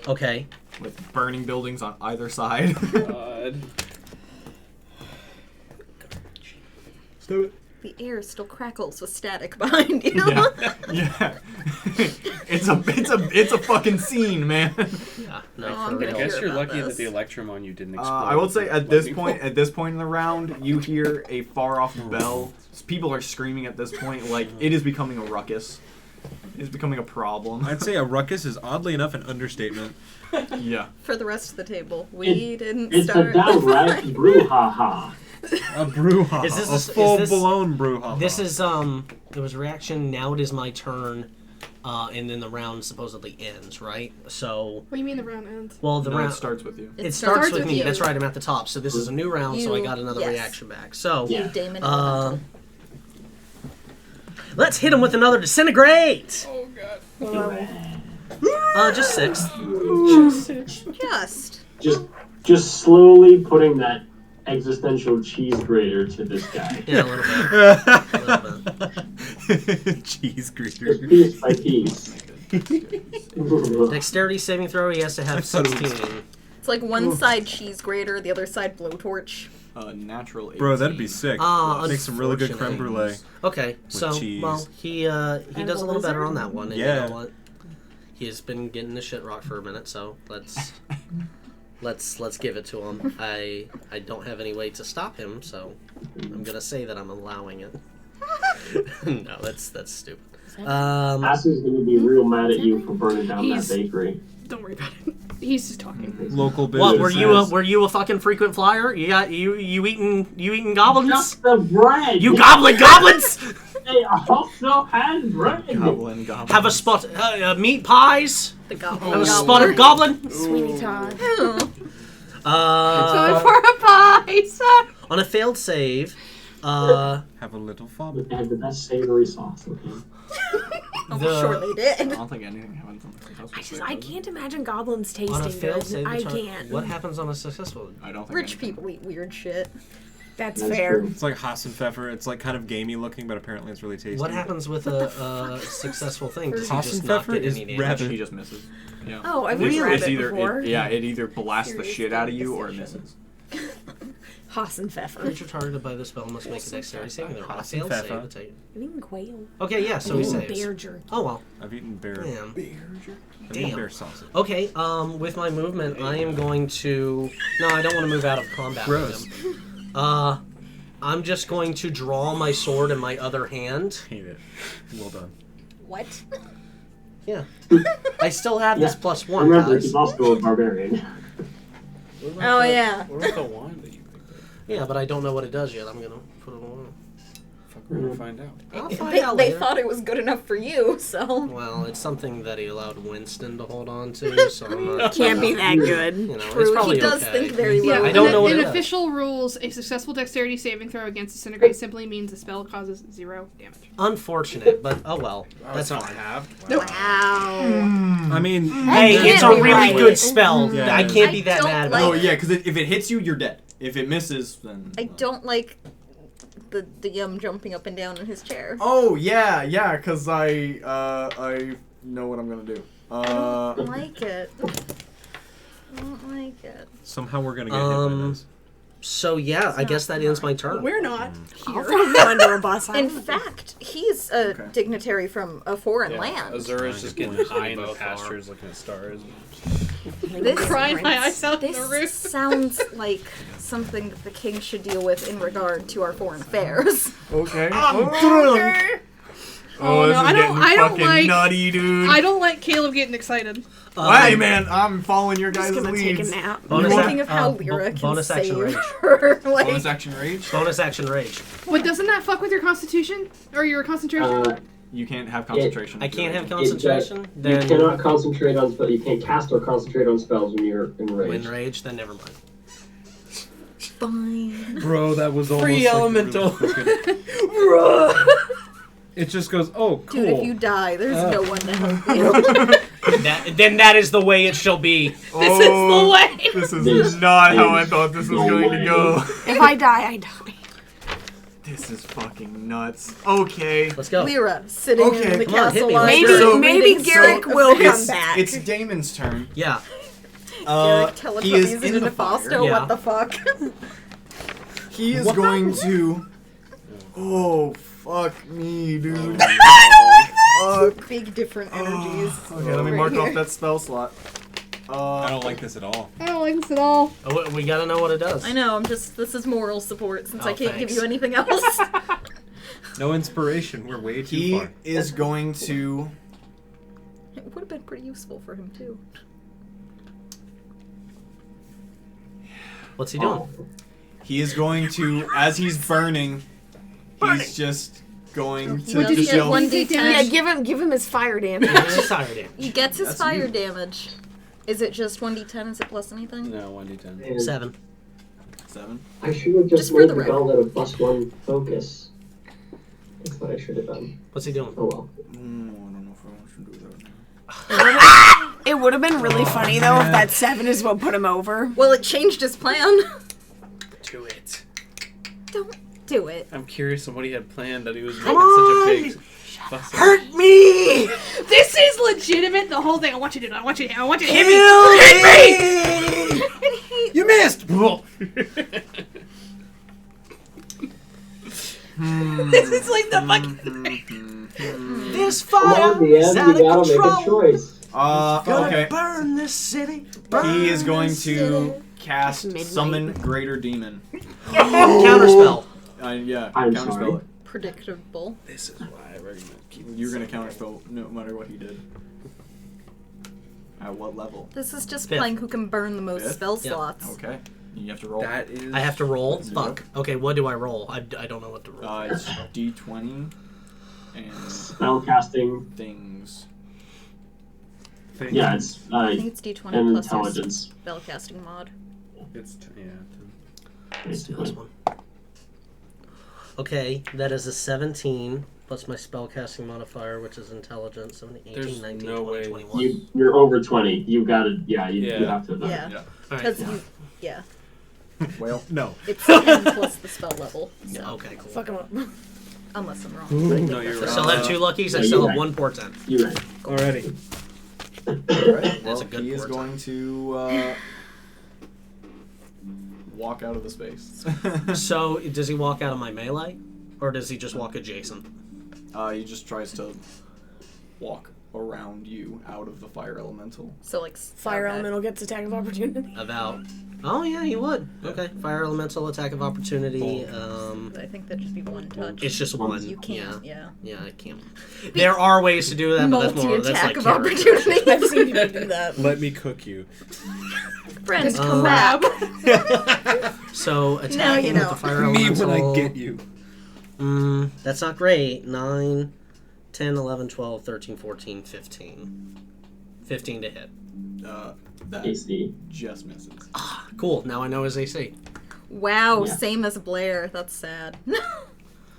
Speaker 11: okay.
Speaker 3: with burning buildings on either side.
Speaker 6: God.
Speaker 9: The air still crackles with static behind you.
Speaker 3: yeah. It's a fucking scene, man.
Speaker 11: Yeah, no,
Speaker 9: Oh, I'm
Speaker 11: for
Speaker 6: I
Speaker 9: gonna
Speaker 11: real.
Speaker 6: guess
Speaker 9: hear
Speaker 6: you're
Speaker 9: about
Speaker 6: lucky that
Speaker 9: this.
Speaker 6: the electrum on you didn't explode.
Speaker 3: I would say at
Speaker 6: like
Speaker 3: this
Speaker 6: people.
Speaker 3: point in the round, you hear a far off bell. People are screaming at this point, like it is becoming a ruckus. It is becoming a problem.
Speaker 8: I'd say a ruckus is oddly enough an understatement.
Speaker 3: Yeah.
Speaker 9: For the rest of the table, we didn't
Speaker 7: It's a
Speaker 9: start.
Speaker 7: downright brouhaha.
Speaker 8: A brouhaha.
Speaker 11: Is this
Speaker 8: a
Speaker 11: is
Speaker 8: full-blown brouhaha.
Speaker 11: This is it was reaction. Now it is my turn, and then the round supposedly ends, right? So,
Speaker 2: What do you mean the round ends?
Speaker 11: well, the
Speaker 3: No, it
Speaker 11: round
Speaker 3: starts with you.
Speaker 11: it starts with me.
Speaker 9: you.
Speaker 11: That's right. I'm at the top. So this is a new round. So I
Speaker 9: You-
Speaker 11: got another
Speaker 9: yes.
Speaker 11: reaction back. So,
Speaker 9: You, Damon.
Speaker 11: let's hit him with another disintegrate.
Speaker 6: Oh god.
Speaker 11: Just 6.
Speaker 9: Just.
Speaker 7: Just slowly putting that existential cheese grater to this guy.
Speaker 11: Yeah, a little bit.
Speaker 8: cheese grater.
Speaker 7: Just piece by piece.
Speaker 11: Dexterity saving throw. He has to have
Speaker 8: thought it was-
Speaker 11: 16.
Speaker 9: It's like one side cheese grater, the other side blowtorch.
Speaker 3: Natural 18.
Speaker 8: Bro, that'd be sick. Make some really good creme brulee.
Speaker 11: Okay, so
Speaker 8: cheese.
Speaker 11: well, he does a little better on that one. And
Speaker 8: Yeah.
Speaker 11: You know what? He has been getting the shit rocked for a minute, so let's give it to him. I don't have any way to stop him, so I'm gonna say that I'm allowing it. No, that's stupid.
Speaker 7: Asu's gonna be real mad at you for burning down
Speaker 2: He's-
Speaker 7: that bakery.
Speaker 2: Don't worry about it. He's just talking.
Speaker 8: Local business.
Speaker 11: What were you a fucking frequent flyer? You eating goblins?
Speaker 7: Just the bread!
Speaker 11: You goblins!
Speaker 7: They also had bread!
Speaker 3: Goblin.
Speaker 11: Have a spot meat pies?
Speaker 9: The goblin.
Speaker 11: Have a spot of goblin?
Speaker 10: Sweeney Todd.
Speaker 11: Uh,
Speaker 2: For a pie, son.
Speaker 11: on a failed save,
Speaker 8: Have a little fun.
Speaker 7: They had the best savory sauce with him.
Speaker 9: I'm
Speaker 11: the-
Speaker 9: sure they
Speaker 3: I
Speaker 9: did.
Speaker 3: don't think anything happens on the
Speaker 10: I can't imagine goblins
Speaker 11: on a
Speaker 10: tasting
Speaker 11: failed
Speaker 10: good.
Speaker 11: save,
Speaker 10: I can't.
Speaker 11: what happens on a successful?
Speaker 3: I don't think
Speaker 9: Rich
Speaker 3: anything.
Speaker 9: people eat weird shit.
Speaker 10: That's
Speaker 7: That's
Speaker 10: fair.
Speaker 7: true.
Speaker 8: It's like Hassenpfeffer. It's like kind of gamey looking, but apparently it's really tasty.
Speaker 11: What happens with a successful thing? Does he just not
Speaker 8: Hassenpfeffer
Speaker 11: get
Speaker 8: is
Speaker 11: any damage?
Speaker 8: rabbit.
Speaker 3: He just misses. Yeah.
Speaker 10: Oh, I've
Speaker 3: It's-
Speaker 10: tried
Speaker 3: it's
Speaker 10: it
Speaker 3: either
Speaker 10: before.
Speaker 3: it either blasts the
Speaker 9: Serious
Speaker 3: shit out of you or it
Speaker 9: decision.
Speaker 3: misses.
Speaker 10: Hassenpfeffer.
Speaker 11: Creature targeted by this spell must make a dexterity saving throw. On a failed
Speaker 8: Hassenpfeffer.
Speaker 11: save, it's
Speaker 10: You mean quail?
Speaker 11: okay, yeah, so he
Speaker 10: Ooh,
Speaker 11: saves.
Speaker 10: bear jerky.
Speaker 11: Oh well,
Speaker 8: I've eaten bear.
Speaker 11: damn.
Speaker 8: I've eaten
Speaker 11: Damn.
Speaker 8: bear sausage.
Speaker 11: Okay, with my movement, I am going to. No, I don't want to move out of combat
Speaker 8: Gross.
Speaker 11: with him. I'm just going to draw my sword in my other hand.
Speaker 8: Hate it. Well done.
Speaker 9: What?
Speaker 11: Yeah, I still have this
Speaker 7: Yeah.
Speaker 11: plus 1,
Speaker 7: Remember,
Speaker 11: guys.
Speaker 7: he's also a barbarian.
Speaker 9: Oh, yeah.
Speaker 6: What about the wand that you picked up?
Speaker 11: Yeah, but I don't know what it does yet. I'm gonna put it on.
Speaker 6: Fuck, we're gonna find out.
Speaker 11: I'll find out
Speaker 9: They
Speaker 11: later.
Speaker 9: thought it was good enough for you, so.
Speaker 11: Well, it's something that he allowed Winston to hold on to, so I'm not.
Speaker 10: Can't be that good.
Speaker 11: You know, it's
Speaker 9: True,
Speaker 11: probably
Speaker 9: he does
Speaker 11: okay.
Speaker 9: think very
Speaker 2: Yeah,
Speaker 9: well.
Speaker 11: I don't know what
Speaker 2: in
Speaker 11: it does.
Speaker 2: official rules, a successful dexterity saving throw against disintegrate simply means the spell causes 0 damage.
Speaker 11: Unfortunate, but oh well. That's
Speaker 6: not
Speaker 11: fine.
Speaker 6: halved.
Speaker 2: No.
Speaker 10: Wow.
Speaker 8: I mean,
Speaker 11: Hey,
Speaker 9: can't
Speaker 11: it's a
Speaker 9: be
Speaker 11: really
Speaker 9: right.
Speaker 11: good spell.
Speaker 8: Yeah,
Speaker 11: I
Speaker 8: it is.
Speaker 11: can't be
Speaker 9: I
Speaker 11: that
Speaker 9: don't
Speaker 11: mad
Speaker 9: like-
Speaker 11: about
Speaker 3: Oh
Speaker 11: it.
Speaker 3: yeah, because if it hits you, you're dead. If it misses, then.
Speaker 9: I don't like the yum jumping up and down in his chair.
Speaker 3: Oh yeah, because I know what I'm gonna do.
Speaker 9: I don't like it. I don't like it.
Speaker 8: somehow we're gonna get hit by this.
Speaker 11: So yeah, I guess that ends my turn.
Speaker 2: We're not
Speaker 10: I'll
Speaker 2: here.
Speaker 10: throw him under a bus.
Speaker 9: In fact, he's a dignitary from a foreign land.
Speaker 6: Azzura's just getting high in the pastures looking at stars.
Speaker 9: This,
Speaker 2: Crying my eyes out the
Speaker 9: this
Speaker 2: roof.
Speaker 9: sounds like something that the king should deal with in regard to our foreign affairs.
Speaker 3: Okay.
Speaker 2: Oh,
Speaker 3: this
Speaker 2: no,
Speaker 3: is
Speaker 2: I don't
Speaker 3: getting fucking
Speaker 2: like-
Speaker 3: nutty, dude.
Speaker 2: I don't like Caleb getting excited.
Speaker 3: Hey, man, I'm following your guys'
Speaker 10: Just gonna take a
Speaker 3: leads.
Speaker 10: nap.
Speaker 11: Bonus
Speaker 3: You want-
Speaker 9: Thinking of how Lyra can
Speaker 11: bonus action
Speaker 9: save
Speaker 11: rage.
Speaker 9: her. Like,
Speaker 3: Bonus action rage?
Speaker 11: Bonus action rage.
Speaker 2: What, doesn't that fuck with your constitution? Or your concentration?
Speaker 3: You can't have concentration.
Speaker 11: I
Speaker 3: if you're
Speaker 11: can't have
Speaker 3: raging.
Speaker 11: concentration.
Speaker 7: You
Speaker 11: Then
Speaker 7: cannot concentrate on spells. You can't cast or concentrate on spells when you're enraged.
Speaker 11: when rage, then never mind.
Speaker 9: fine.
Speaker 5: Bro, that was almost
Speaker 4: Free
Speaker 5: like
Speaker 4: elemental.
Speaker 5: really fucking- It just goes, oh, cool.
Speaker 9: Dude, if you die, there's no one to help you.
Speaker 11: Then that is the way it shall be.
Speaker 2: This is the way.
Speaker 3: This is
Speaker 7: This
Speaker 3: not how I
Speaker 7: is
Speaker 3: thought this was
Speaker 7: no
Speaker 3: going to
Speaker 7: way.
Speaker 3: go.
Speaker 10: If I die, I die.
Speaker 3: This is fucking nuts. Okay.
Speaker 11: Let's go.
Speaker 9: Lyra, sitting
Speaker 3: Okay,
Speaker 9: in the
Speaker 11: come on, hit
Speaker 9: castle
Speaker 11: me,
Speaker 9: library.
Speaker 11: let's
Speaker 10: Maybe
Speaker 11: do it.
Speaker 10: maybe
Speaker 9: reading
Speaker 10: Garrick
Speaker 9: some
Speaker 10: will come
Speaker 3: It's,
Speaker 10: back.
Speaker 3: it's Damon's turn.
Speaker 11: Yeah.
Speaker 9: Garrick
Speaker 3: He
Speaker 9: telephones
Speaker 3: is in
Speaker 9: into
Speaker 3: the
Speaker 9: Fausto.
Speaker 3: fire.
Speaker 11: Yeah.
Speaker 9: What the fuck?
Speaker 3: He is going to. Oh, fuck me, dude. Fuck.
Speaker 9: Big different energies.
Speaker 3: Okay, let me
Speaker 9: right
Speaker 3: mark off
Speaker 9: here.
Speaker 3: that spell slot.
Speaker 5: I don't like this at all.
Speaker 2: I don't like this at all.
Speaker 11: Oh, we gotta know what it does.
Speaker 9: I know, this is moral support since
Speaker 11: Oh,
Speaker 9: I can't give
Speaker 11: thanks.
Speaker 9: you anything else.
Speaker 5: No inspiration. We're way too
Speaker 3: He
Speaker 5: far.
Speaker 3: is going to.
Speaker 9: It would have been pretty useful for him too.
Speaker 11: What's he doing?
Speaker 3: He is going to, as he's burning, he's just going
Speaker 9: He
Speaker 3: to
Speaker 9: does get
Speaker 3: chill.
Speaker 9: 1d10.
Speaker 10: Yeah, give him his fire damage.
Speaker 11: Yeah, he's tired in.
Speaker 9: He gets his
Speaker 3: That's
Speaker 9: fire
Speaker 3: you.
Speaker 9: damage. Is it just 1d10? Is it plus anything?
Speaker 6: No, 1d10.
Speaker 7: Man,
Speaker 11: 7.
Speaker 3: 7.
Speaker 7: I should have
Speaker 9: Just
Speaker 7: just
Speaker 9: for
Speaker 7: made
Speaker 9: the
Speaker 7: the
Speaker 9: record.
Speaker 7: bell at a +1 focus. That's what I should have done.
Speaker 11: What's he doing?
Speaker 7: Oh well.
Speaker 3: I don't know if I want to do that now.
Speaker 10: It would have been really funny though if that 7 is what put him over.
Speaker 9: Well, it changed his plan.
Speaker 6: Do it.
Speaker 9: Don't do it.
Speaker 6: I'm curious on what he had planned that he was making such a big fuss.
Speaker 3: Hurt me!
Speaker 2: This is legitimate. The whole thing. I want you to do it. I want you to hit me.
Speaker 3: Kill me!
Speaker 5: You missed!
Speaker 2: This is like the fucking.
Speaker 11: This
Speaker 7: Come
Speaker 11: fire
Speaker 7: on, the
Speaker 11: is
Speaker 7: end.
Speaker 11: out
Speaker 7: You
Speaker 11: of
Speaker 7: gotta make a
Speaker 11: control.
Speaker 7: choice.
Speaker 3: Okay.
Speaker 11: Burn this city.
Speaker 3: He is going to cast
Speaker 10: Midnight.
Speaker 3: Summon Greater Demon.
Speaker 11: Counterspell.
Speaker 3: Yeah,
Speaker 7: I'm
Speaker 3: counterspell
Speaker 7: sorry.
Speaker 3: it.
Speaker 9: Predictable.
Speaker 6: This is why I recommend keeping
Speaker 3: You're gonna counterspell no matter what he did. At what level?
Speaker 9: This is just
Speaker 11: Fifth.
Speaker 9: playing who can burn the most
Speaker 3: Fifth?
Speaker 9: spell
Speaker 11: Yeah.
Speaker 9: slots.
Speaker 3: Okay. You have to roll.
Speaker 6: That is.
Speaker 11: I have to roll?
Speaker 3: Zero.
Speaker 11: Fuck. Okay, what do I roll? I don't know what to roll.
Speaker 3: It's D20 and
Speaker 7: Spellcasting.
Speaker 3: things.
Speaker 7: Yeah, it's
Speaker 9: I think it's d20
Speaker 7: and
Speaker 9: plus your
Speaker 7: intelligence.
Speaker 9: spellcasting mod.
Speaker 6: It's yeah.
Speaker 11: Let's do this
Speaker 7: Basically.
Speaker 11: one. Okay, that is a 17 plus my spellcasting modifier, which is intelligence. 17, 18,
Speaker 6: There's
Speaker 11: 19,
Speaker 6: no
Speaker 11: 20,
Speaker 6: way.
Speaker 11: 21.
Speaker 7: You're over 20. You gotta. Yeah, you
Speaker 6: Yeah.
Speaker 7: have to.
Speaker 9: Yeah.
Speaker 3: Yeah.
Speaker 11: All right.
Speaker 9: Because you, yeah,
Speaker 3: Well,
Speaker 5: No.
Speaker 9: it's 10 plus the spell level. So,
Speaker 11: Yeah, okay, cool.
Speaker 10: Fuck him up.
Speaker 9: unless I'm wrong. but I think
Speaker 6: No, you're
Speaker 9: that's
Speaker 11: I
Speaker 6: right.
Speaker 11: still have 2 luckies. I
Speaker 7: No,
Speaker 11: still
Speaker 7: you're
Speaker 11: have
Speaker 7: right.
Speaker 11: 1 portent.
Speaker 7: You're right.
Speaker 5: Alrighty.
Speaker 3: alright.
Speaker 11: That's
Speaker 3: Well,
Speaker 11: a good
Speaker 3: he is
Speaker 11: portent.
Speaker 3: going to walk out of the space.
Speaker 11: So, does he walk out of my melee? Or does he just walk adjacent?
Speaker 3: He just tries to walk around you out of the fire elemental.
Speaker 9: So like
Speaker 10: Fire
Speaker 9: okay.
Speaker 10: elemental gets attack of opportunity.
Speaker 11: About. Oh, yeah, he would. Okay. Fire elemental, attack of opportunity.
Speaker 9: I think that'd just be one touch.
Speaker 11: It's just 1.
Speaker 9: You can't. Yeah.
Speaker 11: Yeah, I can't. There are ways to do that, but that's more. That's
Speaker 9: Multi-attack
Speaker 11: like
Speaker 9: of
Speaker 11: character.
Speaker 9: opportunity.
Speaker 10: I've seen people do that.
Speaker 5: Let me cook you.
Speaker 9: Friends, come back.
Speaker 11: So,
Speaker 9: Now
Speaker 11: attacking
Speaker 9: you
Speaker 11: with
Speaker 9: know.
Speaker 11: the fire
Speaker 5: Me
Speaker 11: elemental.
Speaker 5: when I get you.
Speaker 11: That's not great. 9, 10, 11, 12, 13, 14, 15. 15 to hit.
Speaker 3: That
Speaker 7: AC.
Speaker 3: just misses.
Speaker 11: Cool. Now I know his AC.
Speaker 9: Wow,
Speaker 7: Yeah.
Speaker 9: same as Blair. That's sad.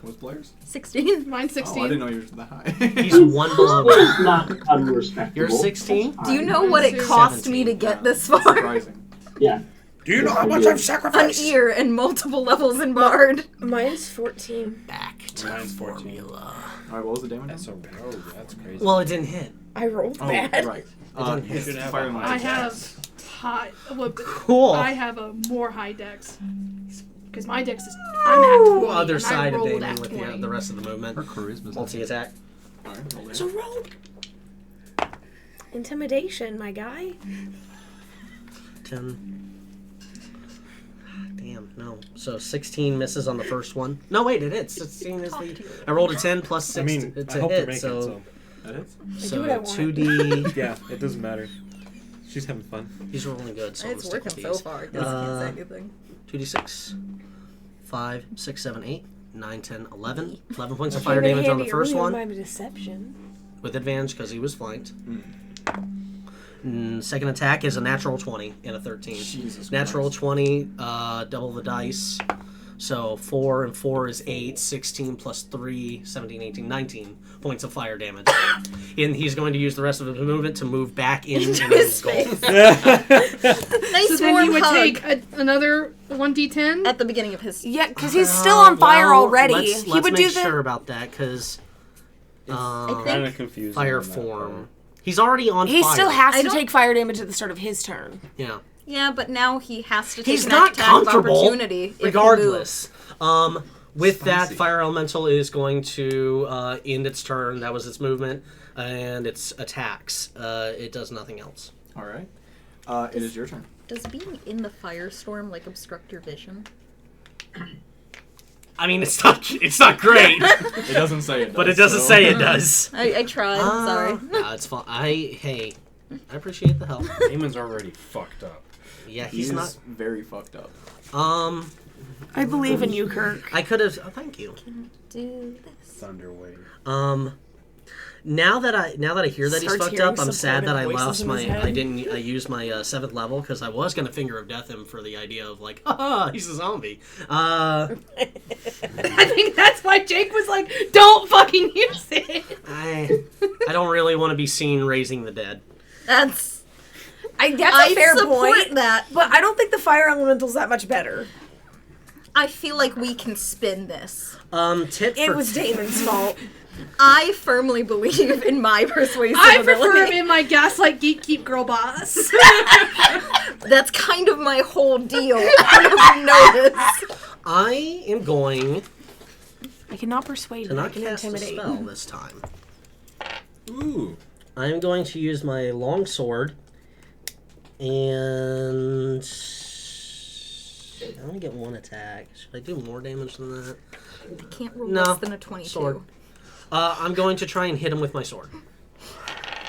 Speaker 3: What's Blair's?
Speaker 9: 16.
Speaker 2: Mine's
Speaker 3: Oh,
Speaker 2: 16.
Speaker 3: I didn't know you were that high.
Speaker 11: He's 1 below me.
Speaker 7: It's not unrespectable.
Speaker 11: You're 16?
Speaker 7: That's
Speaker 9: Do you
Speaker 7: fine.
Speaker 9: know what it cost me to
Speaker 11: 17,
Speaker 9: get this
Speaker 3: That's
Speaker 9: far?
Speaker 3: surprising.
Speaker 7: Yeah.
Speaker 5: Do you know how much I've
Speaker 9: An
Speaker 5: sacrificed?
Speaker 9: ear and multiple levels in Bard.
Speaker 10: Mine's 14.
Speaker 11: Back to
Speaker 6: Mine's 14.
Speaker 11: formula.
Speaker 3: Alright, what was the damage?
Speaker 6: That's a that's crazy.
Speaker 11: Well, it didn't hit.
Speaker 10: I rolled
Speaker 3: Oh,
Speaker 10: bad.
Speaker 3: right.
Speaker 11: didn't
Speaker 3: It's
Speaker 6: should have
Speaker 3: fire
Speaker 6: a
Speaker 3: elemental
Speaker 2: I
Speaker 3: attacks.
Speaker 2: have high. Well,
Speaker 11: Cool.
Speaker 2: I have a more high dex. Because my dex is. I'm at 20.
Speaker 11: Other
Speaker 2: and
Speaker 11: side
Speaker 2: I
Speaker 11: of
Speaker 2: rolled
Speaker 11: Damon
Speaker 2: at
Speaker 11: with
Speaker 2: 20.
Speaker 11: the rest of the movement.
Speaker 8: Her charisma's
Speaker 11: Multi-attack.
Speaker 3: Alright, roll
Speaker 10: So roll intimidation, my guy.
Speaker 11: 10. Damn, no. So 16 misses on the first one. No, wait, it hits. 16 is the. I rolled a 10 plus 6
Speaker 8: I mean,
Speaker 11: to
Speaker 8: I hope to
Speaker 11: hit,
Speaker 8: make
Speaker 11: so.
Speaker 8: it, so.
Speaker 3: That is?
Speaker 11: So
Speaker 10: what I want.
Speaker 11: 2d.
Speaker 8: Yeah, it doesn't matter. She's having fun.
Speaker 11: He's rolling good, so
Speaker 9: It's
Speaker 11: I'm gonna
Speaker 9: working
Speaker 11: stick
Speaker 9: so
Speaker 11: with
Speaker 9: far.
Speaker 11: these.
Speaker 9: Just can't say anything.
Speaker 11: 2d6. 5, 6, 7, 8, 9, 10, 11. 11 points of
Speaker 10: Came
Speaker 11: fire
Speaker 10: in
Speaker 11: damage on the
Speaker 10: handy
Speaker 11: first
Speaker 10: early
Speaker 11: one.
Speaker 10: My deception.
Speaker 11: With advantage because he was flanked. Second attack is a natural 20 and a 13.
Speaker 3: Jesus
Speaker 11: Natural
Speaker 3: Christ.
Speaker 11: 20, double the dice. So 4 and 4 is 8, 16 plus 3, 17, 18, 19 points of fire damage. And he's going to use the rest of his movement to move back into his
Speaker 9: face.
Speaker 2: So
Speaker 9: Nice
Speaker 2: then
Speaker 9: warm
Speaker 2: he would
Speaker 9: hug
Speaker 2: take another 1d10.
Speaker 9: at the beginning of his.
Speaker 10: Yeah, because he's still on fire
Speaker 11: Well,
Speaker 10: already.
Speaker 11: Let's
Speaker 10: He
Speaker 11: make
Speaker 10: would do
Speaker 11: sure
Speaker 10: the.
Speaker 11: about that because
Speaker 9: I
Speaker 6: Kind of
Speaker 9: think
Speaker 6: confused.
Speaker 11: fire
Speaker 6: on that
Speaker 11: form.
Speaker 6: part.
Speaker 11: He's already on
Speaker 10: He
Speaker 11: fire.
Speaker 10: still has
Speaker 9: I
Speaker 10: to
Speaker 9: don't-
Speaker 10: take fire damage at the start of his turn.
Speaker 11: Yeah.
Speaker 9: yeah, but now he has to take
Speaker 11: He's
Speaker 9: an
Speaker 11: not
Speaker 9: attack of
Speaker 11: comfortable,
Speaker 9: opportunity if he
Speaker 11: regardless. With that,
Speaker 8: Spicy.
Speaker 11: Fire Elemental is going to end its turn. That was its movement and its attacks. It does nothing else.
Speaker 3: Alright. It is your turn.
Speaker 9: moves. Does being in the firestorm like obstruct your vision?
Speaker 11: I mean, it's not great,
Speaker 3: It doesn't say it does,
Speaker 11: but it doesn't
Speaker 3: so-
Speaker 11: say it does.
Speaker 9: I tried. I'm sorry.
Speaker 11: No, it's fine. I appreciate the help.
Speaker 6: Damon's already fucked up.
Speaker 11: Yeah,
Speaker 3: He
Speaker 11: he's
Speaker 3: is
Speaker 11: not.
Speaker 3: very fucked up.
Speaker 10: I believe in you, Kirk.
Speaker 11: I could have. Oh, thank you.
Speaker 9: Do this.
Speaker 6: Thunderwave.
Speaker 11: Now that I hear that he's
Speaker 10: Starts
Speaker 11: fucked
Speaker 10: hearing
Speaker 11: up, I'm sad that I
Speaker 10: supportive
Speaker 11: lost
Speaker 10: voices in
Speaker 11: my.
Speaker 10: his head.
Speaker 11: I didn't use my 7th level because I was gonna finger of death him for the idea of like, haha, he's a zombie.
Speaker 2: I think that's why Jake was like, don't fucking use it.
Speaker 11: I don't really want to be seen raising the dead.
Speaker 9: That's
Speaker 10: That's a
Speaker 9: I
Speaker 10: fair
Speaker 9: support
Speaker 10: point.
Speaker 9: that.
Speaker 10: But I don't think the fire elemental's that much better.
Speaker 9: I feel like we can spin this.
Speaker 11: Tit
Speaker 10: It
Speaker 11: for
Speaker 10: was Damon's fault.
Speaker 9: I firmly believe in my persuasive
Speaker 2: I prefer him
Speaker 9: ability.
Speaker 2: in my gaslight geek keep girl boss.
Speaker 9: That's kind of my whole deal. I don't know if you know this.
Speaker 11: I am going
Speaker 10: I cannot persuade,
Speaker 11: to
Speaker 10: but I
Speaker 11: not
Speaker 10: can
Speaker 11: cast a
Speaker 10: intimidate.
Speaker 11: spell this time.
Speaker 8: Ooh.
Speaker 11: I am going to use my long sword, and I only get 1 attack. Should I do more damage than that?
Speaker 9: I can't roll
Speaker 11: No.
Speaker 9: less than a 22.
Speaker 11: Sword. I'm going to try and hit him with my sword.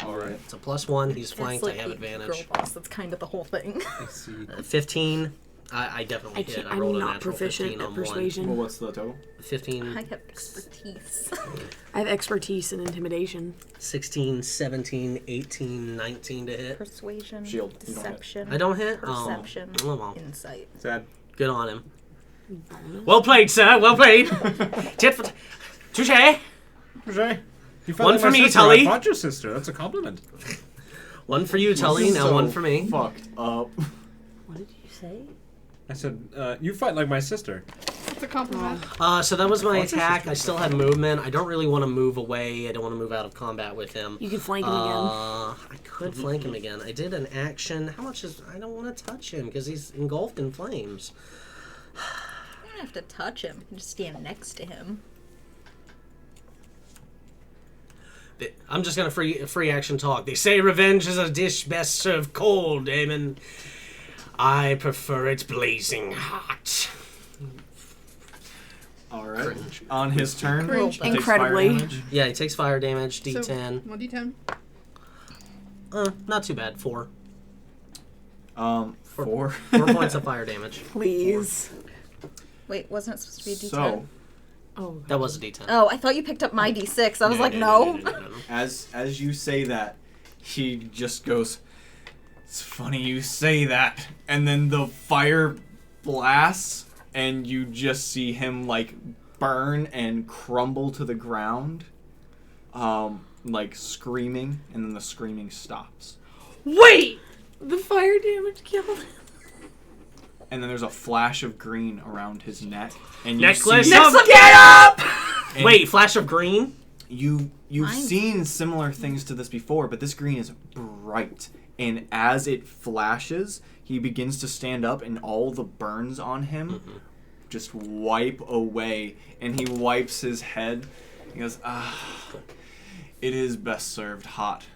Speaker 3: Alright.
Speaker 11: It's a +1. He's
Speaker 9: That's
Speaker 11: flanked.
Speaker 9: like
Speaker 11: I have
Speaker 9: the
Speaker 11: advantage.
Speaker 9: Girl boss. That's kind of the whole thing.
Speaker 8: I see.
Speaker 11: 15. I definitely
Speaker 10: I
Speaker 11: hit.
Speaker 10: can't,
Speaker 11: I rolled
Speaker 10: I'm
Speaker 11: a
Speaker 10: not
Speaker 11: natural
Speaker 10: proficient
Speaker 11: 15
Speaker 10: at
Speaker 11: on
Speaker 10: persuasion.
Speaker 3: Well, what's the total?
Speaker 11: 1. 15,
Speaker 9: I have expertise.
Speaker 10: I have expertise in intimidation.
Speaker 11: 16, 17, 18, 19 to hit.
Speaker 9: Persuasion,
Speaker 3: Shield. You don't hit.
Speaker 9: deception,
Speaker 11: I don't hit?
Speaker 9: perception,
Speaker 11: Oh, well.
Speaker 9: insight.
Speaker 8: Sad.
Speaker 11: Good on him. Well played, sir. Well played. Tit for touche.
Speaker 8: Jose, you
Speaker 11: One
Speaker 8: like
Speaker 11: for
Speaker 8: my
Speaker 11: me,
Speaker 8: sister.
Speaker 11: Tully.
Speaker 8: I fought your sister. That's a compliment.
Speaker 11: One for you, Tully. Now
Speaker 3: So
Speaker 11: one for me.
Speaker 3: Fucked up.
Speaker 9: What did you say?
Speaker 8: I said, you fight like my sister.
Speaker 2: That's a compliment.
Speaker 11: So that was my
Speaker 8: What's your
Speaker 11: attack.
Speaker 8: sister?
Speaker 11: I still had movement. I don't really want to move away. I don't want to move out of combat with him.
Speaker 10: You can flank him again.
Speaker 11: I could flank him again. I did an action. How much is... I don't want to touch him because he's engulfed in flames.
Speaker 9: You don't have to touch him. You can just stand next to him.
Speaker 11: I'm just going to free action talk. They say revenge is a dish best served cold, Damon. I prefer it blazing hot.
Speaker 3: Alright.
Speaker 11: Cringe.
Speaker 3: On his turn,
Speaker 9: Cringe.
Speaker 3: he takes fire
Speaker 10: Incredibly.
Speaker 3: damage.
Speaker 11: Yeah, he takes fire damage,
Speaker 2: So,
Speaker 11: D10.
Speaker 2: 1d10.
Speaker 11: Not too bad. 4.
Speaker 3: 4.
Speaker 11: 4 points of fire damage.
Speaker 10: Please.
Speaker 9: Wait, wasn't it supposed to be a D10?
Speaker 3: So,
Speaker 10: Oh.
Speaker 11: That was a D10.
Speaker 9: Oh, I thought you picked up my D6. I was like, no.
Speaker 3: as you say that, he just goes, "It's funny you say that," and then the fire blasts, and you just see him like burn and crumble to the ground, like screaming, and then the screaming stops,
Speaker 2: Wait!
Speaker 10: The fire damage killed him.
Speaker 3: and then there's a flash of green around his neck, and you
Speaker 11: Necklace
Speaker 3: see,
Speaker 11: of
Speaker 2: Get up!
Speaker 3: and
Speaker 11: Wait, flash of green?
Speaker 3: you've
Speaker 9: Mine-
Speaker 3: seen similar things to this before, but this green is bright and as it flashes, he begins to stand up, and all the burns on him just wipe away, and he wipes his head. He goes, it is best served hot.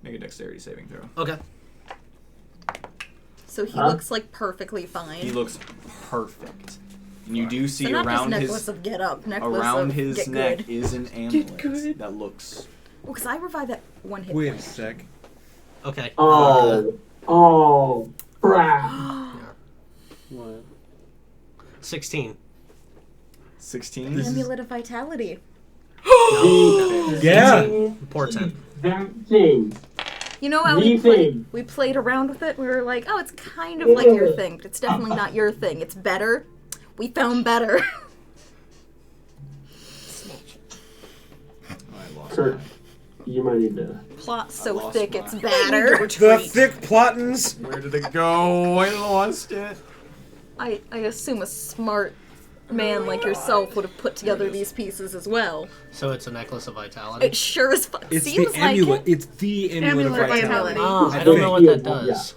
Speaker 3: Make a dexterity saving throw.
Speaker 11: Okay.
Speaker 9: So he looks like perfectly fine.
Speaker 3: He looks perfect. And you do see
Speaker 9: so not
Speaker 3: around
Speaker 9: just
Speaker 3: his
Speaker 9: necklace of get up, necklace
Speaker 3: around
Speaker 9: of
Speaker 3: his
Speaker 9: get
Speaker 3: neck
Speaker 9: good.
Speaker 3: is an amulet that looks.
Speaker 9: Oh, because I revive at 1 hit
Speaker 5: Wait a
Speaker 9: point.
Speaker 5: sec.
Speaker 11: Okay.
Speaker 7: Crap.
Speaker 4: What?
Speaker 11: 16.
Speaker 3: 16.
Speaker 9: Amulet of Vitality.
Speaker 5: Yeah.
Speaker 11: Portent.
Speaker 7: That thing.
Speaker 9: You know how we played around with it? We were like, oh, it's kind of like your thing, but it's definitely not your thing. It's better. We found better.
Speaker 3: I lost
Speaker 7: Kurt,
Speaker 3: mine.
Speaker 7: you might need to.
Speaker 9: Plot so
Speaker 3: lost
Speaker 9: thick
Speaker 3: mine.
Speaker 9: it's badder.
Speaker 5: The thick plottins.
Speaker 3: Where did it go? I lost it.
Speaker 9: I assume a smart man like yourself would have put together these pieces as well.
Speaker 11: So it's a necklace of vitality.
Speaker 9: It sure as fuck
Speaker 5: It's
Speaker 9: seems
Speaker 5: the
Speaker 9: like
Speaker 5: amulet.
Speaker 9: it.
Speaker 5: It's the amulet of
Speaker 2: Amulet of
Speaker 5: vitality.
Speaker 2: Vitality.
Speaker 11: I don't know what that
Speaker 7: Yeah.
Speaker 11: does.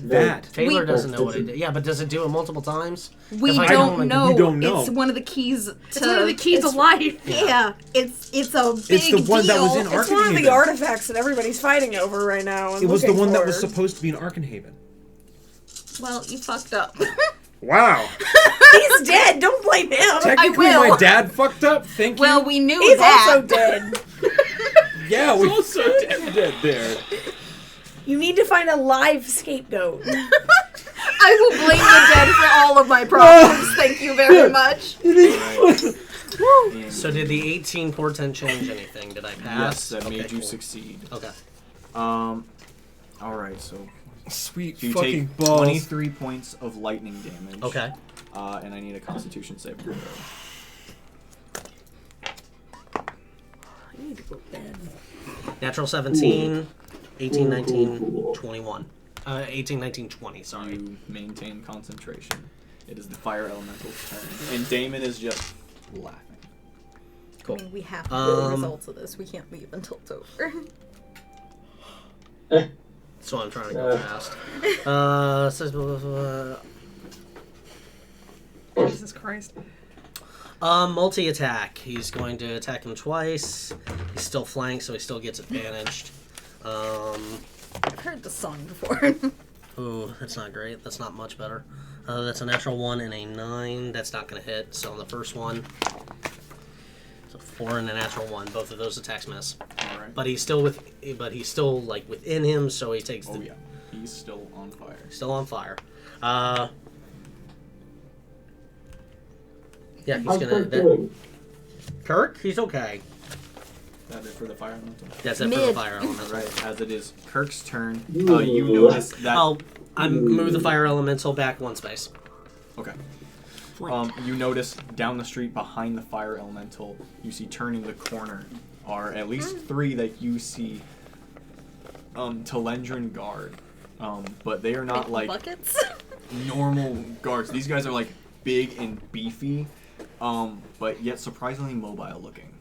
Speaker 5: That.
Speaker 11: Taylor
Speaker 9: We-
Speaker 11: doesn't know what it does. Yeah, but does it do it multiple times?
Speaker 9: We
Speaker 11: If I
Speaker 9: don't know.
Speaker 5: we don't know.
Speaker 9: It's one of the keys to.
Speaker 2: It's one of the keys to life.
Speaker 1: Yeah, it's a big
Speaker 5: It's the one that was
Speaker 1: deal.
Speaker 5: in
Speaker 10: It's one of the
Speaker 5: Arcanhaven.
Speaker 10: artifacts that everybody's fighting over right now. And
Speaker 5: It was the
Speaker 10: looking
Speaker 5: one that
Speaker 10: for.
Speaker 5: was supposed to be in Arcanhaven.
Speaker 9: Well, you fucked up.
Speaker 5: Wow.
Speaker 1: He's dead. Don't blame him.
Speaker 5: Technically,
Speaker 9: will.
Speaker 5: my dad fucked up. Thank you.
Speaker 9: Well, we knew
Speaker 1: He's
Speaker 9: that.
Speaker 1: also dead.
Speaker 5: yeah, we also dead there.
Speaker 1: You need to find a live scapegoat.
Speaker 9: I will blame the dead for all of my problems. Thank you very much.
Speaker 3: And
Speaker 11: So did the 18 portent change anything? Did I pass?
Speaker 3: yes, that made you
Speaker 11: cool.
Speaker 3: succeed.
Speaker 11: Okay.
Speaker 3: All right, so
Speaker 5: Sweet
Speaker 3: you
Speaker 5: fucking
Speaker 3: take
Speaker 5: balls.
Speaker 3: 23 points of lightning damage.
Speaker 11: Okay.
Speaker 3: And I need a Constitution saving throw.
Speaker 1: I need to go to bed.
Speaker 11: Natural 17, 18, 19, 21. 18, 19, 20, sorry.
Speaker 3: You maintain concentration. It is the fire elemental's turn, and Damon is just laughing.
Speaker 11: Cool.
Speaker 9: I mean, we have to know the results of this. We can't leave until it's over.
Speaker 11: So I'm trying to go fast. Says
Speaker 10: Jesus Christ.
Speaker 11: multi-attack. He's going to attack him twice. He's still flanked, so he still gets advantaged.
Speaker 9: I've heard the song before.
Speaker 11: Ooh, that's not great. That's not much better. That's a natural 1 and a 9. That's not going to hit. So on the first one, it's a 4 and a natural 1. Both of those attacks miss.
Speaker 3: All right.
Speaker 11: But he's still like within him, so he takes
Speaker 3: Oh yeah, he's still on fire.
Speaker 11: still on fire. Yeah, he's
Speaker 7: How's
Speaker 11: gonna.
Speaker 7: Kurt doing?
Speaker 11: Kirk, he's okay.
Speaker 3: That it for the fire elemental.
Speaker 11: That's it for the
Speaker 9: Mid.
Speaker 11: fire elemental.
Speaker 3: Right, as it is Kirk's turn,
Speaker 7: Ooh.
Speaker 3: you notice that.
Speaker 11: I move the fire elemental back 1 space.
Speaker 3: Okay. You notice down the street behind the fire elemental, you see turning the corner are at least 3 that you see Telendran guard. But they are not like
Speaker 9: buckets.
Speaker 3: normal guards. These guys are like big and beefy, but yet surprisingly mobile looking.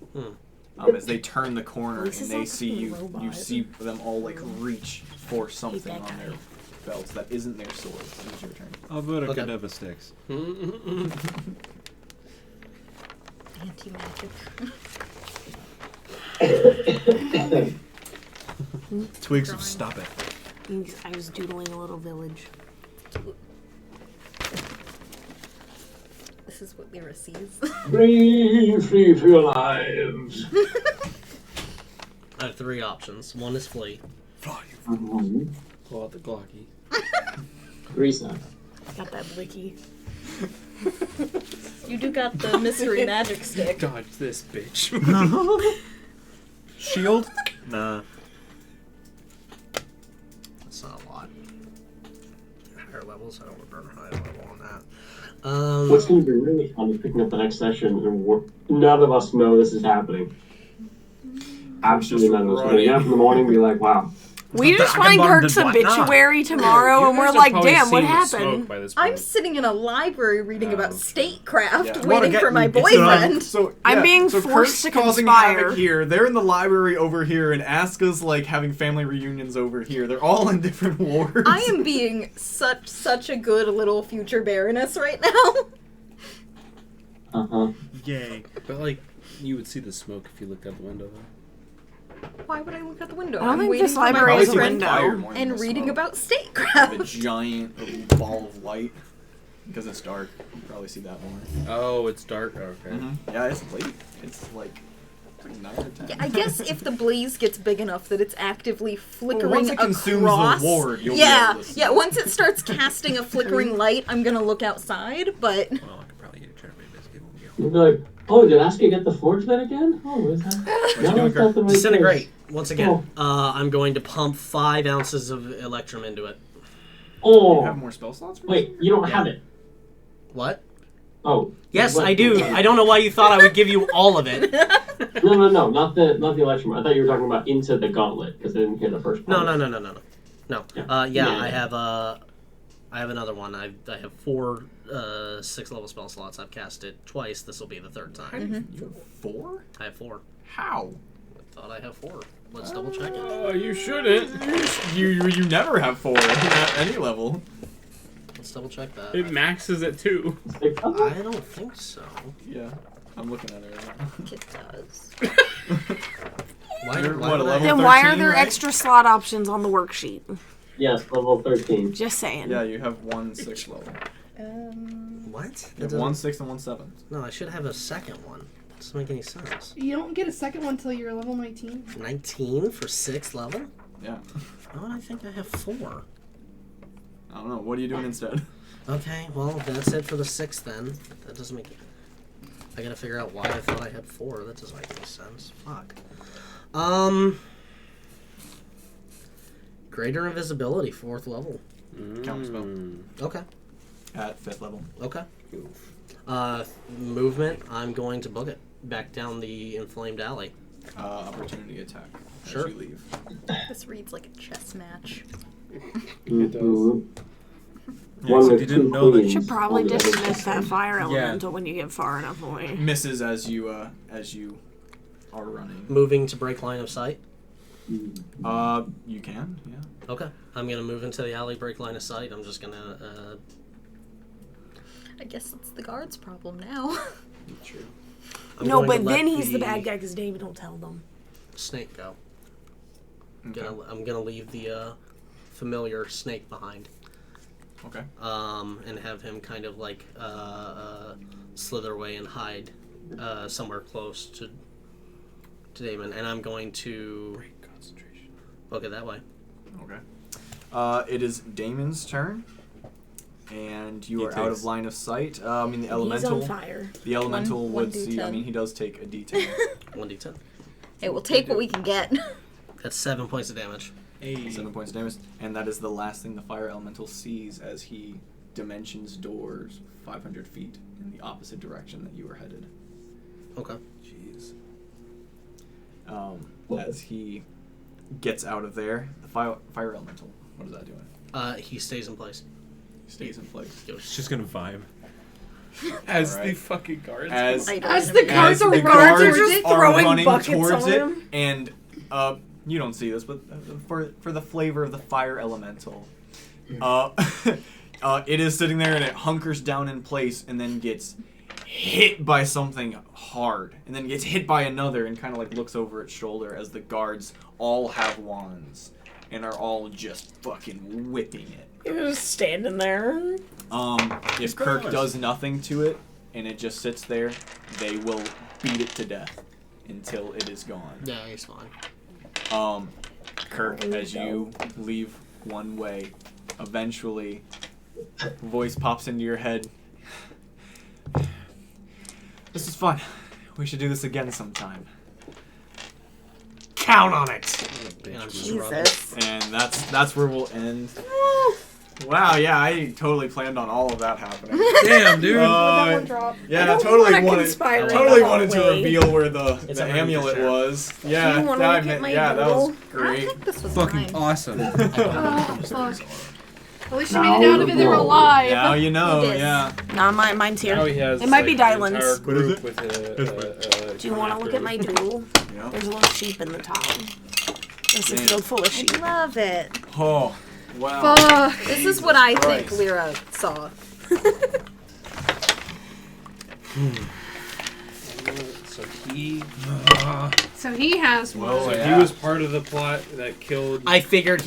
Speaker 3: As they turn the corner and they see you, you see them all like reach for something on their belts that isn't their sword. It is your turn.
Speaker 5: Alberta
Speaker 11: Okay.
Speaker 5: Canova sticks.
Speaker 9: Anti-magic.
Speaker 5: Twigs of stop it.
Speaker 10: I was doodling a little village.
Speaker 9: This is what Lyra sees.
Speaker 7: Free for your lives.
Speaker 11: I have 3 options. 1 is flee.
Speaker 4: Pull out the Glocky.
Speaker 7: Reset.
Speaker 10: Got that blicky.
Speaker 9: You do got the mystery magic stick.
Speaker 5: Dodge this bitch. Shield? Nah.
Speaker 11: That's not a lot. Higher levels, I don't want to burn a higher level on that.
Speaker 7: What's going to be really fun is picking up the next session, and none of us know this is happening. Absolutely none of us. When we get up in the morning, be like, wow,
Speaker 10: We just find
Speaker 5: vagabond
Speaker 10: Kirk's
Speaker 5: and whatnot.
Speaker 10: obituary tomorrow,
Speaker 6: You
Speaker 10: and we're
Speaker 6: guys have
Speaker 10: like,
Speaker 6: probably
Speaker 10: damn, what
Speaker 6: seen the smoke
Speaker 10: happened?
Speaker 6: by this point.
Speaker 9: I'm sitting in a library reading about
Speaker 3: okay.
Speaker 9: statecraft,
Speaker 3: Yeah.
Speaker 9: waiting for my
Speaker 3: So,
Speaker 9: boyfriend.
Speaker 10: I'm being
Speaker 3: so
Speaker 10: forced
Speaker 3: Kurt's
Speaker 10: to
Speaker 3: causing
Speaker 10: conspire.
Speaker 3: havoc here. They're in the library over here, and Aska's like having family reunions over here. They're all in different wards.
Speaker 9: I am being such a good little future baroness right now.
Speaker 7: Uh-huh.
Speaker 5: Yay.
Speaker 4: But like, you would see the smoke if you looked out the window. Though.
Speaker 9: Why would I look out the window?
Speaker 10: I don't
Speaker 9: I'm
Speaker 10: think
Speaker 9: waiting
Speaker 10: this
Speaker 9: for my
Speaker 10: library is a
Speaker 9: boyfriend
Speaker 10: window.
Speaker 9: and reading about
Speaker 3: a
Speaker 9: statecraft.
Speaker 3: giant ball of light. Because it's dark, you can probably see that more.
Speaker 4: Oh, it's dark. Okay.
Speaker 3: Yeah, it's late. It's like 9 or 10.
Speaker 9: Yeah, I guess if the blaze gets big enough that it's actively flickering
Speaker 3: once it consumes
Speaker 9: across,
Speaker 3: the ward, you'll be
Speaker 9: yeah,
Speaker 3: able to see
Speaker 9: yeah.
Speaker 3: it.
Speaker 9: Once it starts casting a flickering light, I'm gonna look outside. But
Speaker 5: Well, I could probably get a cherry biscuit.
Speaker 7: You'll be like, oh, did Aska get the forge then again? Oh, is that?
Speaker 3: What you
Speaker 7: No,
Speaker 3: doing,
Speaker 7: it's not the right
Speaker 11: Disintegrate.
Speaker 7: place.
Speaker 11: Once again, I'm going to pump 5 ounces of electrum into it.
Speaker 3: You have
Speaker 7: Oh,
Speaker 3: more spell slots?
Speaker 7: wait, you don't have it.
Speaker 11: What?
Speaker 7: Oh.
Speaker 11: Yes,
Speaker 7: what-
Speaker 11: I do. I don't know why you thought I would give you all of it.
Speaker 7: No, not the electrum. I thought you were talking about into the gauntlet because I didn't hear the first part.
Speaker 11: No.
Speaker 7: Yeah.
Speaker 11: Yeah,
Speaker 7: Yeah.
Speaker 11: I have another one. I have 4 6-level spell slots. I've cast it twice. This will be the 3rd time.
Speaker 3: You have 4?
Speaker 11: I have 4.
Speaker 3: How?
Speaker 11: I thought I have 4. Let's double check it.
Speaker 6: Oh, you shouldn't.
Speaker 3: You never have 4 at any level.
Speaker 11: Let's double check that.
Speaker 6: It maxes at 2.
Speaker 11: I don't think so.
Speaker 3: Yeah, I'm looking at it right now.
Speaker 9: it does.
Speaker 11: Why,
Speaker 3: You're
Speaker 11: why
Speaker 3: what,
Speaker 11: would I-
Speaker 3: level
Speaker 10: Then why are
Speaker 3: 13,
Speaker 10: there
Speaker 3: right?
Speaker 10: extra slot options on the worksheet?
Speaker 7: Yes, level 13.
Speaker 10: Just saying.
Speaker 3: Yeah, you have 1 6th level.
Speaker 11: What?
Speaker 3: You have 1 6th and 1 7th.
Speaker 11: No, I should have a second one. Doesn't make any sense.
Speaker 2: You don't get a second one until you're level 19.
Speaker 11: 19 for 6th level?
Speaker 3: Yeah.
Speaker 11: Why would I think I have 4?
Speaker 3: I don't know. What are you doing instead?
Speaker 11: Okay, well, that's it for the 6th then. That doesn't make... I gotta figure out why I thought I had 4. That doesn't make any sense. Fuck. Greater invisibility, 4th level.
Speaker 3: Counter spell.
Speaker 11: Okay.
Speaker 3: At 5th level.
Speaker 11: Okay. Movement, I'm going to book it. Back down the inflamed alley.
Speaker 3: Opportunity attack.
Speaker 11: Sure.
Speaker 3: As you leave.
Speaker 9: This reads like a chess match.
Speaker 7: It
Speaker 6: does.
Speaker 5: Yeah,
Speaker 7: One
Speaker 5: except
Speaker 7: with
Speaker 5: you didn't
Speaker 7: 2
Speaker 5: know that
Speaker 7: queens
Speaker 10: Should probably
Speaker 7: on the other
Speaker 10: dismiss
Speaker 7: side.
Speaker 10: that fire
Speaker 5: Yeah.
Speaker 10: elemental when you get far enough away.
Speaker 3: Misses as you are running.
Speaker 11: Moving to break line of sight.
Speaker 3: You can, yeah.
Speaker 11: Okay. I'm gonna move into the alley, break line of sight. I'm just gonna,
Speaker 9: I guess it's the guard's problem now.
Speaker 11: True.
Speaker 10: No, but then he's the bad guy because David don't tell them.
Speaker 11: Snake go.
Speaker 3: Okay.
Speaker 11: I'm gonna leave the familiar snake behind.
Speaker 3: Okay.
Speaker 11: And have him kind of like slither away and hide somewhere close to Damon. And I'm going to
Speaker 4: Great concentration.
Speaker 11: book it that way.
Speaker 3: Okay. It is Damon's turn, and you
Speaker 5: He
Speaker 3: are out of
Speaker 5: takes-
Speaker 3: line of sight. I mean, the
Speaker 10: He's
Speaker 3: elemental.
Speaker 10: on fire.
Speaker 3: The elemental
Speaker 9: One
Speaker 3: would see. I
Speaker 9: D10.
Speaker 3: mean, he does take a D10.
Speaker 11: 1d10.
Speaker 9: Hey, we'll take what we can get.
Speaker 11: That's 7 points of damage.
Speaker 3: 7 points of damage, and that is the last thing the fire elemental sees as he dimensions doors 500 feet in the opposite direction that you were headed.
Speaker 11: Okay.
Speaker 3: Jeez. As he gets out of there, the fire elemental. What is that doing?
Speaker 11: He stays in place.
Speaker 3: He stays in place.
Speaker 5: It's just gonna vibe.
Speaker 6: As
Speaker 3: Alright.
Speaker 6: the fucking guards.
Speaker 3: As
Speaker 1: As the
Speaker 3: as
Speaker 1: guards are
Speaker 3: the
Speaker 1: guards are
Speaker 3: guards
Speaker 1: just
Speaker 3: are
Speaker 1: throwing
Speaker 3: running
Speaker 1: buckets
Speaker 3: towards
Speaker 1: on
Speaker 3: it,
Speaker 1: him.
Speaker 3: and you don't see this, but for the flavor of the fire elemental, it is sitting there and it hunkers down in place and then gets hit by something hard, and then gets hit by another and kind of like looks over its shoulder as the guards all have wands and are all just fucking whipping it.
Speaker 10: You're just standing there.
Speaker 3: If Kirk does nothing to it and it just sits there, they will beat it to death until it is gone.
Speaker 11: Yeah, he's fine.
Speaker 3: Kirk, as you leave one way, eventually, a voice pops into your head. This is fun. We should do this again sometime.
Speaker 11: Count on it. And I'm just running.
Speaker 9: Jesus.
Speaker 3: And that's where we'll end Wow, yeah, I totally planned on all of that happening.
Speaker 5: Damn, dude.
Speaker 2: That one drop.
Speaker 3: Yeah,
Speaker 1: I don't
Speaker 3: totally
Speaker 1: wanna
Speaker 3: wanted.
Speaker 1: conspire in
Speaker 3: Totally
Speaker 1: the
Speaker 3: wanted to
Speaker 1: hallway.
Speaker 3: reveal where the
Speaker 4: It's a
Speaker 3: amulet
Speaker 4: share.
Speaker 3: was. Yeah,
Speaker 1: you wanna
Speaker 3: that I
Speaker 1: look at
Speaker 3: meant-
Speaker 1: my
Speaker 3: yeah, that was
Speaker 1: doodle?
Speaker 9: I
Speaker 3: great.
Speaker 9: think this was
Speaker 5: Fucking
Speaker 9: mine.
Speaker 5: awesome.
Speaker 2: Oh, fuck. At least you
Speaker 7: Now
Speaker 2: made it out of it. They were
Speaker 7: roll.
Speaker 2: alive.
Speaker 3: Now you know.
Speaker 9: It is.
Speaker 3: Yeah.
Speaker 10: Nah, mine's here.
Speaker 4: Now he has.
Speaker 10: It might be
Speaker 4: like, an entire
Speaker 10: Dylan's.
Speaker 4: group with a
Speaker 10: Do you want to look at my doodle?
Speaker 3: Yeah.
Speaker 10: There's a little sheep in the top. This is filled full of sheep.
Speaker 9: I love it.
Speaker 3: Oh, wow.
Speaker 2: Fuck.
Speaker 9: This is what I think
Speaker 3: Christ.
Speaker 9: Lyra saw.
Speaker 4: So he.
Speaker 2: So he has one.
Speaker 3: Well,
Speaker 4: So
Speaker 3: yeah.
Speaker 4: he was part of the plot that killed.
Speaker 11: I figured